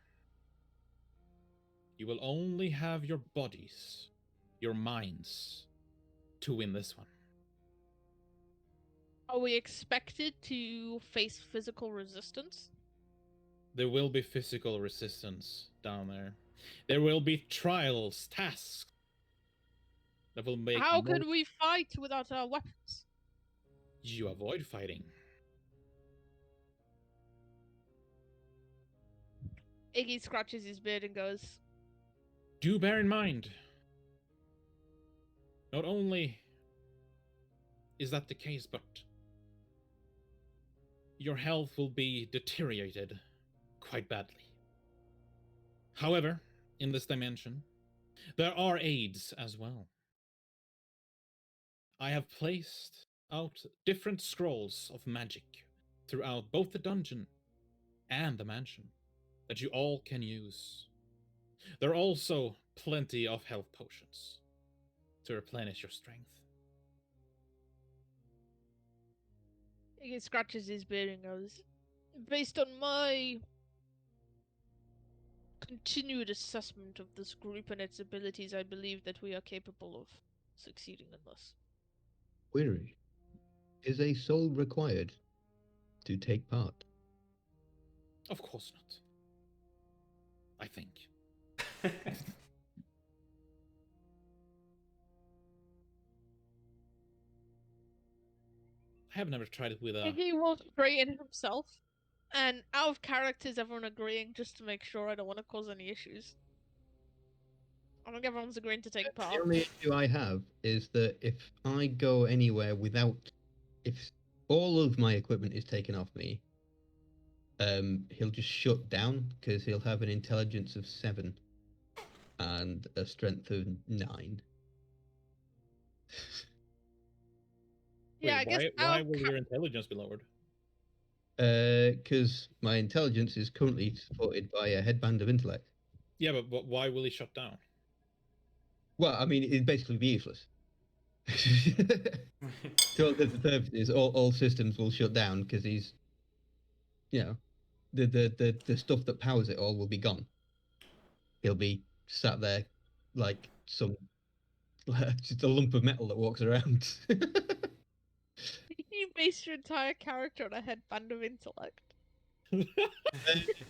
You will only have your bodies, your minds, to win this one. Are we expected to face physical resistance? There will be physical resistance down there. There will be trials, tasks that will make How could we fight without our weapons? you avoid fighting. Iggy scratches his beard and goes, Do bear in mind, not only is that the case, but your health will be deteriorated quite badly. However, in this dimension, there are aids as well. I have placed out different scrolls of magic throughout both the dungeon and the mansion that you all can use. There are also plenty of health potions to replenish your strength. He scratches his beard and goes, based on my continued assessment of this group and its abilities, I believe that we are capable of succeeding in this. Query. Is a soul required to take part? Of course not. I think. I have never tried it with a. Iggy will straighten himself, and out of character is everyone agreeing just to make sure I don't want to cause any issues. I think everyone's agreeing to take part. The only issue I have is that if I go anywhere without, if all of my equipment is taken off me, he'll just shut down because he'll have an intelligence of 7 and a strength of 9. Yeah, I Wait, guess why will your intelligence be lowered? Because my intelligence is currently supported by a headband of intellect. Yeah, but why will he shut down? Well, I mean, it'd basically be useless. To all intents and purposes, all systems will shut down because he's, the stuff that powers it all will be gone. He'll be sat there like just a lump of metal that walks around. you base your entire character on a headband of intellect.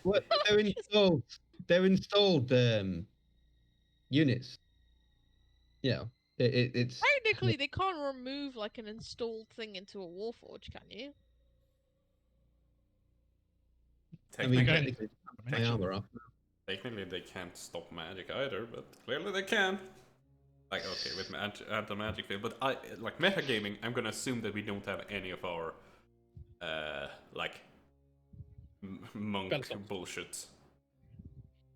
What? They're installed. They're installed units. It's Technically, they can't remove like an installed thing into a warforge, can you? I mean, Technically, technically, my armor off. technically they can't stop magic either, but clearly they can. Like, okay, with anti-magic field, but like metagaming, I'm gonna assume that we don't have any of our, like, monk Spellstorms. bullshit.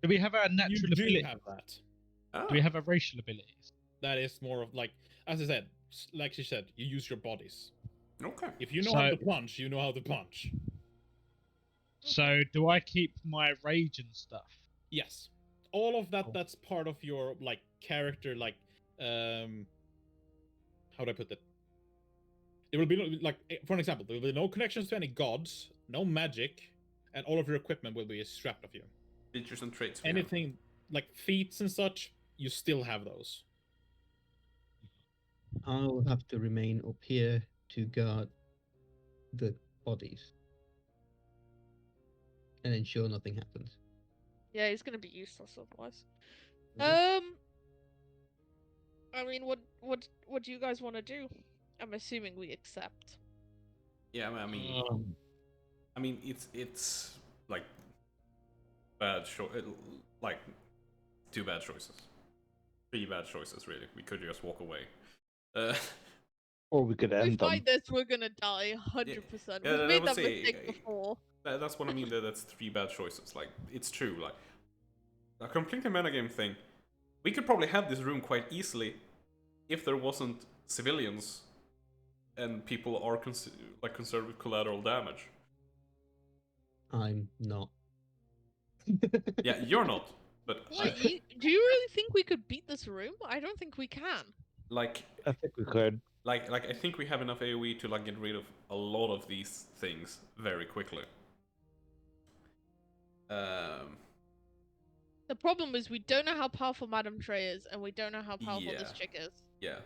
Do we have our natural You do ability? have that. Ah, Do we have our racial abilities? That is more of like, as I said, like she said, you use your bodies. okay. If you know how So- to punch, you know how to punch. So do I keep my rage and stuff? Yes. All of that, Cool. that's part of your, like, character, like, how do I put that? There will be, like, for an example, there will be no connections to any gods, no magic, and all of your equipment will be stripped of you. Features and traits. we have. Anything, like, feats and such, you still have those. I'll have to remain up here to guard the bodies and ensure nothing happens. Yeah, he's gonna be useless otherwise. Mhm. I mean, what do you guys want to do? I'm assuming we accept. Yeah, I mean, it's like bad like 2 bad choices, 3 bad choices really. We could just walk away. Or we could If we end them. fight this, we're gonna die 100%. yeah, We've I made would that say, mistake before. That's what I mean. That's 3 bad choices. Like, it's true. Like, a completely metagame thing. We could probably have this room quite easily if there wasn't civilians and people are concerned with collateral damage. I'm not. Yeah, you're not, but Wait, do you really think we could beat this room? I don't think we can. like I think we could. like I think we have enough AoE to like get rid of a lot of these things very quickly. The problem is we don't know how powerful Madame Trey is, and we don't know how powerful this Yeah. chick is. Yeah.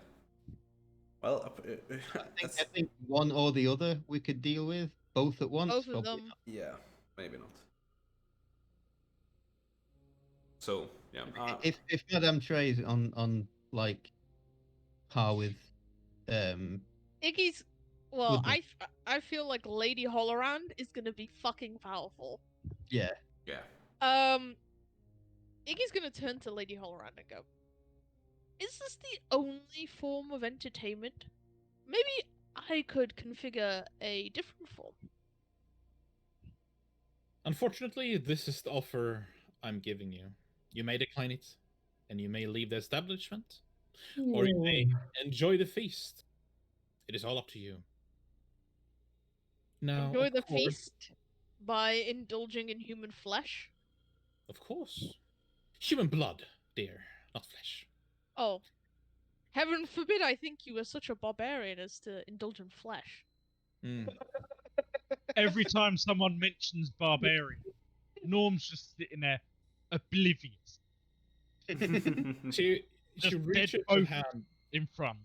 Well, I think one or the other we could deal with. Both at once. Both of probably them. not. yeah, maybe not. So yeah, If Madame Trey's on like par with Iggy's. Well, Would be. I feel like Lady Holorand is gonna be fucking powerful. yeah. Iggy's gonna turn to Lady Holorand and go, "Is this the only form of entertainment? Maybe I could configure a different form." Unfortunately, this is the offer I'm giving you. You may decline it, and you may leave the establishment, or you may enjoy the feast. It is all up to you. Now, Enjoy of the course, feast. by indulging in human flesh? Of course. Human blood, dear, not flesh. Oh, heaven forbid I think you were such a barbarian as to indulge in flesh. Mm. Every time someone mentions barbarian, Norm's just sitting there, oblivious, She just dead reaches her focused hand. in front.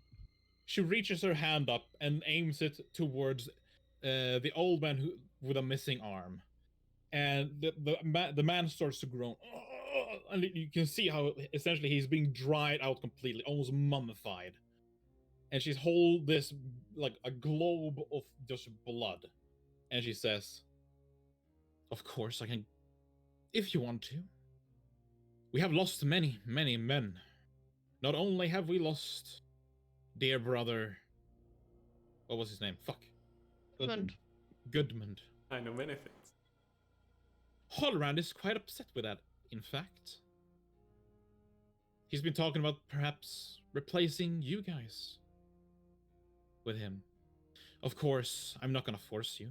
She reaches her hand up and aims it towards the old man who with a missing arm, and the man starts to groan, and you can see how essentially he's being dried out completely, almost mummified. And she's hold this like a globe of just blood, and she says, "Of course I can, if you want to. We have lost many, many men. Not only have we lost dear brother, what was his name? Fuck. Good. Goodmund. I know many things. Hollerand is quite upset with that, in fact. He's been talking about perhaps replacing you guys with him. Of course, I'm not gonna force you,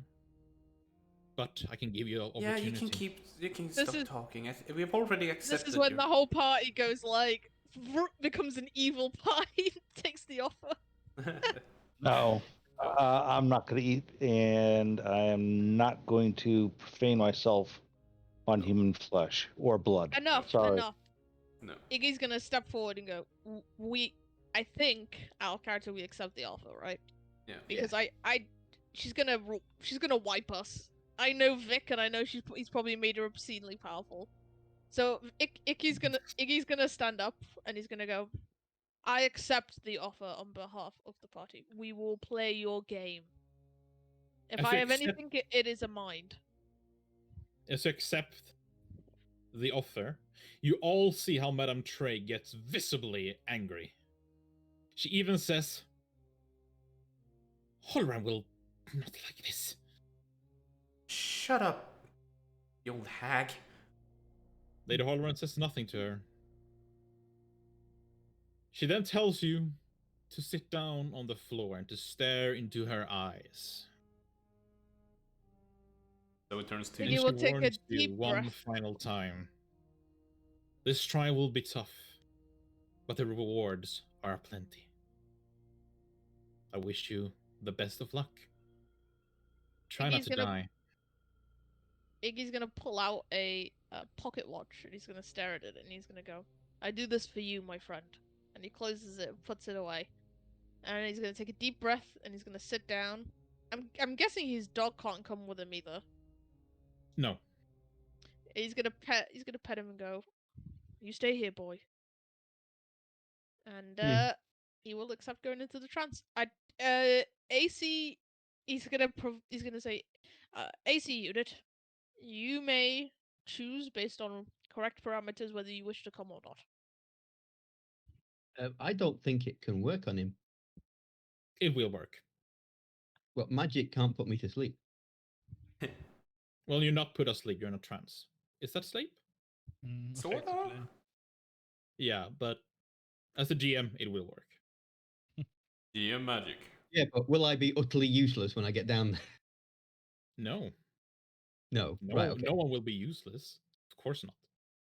but I can give you an opportunity. Yeah, you can This stop is- talking. We've already accepted This is when you. the whole party goes like, becomes an evil party, takes the offer. No, I'm not going to eat, and I am not going to profane myself on human flesh or blood. Enough, Sorry. enough. No. Iggy's gonna step forward and go, I think, our character, we accept the offer, right? Yeah. Because she's gonna wipe us. I know Vic, and I know he's probably made her obscenely powerful. So Iggy's gonna stand up, and he's gonna go, I accept the offer on behalf of the party. We will play your game. If As I you have accept- anything, it is a mind. As you accept the offer, you all see how Madame Trey gets visibly angry. She even says, Holran will not like this. Shut up, you old hag. Lady Holran says nothing to her. She then tells you to sit down on the floor and to stare into her eyes. So it turns to And And you she will take a warns you deep one breath. final time. This trial will be tough, but the rewards are plenty. I wish you the best of luck. Try not Iggy's to gonna- die. Iggy's gonna pull out a pocket watch, and he's gonna stare at it, and he's gonna go, I do this for you, my friend. And he closes it and puts it away. And he's gonna take a deep breath, and he's gonna sit down. I'm guessing his dog can't come with him either. No. He's gonna pet him and go, you stay here, boy. And he will accept going into the trance. AC, he's gonna say, AC unit, you may choose based on correct parameters whether you wish to come or not. I don't think it can work on him. It will work. Well, magic can't put me to sleep. Well, you're not put asleep, you're in a trance. Is that sleep? Sorta? Effectively. Yeah, but as a GM, it will work. Yeah, magic. Yeah, but will I be utterly useless when I get down there? No. No. No, Right, okay. no one will be useless. Of course not.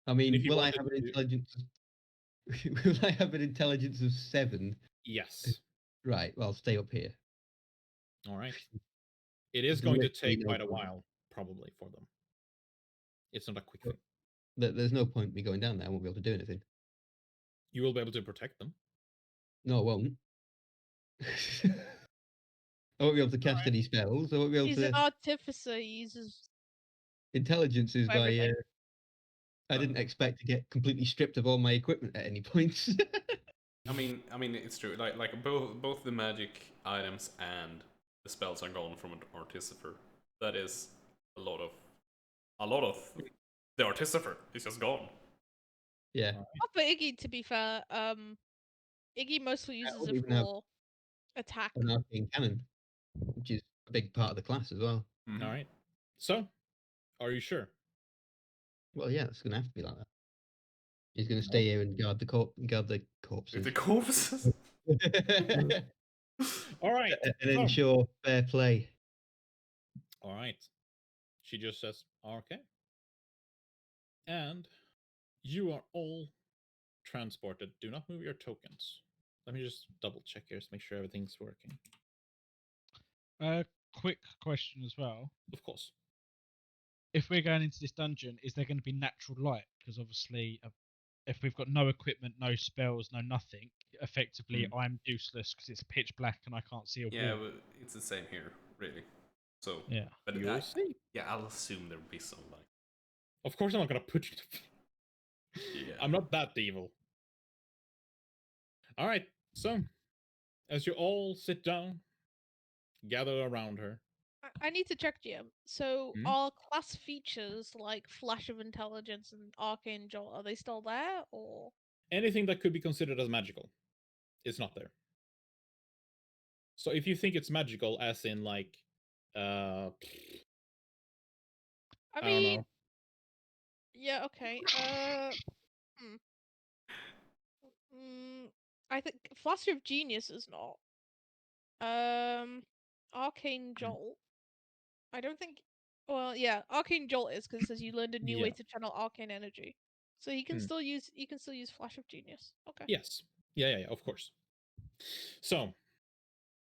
I mean, if you will I wanted have an to- intelligence? Will I have an intelligence of 7? Yes. Right. Well, I'll stay up here. All right. It is There's going to literally take no quite a point. while, probably, for them. It's not a quick thing. There's no point me going down there. I won't be able to do anything. You will be able to protect them. No, I won't. I won't be able to cast Alright. any spells. I won't be able He's to. an artificer. He uses Intelligence is for my. everything. I didn't expect to get completely stripped of all my equipment at any point. I mean, it's true. Like both the magic items and the spells are gone from an artificer. That is a lot of the artificer is just gone. Yeah. Not for Iggy, to be fair. Iggy mostly uses wouldn't it even have- for attack. An arcane cannon, which is a big part of the class as well. Mhm. All right. So, are you sure? Well, yeah, it's gonna have to be like that. He's gonna stay here and guard the corpses. The corpses. and All right. So, ensure fair play. all right. She just says, okay. And you are all transported. Do not move your tokens. Let me just double check here to make sure everything's working. Quick question as well. Of course. If we're going into this dungeon, is there going to be natural light? Because obviously, if we've got no equipment, no spells, no nothing, effectively I'm useless because it's pitch black and I can't see a Yeah, wall. but it's the same here, really. So, Yeah. but You'll see. yeah, I'll assume there'll be some light. Of course, I'm not gonna put you. Yeah. I'm not that evil. All right. So, as you all sit down, gather around her. I need to check, GM. So, Hmm? are class features like Flash of Intelligence and Arcane Jolt, are they still there, or? Anything that could be considered as magical is not there. So if you think it's magical, as in like, I I don't mean, know. yeah, okay. Hmm. I think Flash of Genius is not. Arcane Jolt. I don't think. Well, yeah, Arcane Jolt is because it says you learned a new way Yeah. to channel arcane energy, so you can Hmm. still use Flash of Genius. Okay. Yes. Yeah, of course. So,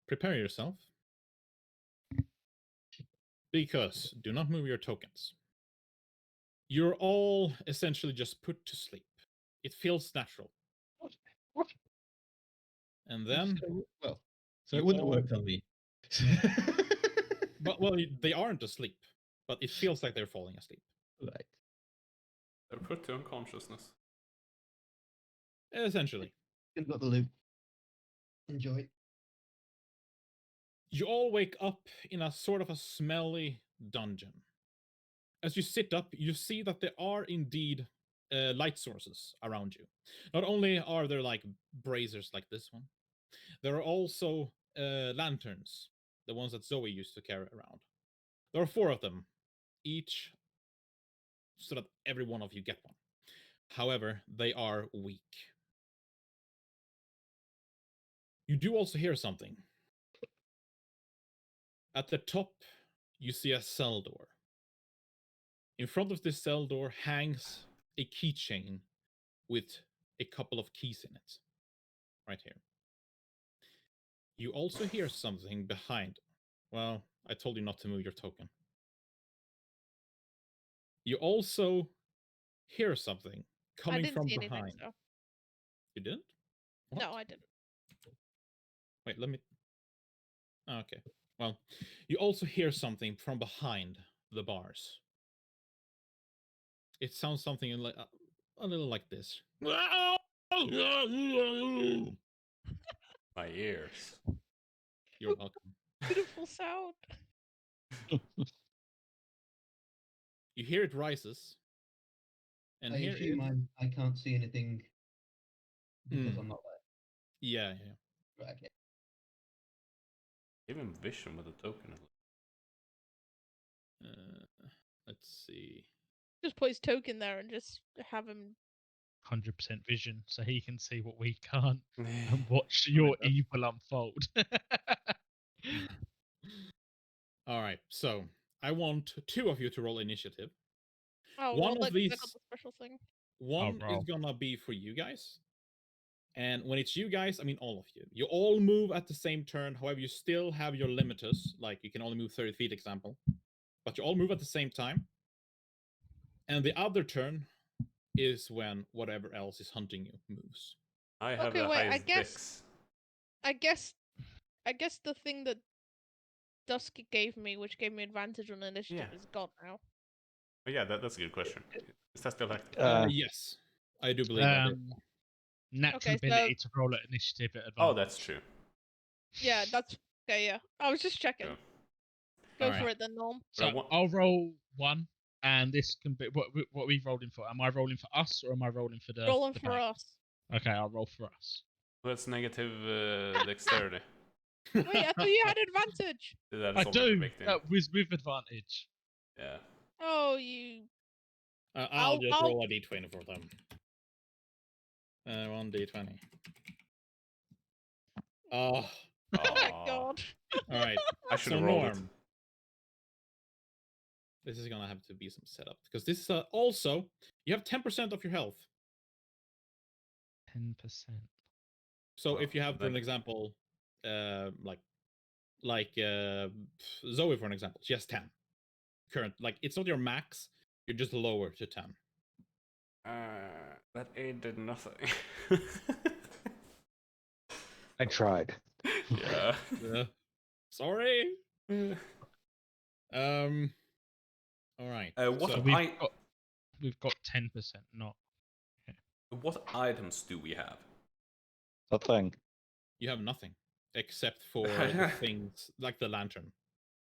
prepare yourself. Because do not move your tokens. You're all essentially just put to sleep. It feels natural. What? And then, Well, so you it wouldn't all- have worked on me. well, they aren't asleep, but it feels like they're falling asleep. Right. They're put to unconsciousness. Essentially. Got the loop. Enjoy. You all wake up in a sort of a smelly dungeon. As you sit up, you see that there are indeed light sources around you. Not only are there like braziers like this one, there are also lanterns, the ones that Zoe used to carry around. There are 4 of them, each so that every one of you get one. However, they are weak. You do also hear something. At the top, you see a cell door. In front of this cell door hangs a keychain with a couple of keys in it. Right here. You also hear something behind. Well, I told you not to move your token. You also hear something I coming didn't from see anything, behind. so You didn't? no, What? I didn't. Wait, let me. Okay. Well, you also hear something from behind the bars. It sounds something like a little like this. My ears. You're welcome. Beautiful sound. You hear it rises, and I here assume is. I can't see anything because Hmm. I'm not there. Yeah. Right, okay. Give him vision with a token. Let's see. Just put his token there and just have him. 100% vision, so he can see what we can't and Yeah. watch your that's- evil unfold. All right. So I want 2 of you to roll initiative. Oh, One roll of that 'cause I got these- the special thing. One roll. is gonna be for you guys. And when it's you guys, I mean all of you. You all move at the same turn. However, you still have your limiters. Like you can only move 30 feet, example. But you all move at the same time. And the other turn is when whatever else is hunting you moves. I have Okay, the wait, highest dex. I guess the thing that Dusk gave me, which gave me advantage on initiative, Yeah. is gone now. Oh, yeah, that's a good question. Is that still active? Yes, I do believe that. Natural Okay, ability to roll at initiative at advantage. Oh, that's true. Yeah, that's okay. Yeah, I was just checking. Yeah. Go Alright. for it then, Norm. But I So want- I'll roll 1, and this can be what are we rolling for? Am I rolling for us or am I rolling for the? Rolling the for bag? us. Okay, I'll roll for us. That's negative dexterity. Wait, I thought you had advantage. That I is already do. baked in. That was with advantage. Yeah. Oh, you. I'll just I'll- roll a d20 for them. 1d20. Oh, Oh my Aw. god. all right. I should So have rolled Norm, This is gonna have to be some setup because this is also you have 10% of your health. 10%. So Wow, if you have, for that- an example, like Zoe, for an example, she has 10. Current, like it's not your max. You're just lower to 10. That aid did nothing. I tried. Yeah. Sorry. All right. What so We've got 10%, not. what items do we have? The thing. you have nothing except for the things like the lantern.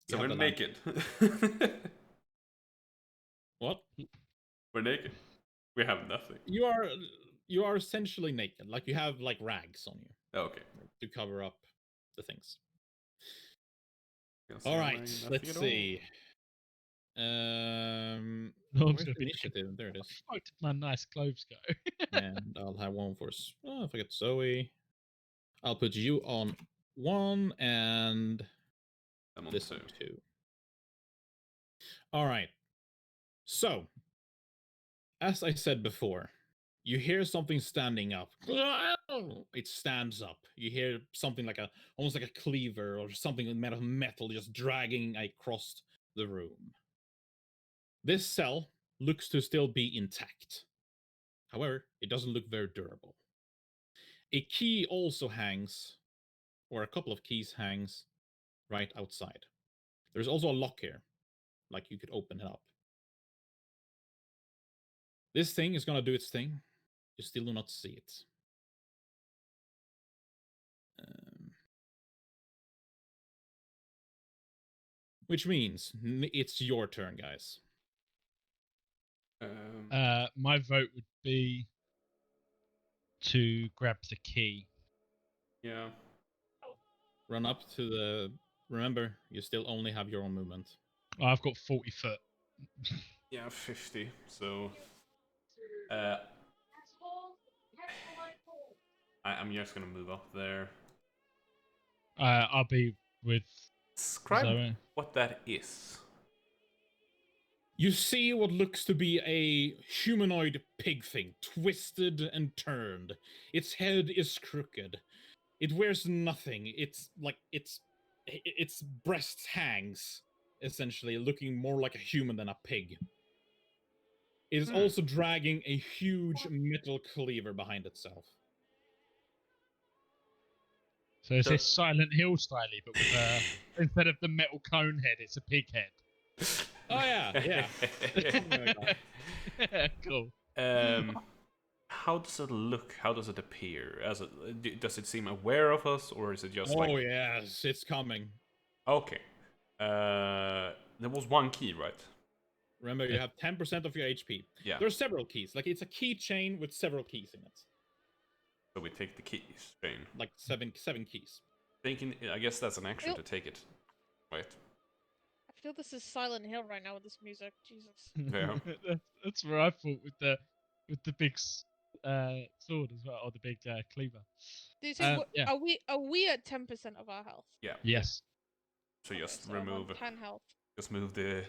You So have we're the lantern. naked. What? We're naked. We have nothing. You are essentially naked. Like you have like rags on you Okay. to cover up the things. Can see All I'm right. wearing nothing Let's at all. see. No, I'm Where's gonna the be initiative? There it Where is. the fuck did my nice clothes go? And I'll have one for. Oh, if I get Zoe, I'll put you on 1 and I'm on this 2. one 2. All right. So, as I said before, you hear something standing up. It stands up. You hear something like almost like a cleaver or something made of metal just dragging across the room. This cell looks to still be intact. However, it doesn't look very durable. A key also hangs, or a couple of keys hangs, right outside. There's also a lock here, like you could open it up. This thing is gonna do its thing. You still do not see it. Which means it's your turn, guys. My vote would be to grab the key. Yeah. Run up to the. Remember, you still only have your own movement. I've got 40 foot. Yeah, 50. So I'm just gonna move up there. I'll be with Describe Zoe. what that is. You see what looks to be a humanoid pig thing, twisted and turned. Its head is crooked. It wears nothing. It's like its breast hangs, essentially, looking more like a human than a pig. It is also dragging a huge metal cleaver behind itself. So it's this Silent Hill styly, but with instead of the metal cone head, it's a pig head. Oh yeah. Something like that. Cool. How does it look? How does it appear? Does it seem aware of us, or is it just Oh like? yes, it's coming. Okay. There was one key, right? Remember, you have 10% of your HP. Yeah. There's several keys. Like it's a keychain with several keys in it. So we take the keys, Jane. Like seven keys. Thinking, I guess that's an action to take it, right? I feel this is Silent Hill right now with this music. Jesus. Yeah. That's where I thought with the big sword as well, or the big cleaver. Do you say yeah. are we at 10% of our health? Yeah. Yes. So Okay, just so I'm on remove 10 health. Just move the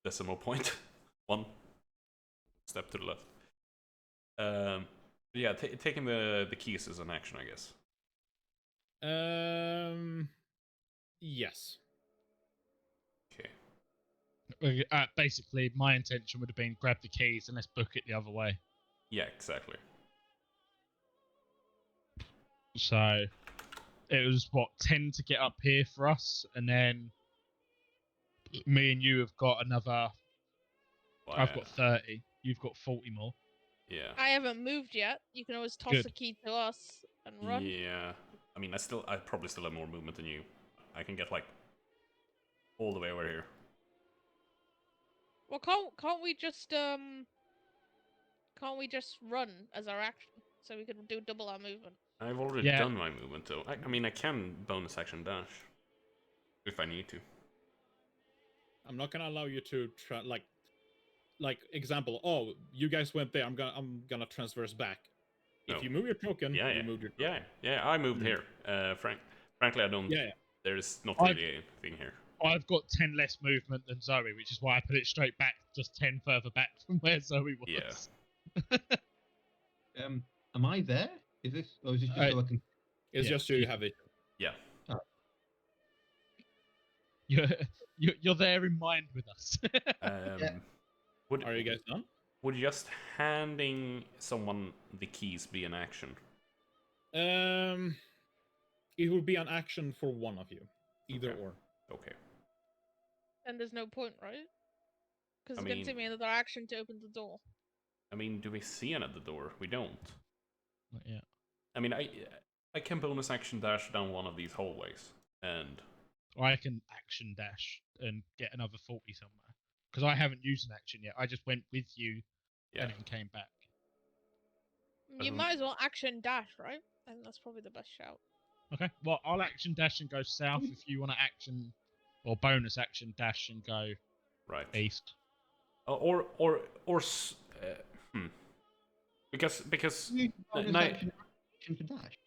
decimal point 1 step to the left. Yeah, taking the keys is an action, I guess. Yes. Okay. Basically, my intention would have been grab the keys and let's book it the other way. Yeah, exactly. So it was 10 to get up here for us, and then me and you have got another. Well, I've got 30. You've got 40 more. Yeah. I haven't moved yet. You can always toss Good. a key to us and run. Yeah. I mean, I probably still have more movement than you. I can get like all the way over here. Well, can't we just run as our action so we can do double our movement? I've already done my movement though. I mean, I can bonus action dash if I need to. I'm not gonna allow you to try like example. Oh, you guys went there. I'm gonna transverse back. No. If you move your token, Yeah, you move your token. Yeah. I moved here. Frankly, I don't. Yeah. There is not really anything here. I've got 10 less movement than Zoe, which is why I put it straight back, just 10 further back from where Zoe was. Yeah. Am I there? Is this, or is this just Uh, so I can? It's Yeah. just you have it. Yeah. You're there in mind with us. Would Are you guys done? would just handing someone the keys be an action? It would be an action for one of you, either Okay. or. Okay. And there's no point, right? Because I it's gonna mean- take me another action to open the door. I mean, do we see him at the door? We don't. Not yet. I mean, I can bonus action dash down one of these hallways, and Or I can action dash and get another 40 somewhere. Because I haven't used an action yet. I just went with you yeah, and then came back. You Doesn't- might as well action dash, right? I think that's probably the best shout. Okay. Well, I'll action dash and go south if you want to action or bonus action dash and go right. east. Because Bonus night- action for dash.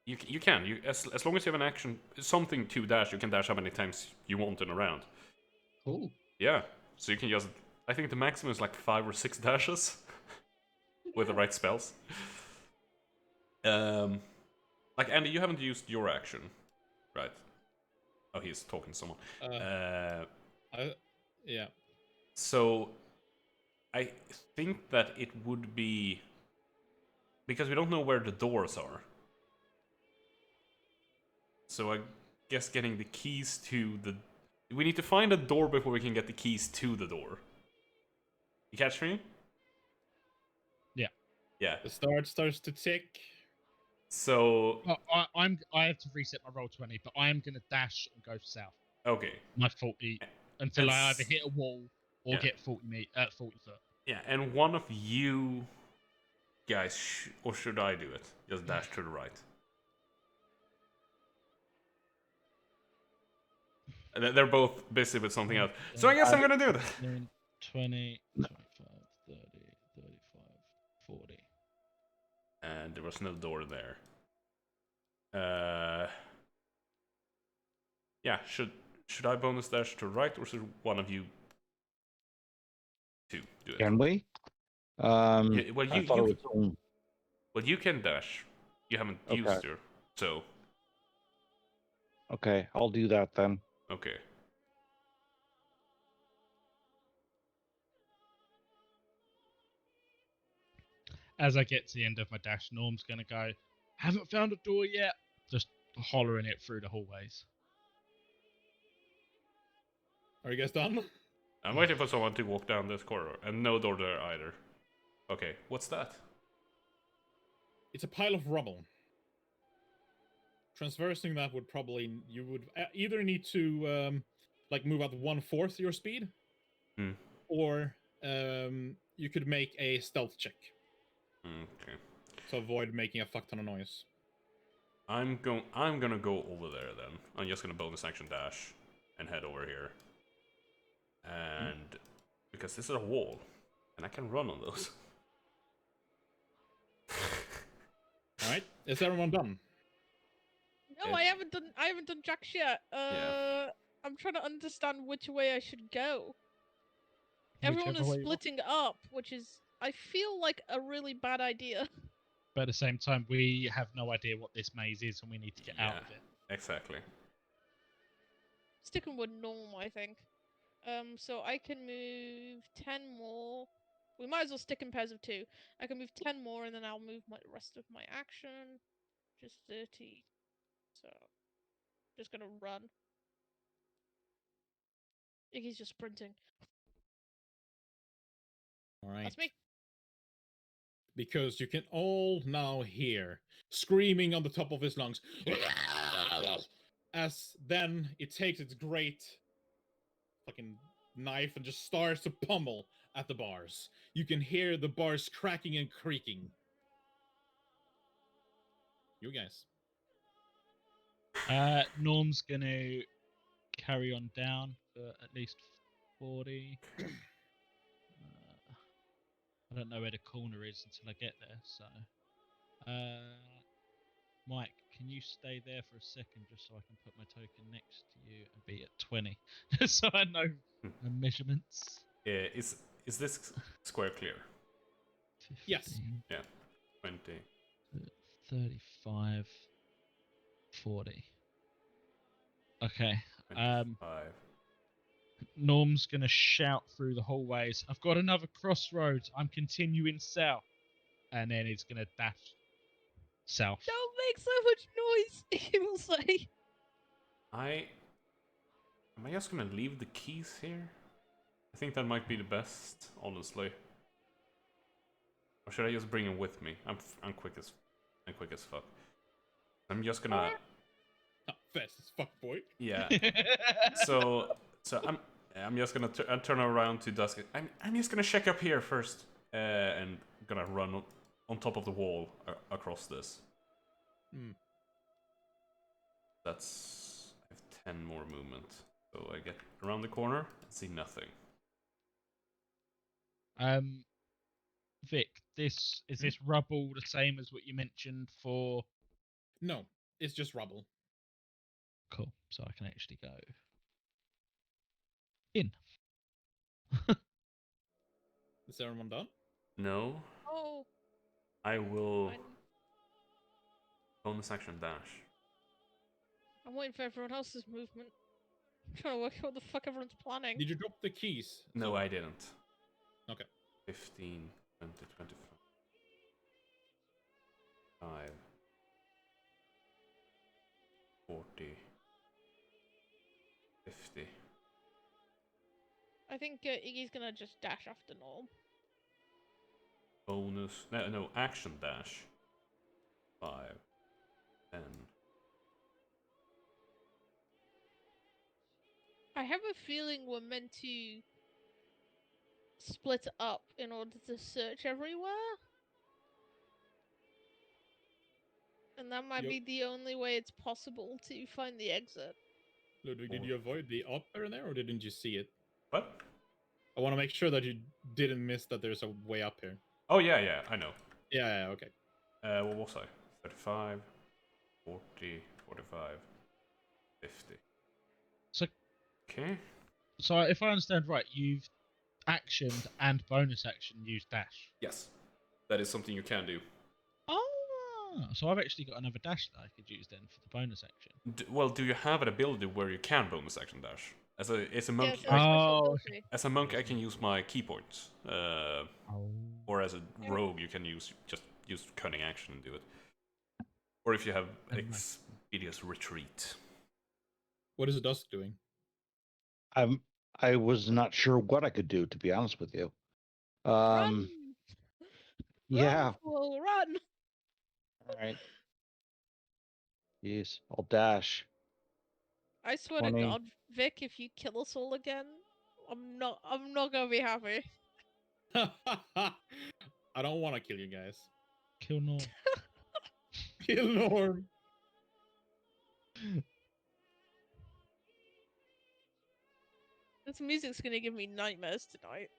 you can as long as you have an action something to dash, you can dash how many times you want in a round. Cool. Yeah, so you can just, I think the maximum is like 5 or 6 dashes with the right spells. Like Andy, you haven't used your action, right? Oh, he's talking to someone. Yeah. So I think that it would be, because we don't know where the doors are. So I guess getting the keys to the, we need to find a door before we can get the keys to the door. You catch me? Yeah. Yeah. The start starts to tick. So Well, I have to reset my roll 20, but I am going to dash and go south. okay. My 40 until And I either hit a wall or yeah. get 40 foot. Yeah, and one of you guys, or should I do it? Just dash to the right. And they're both busy with something else. So I guess I'm gonna do that. 20, 25, 30, 35, 40. And there was no door there. Yeah, should I bonus dash to right, or should one of you two do it? Can we? Yeah, well, I thought it was well, you can dash. You haven't Okay. used your, so okay. I'll do that then. okay. As I get to the end of my dash, Norm's going to go, haven't found a door yet. Just hollering it through the hallways. Are you guys done? I'm waiting for someone to walk down this corridor, and no door there either. Okay, what's that? It's a pile of rubble. Transversing that would probably, you would either need to like move at 1/4 your speed, Hmm. or you could make a stealth check Okay. to avoid making a fuck ton of noise. I'm gonna go over there then. I'm just gonna bonus action dash and head over here. And because this is a wall, and I can run on those. All right, is everyone done? No, Yeah. I haven't done jack shit. I'm trying to understand which way I should go. Everyone Whichever is way you want. splitting up, which is, I feel like, a really bad idea. But at the same time, we have no idea what this maze is and we need to get out of Yeah. it. Exactly. Sticking with norm, I think. So I can move 10 more. We might as well stick in pairs of 2. I can move 10 more and then I'll move my rest of my action. Just 30. So, just gonna run. Iggy's just sprinting. All right. That's me. Because you can all now hear screaming on the top of his lungs. As then it takes its great fucking knife and just starts to pummel at the bars. You can hear the bars cracking and creaking. You guys. Norm's going to carry on down for at least 40. I don't know where the corner is until I get there, so... Mike, can you stay there for a second just so I can put my token next to you and be at 20? So I know my measurements. Is this square clear? Yes. 15, Yeah, 20. 35, 40. Okay. 25. Norm's gonna shout through the hallways, "I've got another crossroads. I'm continuing south," and then he's gonna dash south. Don't make so much noise, he will say. Am I just gonna leave the keys here? I think that might be the best, honestly. Or should I just bring them with me? I'm quick as fuck. I'm just gonna Fast as fuck, boy. yeah. So I'm just gonna turn around to Dusk. I'm just gonna check up here first, and gonna run on top of the wall across this. Hmm. That's I have 10 more movement, so I get around the corner and see nothing. Vic, is this rubble the same as what you mentioned for? No, it's just rubble. Cool. So I can actually go in. Is everyone done? No, Oh, I will I'm, bonus action dash. I'm waiting for everyone else's movement. I'm trying to work out what the fuck everyone's planning. Did you drop the keys? No, So- I didn't. Okay. 15, 20, 25. 40, 50. I think Iggy's gonna just dash after Norm. Bonus. No, action dash. 5, 10. I have a feeling we're meant to split up in order to search everywhere. And that might Yep. be the only way it's possible to find the exit. Ludwig, did you avoid the upper there, or didn't you see it? What? I want to make sure that you didn't miss that there's a way up here. Oh, yeah, I know. Yeah, okay. What was I? 35, 40, 45, 50. So, Okay. so if I understand right, you've actioned and bonus action used dash. Yes. That is something you can do. Oh, so I've actually got another dash that I could use then for the bonus action. Well, do you have an ability where you can bonus action dash? As a monk, Yeah, it's a Oh, special okay. ability. as a monk, I can use my key points. Oh. Or as a rogue, you can use cunning action and do it. Or if you have Never mind. expeditious retreat. What is Dusk doing? I was not sure what I could do, to be honest with you. Run! Yeah. Run, fool, run! All right. Jeez, I'll dash. I swear 20. to God, Vic, if you kill us all again, I'm not gonna be happy. I don't want to kill you guys. Kill Norm. Kill Norm. This music's gonna give me nightmares tonight.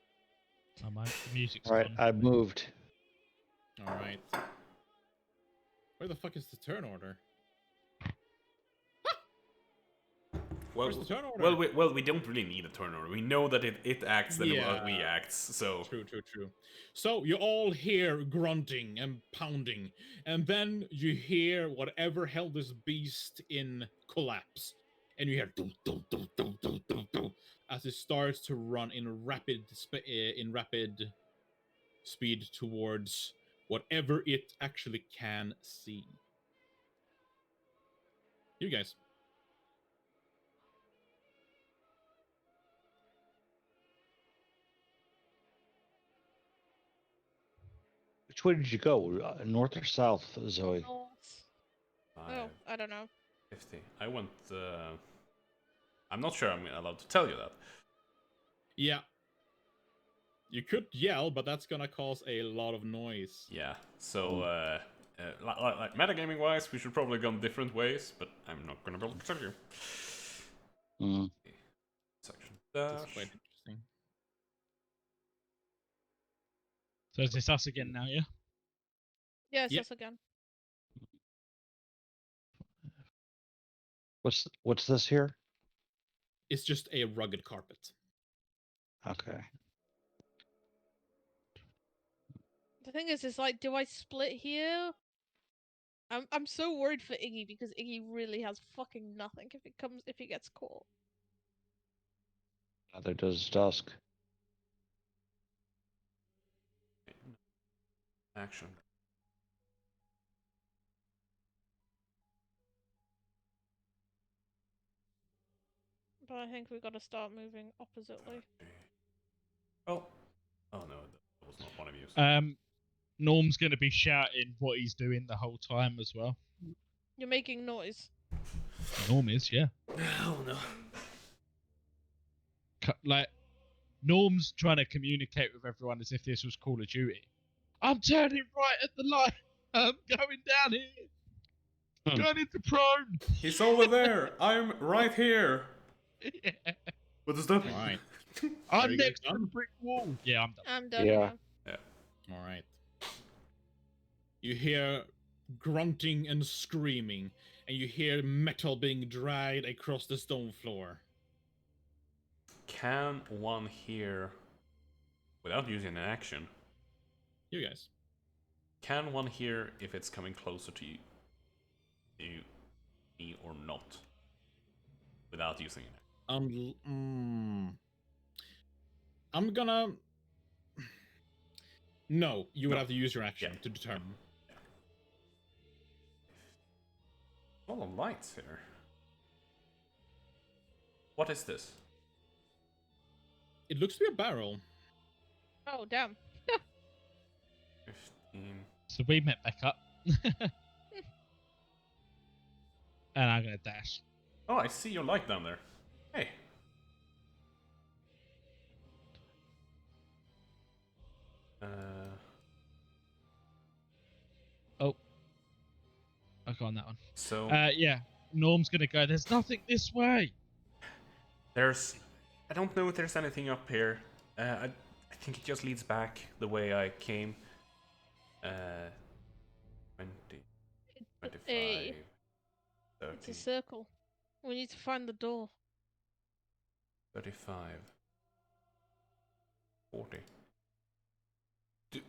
Oh, the music's All right, gone. I moved. All right. Where the fuck is the turn order? Well, Where's the turn order? well, we don't really need a turn order. We know that it acts, then Yeah. we acts. So True. So you all hear grunting and pounding, and then you hear whatever held this beast in collapse, and you hear dum, dum, dum, dum, dum, dum, dum, as it starts to run in rapid speed towards whatever it actually can see. You guys. Which way did you go? North or south, Zoe? North. Oh, 5, I don't know. 50. I went. I'm not sure I'm allowed to tell you that. Yeah. You could yell, but that's gonna cause a lot of noise. Yeah. So, like metagaming wise, we should probably go different ways, but I'm not gonna be able to tell you. Mm. Section That's dash. quite interesting. So is this us again now, yeah? Yeah, it's Yep. us again. What's this here? It's just a rugged carpet. Okay. The thing is like, do I split here? I'm so worried for Iggy because Iggy really has fucking nothing if he gets caught. Neither does Dusk. Action. But I think we got to start moving oppositely. Oh. Oh no, that was not one of you. Norm's going to be shouting what he's doing the whole time as well. You're making noise. Norm is, yeah. Oh no. Like, Norm's trying to communicate with everyone as if this was Call of Duty. I'm turning right at the light. I'm going down here. Going into prone. He's over there. I'm right here. Yeah. What is that? All right. I'm Are you guys next to the done? brick wall. Yeah, I'm done. I'm done. Yeah. Yeah. All right. You hear grunting and screaming, and you hear metal being dragged across the stone floor. Can one hear, without using an action, You guys. can one hear if it's coming closer to you, me or not, without using an action? I'm gonna. No, you would No. have to use your action Yeah. to determine. All the lights here. What is this? It looks to be a barrel. Oh damn. 15. So we met back up. And I'm going to dash. Oh, I see your light down there. Hey. Oh. Okay, on that one. So Yeah. Norm's going to go, there's nothing this way. there's. I don't know if there's anything up here. I think it just leads back the way I came. 20, 25, It's a 30, circle. We need to find the door. 35, 40.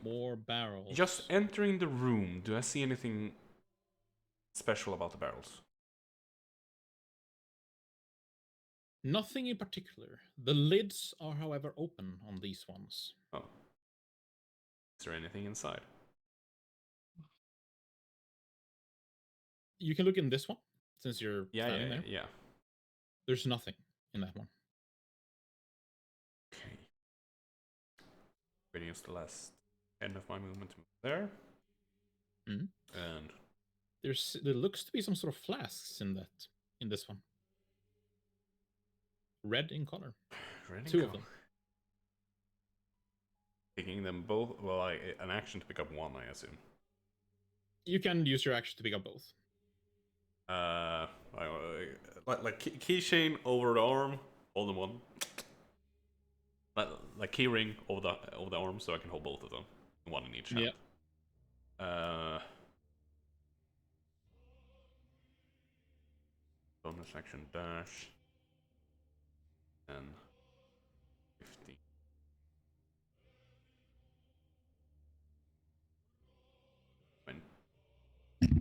More barrels. Just entering the room, do I see anything special about the barrels? Nothing in particular. The lids are, however, open on these ones. Oh. Is there anything inside? You can look in this one, since you're standing there. Yeah. There's nothing in that one. Okay. I'm gonna use the last 10 of my movement to move there. Mhm. And There looks to be some sort of flasks in this one. Red in color. ready Two go. of them. Picking them both. Well, an action to pick up one, I assume. You can use your action to pick up both. Like keychain over the arm, hold them one. Like key ring over the arm, so I can hold both of them, one in each hand. Yeah. Bonus action dash. And 15.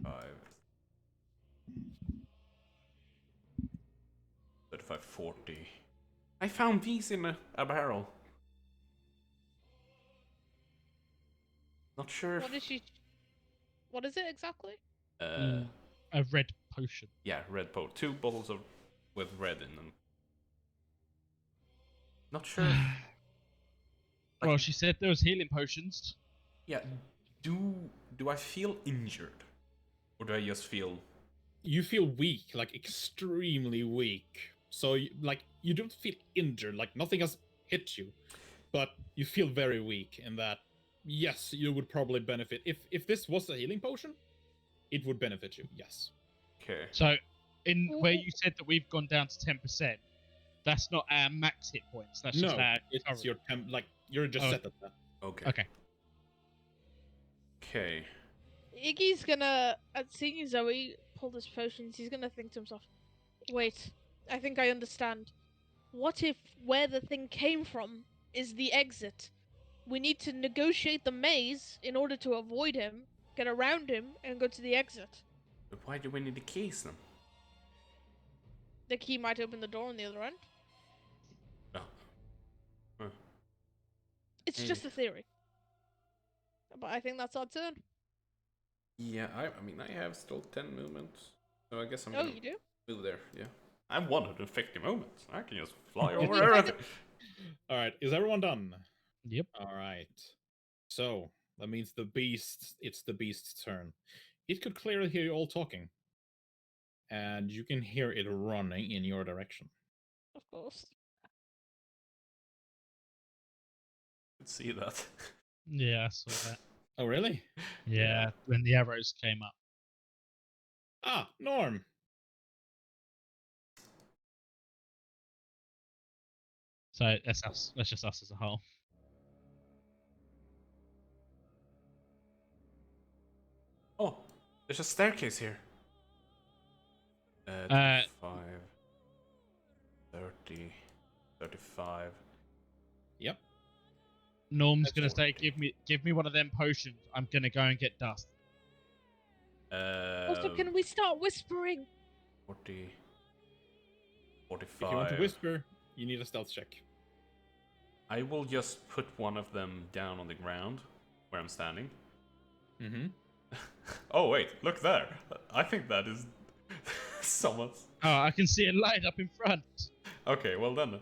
Five. 35, 40. I found these in a barrel. Not sure. What is it exactly? A red potion. Yeah, red potion. 2 bottles with red in them. Not sure. Well, she said there was healing potions. Yeah. Do I feel injured, or do I just feel? You feel weak, like extremely weak. So, you don't feel injured, like nothing has hit you, but you feel very weak. In that, yes, you would probably benefit if this was a healing potion. It would benefit you. Yes. Okay. So, where you said that we've gone down to 10%, that's not our max hit points. That's just our it's current. your you're just set at that. Okay. Okay. Iggy's gonna, seeing Zoe pull this potions, he's gonna think to himself, Wait, I think I understand. What if where the thing came from is the exit? We need to negotiate the maze in order to avoid him, get around him, and go to the exit. But why do we need the keys then? The key might open the door on the other end. Oh. Huh. It's just a theory. But I think that's our turn. Yeah, I mean, I have still 10 movements. So I guess I'm Oh, gonna you do? move there, yeah. I have 150 moments. I can just fly We over kinda- everything. All right, is everyone done? Yep. All right. So that means it's the beast's turn. It could clearly hear you all talking. And you can hear it running in your direction. Of course. See that. Yeah, I saw that. Oh, really? Yeah, when the arrows came up. Ah, Norm. So that's us. That's just us as a whole. Oh, there's a staircase here. 25, 30, 35. Yep. Norm's That's gonna all. say, "Give me one of them potions. I'm gonna go and get dust." Also, can we start whispering? 40, If you want 45. to whisper, you need a stealth check. I will just put one of them down on the ground where I'm standing. Mm-hmm. Oh wait, look there. I think that is someone's. Oh, I can see it light up in front. Okay, well then.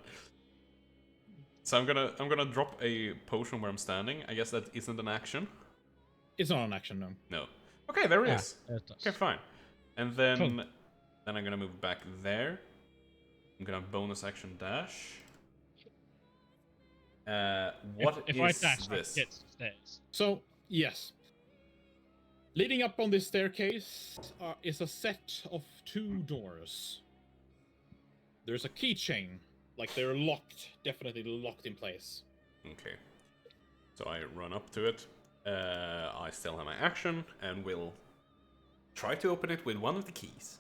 So I'm gonna drop a potion where I'm standing. I guess that isn't an action. It's not an action, no. No. Okay, there it Ah, is. there it does. Okay, fine. And then Cool. then I'm gonna move back there. I'm gonna bonus action dash. What if is I dash, I this? can get to the stairs. So, yes. Leading up on this staircase is a set of 2 doors. There's a keychain. Like they're locked, definitely locked in place. Okay. So I run up to it. I still have my action and will try to open it with one of the keys.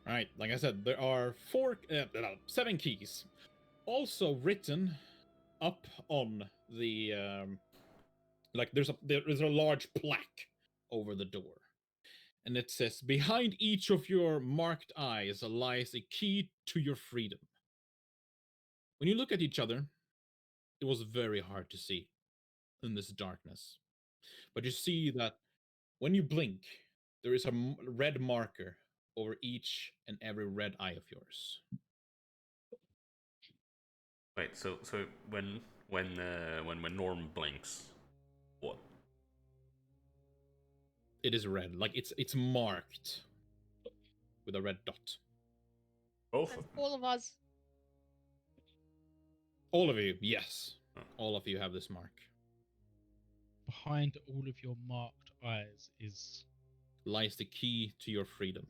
Right, like I said, there are 7 keys. Also written up on the like there's a large plaque over the door. And it says, behind each of your marked eyes lies a key to your freedom. When you look at each other, it was very hard to see in this darkness. But you see that when you blink, there is a red marker over each and every red eye of yours. Wait, so when Norm blinks, what? It is red, like it's marked with a red dot. Both And of them. all of us. All of you, yes. Oh. All of you have this mark. Behind all of your marked eyes is. Lies the key to your freedom.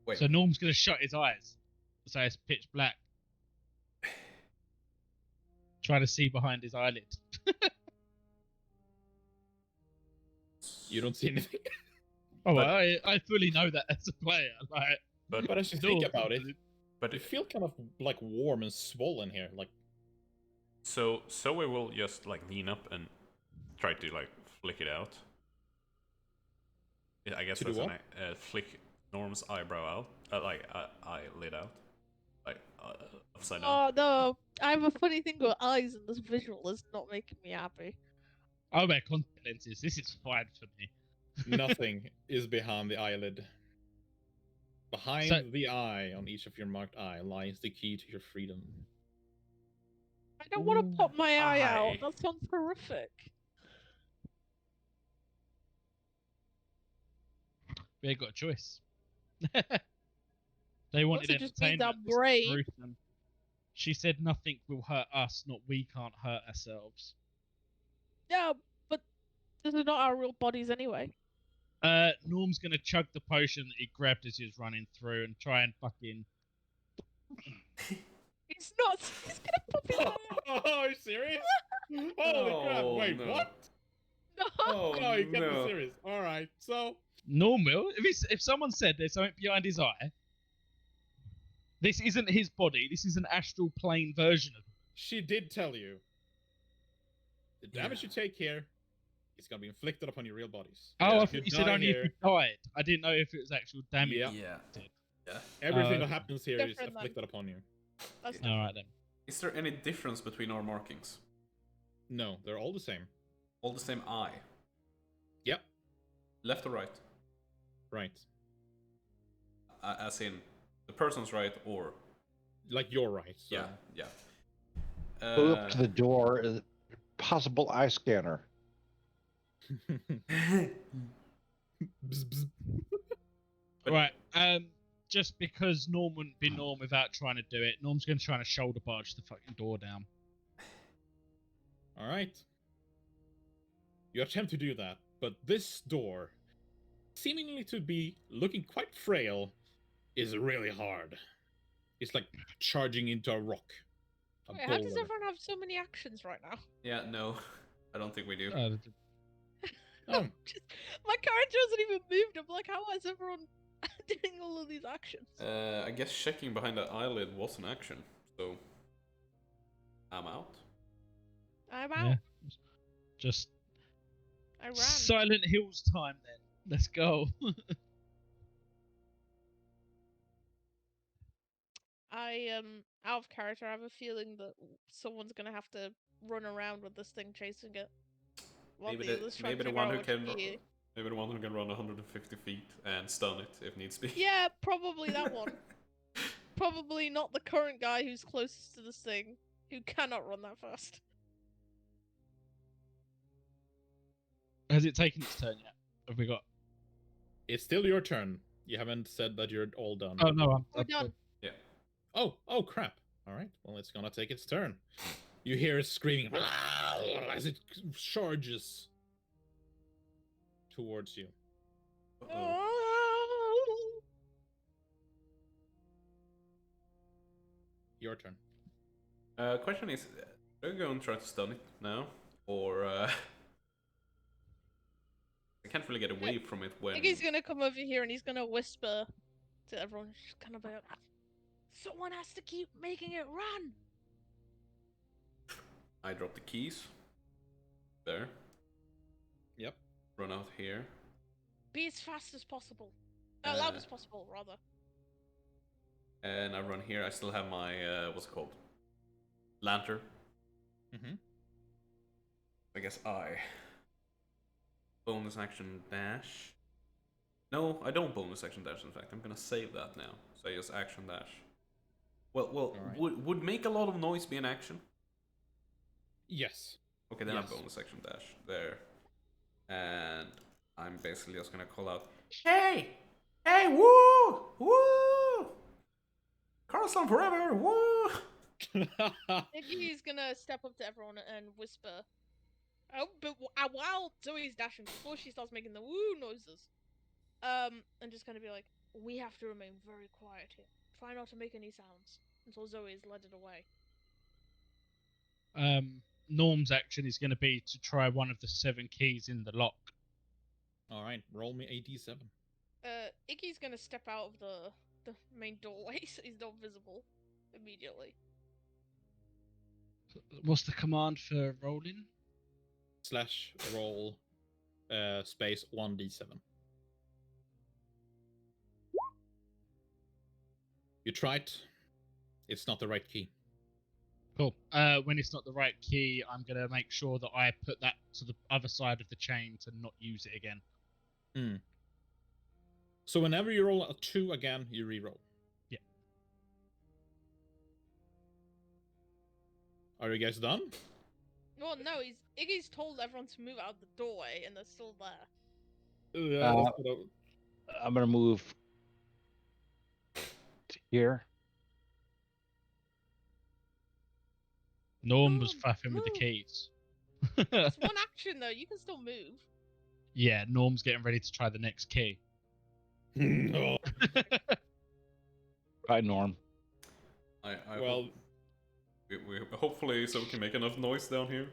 Wait. So Norm's gonna shut his eyes, so it's pitch black. Trying to see behind his eyelid. You don't see anything. Oh, But- I fully know that as a player. Like, But as you Norm- think about it, But you feel kind of like warm and swollen here. Like so we will just like lean up and try to like flick it out. Yeah, I guess To do that's what? flick Norm's eyebrow out, eyelid out, like upside down. Oh no, I have a funny thing with eyes, and this visual is not making me happy. I wear contact lenses. This is fine for me. nothing is behind the eyelid. Behind So- the eye on each of your marked eye lies the key to your freedom. I don't want to pop my eye out. eye. That sounds horrific. We ain't got a choice. They wanted Also just means entertainment. our this is brain- gruesome. She said nothing will hurt us, not we can't hurt ourselves. Yeah, but this is not our real bodies anyway. Norm's gonna chug the potion that he grabbed as he was running through and try and fucking. He's not. He's gonna pop his eye out. Oh, are you serious? Holy crap! Oh, Wait, no. what? No. Oh, you can't be serious. All right, so Norm will. If someone said there's something behind his eye, this isn't his body. This is an astral plane version of him. She did tell you. The damage you take here is going to be inflicted upon your real bodies. Oh, Yeah. I If thought you you said die only if here- you died. I didn't know if it was actual damage. Yeah. Yeah. Did. Yeah. Everything that okay. happens here is Different then. inflicted upon you. That's All right then. Is there any difference between our markings? No, they're all the same. All the same eye. Yep. Left or right? Right. As in, the person's right or... Like you're right. So. Yeah, yeah. Go up to the door. Possible eye scanner. Bzz, bzz. But- Right. Just because Norm wouldn't be Norm without trying to do it, Norm's going to try and shoulder barge the fucking door down. All right. You attempt to do that, but this door, seemingly to be looking quite frail, is really hard. It's like charging into a rock. A Wait, how does boulder. everyone have so many actions right now? Yeah, no. I don't think we do. Oh, Just, my character hasn't even moved. I'm like, how is everyone doing all of these actions? I guess checking behind that eyelid was an action, so... I'm out. I'm Yeah. out. Just I ran. Silent Hills time then. Let's go. Out of character. I have a feeling that someone's gonna have to run around with this thing chasing it. While Maybe the the, others try maybe to the figure one out who which can... key- Maybe the one who can run 150 feet and stun it if needs be. Yeah, probably that one. Probably not the current guy who's closest to this thing, who cannot run that fast. Has it taken its turn yet? Have we got? it's still your turn. You haven't said that you're all done. Oh no, We're done. Oh, crap. All right. Well, it's gonna take its turn. You hear it screaming as it charges towards you. Uh-oh. Your turn. Question is, are you going to try to stun it now? Or, I can't really get away from it I when... think he's gonna come over here and he's gonna whisper to everyone, just kind of like, someone has to keep making it run. I drop the keys. There. Yep. Run out here. Be as fast as possible. Loud Uh, as possible, rather. And I run here. I still have my, what's it called? Lantern. Mm-hmm. I guess I. Bonus action dash. No, I don't bonus action dash, in fact. I'm gonna save that now. So I just action dash. Well, Alright. would make a lot of noise be an action? Yes. Okay, then Yes. I bonus action dash. There. And I'm basically just gonna call out, Hey! Hey, woo! Woo! Carlson forever! Woo! Iggy's gonna step up to everyone and whisper. Oh, but while Zoe's dashing, before she starts making the woo noises, and just kind of be like, we have to remain very quiet here. Try not to make any sounds until Zoe is led away. Norm's action is going to be to try one of the 7 keys in the lock. All right. Roll me a d7. Iggy's gonna step out of the main doorway so he's not visible immediately. What's the command for rolling? / roll space 1d7. You tried. It's not the right key. Cool. When it's not the right key, I'm going to make sure that I put that to the other side of the chain to not use it again. So whenever you roll a 2 again, you re-roll. Yeah. Are you guys done? Well, no, Iggy's told everyone to move out the doorway, and they're still there. Yeah. Uh, that's what I'm gonna move to here. Norm was Norm, faffing with the move. keys. It's one action though. You can still move. Yeah, Norm's getting ready to try the next key. no. Hi, Norm. I Well, hope we hopefully so we can make enough noise down here.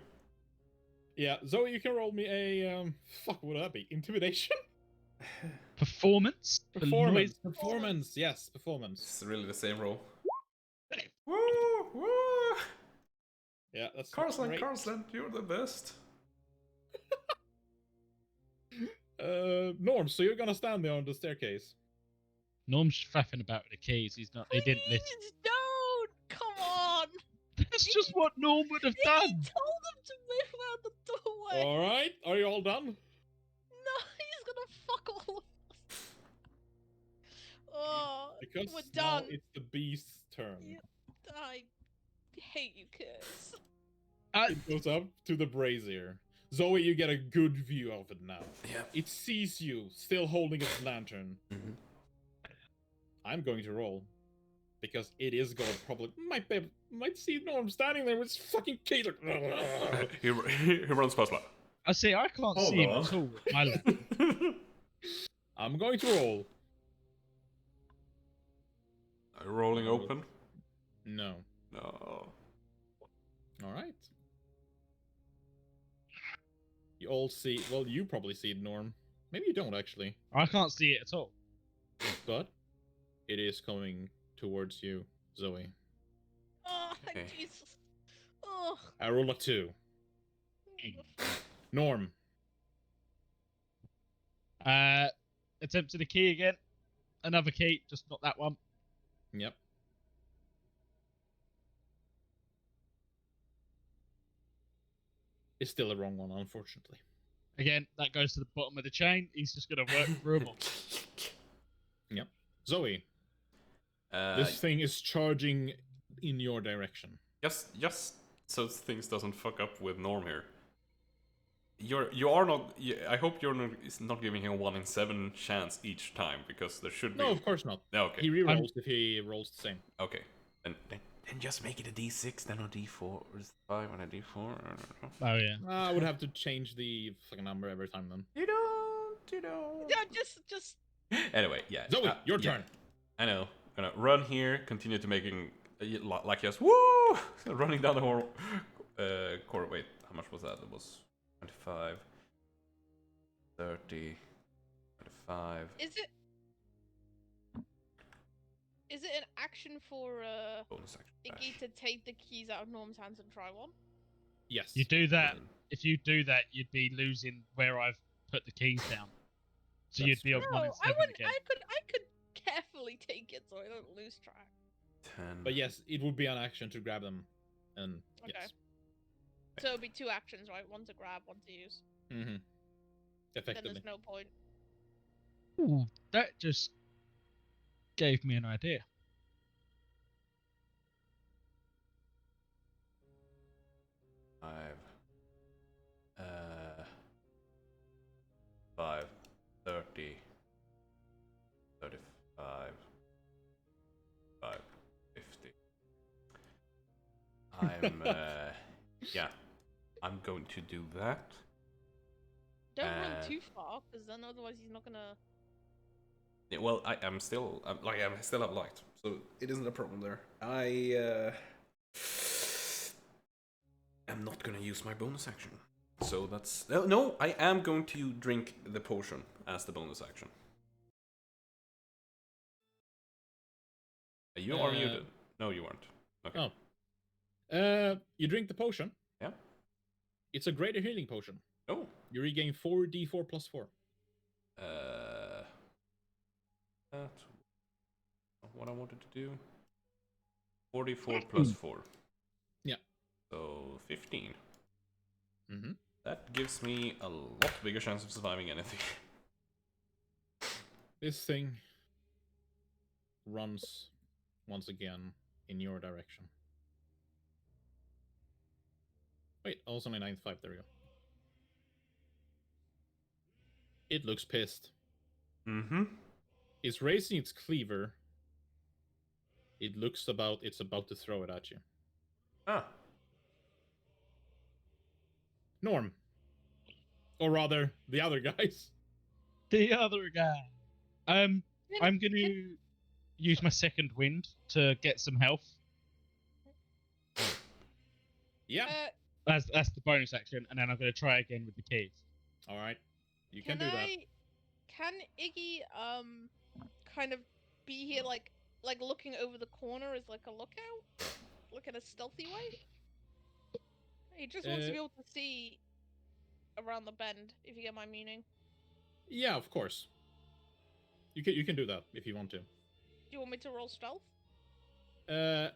yeah. Zoe, you can roll me a fuck. What would that be? Intimidation. Performance? For noise? Performance. Yes, performance. It's really the same roll. Woo! Woo! Yeah, that's Carsland, great. Carsland, you're the best. Norm, so you're gonna stand there on the staircase. Norm's faffing about with the keys. He's not. They didn't listen. Please don't! Come on! That's just what Norm would have He done. told them to move out the doorway. All right, are you all done? No, he's gonna fuck all of us. Oh, Because we're now done. it's the beast's turn. Yeah. I hate you, Curse. It goes up to the brazier. Zoe, you get a good view of it now. Yeah. It sees you, still holding its lantern. Mm-hmm. I'm going to roll. Because it is going to probably... Might see Norm standing there with his fucking key. Like, he runs past like. I see. I can't Hold see him on. at all with my lantern. I'm going to roll. Are you rolling open? No. No. Alright. You all see... Well, you probably see it, Norm. Maybe you don't, actually. I can't see it at all. But it is coming towards you, Zoe. Oh, thank Okay. Jesus. Oh. I roll a 2. Norm. Attempted a key again. Another key, just not that one. Yep. It's still a wrong one, unfortunately. Again, that goes to the bottom of the chain. He's just going to work through them all. Yep. Zoe, Uh, this thing is charging in your direction. just so things doesn't fuck up with Norm here. You are not. I hope you're not giving him a 1 in 7 chance each time because there should be. No, of course not. No, okay. He re-rolls if he rolls the same. Okay. Then just make it a D6, then a D4, or is it 5 and a D4? I don't know. Oh, yeah. I would have to change the fucking number every time then. You don't. Yeah, just. Anyway, yeah. Zoe, your yeah. turn. I know. Gonna run here, continue to making like yes, woo, running down the whole corridor. Wait, how much was that? It was 25, 30, 25. Is it an action for Bonus action. Iggy to take the keys out of Norm's hands and try one? Yes. You do that. If you do that, you'd be losing where I've put the keys down. So you'd be on 1 No, in I 7 wouldn't. again. I could carefully take it so I don't lose track. 10. But yes, it would be an action to grab them. And Okay. yes. So it'd be 2 actions, right? One to grab, one to use. Mm-hmm. Then Effectively. there's no point. Ooh, that just gave me an idea. Five, 30, 35, 5, 50. I'm, yeah, I'm going to do that. Don't run too far, because then otherwise he's not gonna. Yeah, well, I still have light, so it isn't a problem there. I'm not gonna use my bonus action. So that's... No, I am going to drink the potion as the bonus action. You are muted. No, you weren't. Okay. Oh. You drink the potion. Yeah. It's a greater healing potion. Oh. You regain 4d4 plus 4. That's what I wanted to do. 44 plus 4. Yeah. So 15. Mm-hmm. That gives me a lot bigger chance of surviving anything. This thing runs once again in your direction. Wait, I was only 95. There we go. It looks pissed. Mm-hmm. It's raising its cleaver. It looks it's about to throw it at you. Ah. Norm. Or rather, the other guys. The other guy. I'm going to use my second wind to get some health. Yeah. That's the bonus action, and then I'm going to try again with the keys. All right. You can do that. can Iggy kind of be here like looking over the corner as like a lookout? Look in a stealthy way? He just wants to be able to see around the bend, if you get my meaning. Yeah, of course. You can do that if you want to. Do you want me to roll stealth?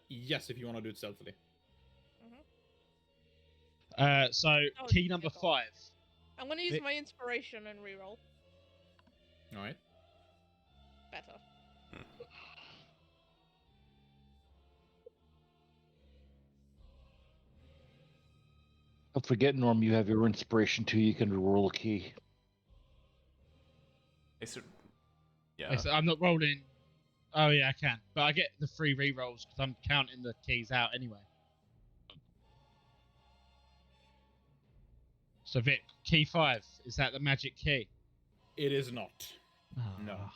Yes, if you want to do it stealthily. So Oh, key number difficult. 5. I'm gonna use my inspiration and reroll. All right. Better. Don't forget, Norm, you have your inspiration too. You can roll a key. Is it? Yeah. I'm not rolling. Oh yeah, I can, but I get the 3 rerolls because I'm counting the keys out anyway. So Vic, key 5, is that the magic key? It is not. No.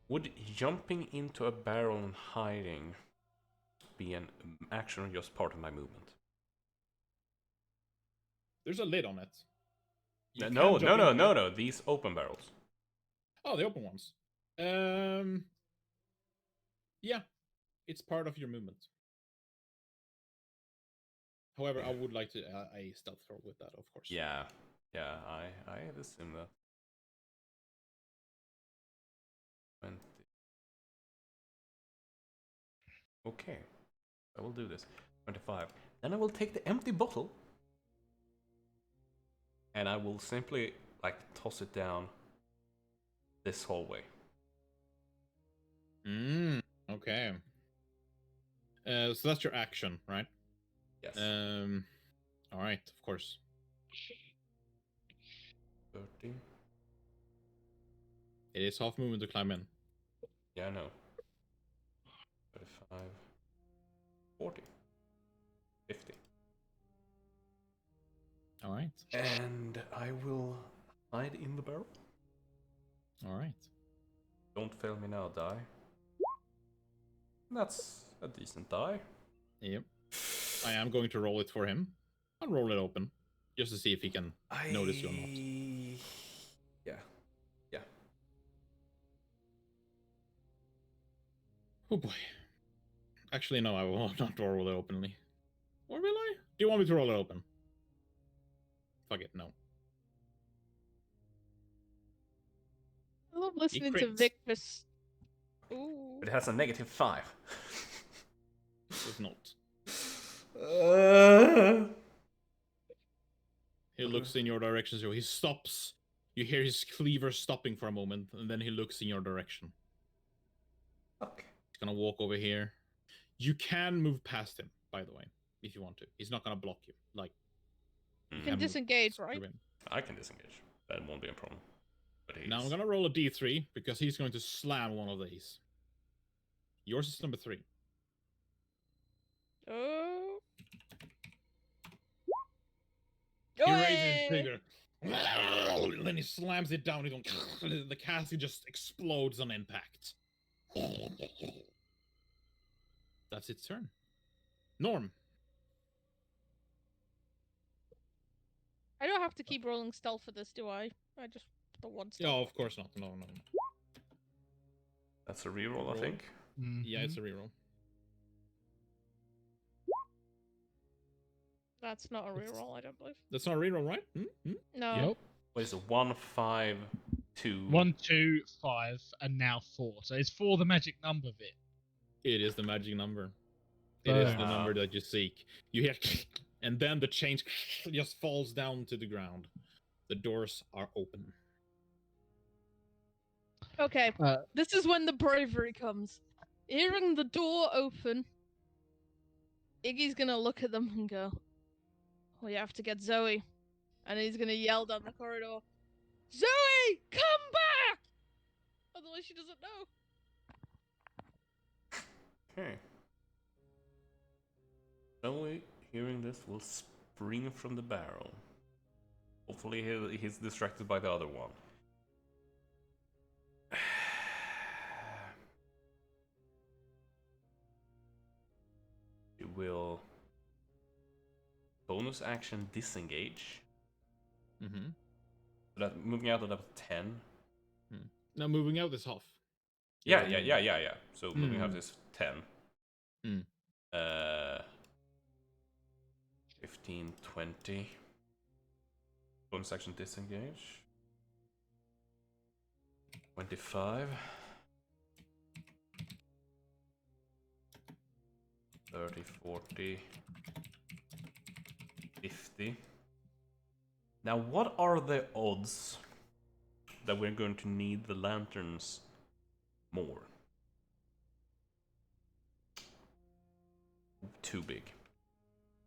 Would jumping into a barrel and hiding be an action or just part of my movement? There's a lid on it. You No, can jump into it. no. These open barrels. Oh, the open ones. Yeah, it's part of your movement. However, I would like to a stealth roll with that, of course. Yeah, I assume that. 20. Okay, I will do this. 25. Then I will take the empty bottle and I will simply toss it down this hallway. Okay. So that's your action, right? Yes. All right, of course. 30. It is half movement to climb in. Yeah, I know. 35. 40. 50. All right. And I will hide in the barrel. All right. Don't fail me now, die. That's a decent die. Yep. I am going to roll it for him. I'll roll it open just to see if he can notice you or not. Yeah. Oh boy. Actually, no, I will not roll it openly. Or will I? Do you want me to roll it open? Fuck it, no. I love listening to crits. Vic just. Ooh. But it has a -5. It's not. He looks in your direction, so he stops. You hear his cleaver stopping for a moment, and then he looks in your direction. Okay. He's gonna walk over here. You can move past him, by the way, if you want to. He's not gonna block you. You can disengage, right? I can disengage. That won't be a problem. But Now I'm gonna roll a d3 because he's going to slam one of these. Yours is number 3. Oh. He raises his finger. And then he slams it down. The castle just explodes on impact. That's its turn. Norm. I don't have to keep rolling stealth for this, do I? I just the one stealth. Oh, of course not. No. That's a reroll, I think. Yeah, it's a reroll. That's not a reroll, I don't believe. That's not a reroll, right? No. Yep. What is it? 1, 5, 2. 1, 2, 5, and now 4. So it's 4 the magic number bit. It is the magic number. It is the number that you seek. You hear, and then the chain just falls down to the ground. The doors are open. Okay, this is when the bravery comes. Hearing the door open, Iggy's gonna look at them and go, "We have to get Zoe," and he's gonna yell down the corridor, "Zoe, come back!" Otherwise, she doesn't know. Okay. Zoe, hearing this, will spring from the barrel. Hopefully he's distracted by the other one. She will bonus action disengage. Mm-hmm. So that moving out of level 10, Now moving out is half. Yeah. So moving out Mm. is 10. Mm. 15, 20. Bonus action disengage. 25. 30, 40. 50. Now, what are the odds that we're going to need the lanterns more? Too big.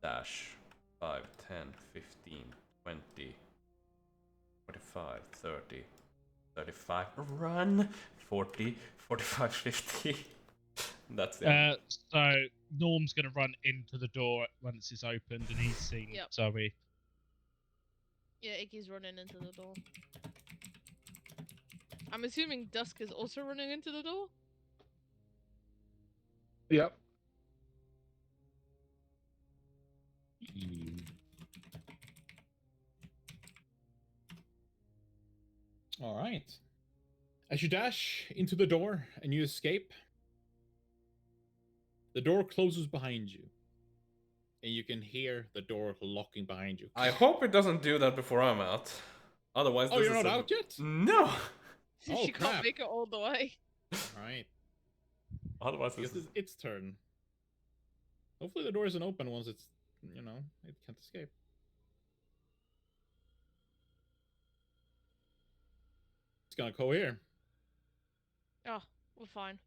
Dash. 5, 10, 15, 20, 25, 30, 35. Run! 40, 45, 50. That's it. So Norm's gonna run into the door once it's opened, and he's seen Yep. Zoe. Yeah, Icky's running into the door. I'm assuming Dusk is also running into the door? Yep. All right. As you dash into the door and you escape, the door closes behind you. And you can hear the door locking behind you. I hope it doesn't do that before I'm out. Otherwise, Oh, this you're is not out yet? No! Oh, She crap. can't make it all the way. Alright. Otherwise, I guess this is... it's its turn. Hopefully the door isn't open once it's, you know, it can't escape. It's gonna go here. Oh, we're fine.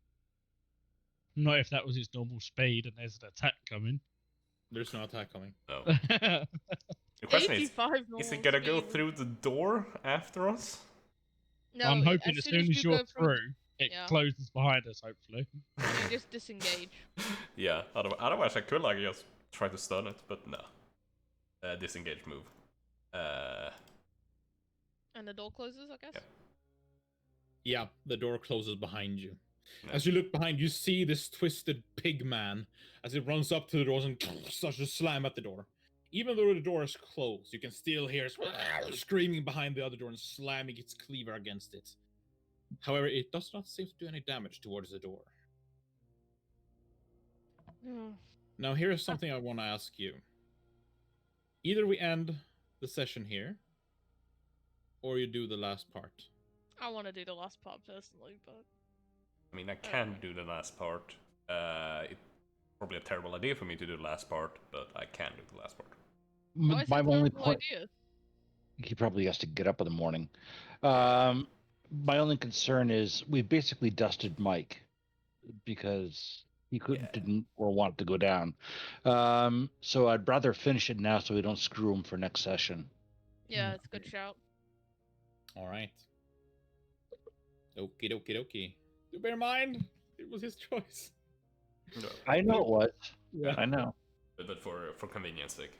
Not if that was his normal speed and there's an attack coming. There's no attack coming. No. The question 85 is normal it gonna go speed. through the door after us? No, I'm hoping as soon as you you're go through, from- it yeah. closes behind us, hopefully. You just disengage. Yeah, otherwise I could like just try to stun it, but no. Disengage move. And the door closes, I guess? Yeah, the door closes behind you. No. As you look behind, you see this twisted pig man as it runs up to the doors and starts to slam at the door. Even though the door is closed, you can still hear it screaming behind the other door and slamming its cleaver against it. However, it does not seem to do any damage towards the door. Hmm. Now, here is something I want to ask you. Either we end the session here, or you do the last part. I want to do the last part personally, but... I mean, I can do the last part. It's probably a terrible idea for me to do the last part, but I can do the last part. Why is it My a only terrible point. idea? He probably has to get up in the morning. My only concern is we basically dusted Mike because he didn't or want to go down. So I'd rather finish it now so we don't screw him for next session. Yeah, it's a good shout. All right. Okie dokie dokie. Do bear in mind, it was his choice. No, I know it was. Yeah. I know. but for convenience sake.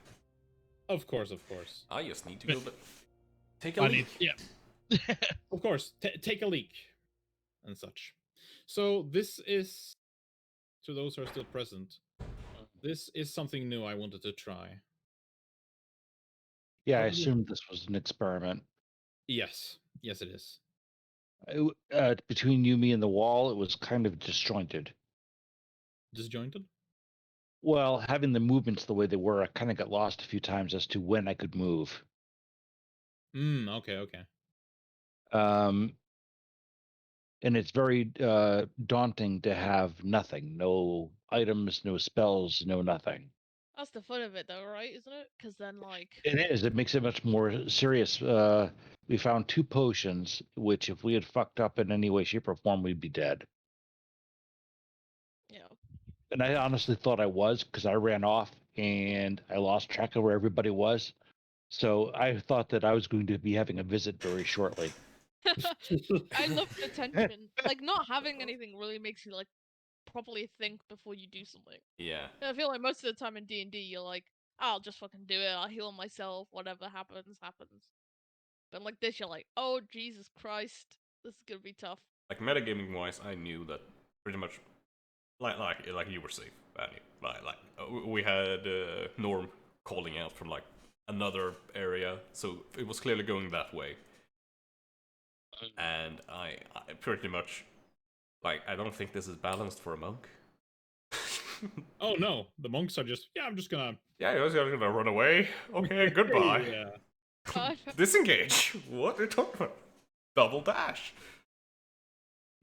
Of course, of course. I just need to go take a I leak. need, yeah. Of course, take a leak and such. So this is, to those who are still present, this is something new I wanted to try. Yeah, I Probably- assumed this was an experiment. Yes, yes it is. Between you, me, and the wall, it was kind of disjointed. Disjointed? Well, having the movements the way they were, I kind of got lost a few times as to when I could move. Okay, okay. And it's very daunting to have nothing, no items, no spells, no nothing. That's the fun of it, though, right? Isn't it? Because then, like... It is. It makes it much more serious. We found 2 potions, which if we had fucked up in any way, shape, or form, we'd be dead. Yeah. And I honestly thought I was because I ran off and I lost track of where everybody was. So I thought that I was going to be having a visit very shortly. I love the tension. Like, not having anything really makes you, like, properly think before you do something. Yeah. I feel like most of the time in D&D, you're like, I'll just fucking do it, I'll heal myself, whatever happens, happens. But like this, you're like, oh, Jesus Christ, this is gonna be tough. Like metagaming wise, I knew that pretty much, like you were safe. We had Norm calling out from like another area, so it was clearly going that way. and I pretty much like I don't think this is balanced for a monk. Oh no, the monks are just I'm just gonna Yeah, you're just gonna run away. Okay, goodbye. Yeah. Disengage. What are you talking about? Double dash.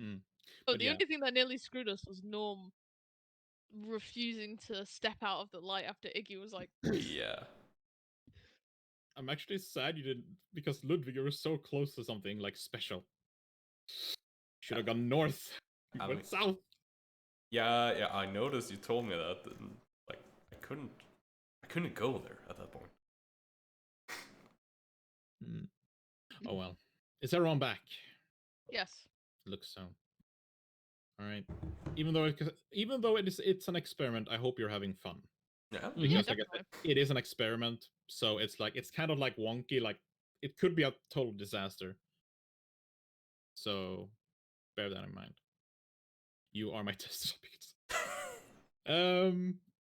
Oh, But the yeah. only thing that nearly screwed us was Norm refusing to step out of the light after Iggy was like, Yeah. I'm actually sad you didn't, because Ludwig, you were so close to something like special. Should have gone north. You I went mean- south. Yeah, I noticed you told me that, and, like, I couldn't go there at that point. Oh well. Is everyone back? yes. Looks so. All right. Even though it's an experiment, I hope you're having fun. Yeah. Yeah, Because like I said, definitely. it is an experiment, so it's kind of like wonky. Like it could be a total disaster. So bear that in mind. You are my test subjects.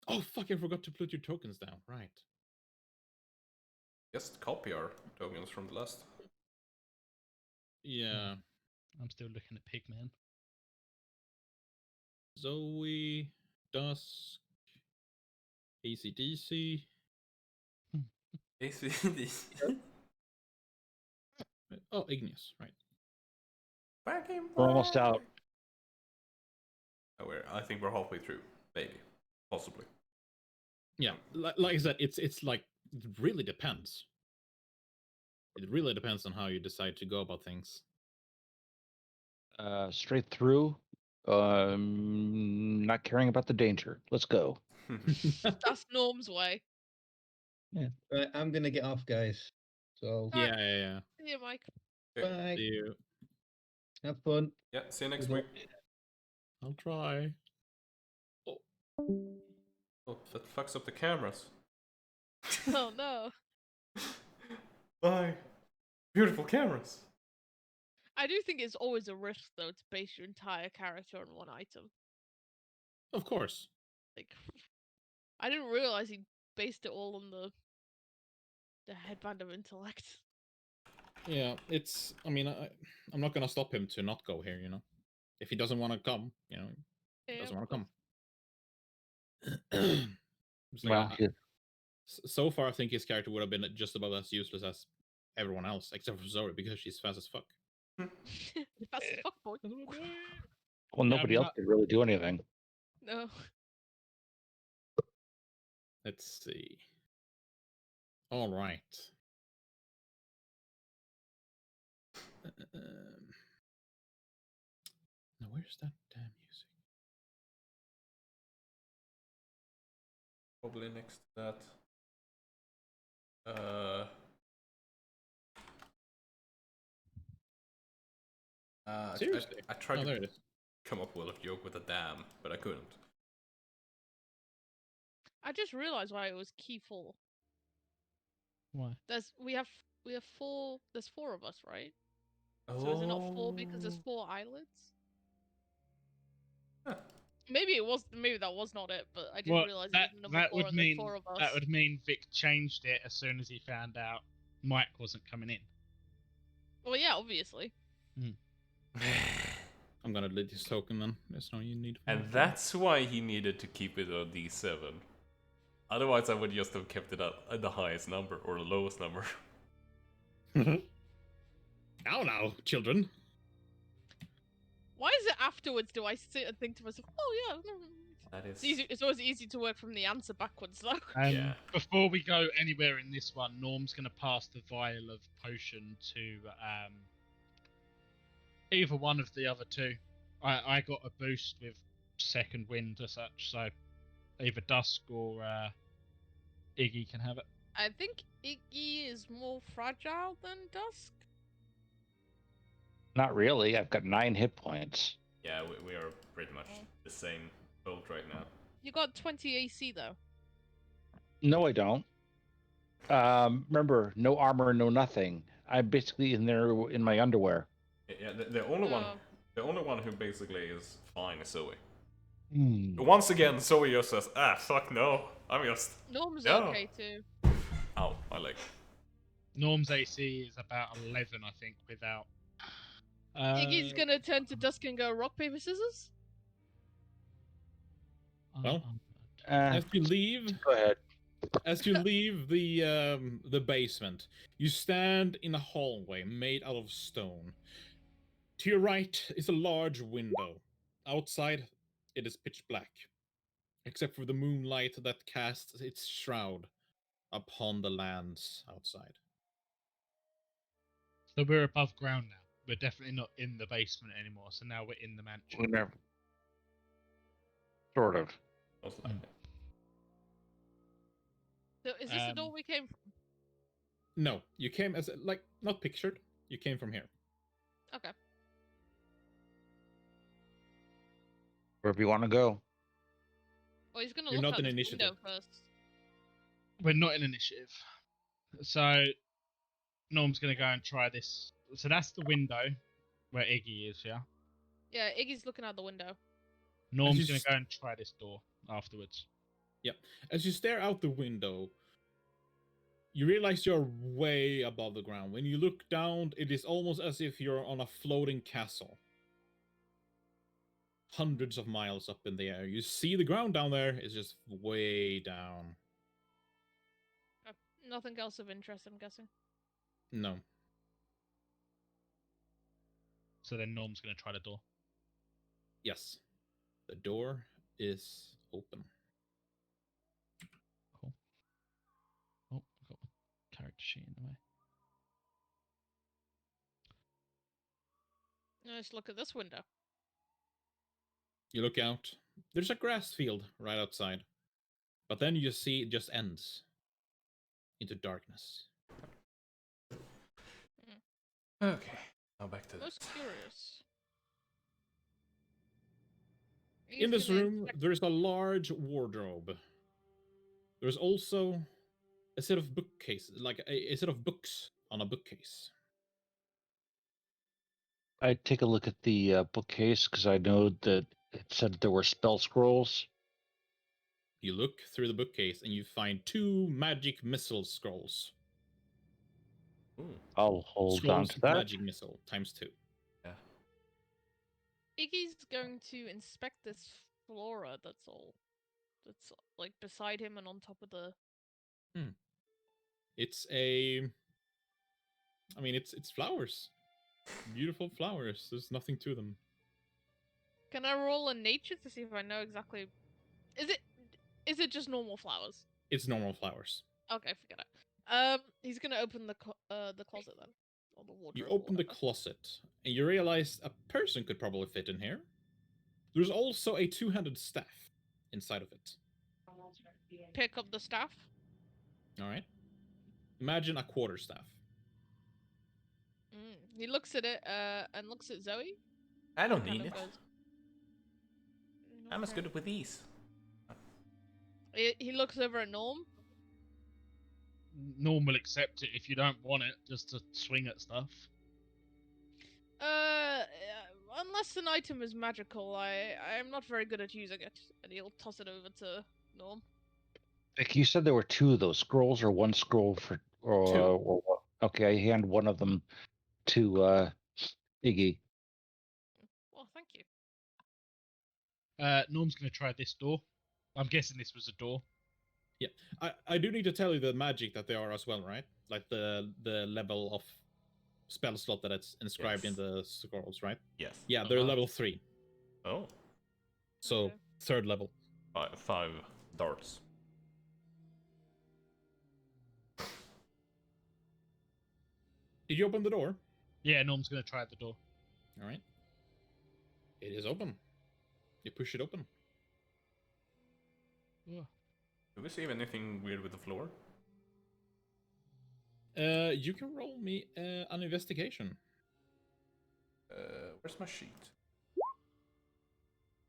Oh fuck! I forgot to put your tokens down. Right. Just copy our tokens from the last. Yeah. I'm still looking at Pigman. Zoe, Dusk, ACDC. Oh, Igneous. Right. Back in We're almost black. out. Oh, I think we're halfway through. Maybe. Possibly. Yeah. Like I said, it's like it really depends. It really depends on how you decide to go about things. Straight through. Not caring about the danger. Let's go. That's Norm's way. Right, I'm gonna get off, guys. So Yeah, yeah. See you, Mike. bye. See you. Have fun. Yeah, see you next Good week. I'll try. Oh, that fucks up the cameras. Oh no. Bye. Beautiful cameras. I do think it's always a risk though to base your entire character on one item. Of course. Like I didn't realize he based it all on the headband of intellect. Yeah, it's. I mean, I'm not gonna stop him to not go here. If he doesn't want to come, he Yeah, doesn't want of to course. come. It's like, Well, so far, I think his character would have been just about as useless as everyone else, except for Zoe, because she's fast as fuck. That's a fuck boy. well, nobody else could really do anything. No. Let's see. All right. Now, where's that damn music? Probably next to that. Seriously? I tried Oh, there to it is. come up with a joke with a dam, but I couldn't. I just realized why it was key 4. Why? We have 4. There's 4 of us, right? So is it not 4 because there's 4 eyelids? Huh. Maybe that was not it, but I didn't Well, realize that it was number 4 would and mean there's 4 of us. that would mean Vic changed it as soon as he found out Mike wasn't coming in. Well, yeah, obviously. I'm gonna delete this token then. There's no need for And it. that's why he needed to keep it on D7. Otherwise, I would just have kept it at the highest number or the lowest number. Now, children. Why is it afterwards do I sit and think to myself, oh yeah, That is. it's always easy to work from the answer backwards though. Yeah. Before we go anywhere in this one, Norm's going to pass the vial of potion to either one of the other two. I got a boost with second wind or such, so either Dusk or Iggy can have it. I think Iggy is more fragile than Dusk. Not really. I've got 9 hit points. Yeah, we are pretty much the same boat right now. You got 20 AC though. No, I don't. Remember, no armor, no nothing. I'm basically in there in my underwear. Yeah, the only one, Oh. the only one who basically is fine is Zoe. Hmm. Once again, Zoe just says, fuck no, I'm just, Norm's No. okay too. ow, my leg. Norm's AC is about 11, I think, without Iggy's gonna turn to Dusk and go rock, paper, scissors? Well, Uh, as you leave, go ahead. as you leave the basement, you stand in a hallway made out of stone. To your right is a large window. Outside, it is pitch black, except for the moonlight that casts its shroud upon the lands outside. So we're above ground now. We're definitely not in the basement anymore. So now we're in the mansion. Whenever. Sort of. Most likely. So is this the door we came from? No, you came as like not pictured. You came from here. Okay. Wherever you want to go. Well, he's gonna You're look not out in this initiative. window first. We're not in initiative. So Norm's gonna go and try this. So that's the window where Iggy is, yeah? Yeah, Iggy's looking out the window. Norm's you gonna s- go and try this door afterwards. As you stare out the window, you realize you're way above the ground. When you look down, it is almost as if you're on a floating castle. Hundreds of miles up in the air. You see the ground down there is just way down. Nothing else of interest, I'm guessing. No. So then Norm's gonna try the door. Yes. The door is open. Cool. Oh, I've got my character sheet in the way. Let's look at this window. You look out. There's a grass field right outside. But then you see it just ends into darkness. Okay, now back to Most this. curious. In Iggy's this gonna room, inspect- there's a large wardrobe. There's also a set of bookcases, like a set of books on a bookcase. I take a look at the bookcase because I know that it said there were spell scrolls. You look through the bookcase and you find 2 magic missile scrolls. Ooh, I'll hold on Scrolls to of that. magic missile times 2. yeah. Iggy's going to inspect this flora that's like beside him and on top of the. It's a I mean it's flowers. Beautiful flowers. There's nothing to them. Can I roll a nature to see if I know exactly? Is it just normal flowers? It's normal flowers. Okay, forget it. He's gonna open the closet then, or the wardrobe. You or open the whatever. closet and you realize a person could probably fit in here. There's also a 2-handed staff inside of it. Pick up the staff. All right. Imagine a quarterstaff. He looks at it and looks at Zoe. I don't Kind need of it. goes, I'm as "Okay." good with these. He looks over at Norm. Norm will accept it if you don't want it, just to swing at stuff. Unless an item is magical, I'm not very good at using it. And he'll toss it over to Norm. Vic, you said there were 2 of those scrolls, or 1 scroll for, 2. or what? Okay, I hand one of them to Iggy. Well, thank you. Norm's gonna try this door. I'm guessing this was a door. I do need to tell you the magic that they are as well, right? Like the level of spell slot that it's inscribed in Yes. the scrolls, right? Yes. Yeah, they're Uh-huh. level 3. Oh, So Okay. 3rd level. 5 darts. Did you open the door? Yeah, Norm's gonna try the door. All right. It is open. You push it open. Ugh. Do we see anything weird with the floor? You can roll me an investigation. Where's my sheet?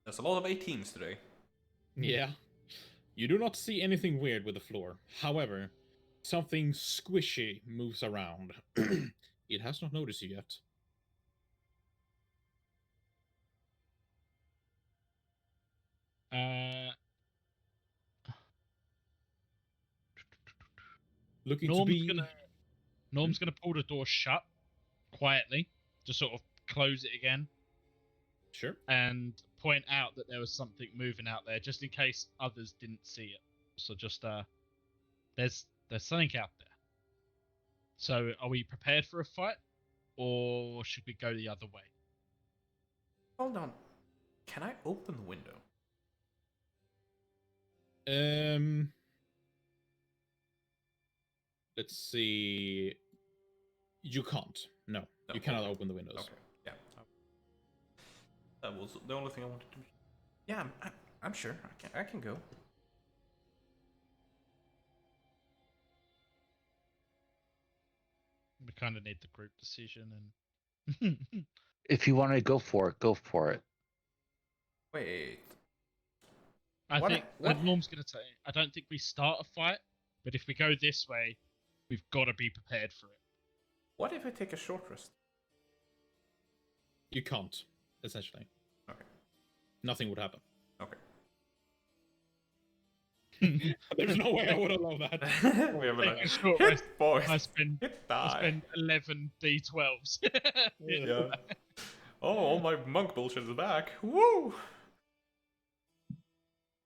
There's a lot of 18s today. Yeah. You do not see anything weird with the floor. However, something squishy moves around. It has not noticed you yet. Looking to be Norm's gonna pull the door shut quietly, just sort of close it again Sure. and point out that there was something moving out there, just in case others didn't see it. So just there's something out there. So are we prepared for a fight, or should we go the other way? Hold on. Can I open the window? Let's see. You can't. No, No, you cannot okay. open the windows. Okay. Yeah. That was the only thing I wanted to. Yeah, I'm sure. I can go. We kind of need the group decision, and If you want to go for it, go for it. Wait. I What- think what- Norm's gonna say. I don't think we start a fight, but if we go this way, we've got to be prepared for it. What if I take a short rest? You can't, essentially. Okay. Nothing would happen. Okay. There's no way I would allow that. We have Take like a short hit rest. boys. I spend Hit I die. spend 11 d12s. Yeah. Oh, all my monk bullshit is back. Woo!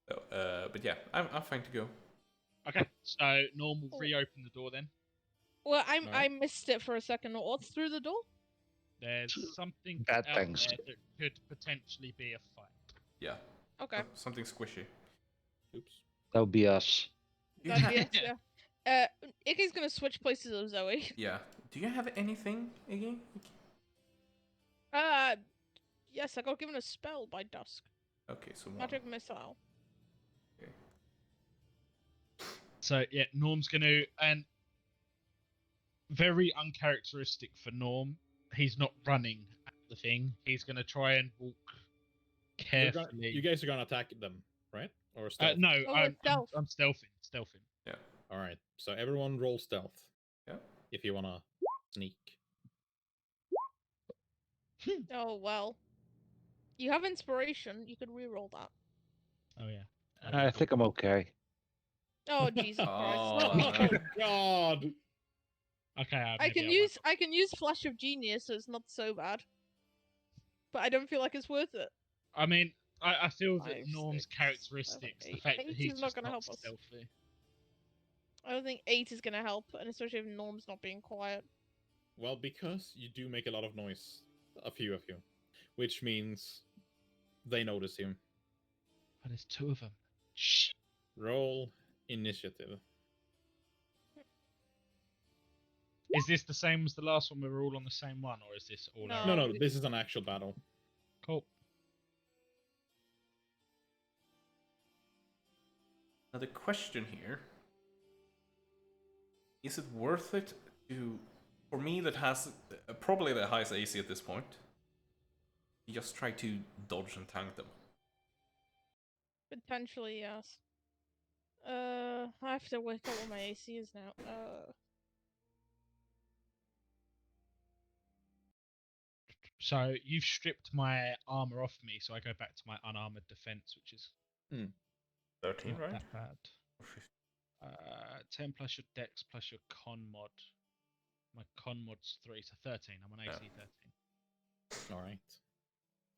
So, but yeah, I'm fine to go. Okay, so Norm will Oh. reopen the door then. Well, I Alright. missed it for a second. What's through the door? There's something Bad out things. there that could potentially be a fight. Yeah. Okay. Something squishy. Oops. That would be us. That'd be it, yeah. Iggy's gonna switch places with Zoe. Yeah. Do you have anything, Iggy? Yes, I got given a spell by Dusk. Okay, so one. Magic missile. So yeah, Norm's gonna, and very uncharacteristic for Norm, he's not running at the thing. He's gonna try and walk You're gonna- carefully. you guys are gonna attack them, right? Or stealth? No, Oh, I'm stealth. stealthing. All right. So everyone roll stealth. Yeah. If you wanna sneak. Oh well. You have inspiration. You could re-roll that. Oh yeah. I think I'm okay. Oh Jesus Oh, Christ! Oh God! Okay, I maybe can won't. use Flash of Genius, so it's not so bad. But I don't feel like it's worth it. I mean, I feel that 5, Norm's 6, characteristics, 7, the 8. fact that 8 he's is not just gonna not help us. stealthy. I don't think 8 is gonna help, and especially if Norm's not being quiet. Well, because you do make a lot of noise, a few of you, which means they notice you. But there's two of them. Shh. Roll initiative. Is this the same as the last one? We were all on the same one, or is this all? our No. No, own? no, this is an actual battle. Cool. Now the question here: is it worth it to, for me that has probably the highest AC at this point, just try to dodge and tank them? Potentially, yes. I have to work out what my AC is now. So you've stripped my armor off me, so I go back to my unarmored defense, which is 13, not right? that bad. Or 15? 10 plus your dex plus your con mod. My con mod's 3, so 13. I'm on AC 13. All right.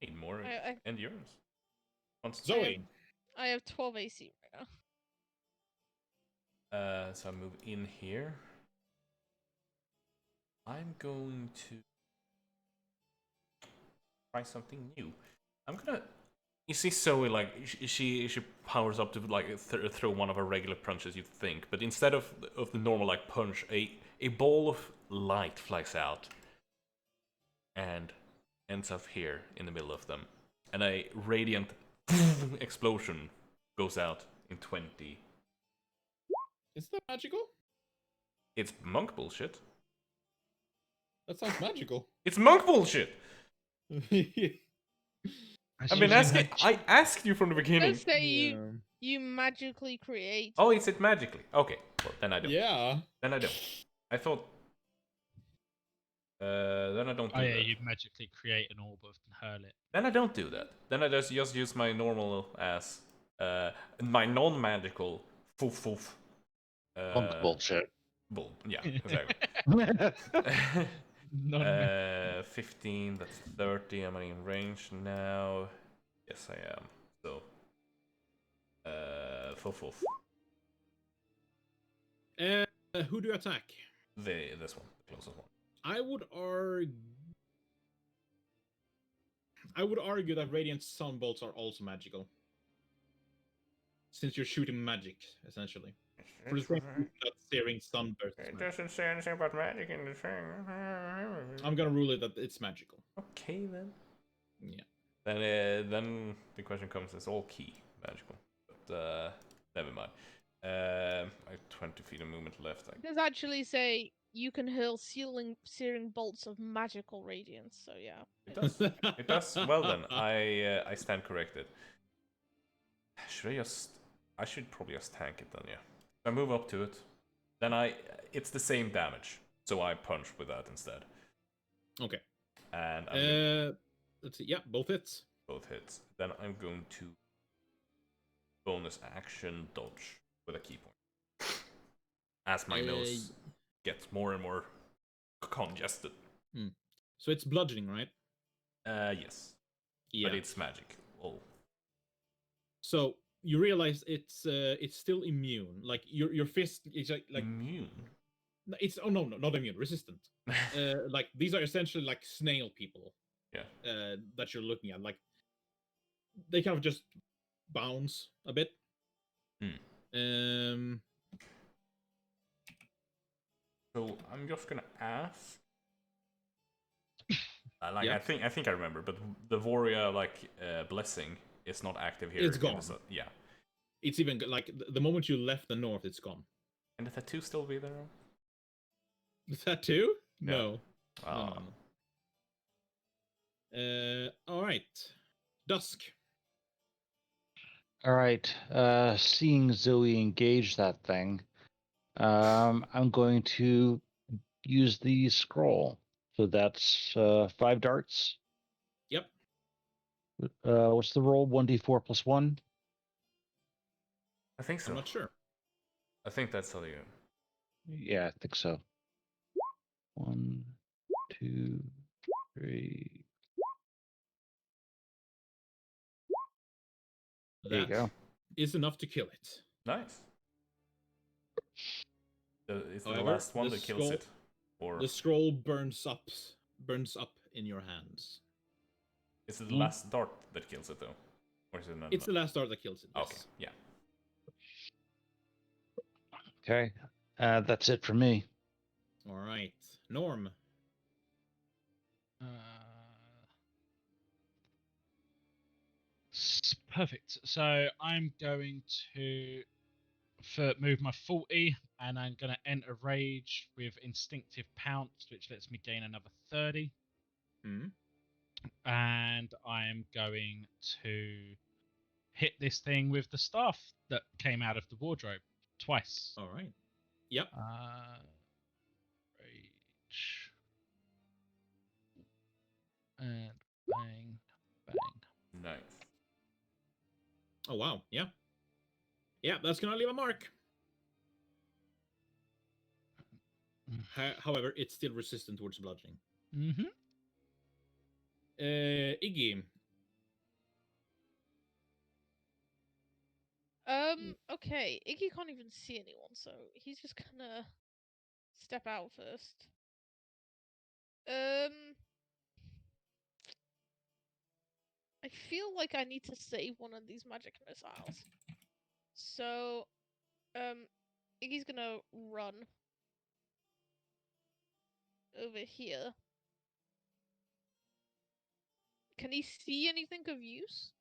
Need more I endurance. Zoe. I have 12 AC right now. So I move in here. I'm going to try something new. I'm gonna. You see, Zoe, like she powers up to like throw one of her regular punches. You'd think, but instead of the normal like punch, a ball of light flies out and ends up here in the middle of them, and a radiant explosion goes out in 20. Is that magical? It's monk bullshit. That sounds magical. It's monk bullshit. I've been asking. I asked you from the beginning. Let's say you magically create. Oh, is it magically? Okay, well, then I don't. Yeah. Then I don't. I thought. Then I don't do Oh yeah, that. you magically create an orb and hurl it. Then I don't do that. Then I just use my normal ass, my non-magical Punk bullshit. bull. Yeah, exactly. Non 15, that's 30. Am I in range now? Yes, I am. So, Fuff. Who do you attack? This one, the closest one. I would argue that radiant sun bolts are also magical, since you're shooting magic essentially. For the same reason that searing sunburst. It doesn't say anything about magic in the thing. I'm gonna rule it that it's magical. Okay then. Yeah. Then the question comes: is all key magical? But never mind. I have 20 feet of movement left. It does actually say you can hurl searing bolts of magical radiance. So yeah. It does. It does. Well then, I stand corrected. I should probably just tank it then. Yeah. I move up to it. Then it's the same damage, so I punch with that instead. Okay. And let's see. Yeah, both hits. Both hits. Then I'm going to bonus action dodge with a key point. As my nose gets more and more congested. So it's bludgeoning, right? Yes. Yeah. But it's magic. Oh. So you realize it's still immune. Like your fist is like immune. It's no, not immune, resistant. Like these are essentially like snail people. Yeah. That you're looking at, like they kind of just bounce a bit. So I'm just gonna ask. Yeah. I think I remember, but the Voria blessing is not active here. It's gone. Yeah. It's even like the moment you left the north, it's gone. And the tattoo still be there? The tattoo? Yeah. No. Ah. No. All right. Dusk. All right. Seeing Zoe engage that thing, I'm going to use the scroll. So that's 5 darts. Yep. What's the roll? 1d4 plus 1? I think so. I'm not sure. I think that's how you. Yeah, I think so. 1, 2, 3. There you go. Is enough to kill it. Nice. Is the However, last one the that kills scroll- it? Or The scroll burns up in your hands. is it the last dart that kills it though? Or is it another? It's the last dart that kills it. Okay, Yes. yeah. Okay. That's it for me. All right. Norm. Perfect. So I'm going to move my 40, and I'm going to enter rage with instinctive pounce, which lets me gain another 30. And I'm going to hit this thing with the staff that came out of the wardrobe twice. All right. Yep. Rage. And bang, bang. Nice. Oh wow. Yeah. Yeah, that's gonna leave a mark. However, it's still resistant towards bludgeoning. Mm-hmm. Iggy. Okay. Iggy can't even see anyone, so he's just gonna step out first. I feel like I need to save one of these magic missiles. So, Iggy's gonna run over here. Can he see anything of use?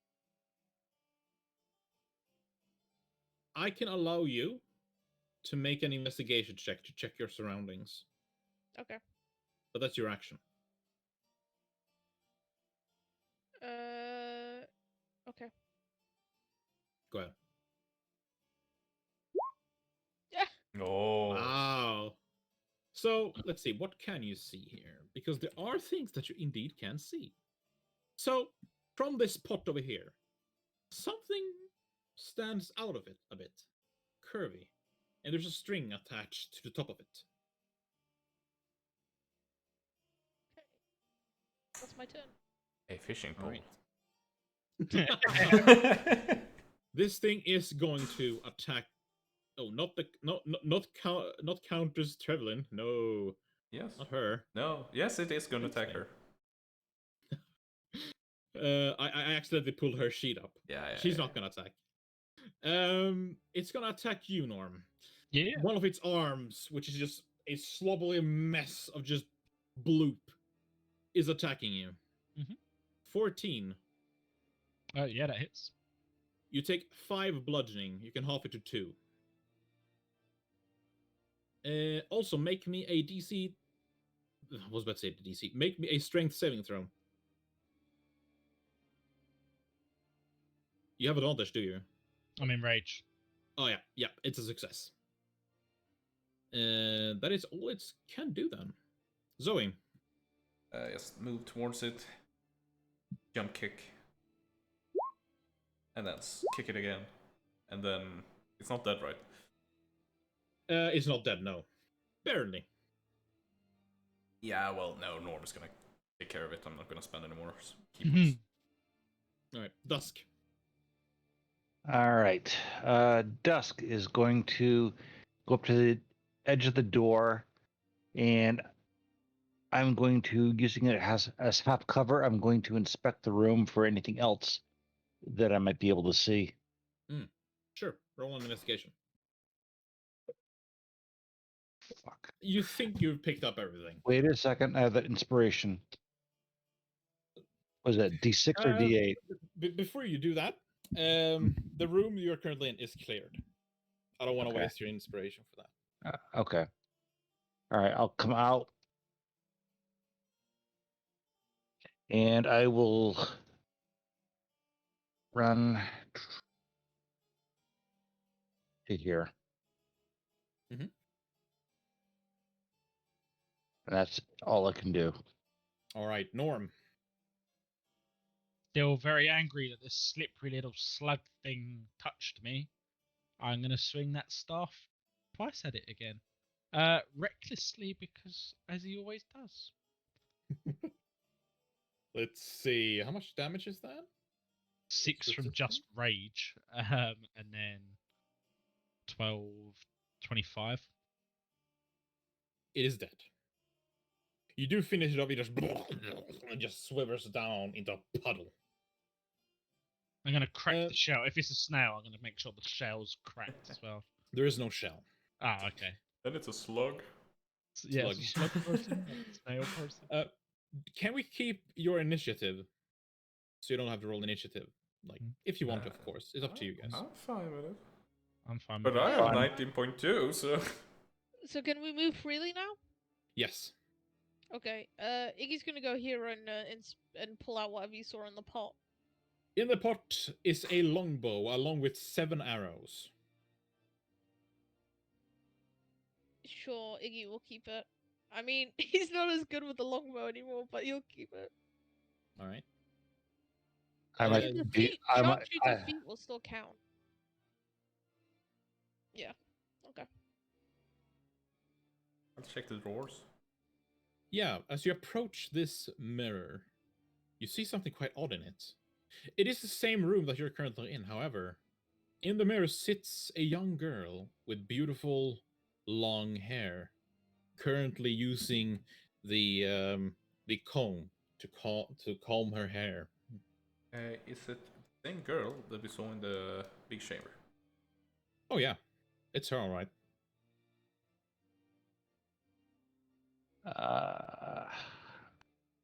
I can allow you to make an investigation check to check your surroundings. Okay. But that's your action. Okay. Go ahead. Yeah. Oh. Wow. So let's see, what can you see here? Because there are things that you indeed can see. So from this pot over here, something stands out of it a bit, curvy, and there's a string attached to the top of it. That's my turn. A fishing pole. Alright. This thing is going to attack. Oh, not Countess Trevilyn. No, Yes. not her. No. Yes, it is going to attack her. I accidentally pulled her sheet up. Yeah. She's not gonna attack. It's gonna attack you, Norm. Yeah. One of its arms, which is just a slobbly mess of just bloop, is attacking you. Mhm. 14. Yeah, that hits. You take 5 bludgeoning. You can half it to 2. Also, make me a DC. I was about to say the DC. Make me a strength saving throw. You have advantage, do you? I'm in rage. Oh yeah, it's a success. That is all it can do then. Zoe. Just move towards it. Jump kick. And then kick it again. And then it's not dead, right? It's not dead, no. Barely. Yeah, well, no, Norm is gonna take care of it. I'm not gonna spend any more key points. Alright, Dusk. All right. Dusk is going to go up to the edge of the door, and I'm going to, using it as half cover, I'm going to inspect the room for anything else that I might be able to see. Sure, roll an investigation. Fuck. You think you've picked up everything. Wait a second. I have that inspiration. Was it D6 or D8? Before you do that, the room you're currently in is cleared. I don't want to Okay. waste your inspiration for that. Okay. All right. I'll come out, and I will run to here. Mhm. And that's all I can do. Alright, Norm. Still very angry that this slippery little slug thing touched me. I'm gonna swing that staff twice at it again. Recklessly, because as he always does. Let's see. How much damage is that? 6 from just rage, and then 12, 25. It is dead. You do finish it up, it just and just swivels down into a puddle. I'm gonna crack the shell. If it's a snail, I'm gonna make sure the shell's cracked as well. There is no shell. Ah, okay. Then it's a slug. Yeah, it's a Slug. slug person, not a snail person. Can we keep your initiative so you don't have to roll initiative? Like, if you want to, of course. It's up to you guys. I'm fine with it. I'm fine But with I it. have 19.2, so. So can we move freely now? Yes. Okay. Iggy's gonna go here and pull out whatever you saw in the pot. In the pot is a longbow along with 7 arrows. Sure, Iggy will keep it. I mean, he's not as good with the longbow anymore, but he'll keep it. Alright. I might The be. feet, I might. sharpshooter feet will still count. Yeah. Okay. Let's check the drawers. Yeah, as you approach this mirror, you see something quite odd in it. It is the same room that you're currently in, however. In the mirror sits a young girl with beautiful, long hair, currently using the comb to comb her hair. Is it the same girl that we saw in the big chamber? Oh yeah, it's her, all right.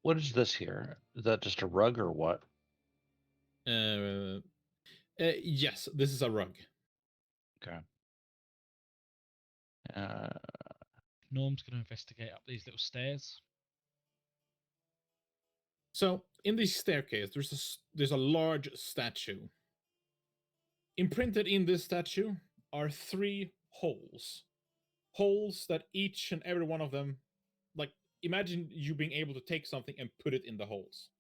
What is this here? Is that just a rug or what? Yes, this is a rug. Okay. Norm's gonna investigate up these little stairs. So in this staircase, there's a large statue. Imprinted in this statue are 3 holes. Holes that each and every one of them, like, imagine you being able to take something and put it in the holes.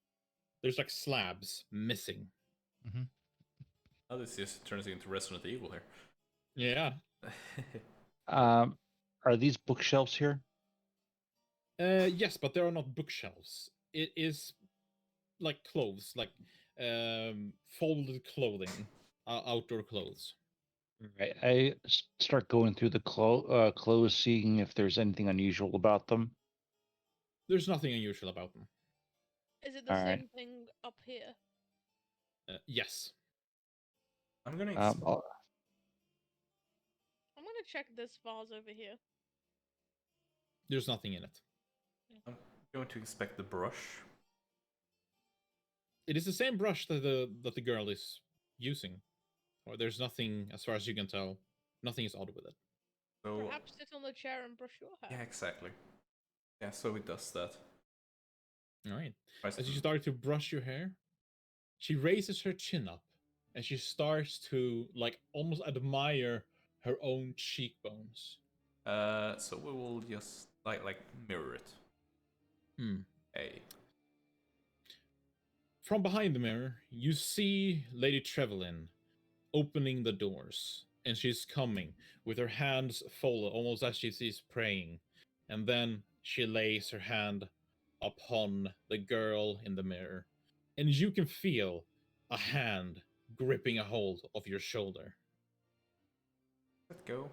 There's like slabs missing. Oh, this just turns into Resident Evil here. Yeah. Are these bookshelves here? Yes, but there are not bookshelves. It is like clothes, like folded clothing, outdoor clothes. Right. I start going through the clothes, seeing if there's anything unusual about them. There's nothing unusual about them. Is it the All right. same thing up here? Yes. I'm gonna. I'll- I'm gonna check this vase over here. There's nothing in it. I'm going to inspect the brush. It is the same brush that the girl is using. Or there's nothing, as far as you can tell, nothing is odd with it. So Perhaps sit on the chair and brush your hair. yeah, exactly. Yeah, so it does that. All right. Tries As you to- start to brush your hair, she raises her chin up and she starts to like almost admire her own cheekbones. So we will just like mirror it. Hmm. Hey. From behind the mirror, you see Lady Trevilyn opening the doors, and she's coming with her hands folded, almost as if she's praying. And then she lays her hand upon the girl in the mirror, and you can feel a hand gripping a hold of your shoulder. Let go.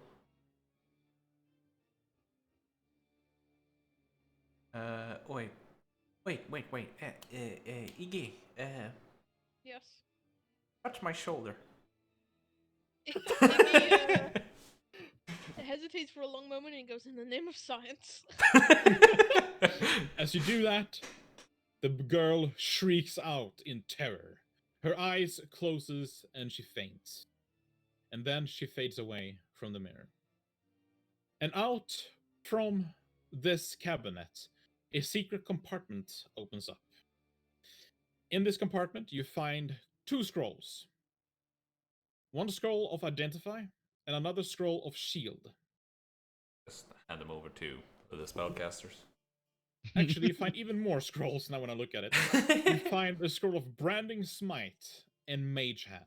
Wait. Iggy, Yes. touch my shoulder. Iggy hesitates for a long moment and goes, "In the name of science." As you do that, the girl shrieks out in terror. Her eyes closes and she faints. And then she fades away from the mirror. And out from this cabinet, a secret compartment opens up. In this compartment, you find two scrolls. One scroll of Identify and another scroll of Shield. Just hand them over to the spellcasters. Actually, you find even more scrolls now when I look at it. You find a scroll of Branding Smite and Mage Hand.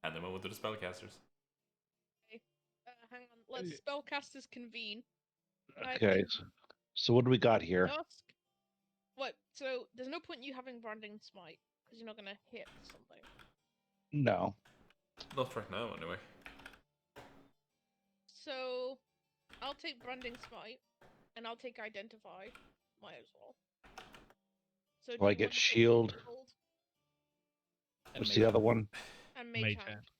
Hand them over to the spellcasters. Hang on. Let's spellcasters convene. Okay. So what do we got here? Dusk. What? So there's no point in you having branding smite because you're not gonna hit something. No. Not right now, anyway. So I'll take branding smite, and I'll take identify. Might as well. So Well, I do you get want to take shield. Shield And What's Mage the other Hand. one? and mage Mage hand. hand.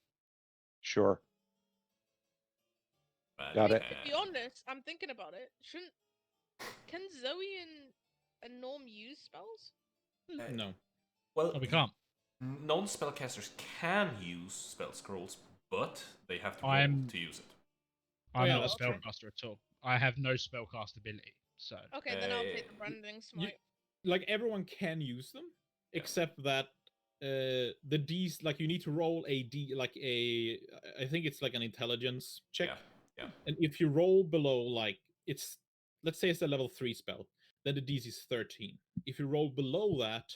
Sure. Bad Got I mean, it. to be honest, I'm thinking about it. Can Zoe and Norm use spells? No. Well, Oh, we can't. non-spellcasters can use spell scrolls, but they have to roll I'm- to use it. I'm yeah, not a that's true. spellcaster at all. I have no spellcast ability, so Okay, then I'll take the branding smite. Like everyone can use them, except that the D's like you need to roll a D like I think it's like an intelligence check. Yeah. And if you roll below like it's let's say it's a level 3 spell, then the DC is 13. If you roll below that,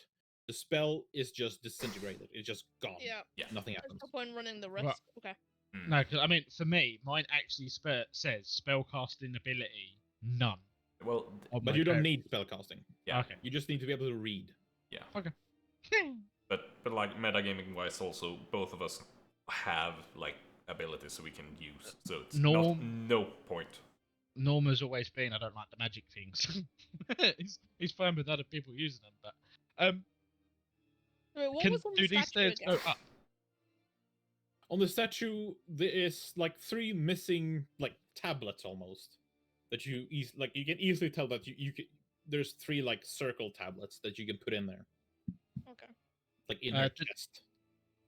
the spell is just disintegrated. It's just gone. Yeah. Yeah. Nothing There's happens. no point in running the risk. Well- Okay. Hmm. no. Because I mean, for me, mine actually says spellcasting ability none. Well, on But my you don't character. need spellcasting. yeah. Okay. You just need to be able to read. But like metagaming wise, also both of us have like abilities we can use, so it's no point. Norma's always been, I don't like the magic things. he's fine with other people using them, but Wait, what can was on the do these statue stairs go again? up? On the statue, there is like 3 missing like tablets almost that you you can easily tell that you can. There's 3 like circle tablets that you can put in there, Okay. like in your Did- chest.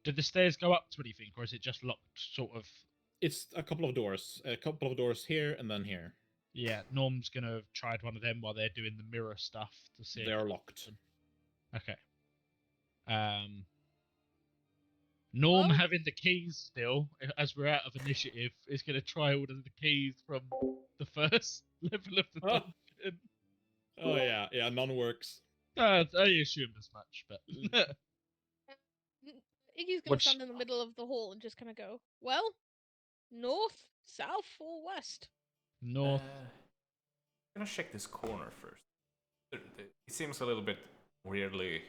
Did the stairs go up to anything, or is it just locked? Sort of. It's a couple of doors here and then here. Yeah, Norm's gonna have tried one of them while they're doing the mirror stuff to see. They if are it- locked. Okay. Norm Well- having the keys still, as we're out of initiative, is gonna try all of the keys from the first level of the Oh. dungeon. Oh yeah, none works. I assumed as much, but Iggy's gonna What's- stand in the middle of the hall and just kind of go, well, north, south, or west? north. I'm gonna check this corner first. It seems a little bit weirdly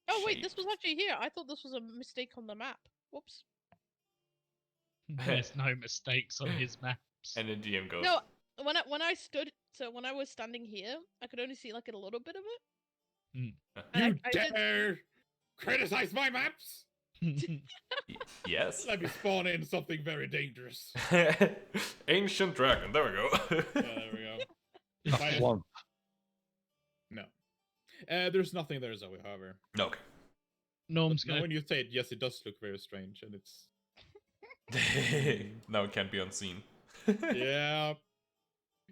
Oh wait, this was shaped. actually here. I thought this was a mistake on the map. Whoops. There's no mistakes on his maps. And the GM goes, No, when I was standing here, I could only see like a little bit of it. Mm. And You I did- dare criticize my maps? yes. Let me spawn in something very dangerous. Ancient dragon. There we go. There we go. A Fine. flump. No. There's nothing there, Zoe, however. Okay. Norm's Now gonna when you say it, yes, it does look very strange, and it's... Now it can't be unseen. Yeah.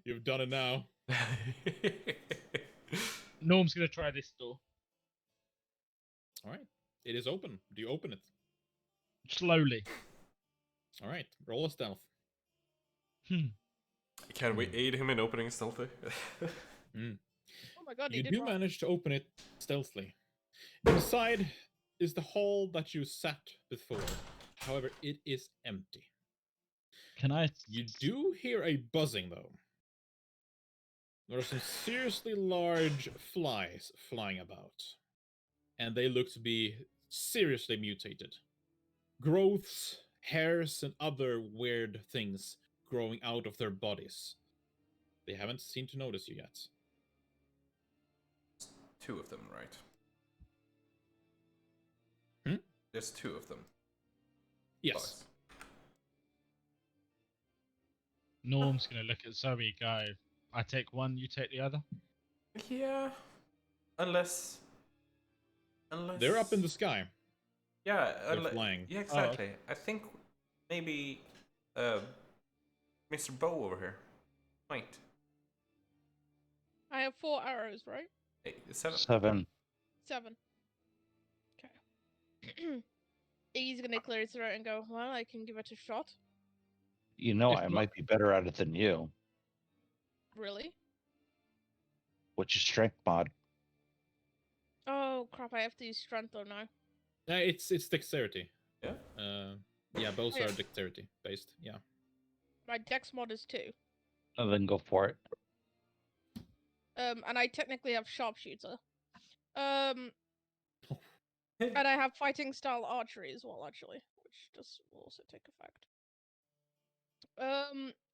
You've done it now. Norm's gonna try this door Alright. It is open. Do you open it? slowly. Alright. Roll a stealth. Can we aid him in opening stealthy? Oh my god, he You did do wrong. manage to open it stealthily. Inside is the hall that you sat before. However, it is empty. Can I? You do hear a buzzing, though. There are some seriously large flies flying about. And they look to be seriously mutated. Growths, hairs, and other weird things growing out of their bodies. They haven't seemed to notice you yet. 2 of them, right? Hmm? There's 2 of them. Yes. Norm's gonna look at Zoe. Go. I take one. You take the other. Yeah. Unless. They're up in the sky. Yeah, They're flying. Yeah, exactly. I think maybe Mr. Bow over here. Wait. I have 4 arrows, right? Hey, 7. 7. 7. Okay. He's gonna clear his throat and go, well, I can give it a shot. You know, If I not- might be better at it than you. Really? What's your strength mod? Oh crap, I have to use strength though now. It's dexterity. Yeah? Yeah, both Yeah. are dexterity based. Yeah. My dex mod is 2. And then go for it. And I technically have sharpshooter. And I have fighting style archery as well, actually, which will also take effect.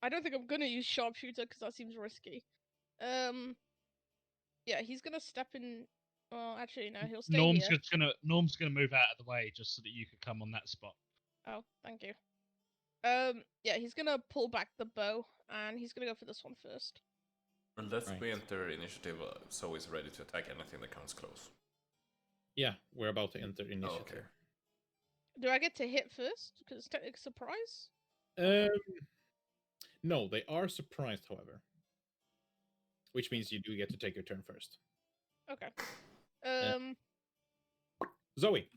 I don't think I'm gonna use sharpshooter because that seems risky. Yeah, he's gonna step in. Well, actually, no, he'll stay Norm's here. just gonna Norm's gonna move out of the way just so that you could come on that spot. Oh, thank you. Yeah, he's gonna pull back the bow, and he's gonna go for this one first. Unless we Right. enter initiative, so he's ready to attack anything that comes close. Yeah, we're about to enter initiative. okay. Do I get to hit first? Because it's technically surprise. No, they are surprised, however. Which means you do get to take your turn first. Okay. Zoe.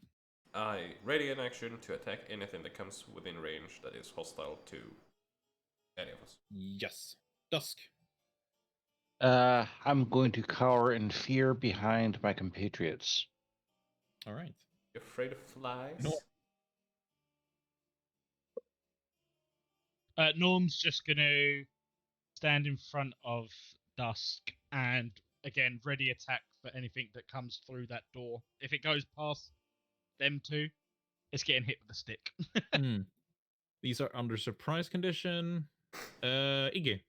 I ready in action to attack anything that comes within range that is hostile to any of us. Yes. Dusk. I'm going to cower in fear behind my compatriots. All right. You afraid of flies? No. Norm's just gonna stand in front of Dusk and again ready attack for anything that comes through that door. If it goes past them two, it's getting hit with a stick. These are under surprise condition. Iggy.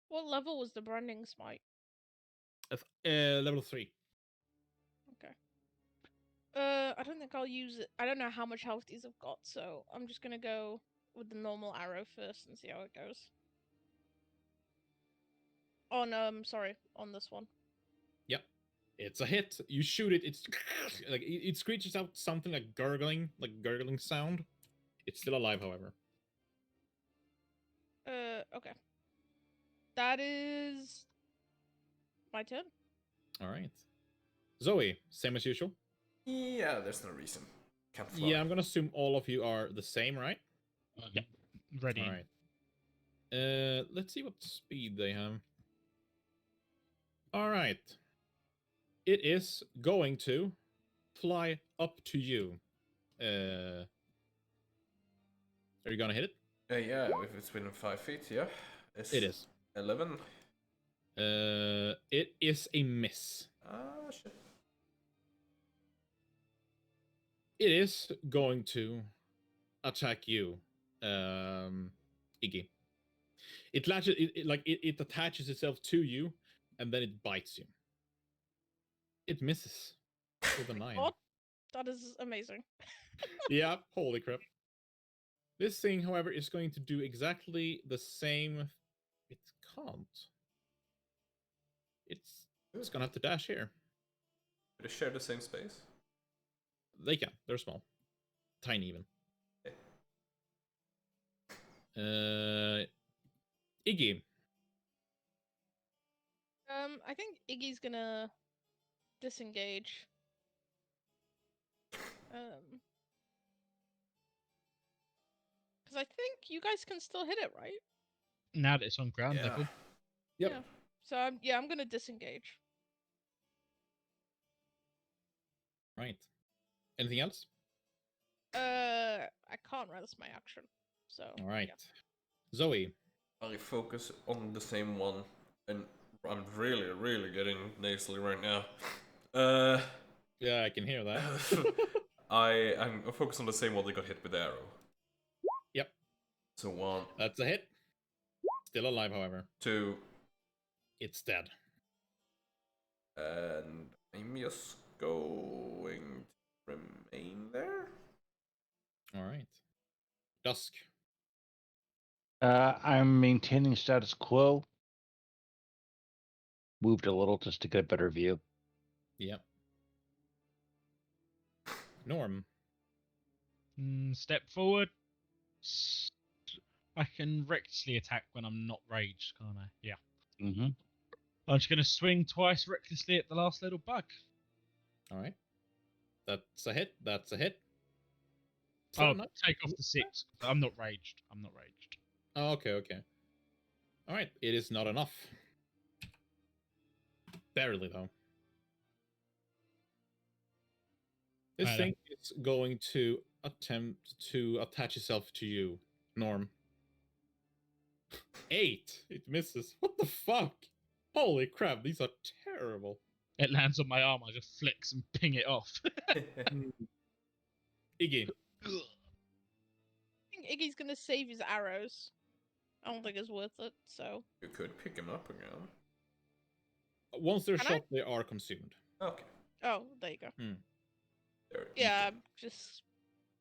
What level was the branding smite? Level 3. Okay. I don't think I'll use it. I don't know how much health these have got, so I'm just gonna go with the normal arrow first and see how it goes. On this one. Yep. It's a hit. You shoot it. It's like it screeches out something like gurgling sound. It's still alive, however. Okay. That is my turn. All right. Zoe, same as usual. Yeah, there's no reason. Can't fly. Yeah, I'm gonna assume all of you are the same, right? Yep. Ready. All right. Let's see what speed they have. All right. It is going to fly up to you. Are you gonna hit it? Yeah, if it's within 5 feet, yeah. It is. 11. It is a miss. Ah, shit. It is going to attack you, Iggy. It latches, it attaches itself to you, and then it bites you. It misses with a 9. God, that is amazing. Yeah, holy crap. This thing, however, is going to do exactly the same. It can't. It's gonna have to dash here. Do they share the same space? They can. They're small, tiny even. Iggy. I think Iggy's gonna disengage. Because I think you guys can still hit it, right? Now that it's on ground Yeah. level. Yep. Yeah. So I'm gonna disengage. Right. Anything else? I can't. Right, that's my action. So. All right. yeah. Zoe. I focus on the same one, and I'm really getting nasally right now. Yeah, I can hear that. I'm focused on the same one that got hit with the arrow. Yep. So 1, That's a hit. Still alive, however. 2, It's dead. and I'm just going to remain there. All right. Dusk. I'm maintaining status quo. Moved a little just to get a better view. Yep. Norm. Step forward. I can recklessly attack when I'm not raged, can't I? Yeah. Mm-hmm. I'm just going to swing twice recklessly at the last little bug. All right. That's a hit. That's a hit. Oh, Not... take off the 6. I'm not raged. I'm not raged. Oh, okay, okay. All right. It is not enough. Barely, though. This thing is going to attempt to attach itself to you, Norm. 8. It misses. What the fuck? Holy crap, these are terrible. It lands on my arm. I just flicks and ping it off. Iggy. I think Iggy's gonna save his arrows. I don't think it's worth it, so. You could pick him up again. Once they're Can shot, they are consumed. Okay. Oh, there you go. They're Yeah, eaten. just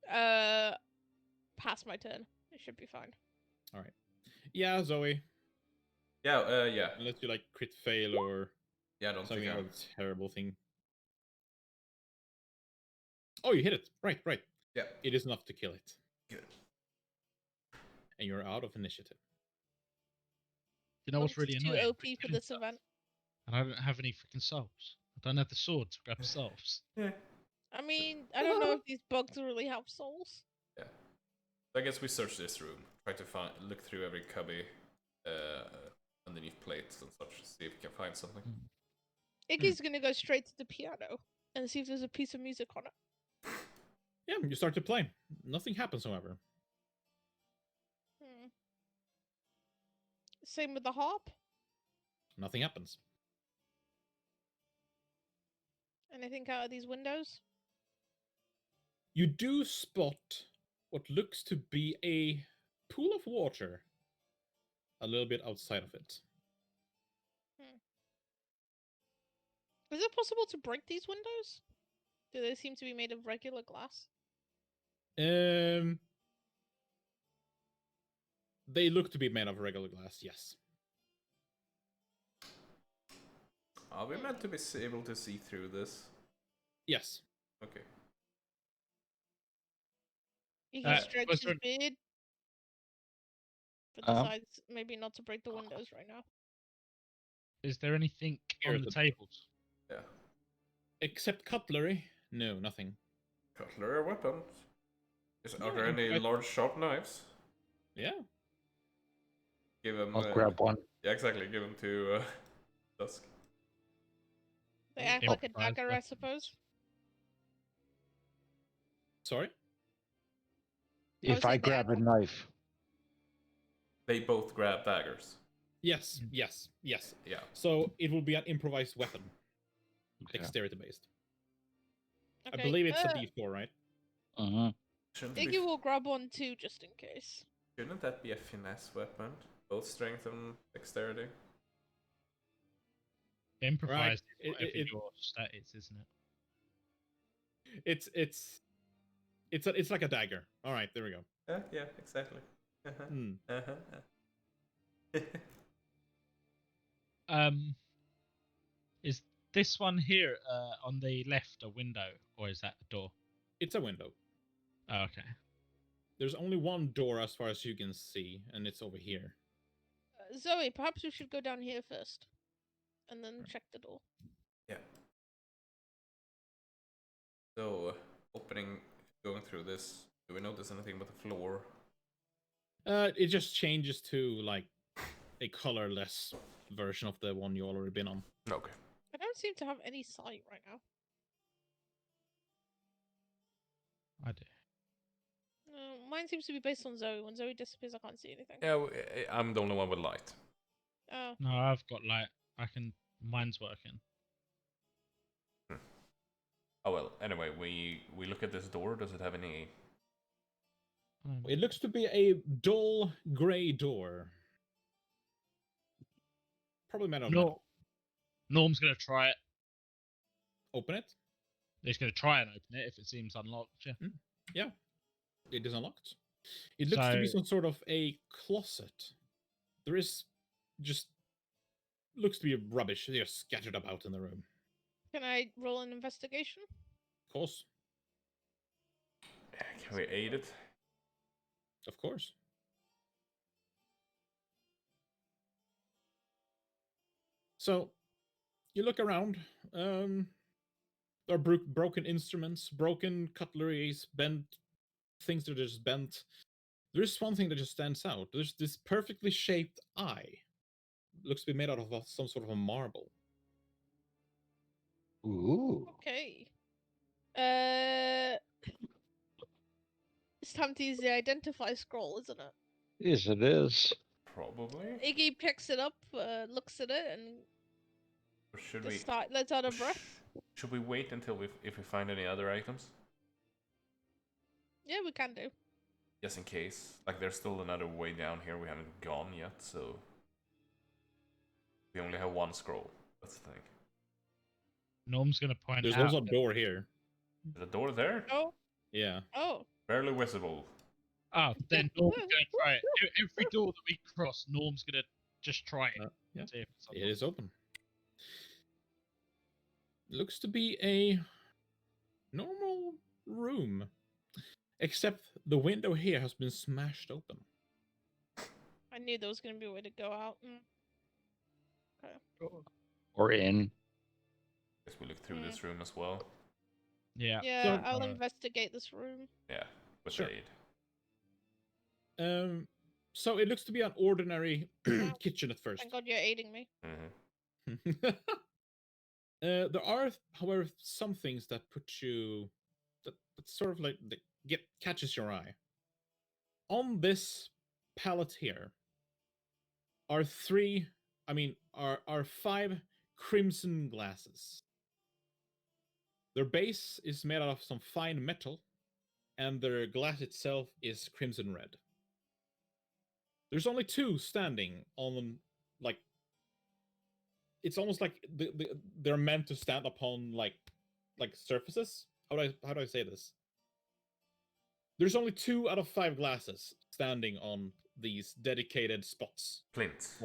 pass my turn. It should be fine. All right. Yeah, Zoe. Yeah, yeah. Unless you like crit fail or Yeah, I don't think something I'm... else terrible thing. Oh, you hit it. Right, right. Yeah. It is enough to kill it. Good. And you're out of initiative. You know what's Monster's really too annoying? OP for this event. And I don't have any freaking souls. I don't have the sword to grab souls. Yeah. I mean, I don't know if these bugs really have souls. Yeah. So I guess we search this room. Try to look through every cubby underneath plates and such. See if we can find something. Iggy's gonna go straight to the piano and see if there's a piece of music on it. Yeah, you start to play. Nothing happens, however. Same with the harp. Nothing happens. Anything out of these windows? You do spot what looks to be a pool of water a little bit outside of it. Is it possible to break these windows? Do they seem to be made of regular glass? They look to be made of regular glass, yes. Are we meant to be able to see through this? Yes. Okay. He can stretch his there- beard, but decides maybe not to break the windows right now. Is there anything Here on is the it. tables? Yeah. Except cutlery? No, nothing. Cutlery weapons. Are Yeah, there any right. large sharp knives? Yeah. Give them. I'll grab one. Yeah, exactly. Give them to Dusk. They act Yeah. like a Surprise dagger, I weapon. suppose. Sorry? If I grab a knife, They both grab daggers. Yes, yes, yes. Yeah. So it will be an improvised weapon. Okay. Dexterity based. Okay. I believe it's a D4, right? Uh-huh. Iggy will grab one too, just in case. Shouldn't that be a finesse weapon? Both strength and dexterity? Improvise Right. is whatever your stat is, isn't it? It's like a dagger. All right, there we go. Yeah, exactly. Hmm. Is this one here on the left a window, or is that a door? It's a window. Oh, okay. There's only one door as far as you can see, and it's over here. Zoe, perhaps we should go down here first, and then check the door. Yeah. So, going through this, do we notice anything about the floor? It just changes to like a colorless version of the one you already been on. Okay. I don't seem to have any sight right now. I do. Mine seems to be based on Zoe. When Zoe disappears, I can't see anything. Yeah, I'm the only one with light. Oh. No, I've got light. Mine's working. Oh well. Anyway, we look at this door. Does it have any? It looks to be a dull gray door. Probably made of metal. Norm's gonna try it. Open it. He's gonna try and open it if it seems unlocked. Yeah. Yeah, it is unlocked. It looks to be some sort of a closet. There is just looks to be rubbish just scattered about in the room. Can I roll an investigation? Of course. Can we aid it? Of course. So, you look around. There are broken instruments, broken cutleries, bent things that are just bent. There's one thing that just stands out. There's this perfectly shaped eye. Looks to be made out of some sort of a marble. Ooh. Okay. It's time to use the identify scroll, isn't it? Yes, it is. Probably. Iggy picks it up, looks at it, and Or should just lets out a breath. Should we wait until if we find any other items? Yeah, we can do. Just in case. Like, there's still another way down here we haven't gone yet, so... We only have one scroll. That's the thing. Norm's gonna point There's out. also a door here. Is the door there? Oh. Yeah. Oh. Barely visible. Oh, then Norm's gonna try it. Every door that we cross, Norm's gonna just try it. Yeah. See if it's It is open. Looks to be a normal room. Except the window here has been smashed open. I knew there was going to be a way to go out. Okay. Or in. Guess we look through this room as well. Yeah. Yeah, So- I'll investigate this room. Yeah, with Sure. aid. So it looks to be an ordinary kitchen at first. Thank God you're aiding me. Mm-hmm. There are, however, some things that put you that sort of like catches your eye. On this palette here are are 5 crimson glasses. Their base is made out of some fine metal, and their glass itself is crimson red. There's only 2 standing on, like, it's almost like they're meant to stand upon like surfaces. How do I say this? There's only 2 out of 5 glasses standing on these dedicated spots. Flint.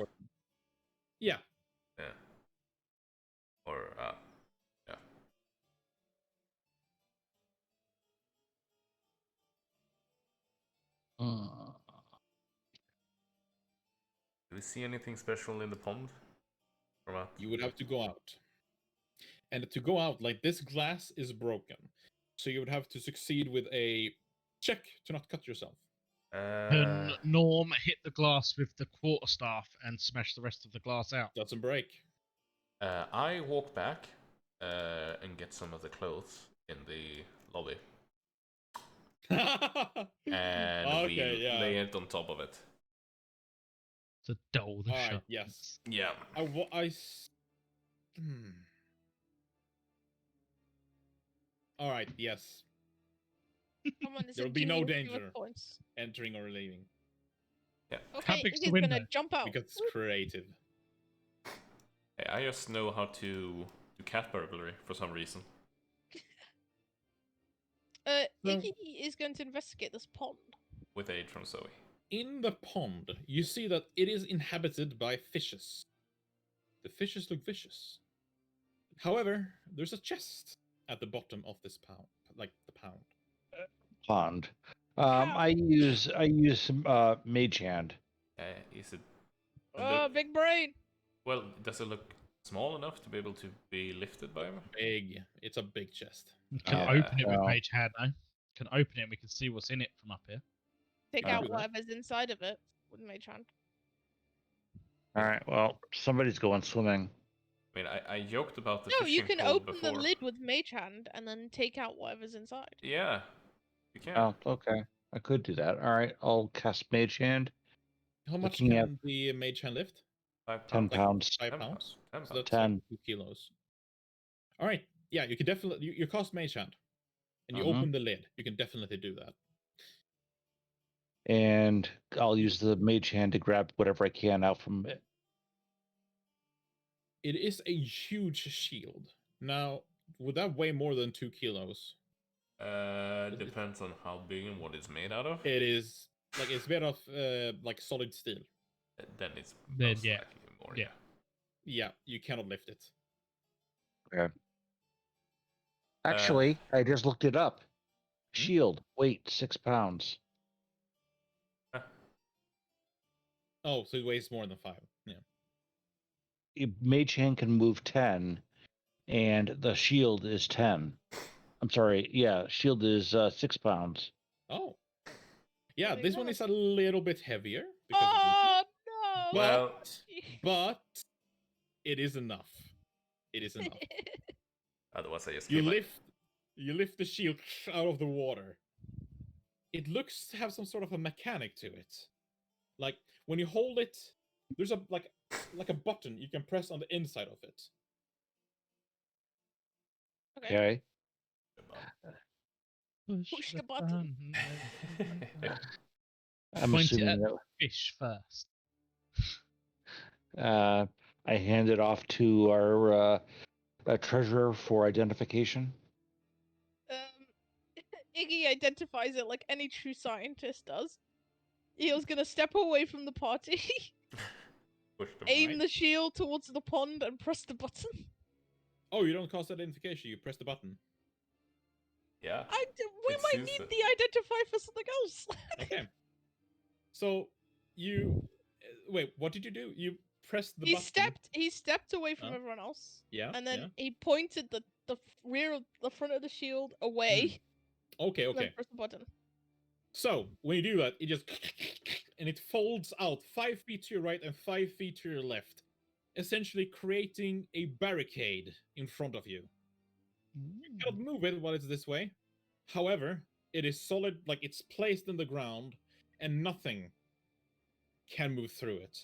Yeah. Yeah. Or, yeah. Do we see anything special in the pond? You would have to go out. And to go out, like, this glass is broken. So you would have to succeed with a check to not cut yourself. Can Norm hit the glass with the quarterstaff and smash the rest of the glass out? Doesn't break. I walk back and get some of the clothes in the lobby. And we lay it on top of it. To dull the Alright, shot. yes. Yeah. Alright, yes. Someone is There a will be no genie with danger. points. Entering or leaving. Okay, big's the he's gonna window? jump out. Because it's creative. Hey, I just know how to do cat burglary for some reason. So- Iggy is going to investigate this pond. With aid from Zoe. In the pond, you see that it is inhabited by fishes. The fishes look vicious. However, there's a chest at the bottom of this pound, like the pound. Pond. How? I use some mage hand. Is it? Big brain. Well, does it look small enough to be able to be lifted by him? Big. It's a big chest. You can Yeah, open it with well. Mage Hand, though. Can open it and we can see what's in it from up here. Take I'll out do that. whatever's inside of it with Mage Hand. All right. Well, somebody's going swimming. I mean, I joked about the No, you fishing can pole open before. the lid with Mage Hand and then take out whatever's inside. Yeah, you can. Oh, okay. I could do that. All right. I'll cast mage hand. How much Looking can the mage hand lift? 5 10 pounds. pounds. 5 10 pounds? 10 So that's 10. like 2 kilos. All right. Yeah, you can definitely you cast mage hand, and you Mhm. open the lid. You can definitely do that. And I'll use the mage hand to grab whatever I can out from it. It is a huge shield. Now, would that weigh more than 2 kilos? Depends on how big and what it's made out of. It is like it's made of like solid steel. Then it's Then, most yeah. likely more. Yeah. Yeah, you cannot lift it. Actually, I just looked it up. Shield, weight 6 pounds. Oh, so it weighs more than 5. Yeah. Mage hand can move 10, and the shield is 10. I'm sorry. Yeah, shield is 6 pounds. Oh. Yeah, my this one God. is a little bit heavier because Oh no! Well, but it is enough. It is enough. otherwise I just You kill my- lift the shield out of the water. It looks to have some sort of a mechanic to it. Like when you hold it, there's a like a button you can press on the inside of it. Okay. Push the button. I'm Point it assuming at that fish first. I hand it off to our treasurer for identification. Iggy identifies it like any true scientist does. Eel's gonna step away from the party, Push them aim Right. the shield towards the pond, and press the button. Oh, you don't cast identification. You press the button. Yeah. We It might seems need that- the identify for something else. Okay. So you wait. What did you do? You pressed the he button. stepped away from Oh. everyone else, Yeah. and then yeah. he pointed the rear of the front of the shield away, Okay. and then Okay. pressed the button. So when you do that, it just and it folds out 5 feet to your right and 5 feet to your left, essentially creating a barricade in front of you. You cannot move it while it's this way. However, it is solid, like it's placed in the ground, and nothing can move through it.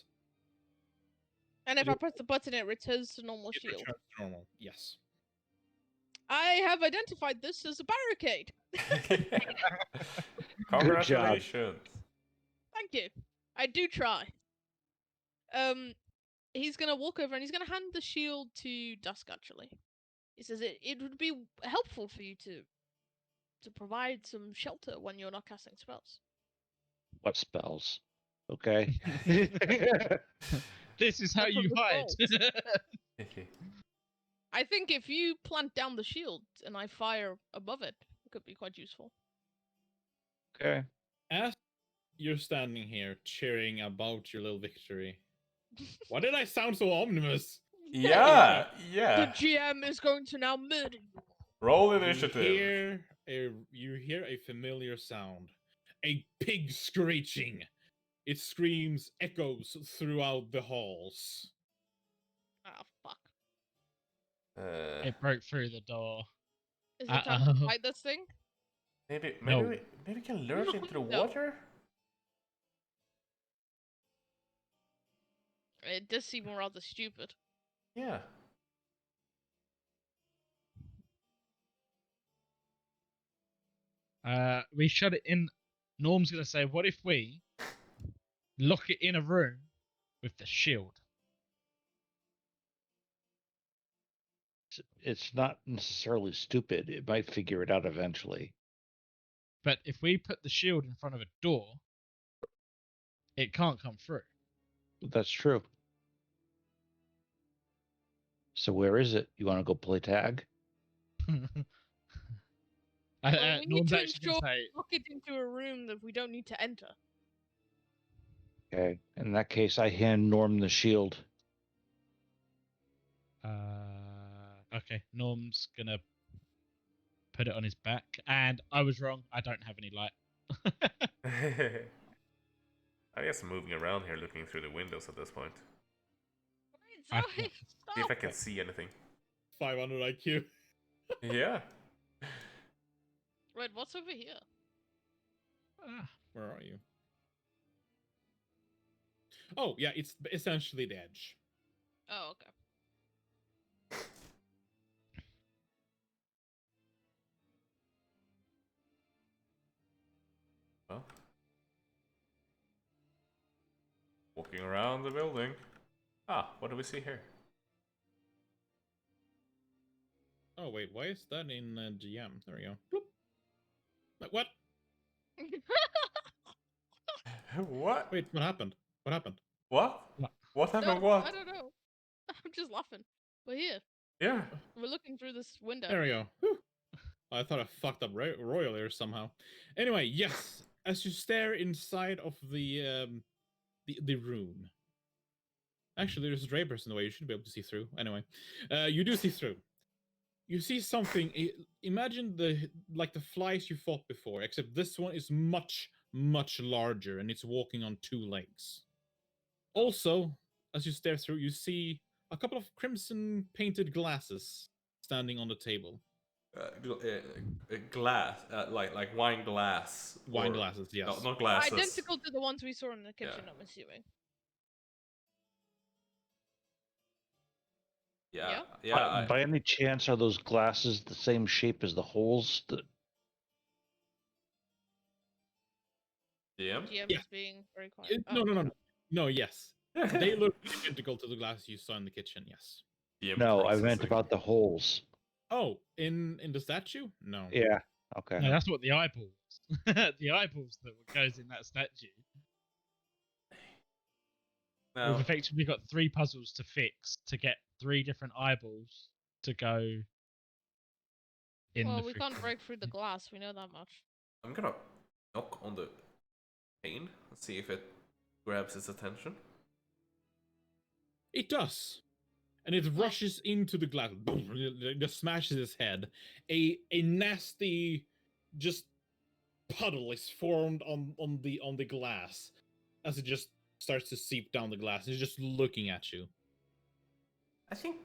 And if You- I press the button, it returns to normal It shield. returns to normal. Yes. I have identified this as a barricade. Congratulations. Thank you. I do try. He's gonna walk over and he's gonna hand the shield to Dusk. Actually, he says it would be helpful for you to provide some shelter when you're not casting spells. What spells? Okay. This is how From you the hide. scrolls. I think if you plant down the shield and I fire above it, it could be quite useful. Okay. As you're standing here cheering about your little victory, why did I sound so ominous? Yeah, The yeah. GM is going to now murder you. Roll You initiative. hear a familiar sound. A pig screeching. Its screams echoes throughout the halls. Ah, fuck. It broke through the door. Is it time to Uh-oh. fight this thing? Maybe No. we can lure it into the No. water. It does seem rather stupid. Yeah. We shut it in. Norm's gonna say, "What if we lock it in a room with the shield?" It's not necessarily stupid. It might figure it out eventually. But if we put the shield in front of a door, it can't come through. That's true. So where is it? You want to go play tag? Well, we need Norm's to actually gonna ensure say, lock it into a room that we don't need to enter. Okay. In that case, I hand Norm the shield. okay, Norm's gonna put it on his back, and I was wrong. I don't have any light. I guess I'm moving around here looking through the windows at this point. Wait, I Zoe, See if stop! I can see anything. 500 IQ. Yeah. Wait, what's over here? Where are you? Oh, yeah, it's essentially the edge. Oh, okay. Well, walking around the building. Ah, what do we see here? Oh, wait, why is that in GM? There we go. Bloop. Like, what? What? Wait, what happened? What happened? What? What? What No, happened? What? I don't know. I'm just laughing. We're here. Yeah. We're looking through this window. There we go. Whew. I thought I fucked up royally or somehow. Anyway, yes, as you stare inside of the room. Actually, there's drapers in the way. You should be able to see through. Anyway, you do see through. You see something. Imagine the flies you fought before, except this one is much larger and it's walking on two legs. Also, as you stare through, you see a couple of crimson painted glasses standing on the table. Glass, like wine glass. Wine or- glasses, yes. No, not glasses. Identical to the ones we saw in the kitchen, I'm assuming. Yeah. Yeah? Yeah. By any chance, are those glasses the same shape as the holes? DM? GM Yeah. is being very quiet. No, yes. They look identical to the glasses you saw in the kitchen, yes. DM No, I crosses meant the- about the holes. Oh, in the statue? No. Yeah. Okay. No, that's what the eyeballs. The eyeballs that goes in that statue. No. We've effectively got 3 puzzles to fix to get 3 different eyeballs to go in. Well, the we can't freaking- break through the glass, we know that much. I'm gonna knock on the pane and see if it grabs his attention. It does. And it rushes into the glass. Boom, it just smashes his head. A nasty just puddle is formed on the glass as it just starts to seep down the glass. It's just looking at you. I think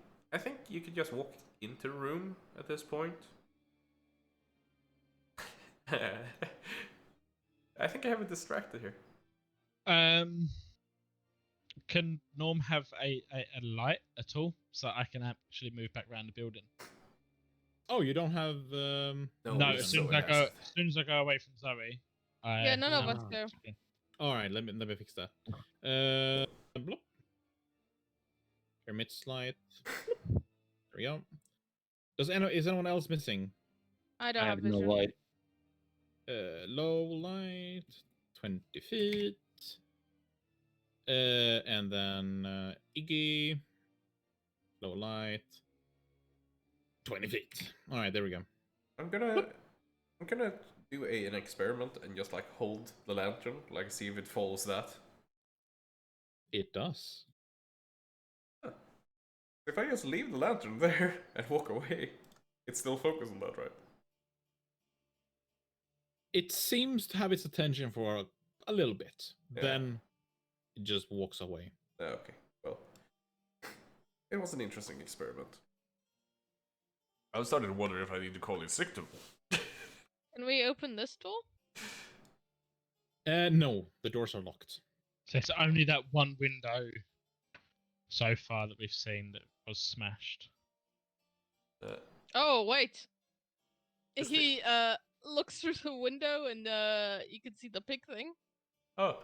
you could just walk into the room at this point. I think I have it distracted here. Can Norm have a light at all so I can actually move back around the building? Oh, you don't have No, yes, as soon Zoe has it. as I go away from Zoe. Yeah, none of us Ah. go. Alright, let me fix that. Bloop. Hermit slide. There we go. Is anyone else missing? I don't I have have no vision. light. Low light, 20 feet. And then Iggy. Low light. 20 feet. Alright, there we go. I'm gonna do an experiment and just like hold the lantern, like see if it follows that. It does. If I just leave the lantern there and walk away, it's still focused on that, right? It seems to have its attention for a little bit. Yeah. Then it just walks away. Okay, well, it was an interesting experiment. I started to wonder if I need to call in sick to. Can we open this door? No, the doors are locked. So it's only that one window so far that we've seen that was smashed. Oh, wait. Is He, looks through the window and you can see the pig thing. Oh,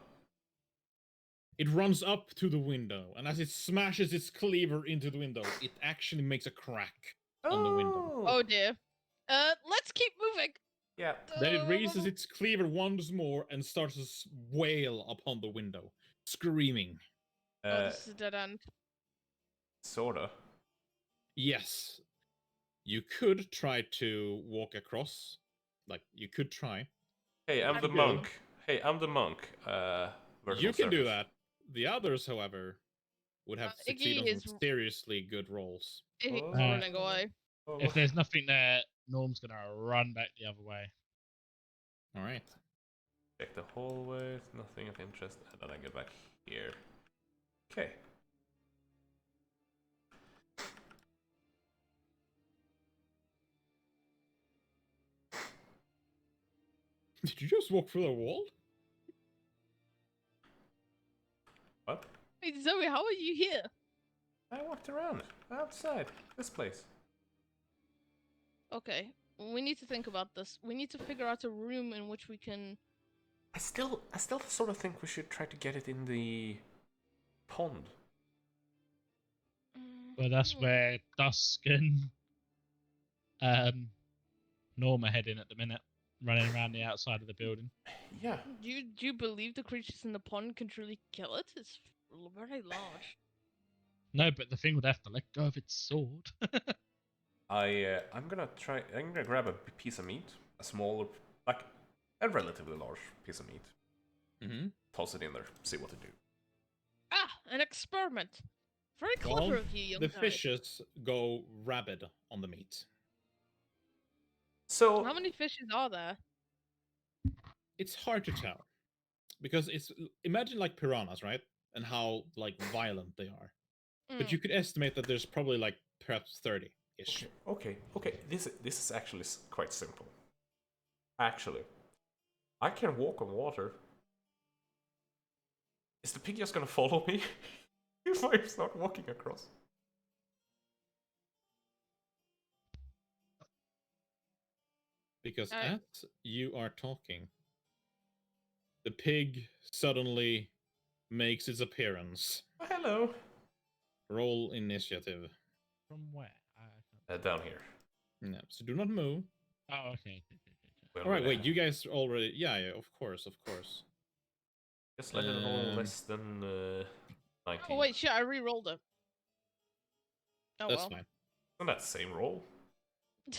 It runs up to the window, and as it smashes its cleaver into the window, it actually makes a crack on the window. Oh dear. Let's keep moving. Yeah. Then it raises its cleaver once more and starts to wail upon the window, screaming. Oh, this is a dead end. Sorta. Yes, you could try to walk across. Like, you could try. Hey, I'm I'm the down. monk. Hey, I'm the monk. Vertical You can do surface. that. The others, however, would have to succeed Iggy on is some seriously good rolls. he's Oh. running away. Oh. If there's nothing there, Norm's gonna run back the other way. All right. Check the hallways, nothing of interest, and then I get back here. Okay. Did you just walk through the wall? What? Hey Zoe, how are you here? I walked around outside this place. Okay, we need to think about this. We need to figure out a room in which we can. I still sort of think we should try to get it in the pond. But that's Hmm. where Dusk and Norm are heading at the minute, running around the outside of the building. Yeah. Do you believe the creatures in the pond can truly kill it? It's very large. No, but the thing would have to let go of its sword. I'm gonna grab a piece of meat, a smaller, like a relatively large piece of meat. Mm-hmm. Toss it in there, see what to do. Ah, an experiment. Very clever Well, of you, young the guy. fishes go rabid on the meat. So How many fishes are there? It's hard to tell because it's imagine like piranhas, right? And how like violent they are. But you could estimate that there's probably like perhaps 30-ish. okay. This is actually quite simple. Actually, I can walk on water. Is the pig just gonna follow me if I start walking across? Because I- as you are talking, the pig suddenly makes its appearance. Oh, hello. Roll initiative. From where? Down here. Yeah, so do not move. Oh, okay. Well, All right, wait, you guys already... Yeah, of course. Just let it roll Um, less than 19. Oh wait, shit! I re-rolled it. Oh That's well. fine. Isn't that the same roll?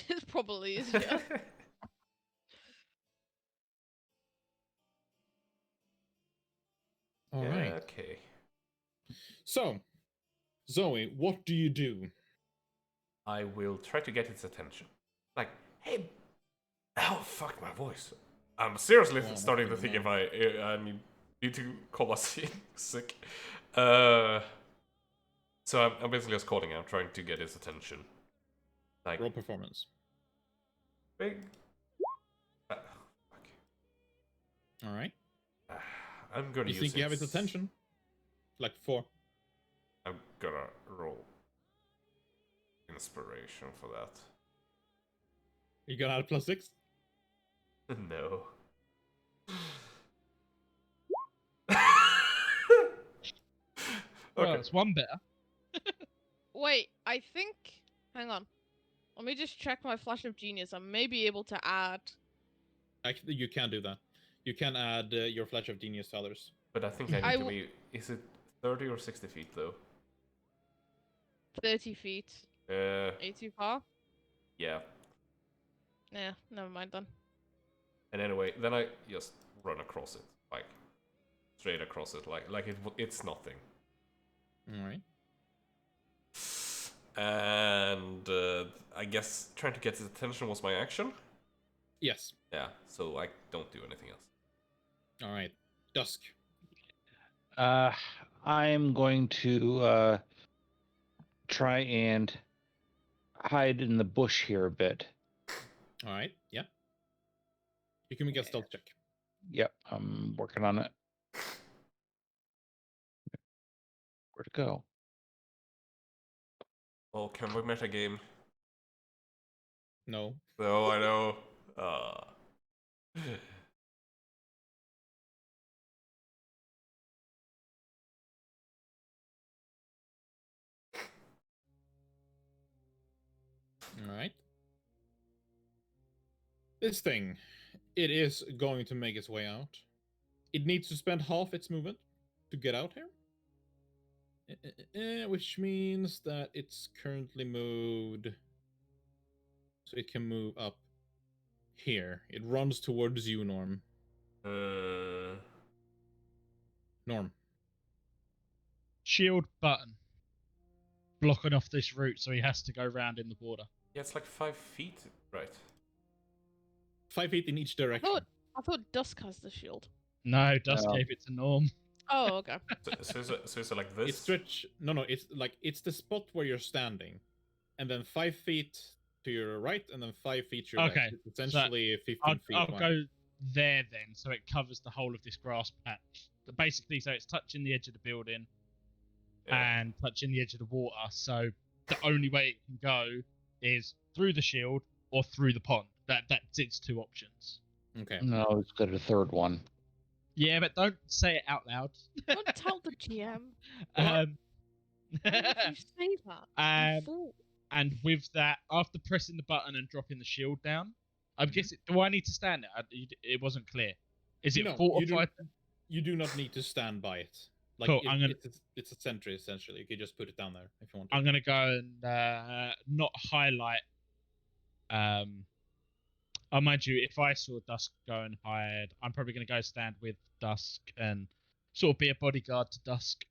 It probably is. Yeah. All right. Okay. So, Zoe, what do you do? I will try to get its attention. Like, hey. Oh, fuck my voice. I'm seriously Well, starting to that's think good if I need to call us sick. So I'm basically just calling. I'm trying to get his attention. Like, Roll performance. big. Fuck. All right. I'm gonna You use think you have its attention? Like 4. I'm gonna roll inspiration for that. You got out +6? No. Well, Okay. it's one better. Wait, I think. Hang on. Let me just check my flash of genius. I may be able to add. Actually, you can do that. You can add your Flash of Genius to others. But I think I I need to w- be. Is it 30 or 60 feet though? 30 feet. Uh, Are you too far? yeah. Nah, never mind then. And anyway, then I just run across it, like straight across it, like it's nothing. All right. And I guess trying to get his attention was my action. Yes. Yeah, so I don't do anything else. All right. Dusk. I'm going to try and hide in the bush here a bit. All right. Yeah. You can make a stealth check. Yep, I'm working on it. Where'd it go? Well, can we metagame? No. No, I know. All right. This thing, it is going to make its way out. It needs to spend half its movement to get out here. Which means that it's currently moved. So it can move up here. It runs towards you, Norm. Norm. Shield button. Blocking off this route, so he has to go round in the border. Yeah, it's like 5 feet, right? 5 feet in each direction. I thought Dusk has the shield. No, Dust No. gave it to Norm. Oh, okay. So is it like this? It's stretch. No. It's like it's the spot where you're standing, and then 5 feet to your right, and then 5 feet to your Okay, left. It's essentially 15 feet. I'll wide. go there then, so it covers the whole of this grass patch. Basically, so it's touching the edge of the building and touching the edge of the water. So the only way it can go is through the shield or through the pond. That's its two options. Okay. No, it's got a third one. Yeah, but don't say it out loud. Don't tell the GM. Why would you say that? You fool. And with that, after pressing the button and dropping the shield down, I'm guessing. Do I need to stand there? It wasn't clear. Is it No, fortified? You do not need to stand by it. Like Cool, I'm gonna- it's a sentry essentially. You can just put it down there if you want to. I'm gonna go and not highlight. Oh, mind you, if I saw Dusk go and hide, I'm probably gonna go stand with Dusk and sort of be a bodyguard to Dusk.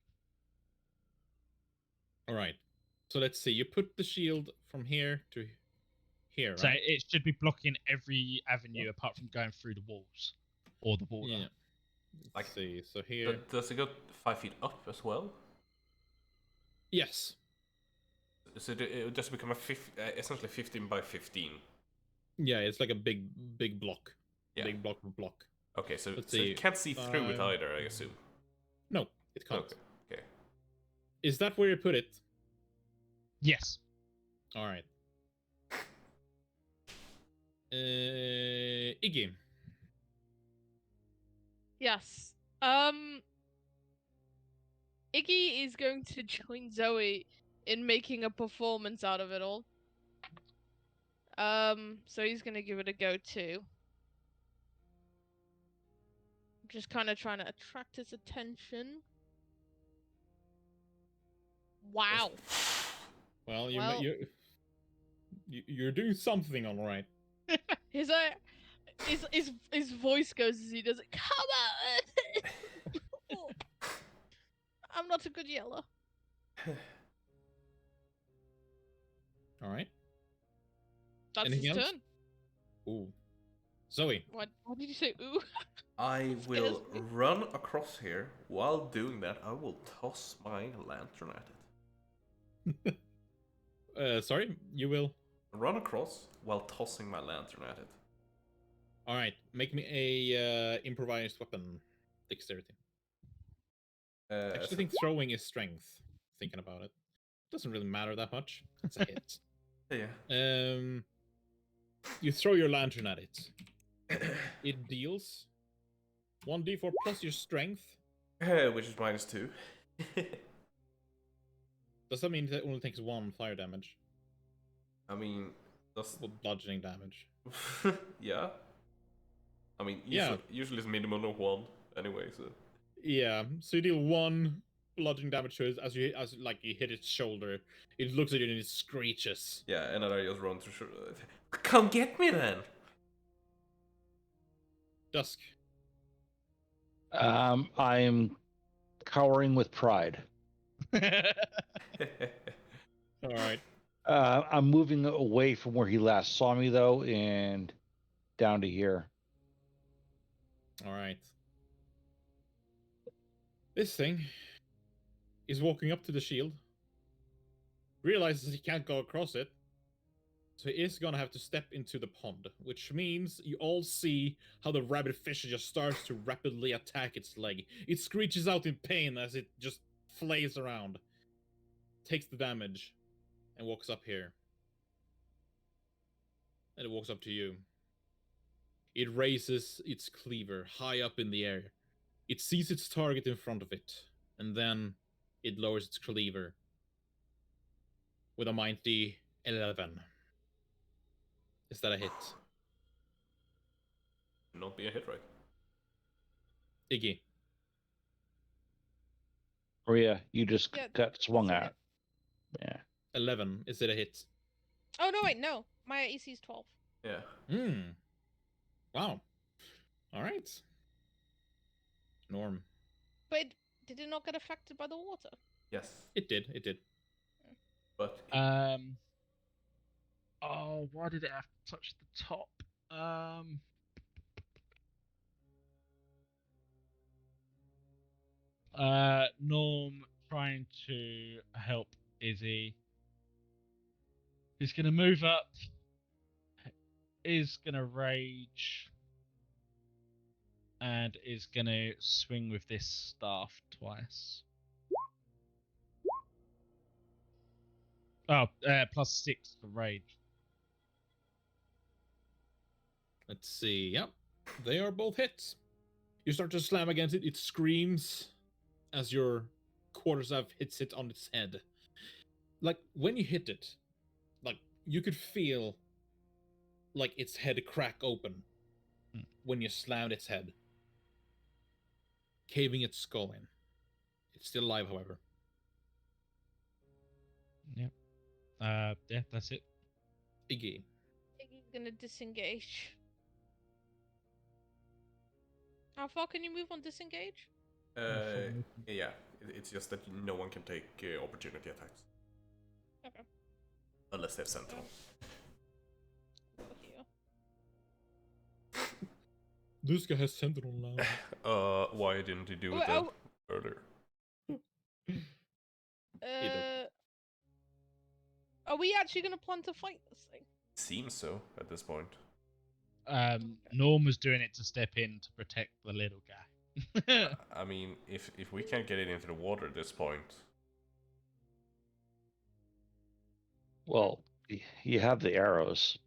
All right. So let's see. You put the shield from here to here, So right? it should be blocking every avenue apart from going through the walls or the border. Yeah. Let's Like- see. So here. Does it go 5 feet up as well? Yes. So it would just become essentially 15 by 15. Yeah, it's like a big block. Yeah. Big block of block. Okay, so, Let's so see. it can't see through it 5, either, I assume. No, it can't. Okay. Okay. Is that where you put it? Yes. All right. Iggy. Yes. Iggy is going to join Zoe in making a performance out of it all. So he's gonna give it a go too. Just kind of trying to attract his attention. Wow. Well, Well- you're doing something all right. His voice goes as he does it. Come on! I'm not a good yeller. All right. That's Anything his else? turn. Ooh. Zoe. Why did you say ooh? I will me. run across here. While doing that, I will toss my lantern at it. Sorry, you will. Run across while tossing my lantern at it. All right. Make me a improvised weapon dexterity. I actually think throwing is strength. Thinking about it, doesn't really matter that much. It's a hit. Yeah. You throw your lantern at it. It deals 1d4 plus your strength. Which is -2. Does that mean it only takes 1 fire damage? I mean, that's Or bludgeoning damage? yeah. I mean, Yeah. usually it's minimum of 1 anyway. So Yeah. So you deal 1 bludgeoning damage to it as you hit its shoulder. It looks at you and it screeches. yeah, and then I just run to come get me then. Dusk. I am cowering with pride. All right. I'm moving away from where he last saw me, though, and down to here. All right. This thing is walking up to the shield, realizes he can't go across it, so he is gonna have to step into the pond, which means you all see how the rabbit fish just starts to rapidly attack its leg. It screeches out in pain as it just flays around, takes the damage, and walks up here. And it walks up to you. It raises its cleaver high up in the air. It sees its target in front of it, and then it lowers its cleaver with a mighty 11. Is that a hit? Not be a hit, right? Iggy. Or yeah, you just Yeah, got swung that's a at. Yeah. 11. Is it a hit? Oh no, wait, no. My AC is 12. Yeah. Wow. All right. Norm. But did it not get affected by the water? Yes. It did. It did. But Oh, why did it have to touch the top? Norm trying to help Izzy. He's gonna move up. Is gonna rage. And is gonna swing with this staff twice. Oh, +6 for rage. Let's see. Yep. They are both hits. You start to slam against it. It screams as your quarterstaff hits it on its head. Like, when you hit it, like, you could feel like its head crack open when you slammed its head, caving its skull in. It's still alive, however. Yep. Yeah, that's it. Iggy. Iggy's gonna disengage. How far can you move on disengage? yeah, it's just that no one can take opportunity attacks. Okay. Unless they have Sentinel. Fuck you. This guy has Sentinel now. Why didn't you do it Well, then earlier? Are we actually gonna plan to fight this thing? Seems so at this point. Norm was doing it to step in to protect the little guy. I mean, if we can't get it into the water at this point, Well, you have the arrows.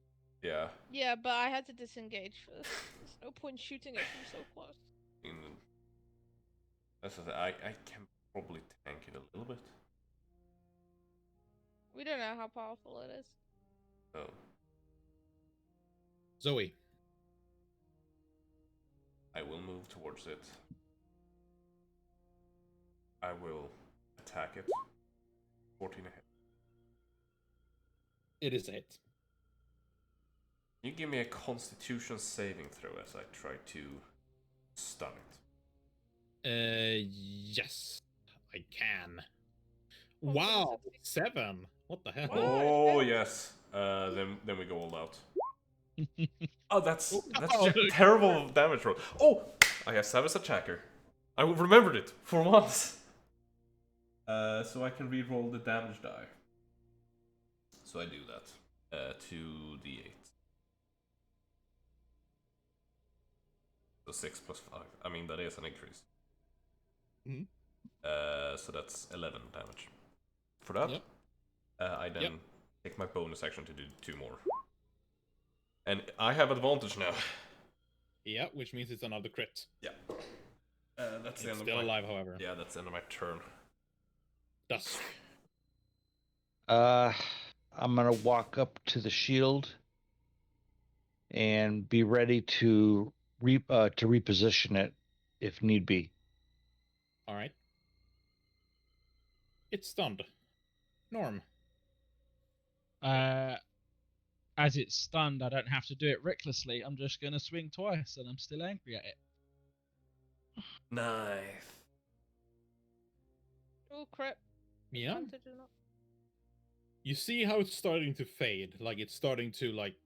yeah. Yeah, but I had to disengage first. There's no point shooting it from so close. I mean, that's the thing. I can probably tank it a little bit. We don't know how powerful it is. So Zoe. I will move towards it. I will attack it. 14 ahead. It is a hit. You give me a Constitution saving throw as I try to stun it. Yes, I can. Oh, Wow, goodness, 7. What the hell? Oh yes. Then we go all out. Oh, that's Oh, just terrible damage roll. Oh, I have Savage Attacker. I remembered it for once. So I can re-roll the damage die. So I do that. 2d8. So 6 plus 5. I mean, that is an increase. Mhm. So that's 11 damage. For that, Yep. I then take my bonus action to do 2 more. And I have advantage now. Yeah, which means it's another crit. Yeah. That's the It's end of still my... alive, however. Yeah, that's the end of my turn. Dusk. I'm gonna walk up to the shield and be ready to reposition it if need be. All right. It's stunned. Norm. As it's stunned, I don't have to do it recklessly. I'm just gonna swing twice, and I'm still angry at it. Nice. Oh, crap. Yeah. Advantage or not? You see how it's starting to fade. Like, it's starting to, like,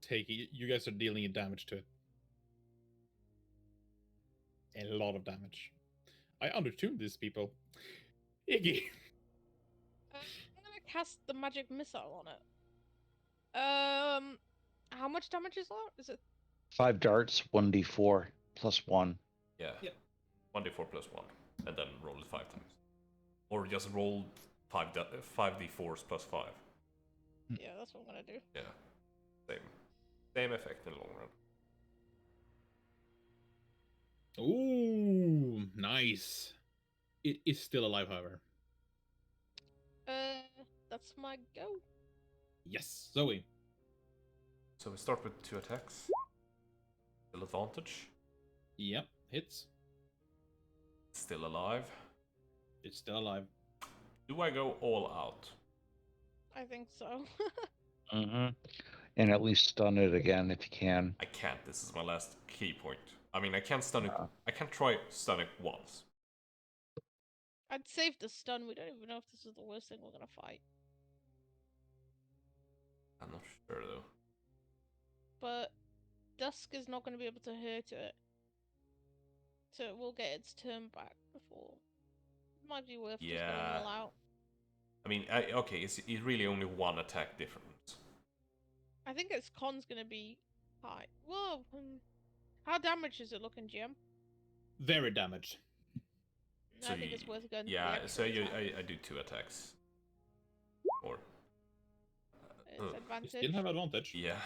take... You guys are dealing damage to it. A lot of damage. I undertuned these people. Iggy. I'm gonna cast the magic missile on it. How much damage is that? Is it 5 darts, 1d4 plus 1. Yeah. Yeah. 1d4 plus 1. And then roll it 5 times. Or just roll 5d4s plus 5. Yeah, that's what I'm gonna do. Yeah. Same effect in the long run. Ooh, nice. It is still alive, however. That's my go. Yes, Zoe. So we start with 2 attacks. Still advantage. Yep, hits. Still alive. It's still alive. Do I go all out? I think so. Mm-hmm. And at least stun it again if you can. I can't. This is my last key point. I mean, I can't stun it. Uh. I can try stun it once. I'd save the stun. We don't even know if this is the worst thing we're gonna fight. I'm not sure though. But Dusk is not gonna be able to hurt it. So it will get its turn back before. Might be worth just going Yeah. all out. I mean, okay, it's really only 1 attack difference. I think its con's gonna be high. Whoa! How damaged is it looking, Jim? Very damaged. So I think it's worth going. yeah, the so extra attack. I do 2 attacks. Or It's advantage. You still have advantage. yeah.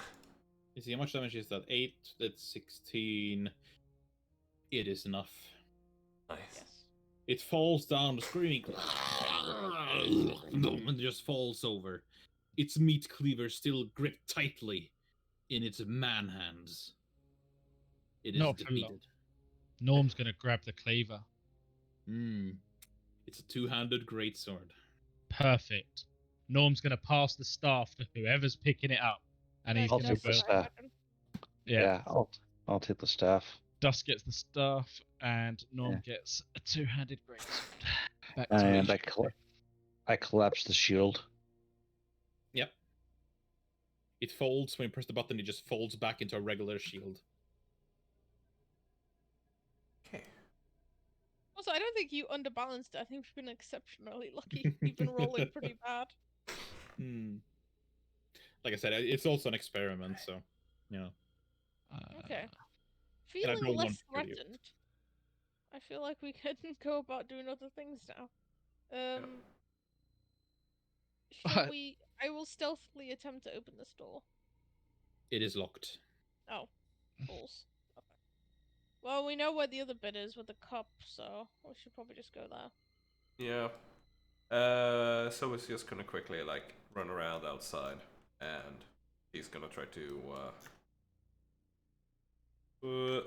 You see how much damage is that? 8, that's 16. It is enough. Nice. Yes. It falls down, screaming, and just falls over. Its meat cleaver still gripped tightly in its man hands. It is Not for long. defeated. Norm's gonna grab the cleaver. It's a 2-handed greatsword. Perfect. Norm's gonna pass the staff to whoever's picking it up, and he's I'll gonna take the go. staff. Yeah, I'll take the staff. Dusk gets the staff, and Norm gets a 2-handed greatsword. Back to And you. I collapse the shield. Yep. It folds when you press the button. It just folds back into a regular shield. Okay. Also, I don't think you underbalanced it. I think you've been exceptionally lucky. You've been rolling pretty bad. Like I said, it's also an experiment, so you know. Okay. And I Feeling don't want less to kill you. threatened. I feel like we can go about doing other things now. Shall we? I will stealthily attempt to open this door. It is locked. Oh, balls. Okay. Well, we know where the other bit is with the cup, so we should probably just go there. Yeah. So it's just gonna quickly like run around outside, and he's gonna try to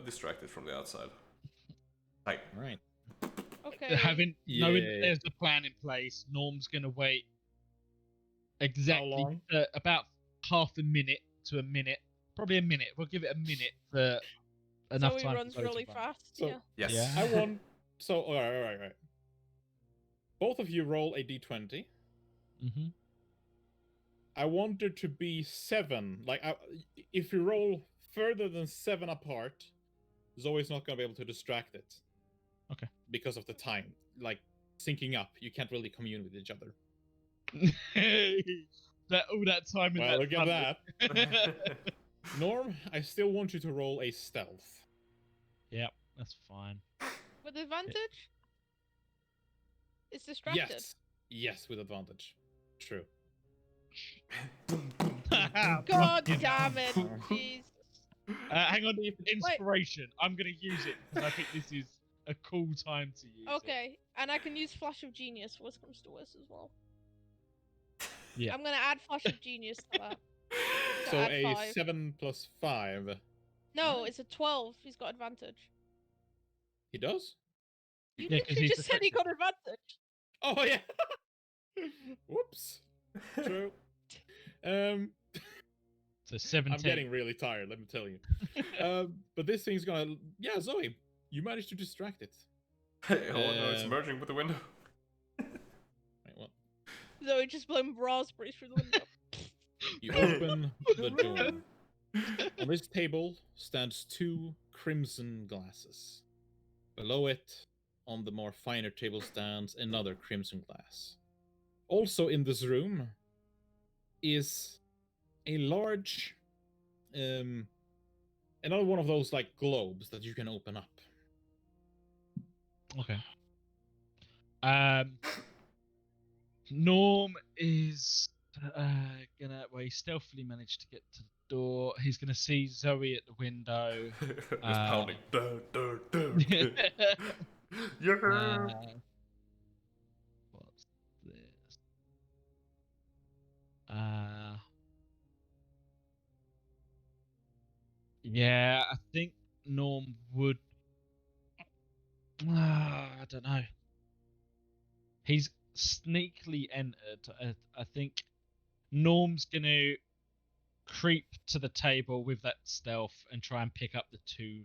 distract it from the outside. Like, Right. Okay. Knowing that there's a plan in place, Norm's gonna wait exactly long? About half a minute to a minute, probably a minute. We'll give it a minute for enough So he time. runs for Zoe to really run. fast. So- Yeah. yes. Yeah. I want. So, all right. Both of you roll a d20. Mm-hmm. I want there to be 7. Like, if you roll further than 7 apart, Zoe's not gonna be able to distract it. Okay. Because of the time, like syncing up, you can't really commune with each other. all that time in Well, that. look at that. Norm, I still want you to roll a stealth. Yep, that's fine. With advantage? It's distracted. Yes, with advantage. True. God damn it! Jeez. Hang on, inspiration. I'm gonna use it because I think this is a cool time to use it. Okay, and I can use Flash of Genius for worst comes to worst as well. Yeah. I'm gonna add Flash of Genius to that. So add a 5. 7 plus 5. No, it's a 12. He's got advantage. He does? You Yeah, 'cause literally he's just said he got advantage. Oh yeah. Whoops. True. So 17. I'm getting really tired, let me tell you. But this thing's gonna. Yeah, Zoe, you managed to distract it. Oh no, it's merging with the window. Right, well, Zoe just blowing raspberries through the window. you open the door. On this table stands 2 crimson glasses. Below it, on the more finer table, stands another crimson glass. Also in this room is a large, another one of those like globes that you can open up. Okay. Norm is gonna. Well, he stealthily managed to get to the door. He's gonna see Zoe at the window. Just pounding. Dun, dun, dun, dun. Yeah. What's this? Yeah, I think Norm would. I don't know. He's sneakily entered. I think Norm's gonna creep to the table with that stealth and try and pick up the two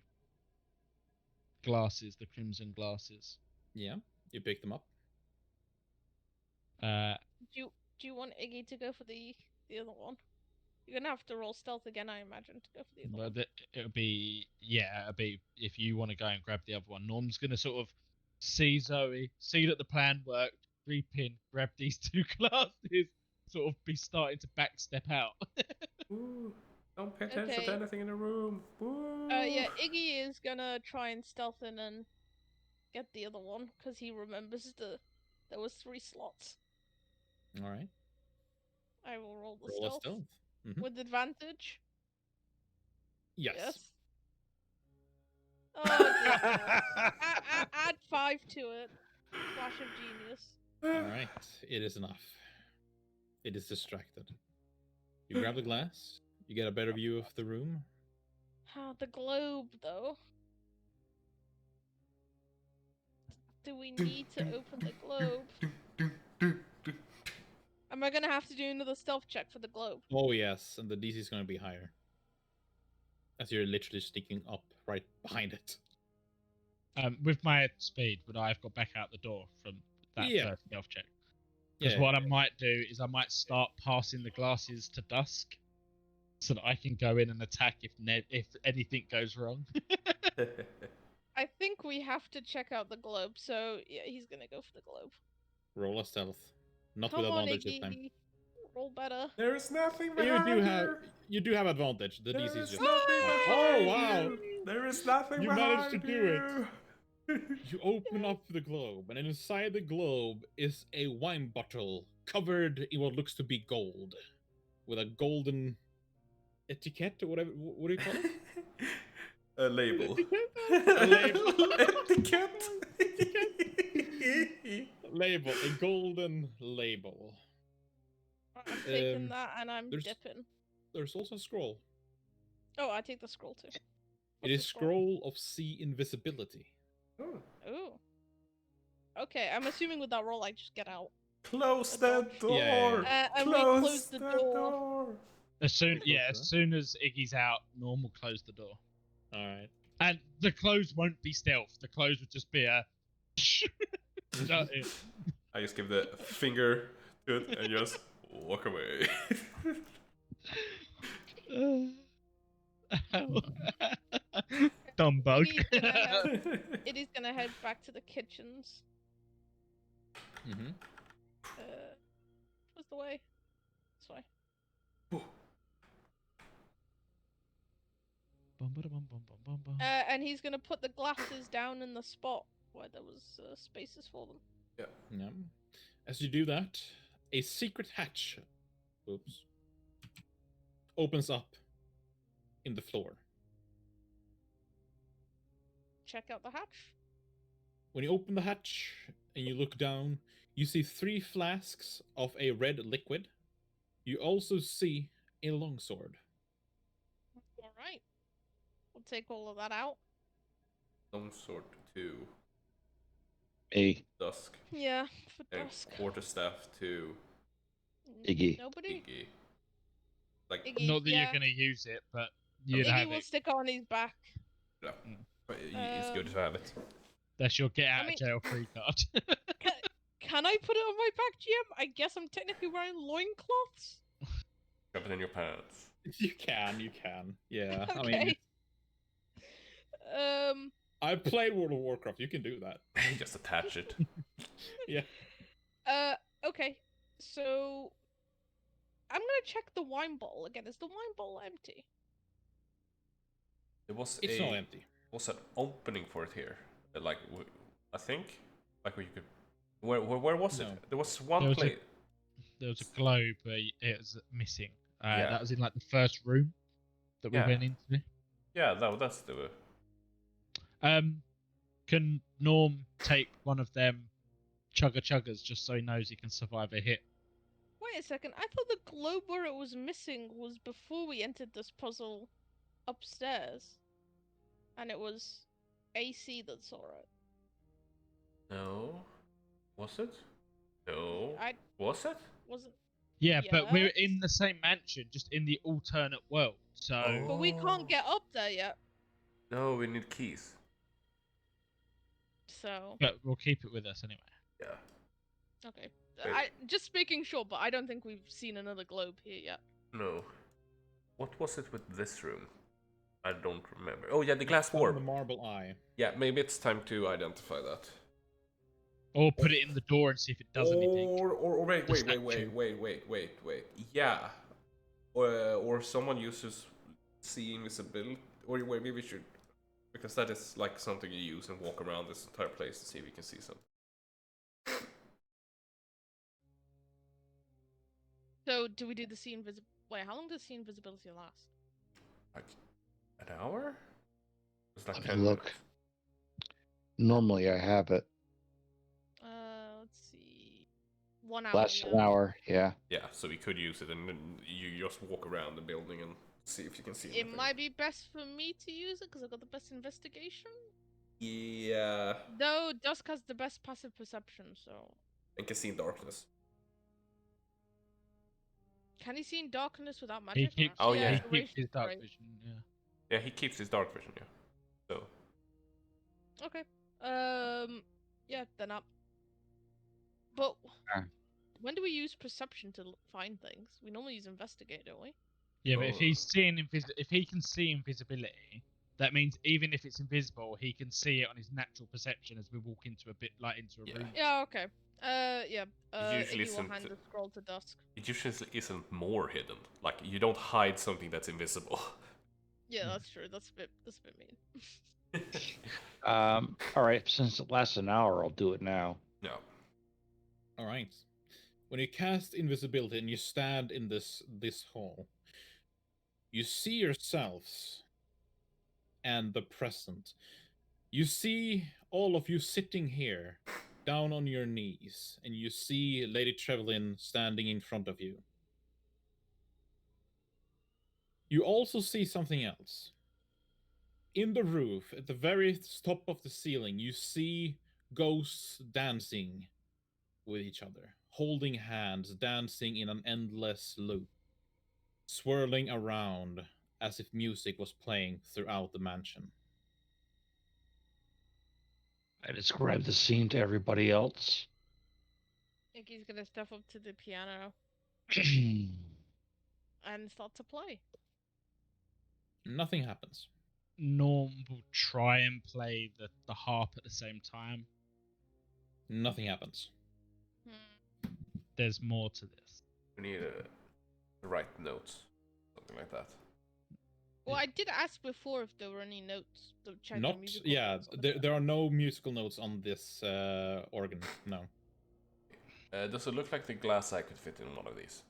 glasses, the crimson glasses. Yeah, you pick them up. Do you want Iggy to go for the other one? You're gonna have to roll stealth again, I imagine, to go for the other one. But it'll be if you want to go and grab the other one. Norm's gonna sort of see Zoe, see that the plan worked, creep in, grab these two glasses, sort of be starting to backstep out. Ooh, don't pay attention Okay. to anything in the room. Ooh. Yeah, Iggy is gonna try and stealth in and get the other one because he remembers there was 3 slots. All right. I will roll the Roll a stealth stealth. Mhm. with advantage. Yes. Oh dear. Add 5 to it. Flash of genius. All right. It is enough. It is distracted. You grab the glass. You get a better view of the room. The globe, though. Do we need to open the globe? Am I gonna have to do another stealth check for the globe? Oh yes, and the DC is going to be higher, as you're literally sneaking up right behind it. With my speed, would I have got back out the door from that Yeah. first stealth check? Because what I might do is I might start passing the glasses to Dusk, so that I can go in and attack if anything goes wrong. I think we have to check out the globe, so yeah, he's gonna go for the globe. Roll a stealth, not Come with on, advantage this time. Iggy. Roll better. There is nothing You behind you do have advantage. The There DC is is just. nothing Oh behind wow! you. There is nothing You behind managed to do you. You open up the globe, and inside the globe is a wine bottle covered in what looks to be gold, with a golden etiquette or whatever. What do you call it? A label. A label. Etiquette. Label, a golden label. I'm taking Um, that and I'm there's- dipping. There's also a scroll. Oh, I take the scroll too. It What's is the scroll? scroll of sea invisibility. Oh. Ooh. Okay, I'm assuming with that roll I just get out. Close the door. Yeah. And we Close close the door. As soon Okay. as soon as Iggy's out, Norm will close the door. All right. And the close won't be stealth. The close would just be a. Shut it. I just give the finger to it and just walk away. Dumb bug. It is gonna head back to the kitchens. Mm-hmm. What's the way? This way. And he's gonna put the glasses down in the spot where there was spaces for them. Yeah. As you do that, a secret hatch, opens up in the floor. Check out the hatch. When you open the hatch and you look down, you see 3 flasks of a red liquid. You also see a longsword. All right. We'll take all of that out. Longsword to A Dusk. Yeah, for And dusk. quarterstaff to Iggy. Nobody. Iggy. Like, Iggy, Not that yeah. you're gonna use it, but you'd Iggy have will it. stick on his back. yeah. But it's good to have it. That's your get out I mean- of jail free card. Can I put it on my back, GM? I guess I'm technically wearing loincloths. Shove it in your pants. You can. Yeah. I Okay. mean, I played World of Warcraft. You can do that. Just attach it. Okay. So I'm gonna check the wine bottle again. Is the wine bottle empty? It was It's not empty. was an opening for it here. Like, I think, like where you could. Where was No. it? There was one There was a- place. there was a globe where it was missing. Yeah. That was in like the first room that we Yeah. went into. Yeah, that's the. Can Norm take one of them chuggers just so he knows he can survive a hit? Wait a second. I thought the globe where it was missing was before we entered this puzzle upstairs. And it was AC that saw it. No. Was it? No. I Was it? wasn't. Yeah, but we're Yes. in the same mansion, just in the alternate world. So But we Oh. can't get up there yet. No, we need keys. So but we'll keep it with us anyway. Yeah. okay. Wait. I just making sure, but I don't think we've seen another globe here yet. No. What was it with this room? I don't remember. Oh yeah, the glass Found orb. the marble eye. Yeah, maybe it's time to identify that. Or put it in the door and see if it does anything. Or wait, The wait. statue. Yeah. Or someone uses see invisibility. Or wait, maybe we should, because that is like something you use and walk around this entire place to see if you can see something. So do we do the sea invisibility? Wait, how long does sea invisibility last? Like an hour? It's like Let me 10 look. minutes. Normally I have it. Let's see. 1 hour. Lasts yeah. an hour. Yeah. Yeah, so we could use it and then you just walk around the building and see if you can see It anything. might be best for me to use it because I've got the best investigation. Yeah. Though Dusk has the best passive perception, so And can see in darkness. can he see in darkness without He magic? keeps, Oh, yeah. he the keeps his ratio's dark great. vision. Yeah. Yeah, he keeps his dark vision, yeah. So Okay. Yeah, then up. But Ah. when do we use perception to find things? We normally use investigate, don't we? Yeah, but if Oh. he's seeing if he can see invisibility, that means even if it's invisible, he can see it on his natural perception as we walk into a Yeah. room. Yeah. Okay. Yeah. usually Iggy will isn't- hand the scroll to Dusk. it usually isn't more hidden. Like you don't hide something that's invisible. Yeah, that's true. That's a bit mean. All right. Since it lasts an hour, I'll do it now. No. All right. When you cast invisibility and you stand in this hall, you see yourselves and the present. You see all of you sitting here, down on your knees, and you see Lady Trevilyn standing in front of you. You also see something else. In the roof, at the very top of the ceiling, you see ghosts dancing with each other, holding hands, dancing in an endless loop, swirling around as if music was playing throughout the mansion. I describe the scene to everybody else. Iggy's gonna step up to the piano and start to play. Nothing happens. Norm will try and play the harp at the same time. Nothing happens. There's more to this. We need to write notes. Something like that. Well, I did ask before if there were any notes. Not, yeah, there are no musical notes on this organ, no. Does it look like the glass eye could fit in one of these?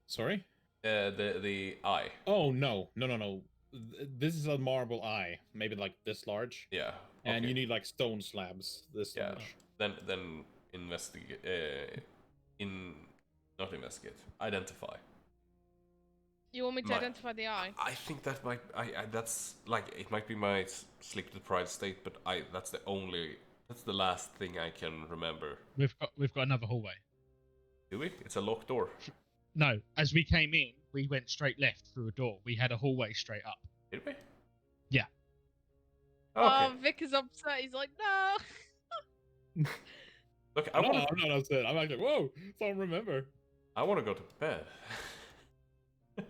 Sorry? The eye. Oh, no. This is a marble eye, maybe like this large. Yeah. And okay. you need like stone slabs this Yeah. large. Then investigate. Not investigate. Identify. You want me to My- identify the eye? I think that might. That's like it might be my sleep deprived state, but that's the last thing I can remember. We've got another hallway. Do we? It's a locked door. No, as we came in, we went straight left through a door. We had a hallway straight up. Did we? Yeah. Okay. Vic is upset. He's like, no. Look, I'm not upset. I'm actually, whoa, I don't remember. I want to go to bed.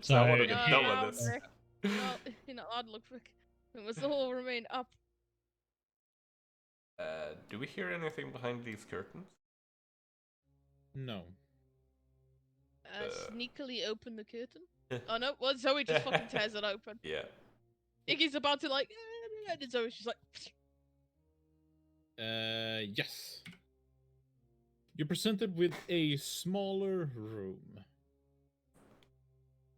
So I want to No, get done with this. Vic. Well, you're not allowed to look, Vic. We must all remain up. Do we hear anything behind these curtains? No. Sneakily open the curtain. Oh no, well, Zoe just fucking tears it open. Yeah. Iggy's about to like, and Zoe's just like, Yes. You're presented with a smaller room.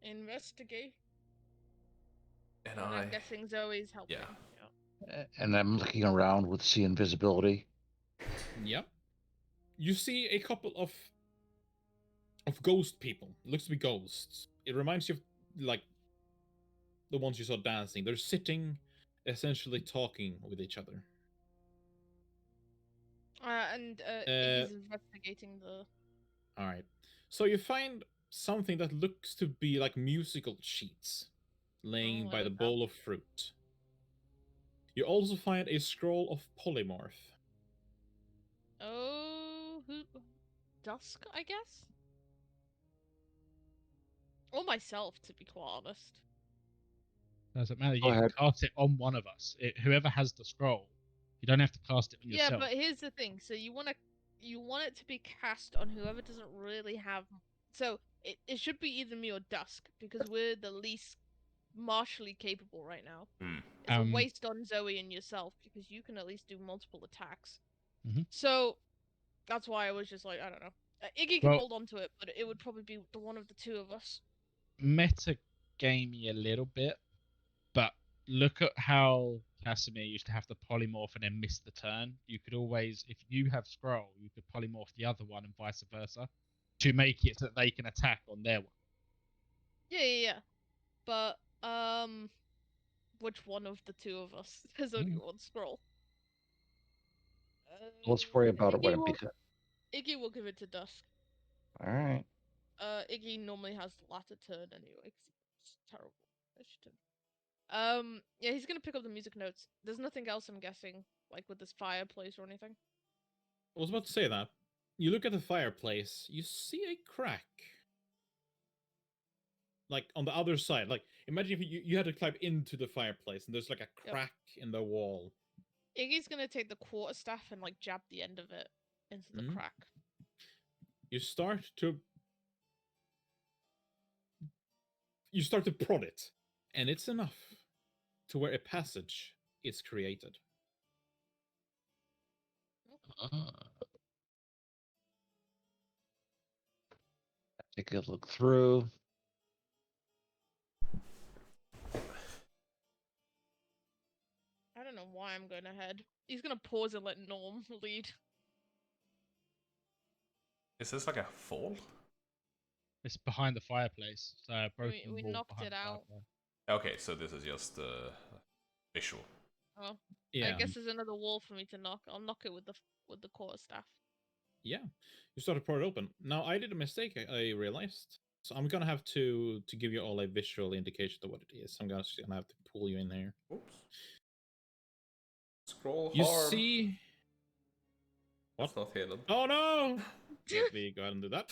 Investigate. And And I. I'm guessing Zoe's helping. Yeah. And I'm looking around with see invisibility. Yep. You see a couple of ghost people. It looks to be ghosts. It reminds you of like the ones you saw dancing. They're sitting, essentially talking with each other. And Iggy's investigating the. All right. So you find something that looks to be like musical sheets laying Oh, by there the we go. bowl of fruit. You also find a scroll of polymorph. Oh, Dusk, I guess? Or myself, to be quite honest. Doesn't matter. Go You can ahead. cast it on one of us. Whoever has the scroll, you don't have to cast it on Yeah, yourself. but here's the thing. So you want it to be cast on whoever doesn't really have. So it should be either me or Dusk because we're the least martially capable right now. Hmm. It's a waste on Zoe and yourself because you can at least do multiple attacks. Mhm. So that's why I was just like, I don't know. Iggy can Well- hold on to it, but it would probably be the one of the two of us. Meta gamey a little bit, but look at how Casimir used to have the polymorph and then miss the turn. You could always, if you have scroll, you could polymorph the other one and vice versa to make it so that they can attack on their one. Yeah. But which one of the two of us? There's only one scroll. Let's worry about it Iggy when it will, becomes. Iggy will give it to Dusk. All right. Iggy normally has the latter turn anyway. 'Cause it's terrible. initiative. Yeah, he's gonna pick up the music notes. There's nothing else, I'm guessing, like with this fireplace or anything. I was about to say that. You look at the fireplace, you see a crack. Like on the other side. Like imagine if you had to climb into the fireplace and there's like a crack in the wall. Iggy's gonna take the quarterstaff and like jab the end of it into the Mhm. crack. You start to prod it, and it's enough to where a passage is created. Take a look through. I don't know why I'm going ahead. He's gonna pause and let Norm lead. Is this like a fall? It's behind the fireplace, so a broken We wall knocked behind it the out. fireplace. Okay, so this is just visual. Oh, Yeah. I guess there's another wall for me to knock. I'll knock it with the quarterstaff. Yeah. You start to pour it open. Now I did a mistake, I realized. So I'm gonna have to give you all a visual indication of what it is. I'm just gonna have to pull you in here. Oops. Scroll You hard. see. That's not hidden. Oh no! Let me go ahead and do that.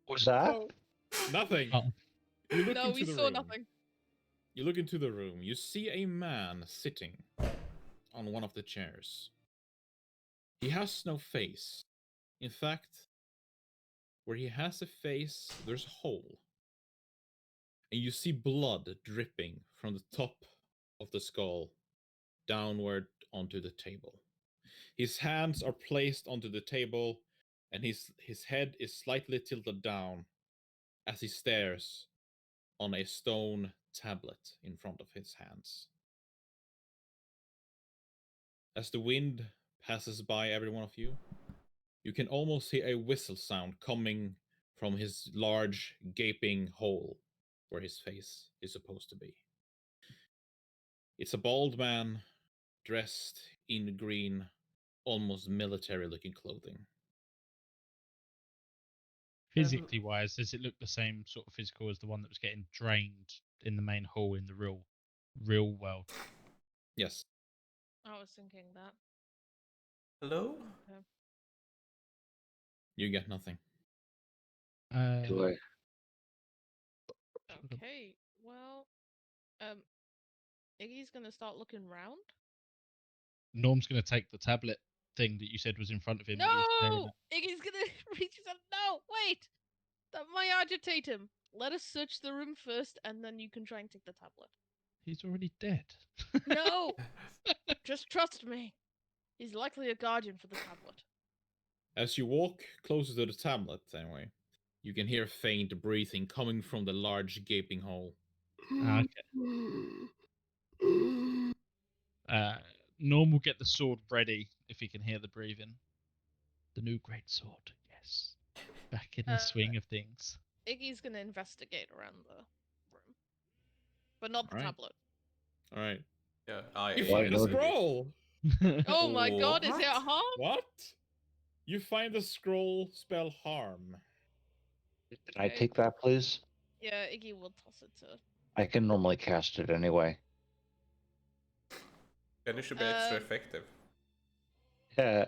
What's that? Oh, nothing. Oh. You look No, into we the saw room. nothing. You look into the room. You see a man sitting on one of the chairs. He has no face. In fact, where he has a face, there's a hole. And you see blood dripping from the top of the skull downward onto the table. His hands are placed onto the table, and his head is slightly tilted down as he stares on a stone tablet in front of his hands. As the wind passes by every one of you, you can almost hear a whistle sound coming from his large, gaping hole where his face is supposed to be. It's a bald man dressed in green, almost military looking clothing. Physically wise, does it look the same sort of physical as the one that was getting drained in the main hall in the real world? Yes. I was thinking that. Hello? Okay. You get nothing. Do I? Okay. Well, Iggy's gonna start looking round. Norm's going to take the tablet thing that you said was in front of him. that he was staring No! at. Iggy's gonna reach his hand. No, wait! That might agitate him. Let us search the room first, and then you can try and take the tablet. He's already dead. No! Just trust me. He's likely a guardian for the tablet. As you walk closer to the tablet, anyway, you can hear faint breathing coming from the large gaping hole. Okay. Norm will get the sword ready if he can hear the breathing. The new great sword, yes. Back in the swing of things. Iggy's gonna investigate around the room, but not the Alright. tablet. All right. Yeah, I You Well, find a noted. scroll. Oh my god, is it a What? harm? What? You find the scroll spell harm. Can I Okay. take that, please? Yeah, Iggy will toss it to. I can normally cast it anyway. Then it should be extra Um, effective. Yeah.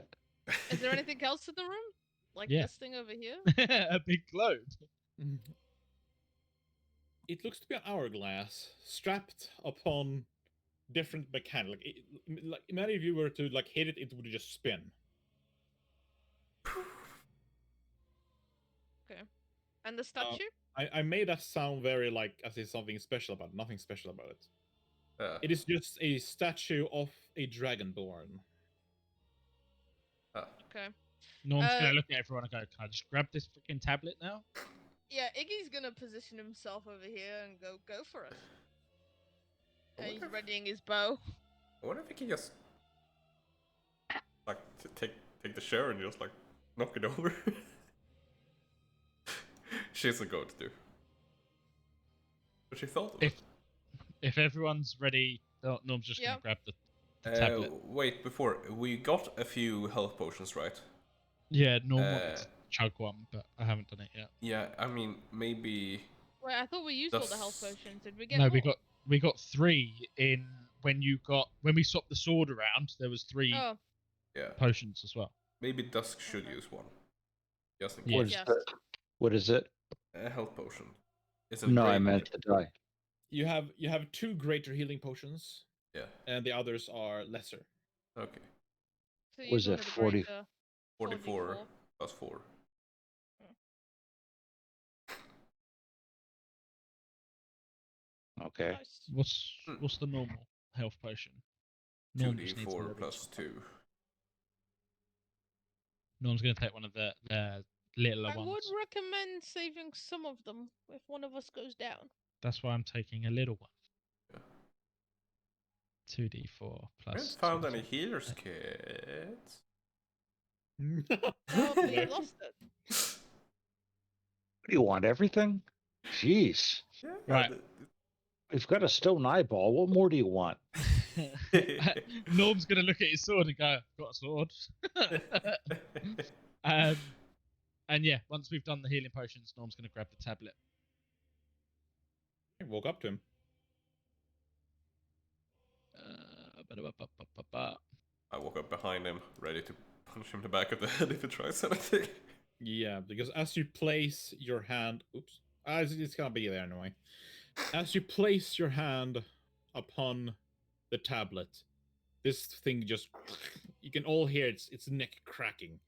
Is there anything else in the room? Like Yeah. this thing over here? A big globe. It looks to be an hourglass strapped upon different mechanics. Like imagine if you were to like hit it, it would just spin. And the statue? I made that sound very like as if something special about it. Nothing special about it. It is just a statue of a dragonborn. Okay. Norm's gonna look at everyone and go, "Can I just grab this freaking tablet now?" Yeah, Iggy's gonna position himself over here and go for it. And he's readying his bow. I wonder if we can just like take the chair and just like knock it over. She's a go-to. But she thought of it. If everyone's ready, Norm's just gonna grab the tablet. Wait, before we got a few health potions, right? Yeah, Norm wanted to chug one, but I haven't done it yet. Yeah, I mean maybe. Wait, I thought we used all the health potions. Did we get No, more? we got 3 in when we swapped the sword around. There was 3 Yeah. potions as well. Maybe Dusk should use one. Just in Yeah. case. What is it? A health potion. It's a No, I great- meant to die. You have 2 greater healing potions. Yeah. And the others are lesser. Okay. So Was use one it of the 40? greater 44 4d4. plus 4. Okay. Nice. What's the normal health potion? Norm just needs a 2d4 little plus bit. 2. Norm's gonna take one of the littler I ones. would recommend saving some of them if one of us goes down. That's why I'm taking a little one. Yeah. 2d4 I haven't plus. found 2d4. any healer's kits. Oh, we lost it. What do you want? Everything? Jeez. Yeah. Right. We've got a stone eyeball. What more do you want? Norm's gonna look at his sword and go, "Got a sword." And yeah, once we've done the healing potions, Norm's gonna grab the tablet. I walk up to him. I walk up behind him, ready to punch him in the back of the head if he tries anything. Yeah, because as you place your hand, it's gonna be there anyway. As you place your hand upon the tablet, this thing just, you can all hear its neck cracking.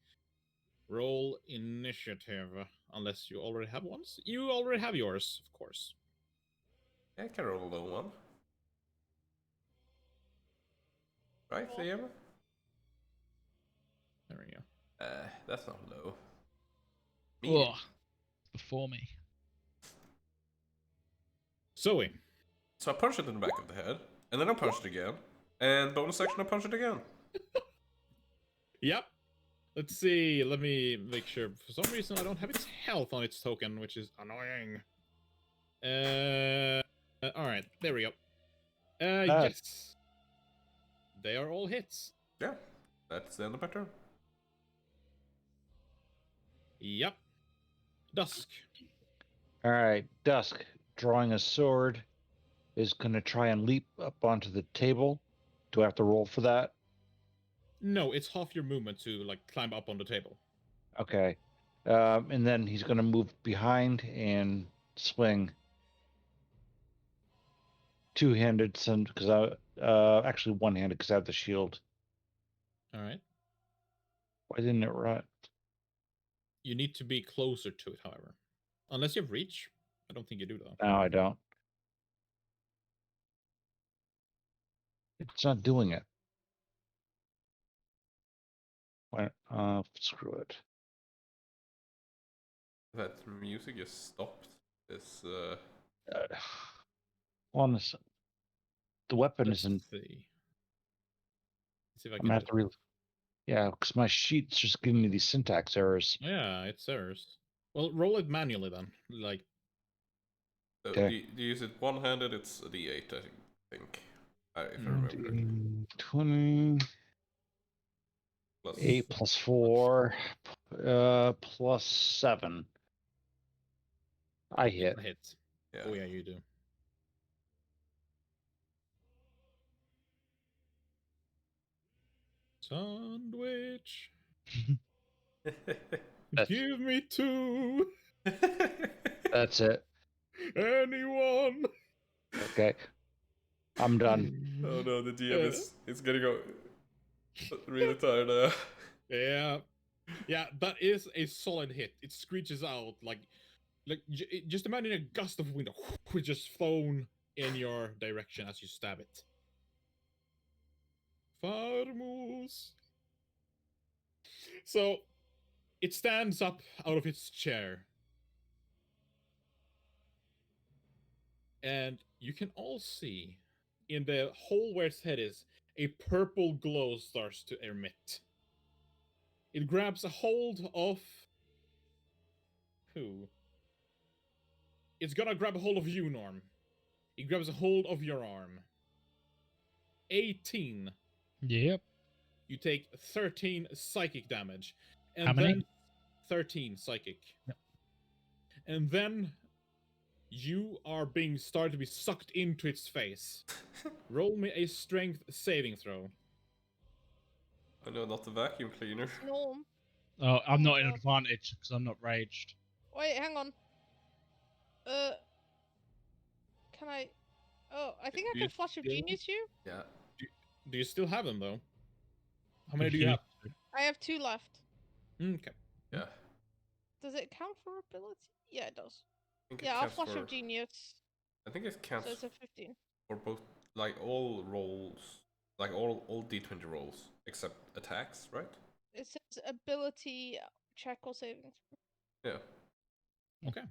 Roll initiative, unless you already have one. You already have yours, of course. Yeah, I can roll a low one. Right, Liam? There we go. That's not low. Oh, before me. Zoe. So I punch it in the back of the head, and then I punch it again, and bonus action I punch it again. Yep. Let's see. Let me make sure. For some reason, I don't have its health on its token, which is annoying. All right. There we go. Yes. They are all hits. Yeah. That's the end of my turn. Yep. Dusk. All right. Dusk, drawing a sword, is going to try and leap up onto the table. Do I have to roll for that? No, it's half your movement to like climb up on the table. Okay. And then he's going to move behind and swing. Two-handed, because actually one-handed because I have the shield. All right. Why didn't it run? You need to be closer to it, however. Unless you have reach. I don't think you do, though. No, I don't. It's not doing it. Why? Screw it. That music just stopped. This Honestly, the weapon Let's isn't. see. Let's see if I I'm can gonna have do to read. Yeah, because my sheet's just giving me these syntax errors. Yeah, it's errors. Well, roll it manually then. Like, so Okay. do you use it one-handed? It's a D8, I think. If I remember correctly. 20. Plus 8 plus 4, plus 7. I hit. a hit. yeah. Oh yeah, you do. Sandwich. That's- Give me 2. That's it. Anyone. Okay. I'm done. Oh no, the DM is gonna go really tired. Yeah. Yeah, that is a solid hit. It screeches out like just imagine a gust of wind just flown in your direction as you stab it. Farmus. So it stands up out of its chair. And you can all see in the hole where its head is, a purple glow starts to emit. It grabs a hold of who? It's gonna grab a hold of you, Norm. It grabs a hold of your arm. 18. Yep. You take 13 psychic damage. And How many? then 13 psychic. Yep. And then you are being started to be sucked into its face. Roll me a strength saving throw. Oh no, not the vacuum cleaner. Norm. Oh, I'm not in God. advantage because I'm not raged. Wait, hang on. Can I? Oh, I think I Do can you flash of still- genius you. Yeah. Do you still have them though? How many If do you have? I have 2 left. Okay. Yeah. Does it count for ability? Yeah, it does. I think it Yeah, I'll counts flash for, of genius. I think it So counts it's a 15. for both, like all rolls, like all D20 rolls except attacks, right? It says ability check or saving throw. Yeah. Okay.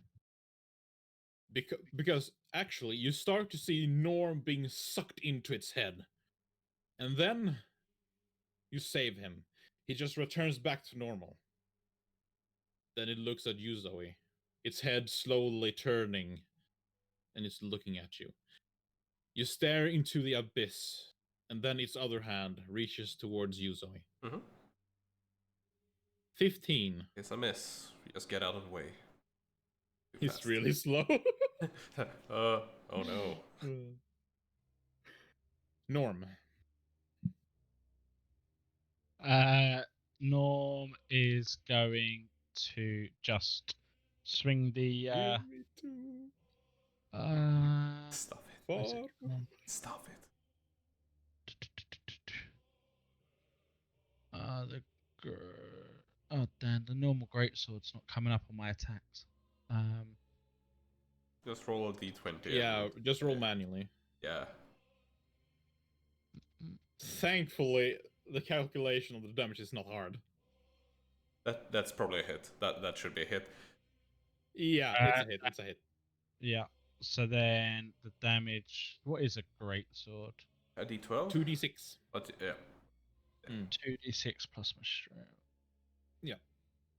Because actually, you start to see Norm being sucked into its head. And then you save him. He just returns back to normal. Then it looks at you, Zoe. Its head slowly turning, and it's looking at you. You stare into the abyss, and then its other hand reaches towards you, Zoe. Mm-hmm. 15. It's a miss. Just get out of the way. Too He's fast. really slow. Oh no. Norm. Norm is going to just swing the. Give me 2. Stop it. Where's it Far. gone? Stop it. The oh damn, the normal greatsword's not coming up on my attacks. Just roll a D20. Yeah, everyone. just roll manually. Yeah. Thankfully, the calculation of the damage is not hard. That's probably a hit. That should be a hit. Yeah, it's a hit. It's a hit. Yeah. So then the damage. What is a greatsword? A D12? 2d6. But yeah. 2d6 plus my strength.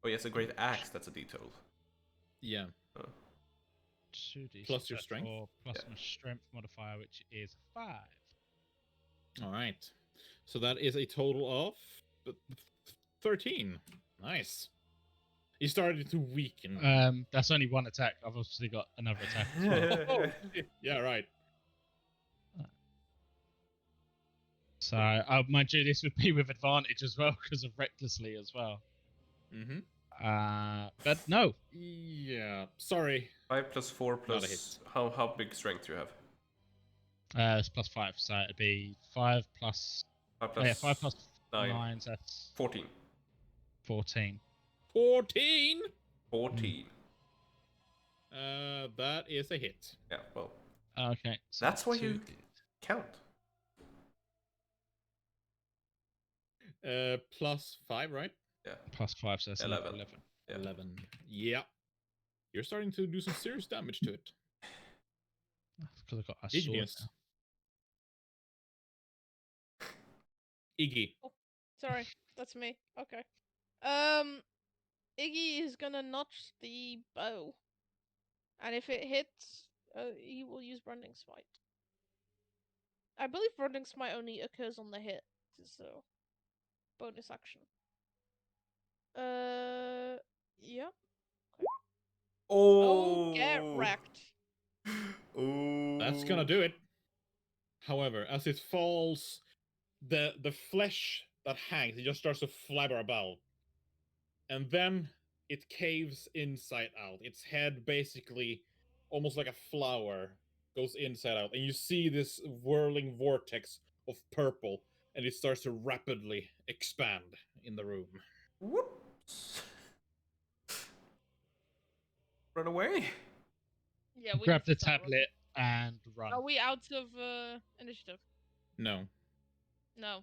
Oh yes, a great axe. That's a D12. Yeah. 2d6 Plus your strength? plus Yeah. my strength modifier, which is 5. All right. So that is a total of 13. Nice. He started to weaken. That's only one attack. I've obviously got another attack as well. Oh, yeah, right. So, mind you, this would be with advantage as well because of recklessly as well. Mm-hmm. But no. Yeah. Sorry. 5 plus 4 Not a plus. hit. How big strength do you have? It's plus 5, so it'd be 5 plus. 5 Oh, plus. yeah, 5 plus 9. 9, that's 14. 14. 14. 14. That is a hit. Yeah. Well, Okay. So that's why 2d. you count. Plus 5, right? Yeah. Plus 5, so that's 11. 11. Yeah. 11. Yeah. you're starting to do some serious damage to it. Because I've got a sword Igneous. now. Iggy. Sorry, that's me. Okay. Iggy is gonna notch the bow, and if it hits, he will use Branding Smite. I believe Branding Smite only occurs on the hit, so bonus action. Yeah. Oh, get wrecked. Oh. That's gonna do it. However, as it falls, the flesh that hangs, it just starts to flabber about. And then it caves inside out. Its head basically, almost like a flower, goes inside out. And you see this whirling vortex of purple, and it starts to rapidly expand in the room. Whoops. Run away. Yeah, we Grab need to the start running. tablet and run. Are we out of initiative? No. No.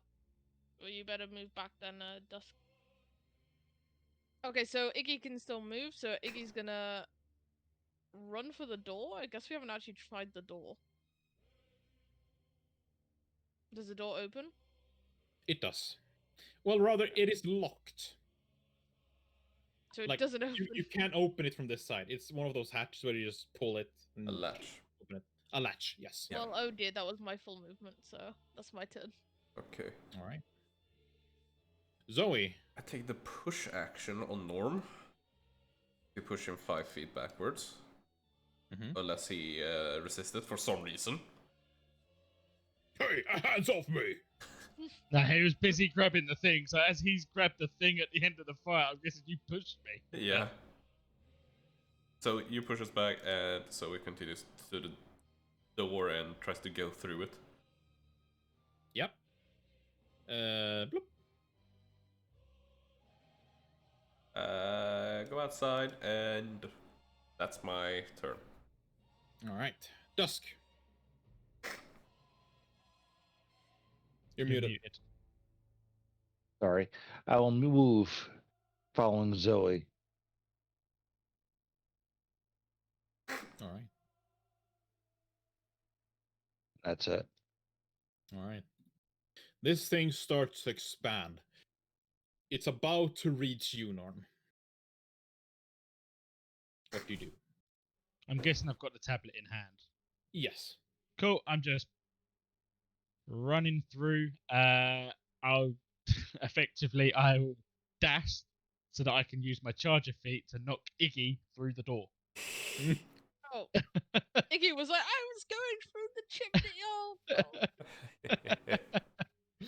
Well, you better move back then, Dusk. Okay, so Iggy can still move, so Iggy's gonna run for the door. I guess we haven't actually tried the door. Does the door open? It does. Well, rather, it is locked. So it Like, doesn't open. You can't open it from this side. It's one of those hatches where you just pull it. And A latch. Open it. A latch, yes. Yeah. Well, oh dear, that was my full movement, so that's my turn. Okay. All right. Zoe. I take the push action on Norm. You push him 5 feet backwards. Unless he resisted for some reason. Hey, hands off me! No, he was busy grabbing the thing, so as he's grabbed the thing at the end of the fight, I'm guessing you pushed me. Yeah. So you push us back, and so it continues to the door and tries to go through it. Yep. Bloop. Go outside, and that's my turn. All right. Dusk. You're You're muted. muted. Sorry. I will move following Zoe. All right. That's it. All right. This thing starts to expand. It's about to reach you, Norm. What do you do? I'm guessing I've got the tablet in hand. Yes. Cool. I'm just running through. I'll effectively I'll dash so that I can use my charger feet to knock Iggy through the door. Oh. Iggy was like, I was going through the chimney.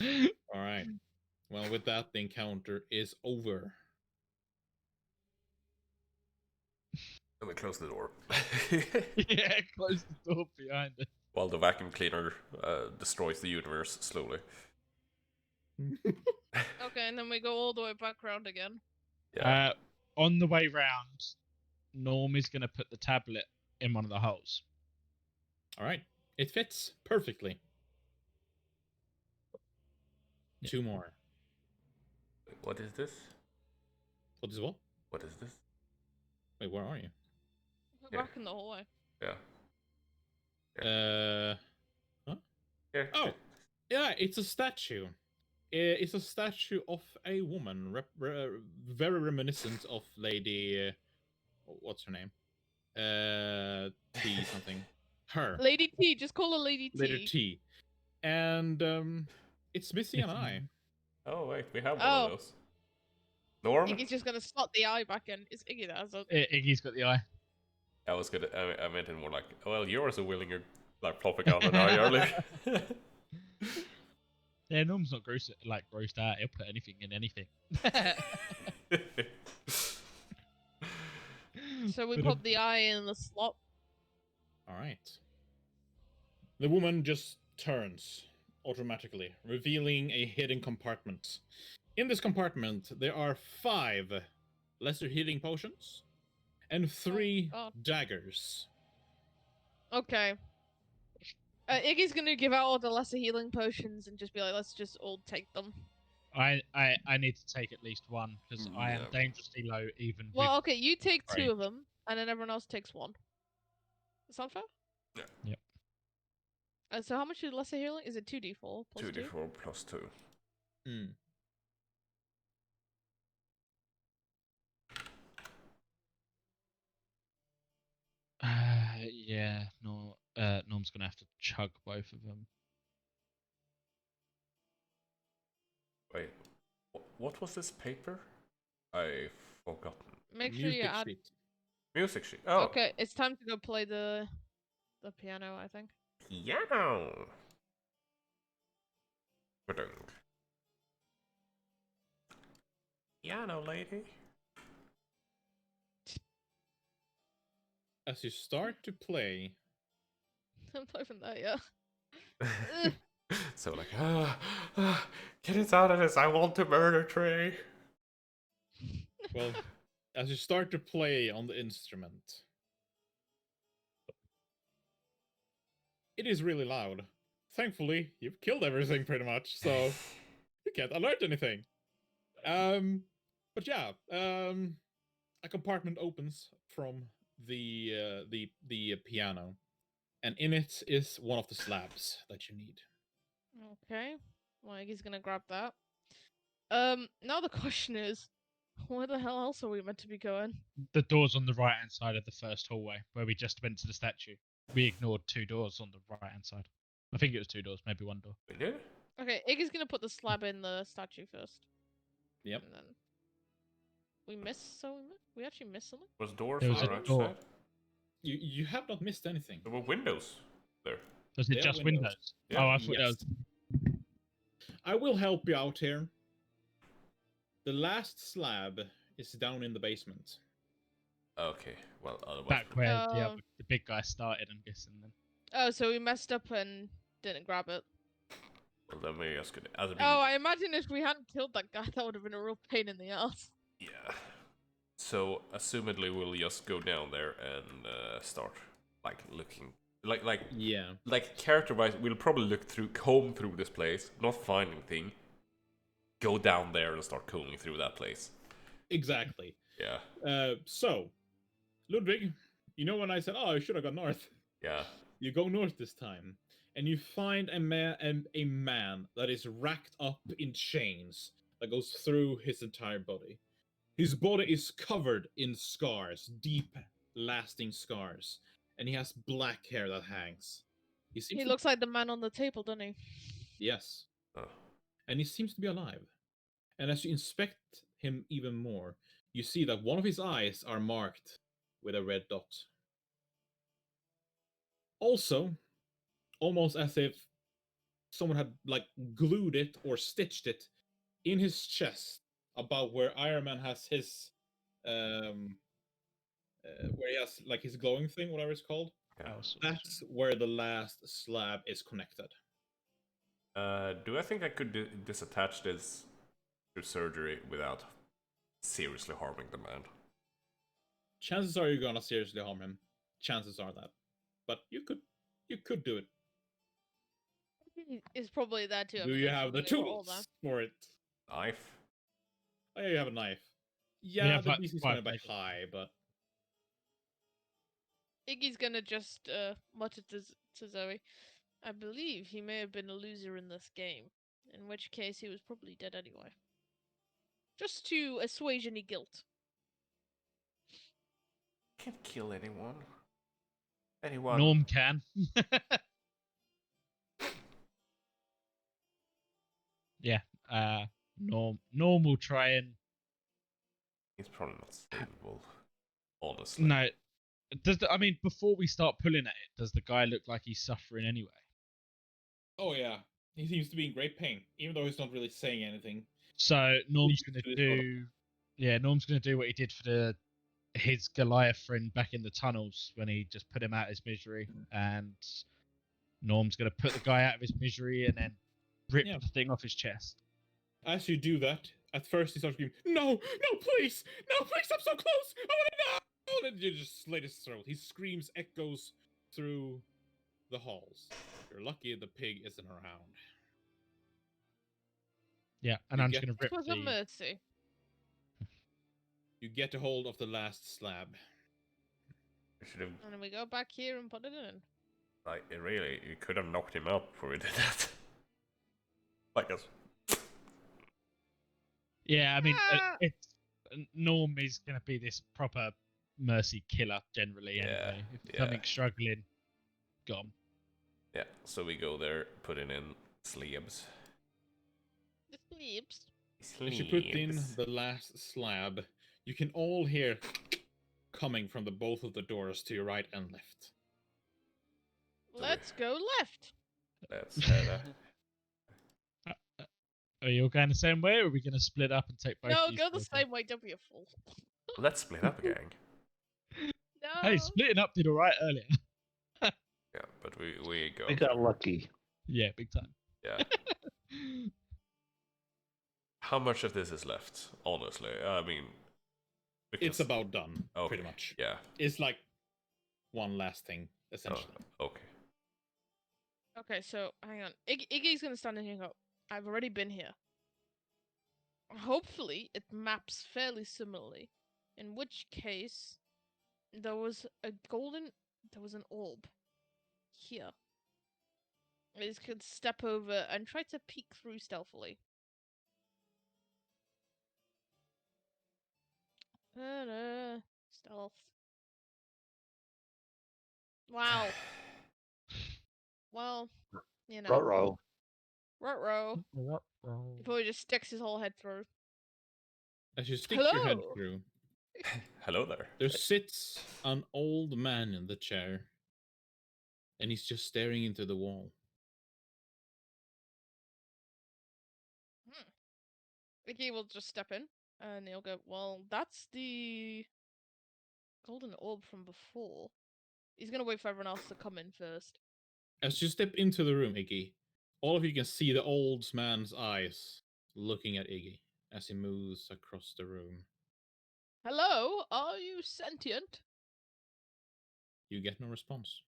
Oh. All right. Well, with that, the encounter is over. And we close the door. Yeah, close the door behind us. While the vacuum cleaner destroys the universe slowly. Okay, and then we go all the way back around again. Yeah. On the way round, Norm is going to put the tablet in one of the holes. All right. It fits perfectly. Yeah. 2 more. What is this? What is what? What is this? Wait, where are you? We're back in the hallway. Yeah. Huh? Here. Oh, yeah, it's a statue. It's a statue of a woman, very reminiscent of Lady. What's her name? T something. Her. Lady T, just call her Lady T. Lady T. And it's missing an eye. Oh wait, we have one of those. Norm? Iggy's just gonna slot the eye back in. It's Iggy that has it. Iggy's got the eye. I was gonna. I meant it more like, well, yours are willing to like plopping out an eye earlier. Yeah, Norm's not grossed out. He'll put anything in anything. So we put the eye in the slot. All right. The woman just turns automatically, revealing a hidden compartment. In this compartment, there are 5 lesser healing potions and 3 God. daggers. Okay. Iggy's gonna give out all the lesser healing potions and just be like, let's just all take them. I need to take at least one because I am Yeah. dangerously low even Well, with... okay, you take 2 Right. of them. and then everyone else takes 1. Sound fair? Yeah. Yep. So how much is lesser healing? Is it 2d4 plus 2? 2d4 plus 2. Mm. Yeah, no. Norm's gonna have to chug both of them. Wait, what was this paper? I forgotten. Make sure you Music add. sheet. Music sheet. Oh, Okay, it's time to go play the piano. I think. piano. Ba-dunk. Piano lady. As you start to play, I'm playing from that, yeah. So like, get us out of this! I want to murder Trey. well, as you start to play on the instrument, it is really loud. Thankfully, you've killed everything pretty much, so you can't alert anything. But yeah, a compartment opens from the piano, and in it is one of the slabs that you need. Okay. Well, he's gonna grab that. Now the question is, where the hell else are we meant to be going? The door's on the right hand side of the first hallway, where we just went to the statue. We ignored 2 doors on the right hand side. I think it was 2 doors, maybe 1 door. We did? Okay, Iggy's gonna put the slab in the statue first. Yep. And then we missed. So we actually missed something. Was doors There on was the a right door. side? You have not missed anything. There were windows there. Was They it are just windows. windows? Yeah. Oh, I thought Yes. that was. I will help you out here. The last slab is down in the basement. Okay, well, otherwise. Back where Um, the big guy started, I'm guessing then. Oh, so we messed up and didn't grab it. Well, then we just gonna. As a Oh, I imagine if we hadn't killed that guy, that would have been a real pain in the ass. Yeah. So, assumedly, we'll just go down there and start, like, looking. Yeah. Like, character-wise, we'll probably comb through this place, not find anything. Go down there and start combing through that place. Exactly. Yeah. So, Ludwig, you know when I said, "Oh, I should have gone north." Yeah. You go north this time, and you find a man that is racked up in chains that goes through his entire body. His body is covered in scars, deep, lasting scars, and he has black hair that hangs. He looks like the man on the table, doesn't he? Yes, Oh. and he seems to be alive. And as you inspect him even more, you see that one of his eyes are marked with a red dot. Also, almost as if someone had like glued it or stitched it in his chest, about where Iron Man has his where he has like his glowing thing, whatever it's called. Yeah. That's where the last slab is connected. Do I think I could disattach this through surgery without seriously harming the man? Chances are you're gonna seriously harm him. Chances are that, but you could do it. Is probably that too. I Do mean, you that's have the something we're all tools for it? Knife? Oh yeah, you have a knife. Yeah, have, the like, DC's 5 kind of pages. high, but Iggy's gonna just mutter to Zoe. I believe he may have been a loser in this game, in which case he was probably dead anyway. Just to assuage any guilt. Can't kill anyone. Anyone. Norm can. Yeah. Norm will try and. He's probably not savable. Honestly. No. I mean, before we start pulling at it, does the guy look like he's suffering anyway? oh yeah, he seems to be in great pain, even though he's not really saying anything. So Norm's Leave gonna it to his do. Yeah, Norm's gonna do what he did for his Goliath friend back in the tunnels when he just put him out of his misery, and Norm's gonna put the guy out of his misery and then rip Yeah. the thing off his chest. As you do that, at first he starts screaming, "No, no, please, no, please, I'm so close! I want to know!" And you just slit his throat. His screams echoes through the halls. You're lucky the pig isn't around. Yeah, and You I'm just get- gonna It rip was a the. mercy. You get a hold of the last slab. We should have, And then we go back here and put it in. like, really, you could have knocked him out before we did that. Like us. Yeah, I mean, Ah! it's Norm is going to be this proper mercy killer generally. Yeah, Anyway, if yeah. something's struggling, gone. Yeah, so we go there, putting in slabs. The sleeps. As you put in the last slab, you can all hear coming from the both of the doors to your right and left. Let's go left. Let's head Are you all going the same way, or are we going to split up and take both? No, these go the guys same way. Don't be a fool. Let's split up, gang. No. Hey, splitting up did all right earlier. Yeah, but we go. We got lucky. Yeah, big time. Yeah. How much of this is left? Honestly, I mean, It's about done, okay. pretty much. Yeah. It's like one last thing, essentially. Oh, okay. Okay, so hang on. Iggy's gonna stand in here and go, I've already been here. Hopefully, it maps fairly similarly. In which case, there was an orb here. I just could step over and try to peek through stealthily. Stealth. Wow. Well, you know. Ruh-roh. Ruh-roh. He probably just sticks his whole head through. As you stick your head Hello? through, Hello there. there sits an old man in the chair, and he's just staring into the wall. Iggy will just step in, and he'll go, well, that's the golden orb from before. He's gonna wait for everyone else to come in first. As you step into the room, Iggy, all of you can see the old man's eyes looking at Iggy as he moves across the room. Hello? Are you sentient? You get no response.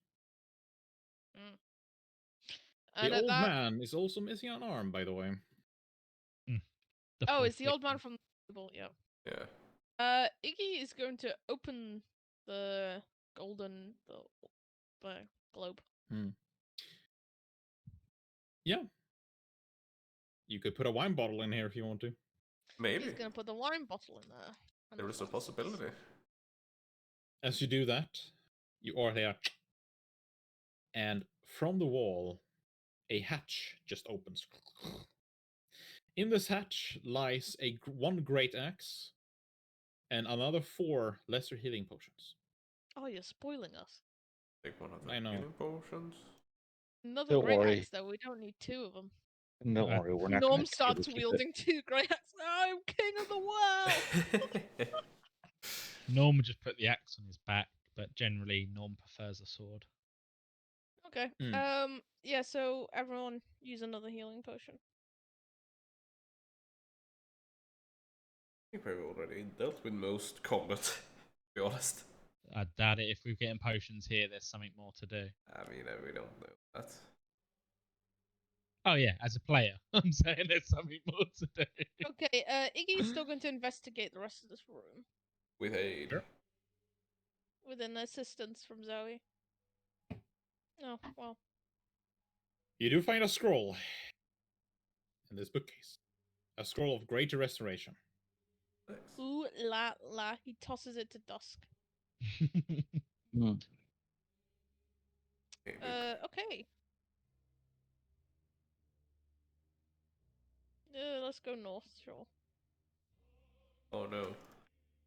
And The at old that... man is also missing an arm, by the way. Oh, it's the old man from the table, yeah. Yeah. Iggy is going to open the golden the globe. Yeah. You could put a wine bottle in here if you want to. Maybe. He's gonna put the wine bottle in there. and There the is a glasses. possibility. As you do that, you are there. And from the wall, a hatch just opens. In this hatch lies one great axe and another 4 lesser healing potions. Oh, you're spoiling us. Take one of the I know. healing potions. Another Don't great worry. axe, though. We don't need 2 of them. Don't worry, we're not Norm gonna starts keep it. wielding 2 great axes. I'm king of the world! Norm would just put the axe on his back, but generally Norm prefers a sword. Okay. Yeah, so everyone use another healing potion. I think we've already dealt with most combat, to be honest. I doubt it. If we're getting potions here, there's something more to do. I mean, we don't know that. Oh yeah, as a player, I'm saying there's something more to do. Okay, Iggy's still going to investigate the rest of this room. With aid. Sure. With an assistance from Zoe. Oh, well. You do find a scroll in this bookcase. A scroll of greater restoration. Nice. Ooh la la. He tosses it to Dusk. Okay. Let's go north, sure. Oh no.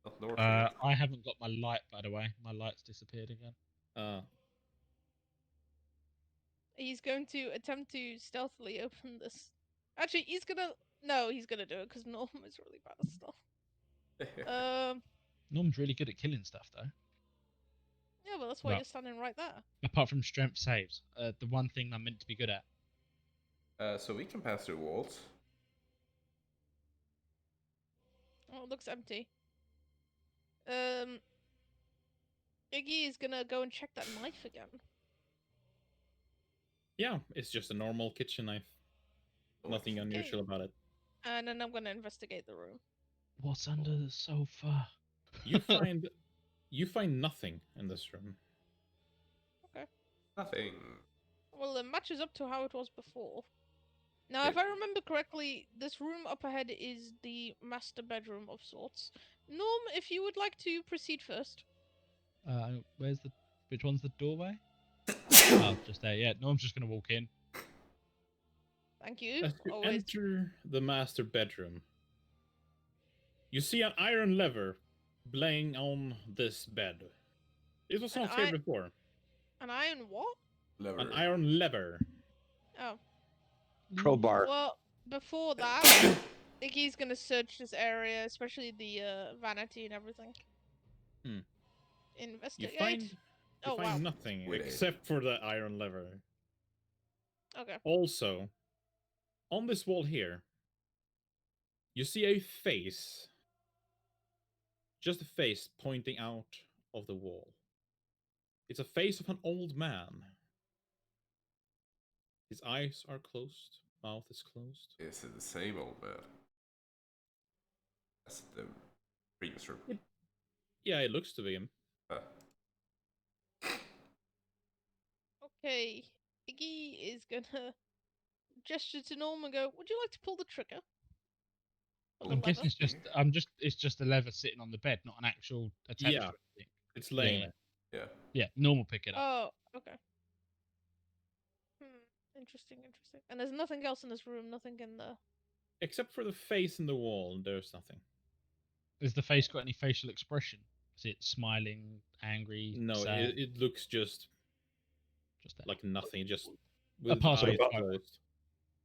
Not north. I haven't got my light, by the way. My light's disappeared again. He's going to attempt to stealthily open this. Actually, he's gonna... No, he's gonna do it, because Norm is really bad at stuff. Norm's really good at killing stuff, though. Yeah, well, that's why Well, you're standing right there. apart from strength saves, the one thing I'm meant to be good at. So we can pass through walls. Oh, it looks empty. Iggy is gonna go and check that knife again. Yeah, it's just a normal kitchen knife. Nothing unusual about it. And then I'm gonna investigate the room. What's under the sofa? You find You find nothing in this room. Nothing. Well, it matches up to how it was before. Now, if It- I remember correctly, this room up ahead is the master bedroom of sorts. Norm, if you would like to proceed first. Which one's the doorway? Oh, just there. Yeah, Norm's just gonna walk in. Thank you. As you Always. enter the master bedroom, you see an iron lever laying on this bed. It was An not here i- before. An iron what? Lever. An iron lever. Oh. Crowbar. Well, before that, Iggy's gonna search this area, especially the vanity and everything. Hmm. You Investigate. find Oh, wow. nothing Wait. except for the iron lever. Okay. Also, on this wall here, you see a face. Just a face pointing out of the wall. It's a face of an old man. His eyes are closed, mouth is closed. Is it the same old man? That's the previous room. Yeah, it looks to be him. Okay. Iggy is gonna gesture to Norm and go, "Would you like to pull the trigger?" Or the I'm guessing lever? it's just a lever sitting on the bed, not an actual attachment. Yeah. or anything. It's laying Yeah. there. Yeah. Yeah, Norm will pick it up. Oh, okay. Interesting. And there's nothing else in this room, nothing in the... Except for the face in the wall, there's nothing. Has the face got any facial expression? Is it smiling, angry, No, sad? it looks just Just like nothing, just with Apart its from eyes the- closed.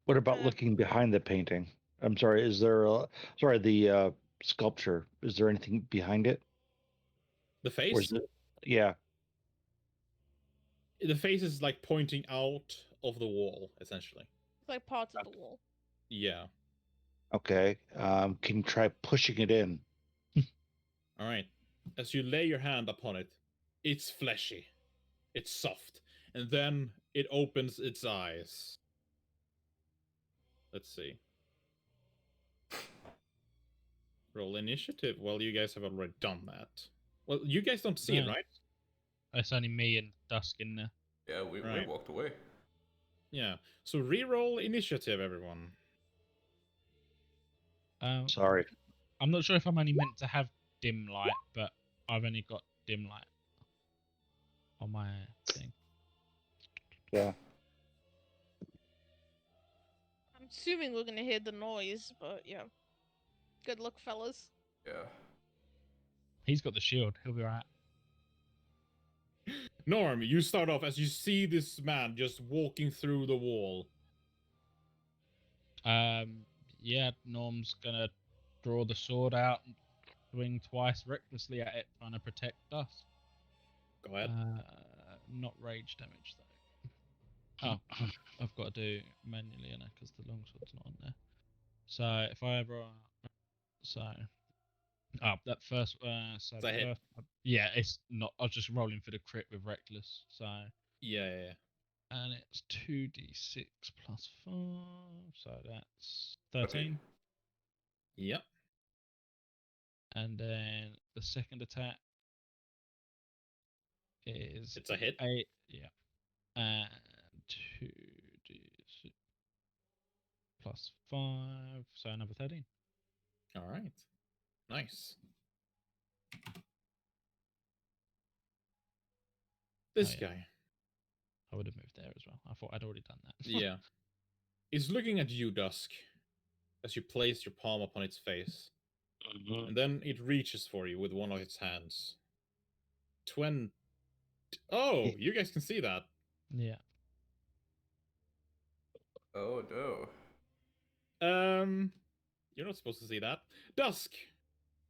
What about Uh, looking behind the painting? I'm sorry. Is there the sculpture? Is there anything behind it? The Or is face? it? Yeah. The face is like pointing out of the wall, essentially. It's like parts of the wall. Yeah. Okay. Can you try pushing it in? All right. As you lay your hand upon it, it's fleshy, it's soft, and then it opens its eyes. Let's see. Roll initiative. Well, you guys have already done that. Well, you guys don't see it, No. right? It's only me and Dusk in there. Yeah, we Right. walked away. Yeah. So re-roll initiative, everyone. Sorry. I'm not sure if I'm only meant to have dim light, but I've only got dim light on my thing. Yeah. I'm assuming we're gonna hear the noise, but yeah. Good luck, fellas. Yeah. He's got the shield. He'll be right. Norm, you start off as you see this man just walking through the wall. Yeah, Norm's gonna draw the sword out and swing twice recklessly at it, trying to protect us. Go ahead. Not rage damage though. Oh, I've got to do manually, and because the longsword's not on there. So if I ever, that first, so It's a hit. yeah, it's not. I was just rolling for the crit with reckless. So Yeah. and it's 2d6 plus 5, so that's 13. Yep. And then the second attack is It's a hit. 8, yeah, and 2d6 plus 5, so another 13. All right. Nice. This yeah. guy. I would have moved there as well. I thought I'd already done that. Yeah. Is looking at you, Dusk, as you place your palm upon its face. And then it reaches for you with one of its hands. Oh, you guys can see that. Yeah. Oh no. You're not supposed to see that. Dusk,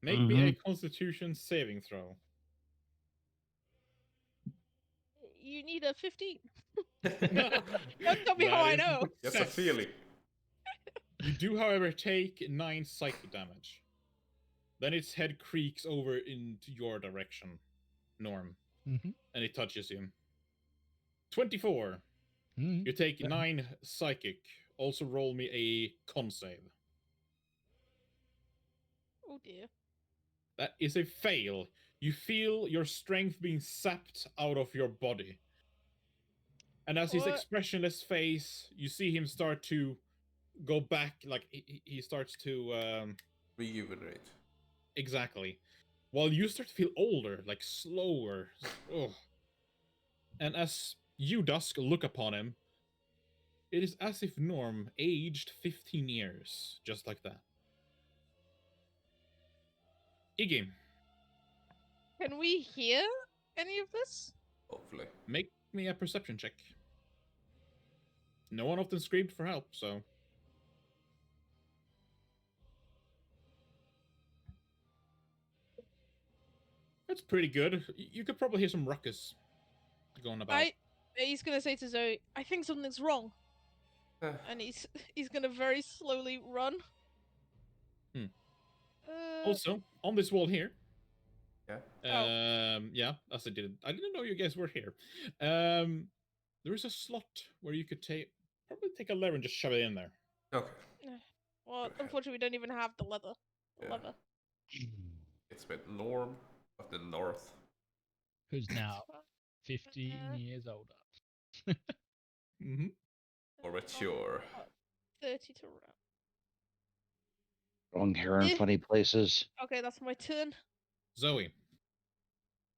make me a Constitution saving throw. You need a 15. Don't tell me how I know. That's a feeling. You do, however, take 9 psychic damage. Then its head creaks over into your direction, Norm, Mm-hmm. and it touches you. 24. Mm-hmm. You take 9 psychic. Also roll me a con save. Oh dear. That is a fail. you feel your strength being sapped out of your body. And as his What? expressionless face, you see him start to go back, like he starts to Rejuvenate. exactly. While you start to feel older, like slower. Ugh. And as you, Dusk, look upon him, it is as if Norm aged 15 years, just like that. Iggy, Can we hear any of this? Hopefully. make me a perception check. No one often screamed for help, so. That's pretty good. You could probably hear some ruckus going about. He's gonna say to Zoe, I think something's wrong. Uh, And he's gonna very slowly run. Hmm. Uh, Also, on this wall here. yeah. Yeah, as I didn't know you guys were here. There is a slot where you could probably take a lever and just shove it in there. Okay. well, unfortunately, we don't even have the leather. Yeah. Leather. It's with Norm of the North. Who's now 15 years older. Mm-hmm. More mature. 30 to run. Long hair in Eh. funny places. Okay, that's my turn. Zoe.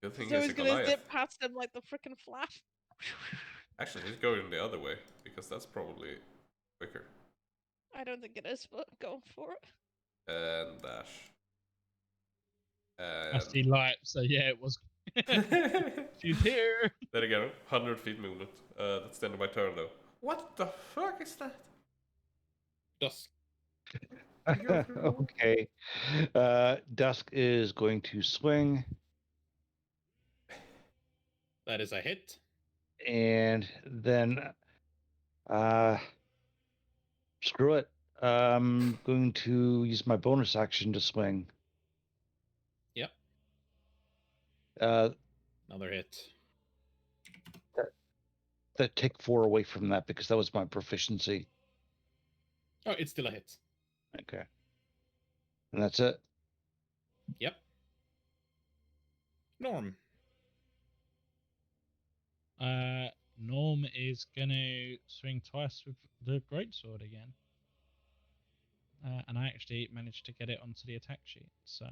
Good thing Zoe's it's a gonna Goliath. zip past him like the frickin' Flash. Actually, he's going the other way, because that's probably quicker. I don't think it is, but go for it. And dash. I see light, so yeah, it was. She's here. There you go, 100 feet movement. That's the end of my turn, though. What the fuck is that? Dusk. Okay. Dusk is going to swing, That is a hit. and then screw it. I'm going to use my bonus action to swing. Yep. Uh, Another hit. that take 4 away from that because that was my proficiency. Oh, it's still a hit. Okay. And that's it. Yep. Norm. Norm is gonna swing twice with the greatsword again. And I actually managed to get it onto the attack sheet, so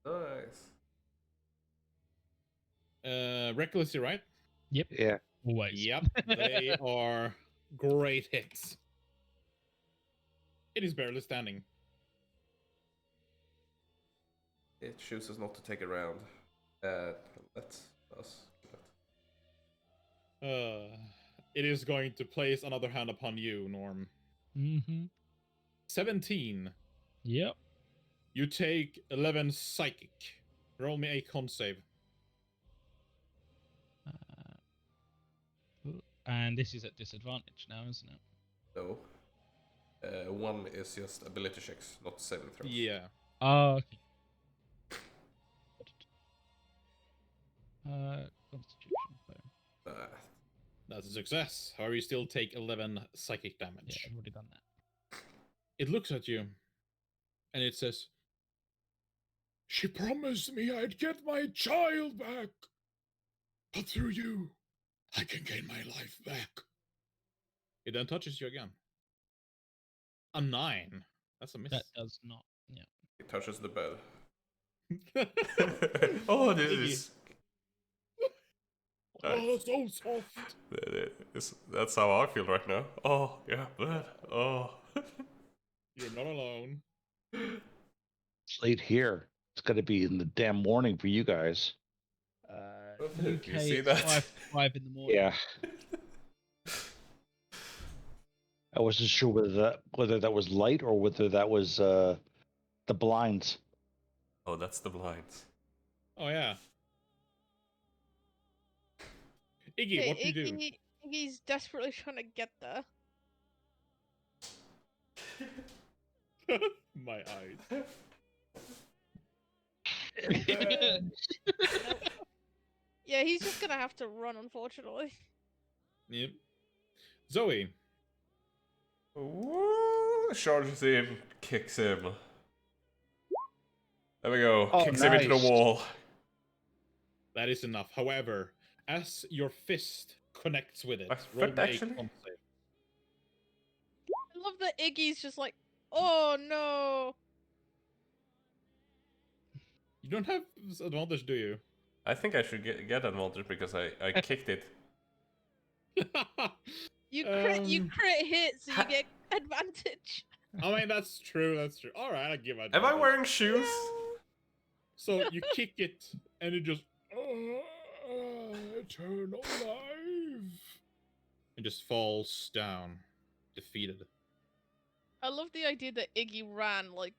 Nice. Recklessly, right? yep, Yeah. always. Yep. They are great hits. It is barely standing. It chooses not to take a round. Let's us. It is going to place another hand upon you, Norm. Mm-hmm. 17. Yep. You take 11 psychic. Roll me a con save. And this is at disadvantage now, isn't it? No. 1 is just ability checks, not saving throws. Yeah. Oh, okay. Constitution. So, That's a success. However, you still take 11 psychic yeah, damage. I've already done that. It looks at you, and it says, "She promised me I'd get my child back. But through you, I can gain my life back." It then touches you again. A 9. That's a miss. That does not. Yeah. It touches the bed. Oh, this Iggy. is. Oh, so soft. That's how I feel right now. Oh, yeah, bed. Oh. You're not alone. It's late here. It's got to be in the damn morning for you guys. You UK see it's that? 5 in the morning. Yeah. I wasn't sure whether that was light or whether that was the blinds. Oh, that's the blinds. Oh, yeah. Iggy, Okay, what do you do? Iggy's desperately trying to get there. My eyes. Yeah, he's just gonna have to run, unfortunately. Yep. Zoe. Woo! Charges in, kicks him. There we go. Oh, Kicks him into the nice. wall. That is enough. However, as your fist connects with it, My roll foot, me a actually? con save. I love that Iggy's just like, oh no. You don't have advantage, do you? I think I should get advantage because I kicked it. You crit hit, so you Ha- get advantage. I mean, that's true. That's true. All right, I give advantage. Am I wearing shoes? So you kick it, and it just eternal life, and just falls down, defeated. I love the idea that Iggy ran like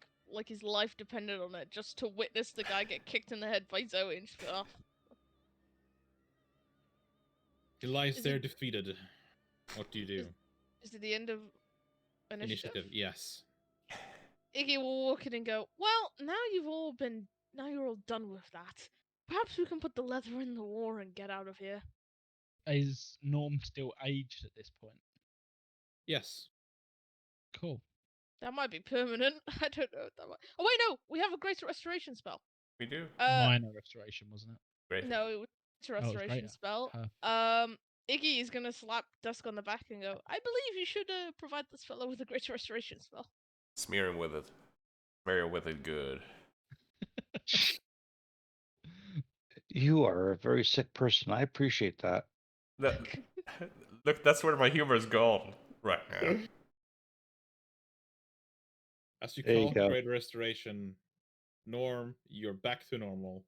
his life depended on it, just to witness the guy get kicked in the head by Zoe and just go, oh. He lies Is there it- defeated. What do you do? Is it the end of initiative? Yes. Iggy will walk in and go, well, now you're all done with that. Perhaps we can put the leather in the war and get out of here. Is Norm still aged at this point? Yes. Cool. That might be permanent. I don't know if that might. Oh wait, no, we have a greater restoration spell. We do. Minor restoration, wasn't it? Great. No, it was a it was restoration greater. spell. Huh. Iggy is gonna slap Dusk on the back and go, I believe you should provide this fellow with a greater restoration spell. Smear him with it. Smear him with it good. You are a very sick person. I appreciate that. That, look, that's where my humor is gone right now. As you There you call go. Great Restoration, Norm, you're back to normal,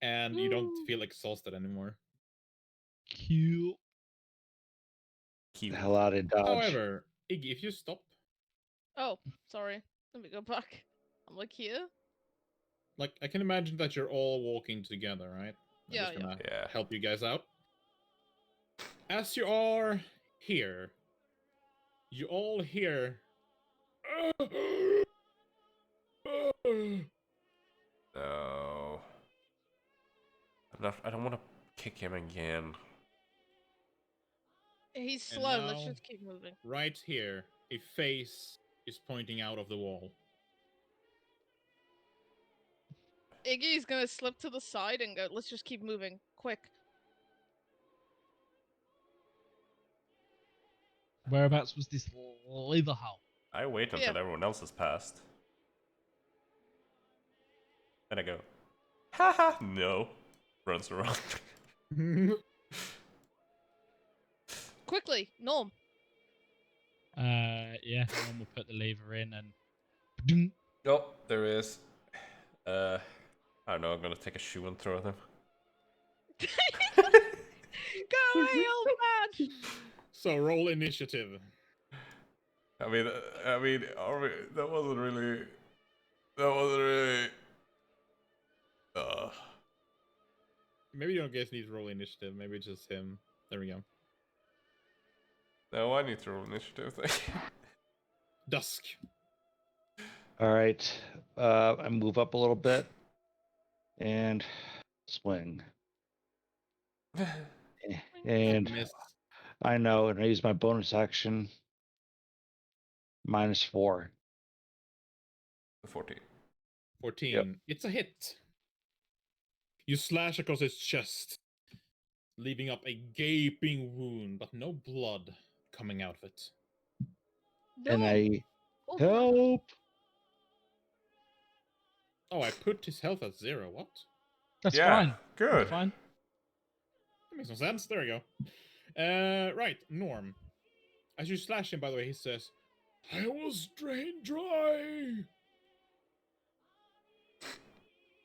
and you don't Woo. feel exhausted anymore. Cute. Cute. The hell out of Dodge. However, Iggy, if you stop, Oh, sorry. Let me go back. I'm like here. like, I can imagine that you're all walking together, right? I'm Yeah, just gonna Yeah. help you guys out. As you are here, you all hear. No. I don't want to kick him again. He's And slow. Let's now- just keep moving. Right here, a face is pointing out of the wall. Iggy's gonna slip to the side and go, let's just keep moving. Quick. Whereabouts was this leather hole? I wait until Yeah. everyone else has passed. Then I go, haha, no. Runs around. Quickly, Norm. Yeah, Norm will put the lever in and. Ba-dum. Oh, there is. I don't know, I'm gonna take a shoe and throw at him. Go away, old man! So roll initiative. I mean, that wasn't really. Maybe you don't guys need to roll initiative. Maybe it's just him. There we go. No, I need to roll initiative. Dusk. All right. I move up a little bit and swing. And Miss. I know, and I use my bonus action. -4. 14. 14. It's a hit. You slash across his chest, leaving up a gaping wound, but no blood coming out of it. And Norm, I old man. help. Oh, I put his health at 0. What? That's Yeah, fine. good. That's fine. That makes no sense. There we go. Right, Norm. As you slash him, by the way, he says, I was drained dry.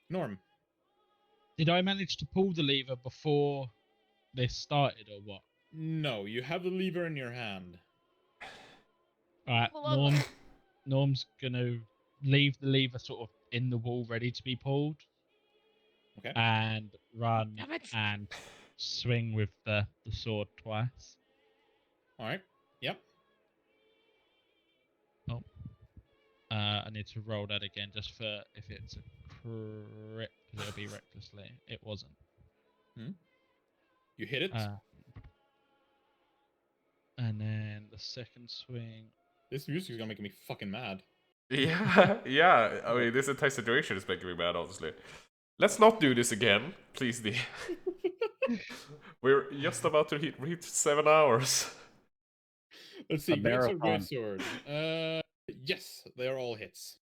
Norm. Did I manage to pull the lever before this started, or what? No, you have the lever in your hand. Alright, Pull over. Norm's gonna leave the lever sort of in the wall, ready to be pulled, Okay. and run Damn it. and swing with the sword twice. All right. Yep. I need to roll that again just for if it's a crit, because it'll be recklessly. It wasn't. You hit it. And then the second swing. This music is gonna make me fucking mad. Yeah, yeah. I mean, this entire situation is making me mad, honestly. Let's not do this again, please, D. We're just about to reach 7 hours. Let's see. A Greatsword, marathon. greatsword. Yes, they are all hits.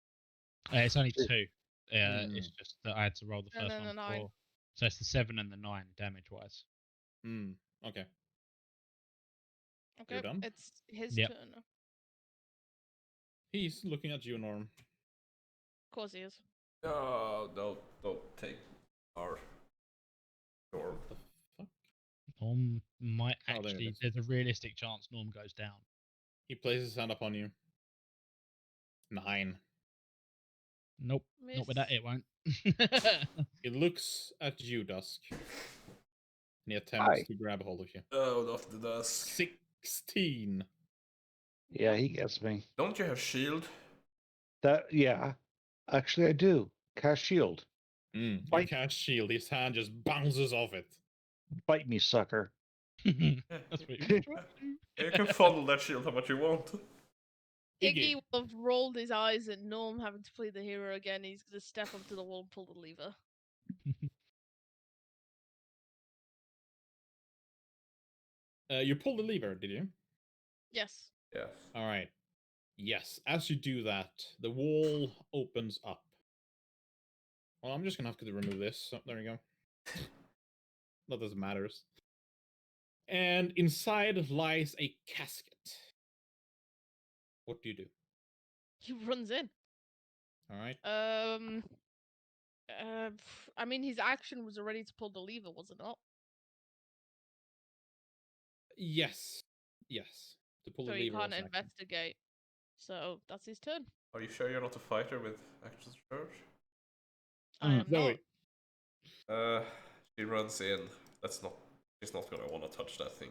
It's only 2. It's Hmm. just that I had to roll the And first then one a 9. for. So it's the 7 and the 9 damage wise. Okay. Okay, You're done? it's his Yep. turn. Of He's looking at you, Norm. course he is. No, don't take our storm. What the fuck? Norm might Oh, there it actually. is. There's a realistic chance Norm goes down. He places his hand upon you. 9. Nope. Not with that, Miss. it won't. He looks at you, Dusk. And he attempts Hi. to grab a hold of you. Oh, not the dusk. 16. Yeah, he gets me. Don't you have shield? Yeah. Actually, I do. Cast shield. You Bite. can't shield. His hand just bounces off it. Bite me, sucker. That's what he was trying to You do. can funnel that shield how much you want. Iggy will have rolled his eyes at Norm having to play the hero again. He's going to step up to the wall and pull the lever. You pulled the lever, did you? Yes. Yes. All right. Yes. As you do that, the wall opens up. Well, I'm just gonna have to remove this. So, there we go. Not that it matters. And inside lies a casket. What do you do? He runs in. All right. I mean, his action was already to pull the lever, was it not? Yes. Yes. To pull So the he lever. can't was action. investigate. So that's his turn. Are you sure you're not a fighter with action surge? I am Zoe. not. She runs in. She's not gonna want to touch that thing.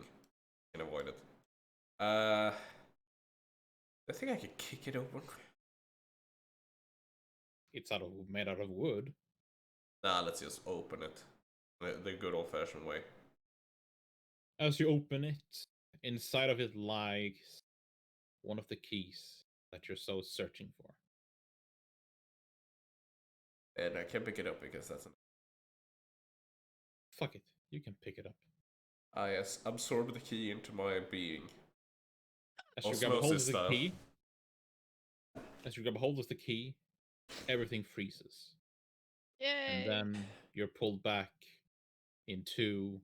Can avoid it. I think I could kick it open. It's made out of wood. Nah, let's just open it. The good old-fashioned way. As you open it, inside of it lies one of the keys that you're so searching for. And I can't pick it up because that's an... Fuck it. You can pick it up. I absorb the key into my being. As you grab a hold of Osmosis the style. key, everything freezes. Yay! And then you're pulled back into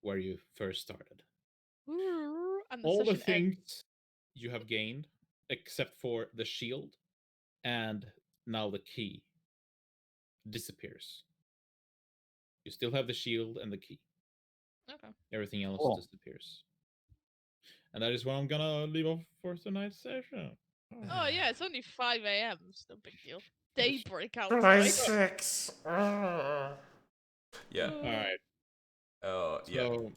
where you first started. And the All the session ends. things you have gained, except for the shield and now the key, disappears. You still have the shield and the key. Okay. Everything else Cool. disappears. And that is where I'm gonna leave off for tonight's session. Oh yeah, it's only 5 a.m. It's no big deal. Daybreak Try outside. 6. Yeah. All right. Yeah. So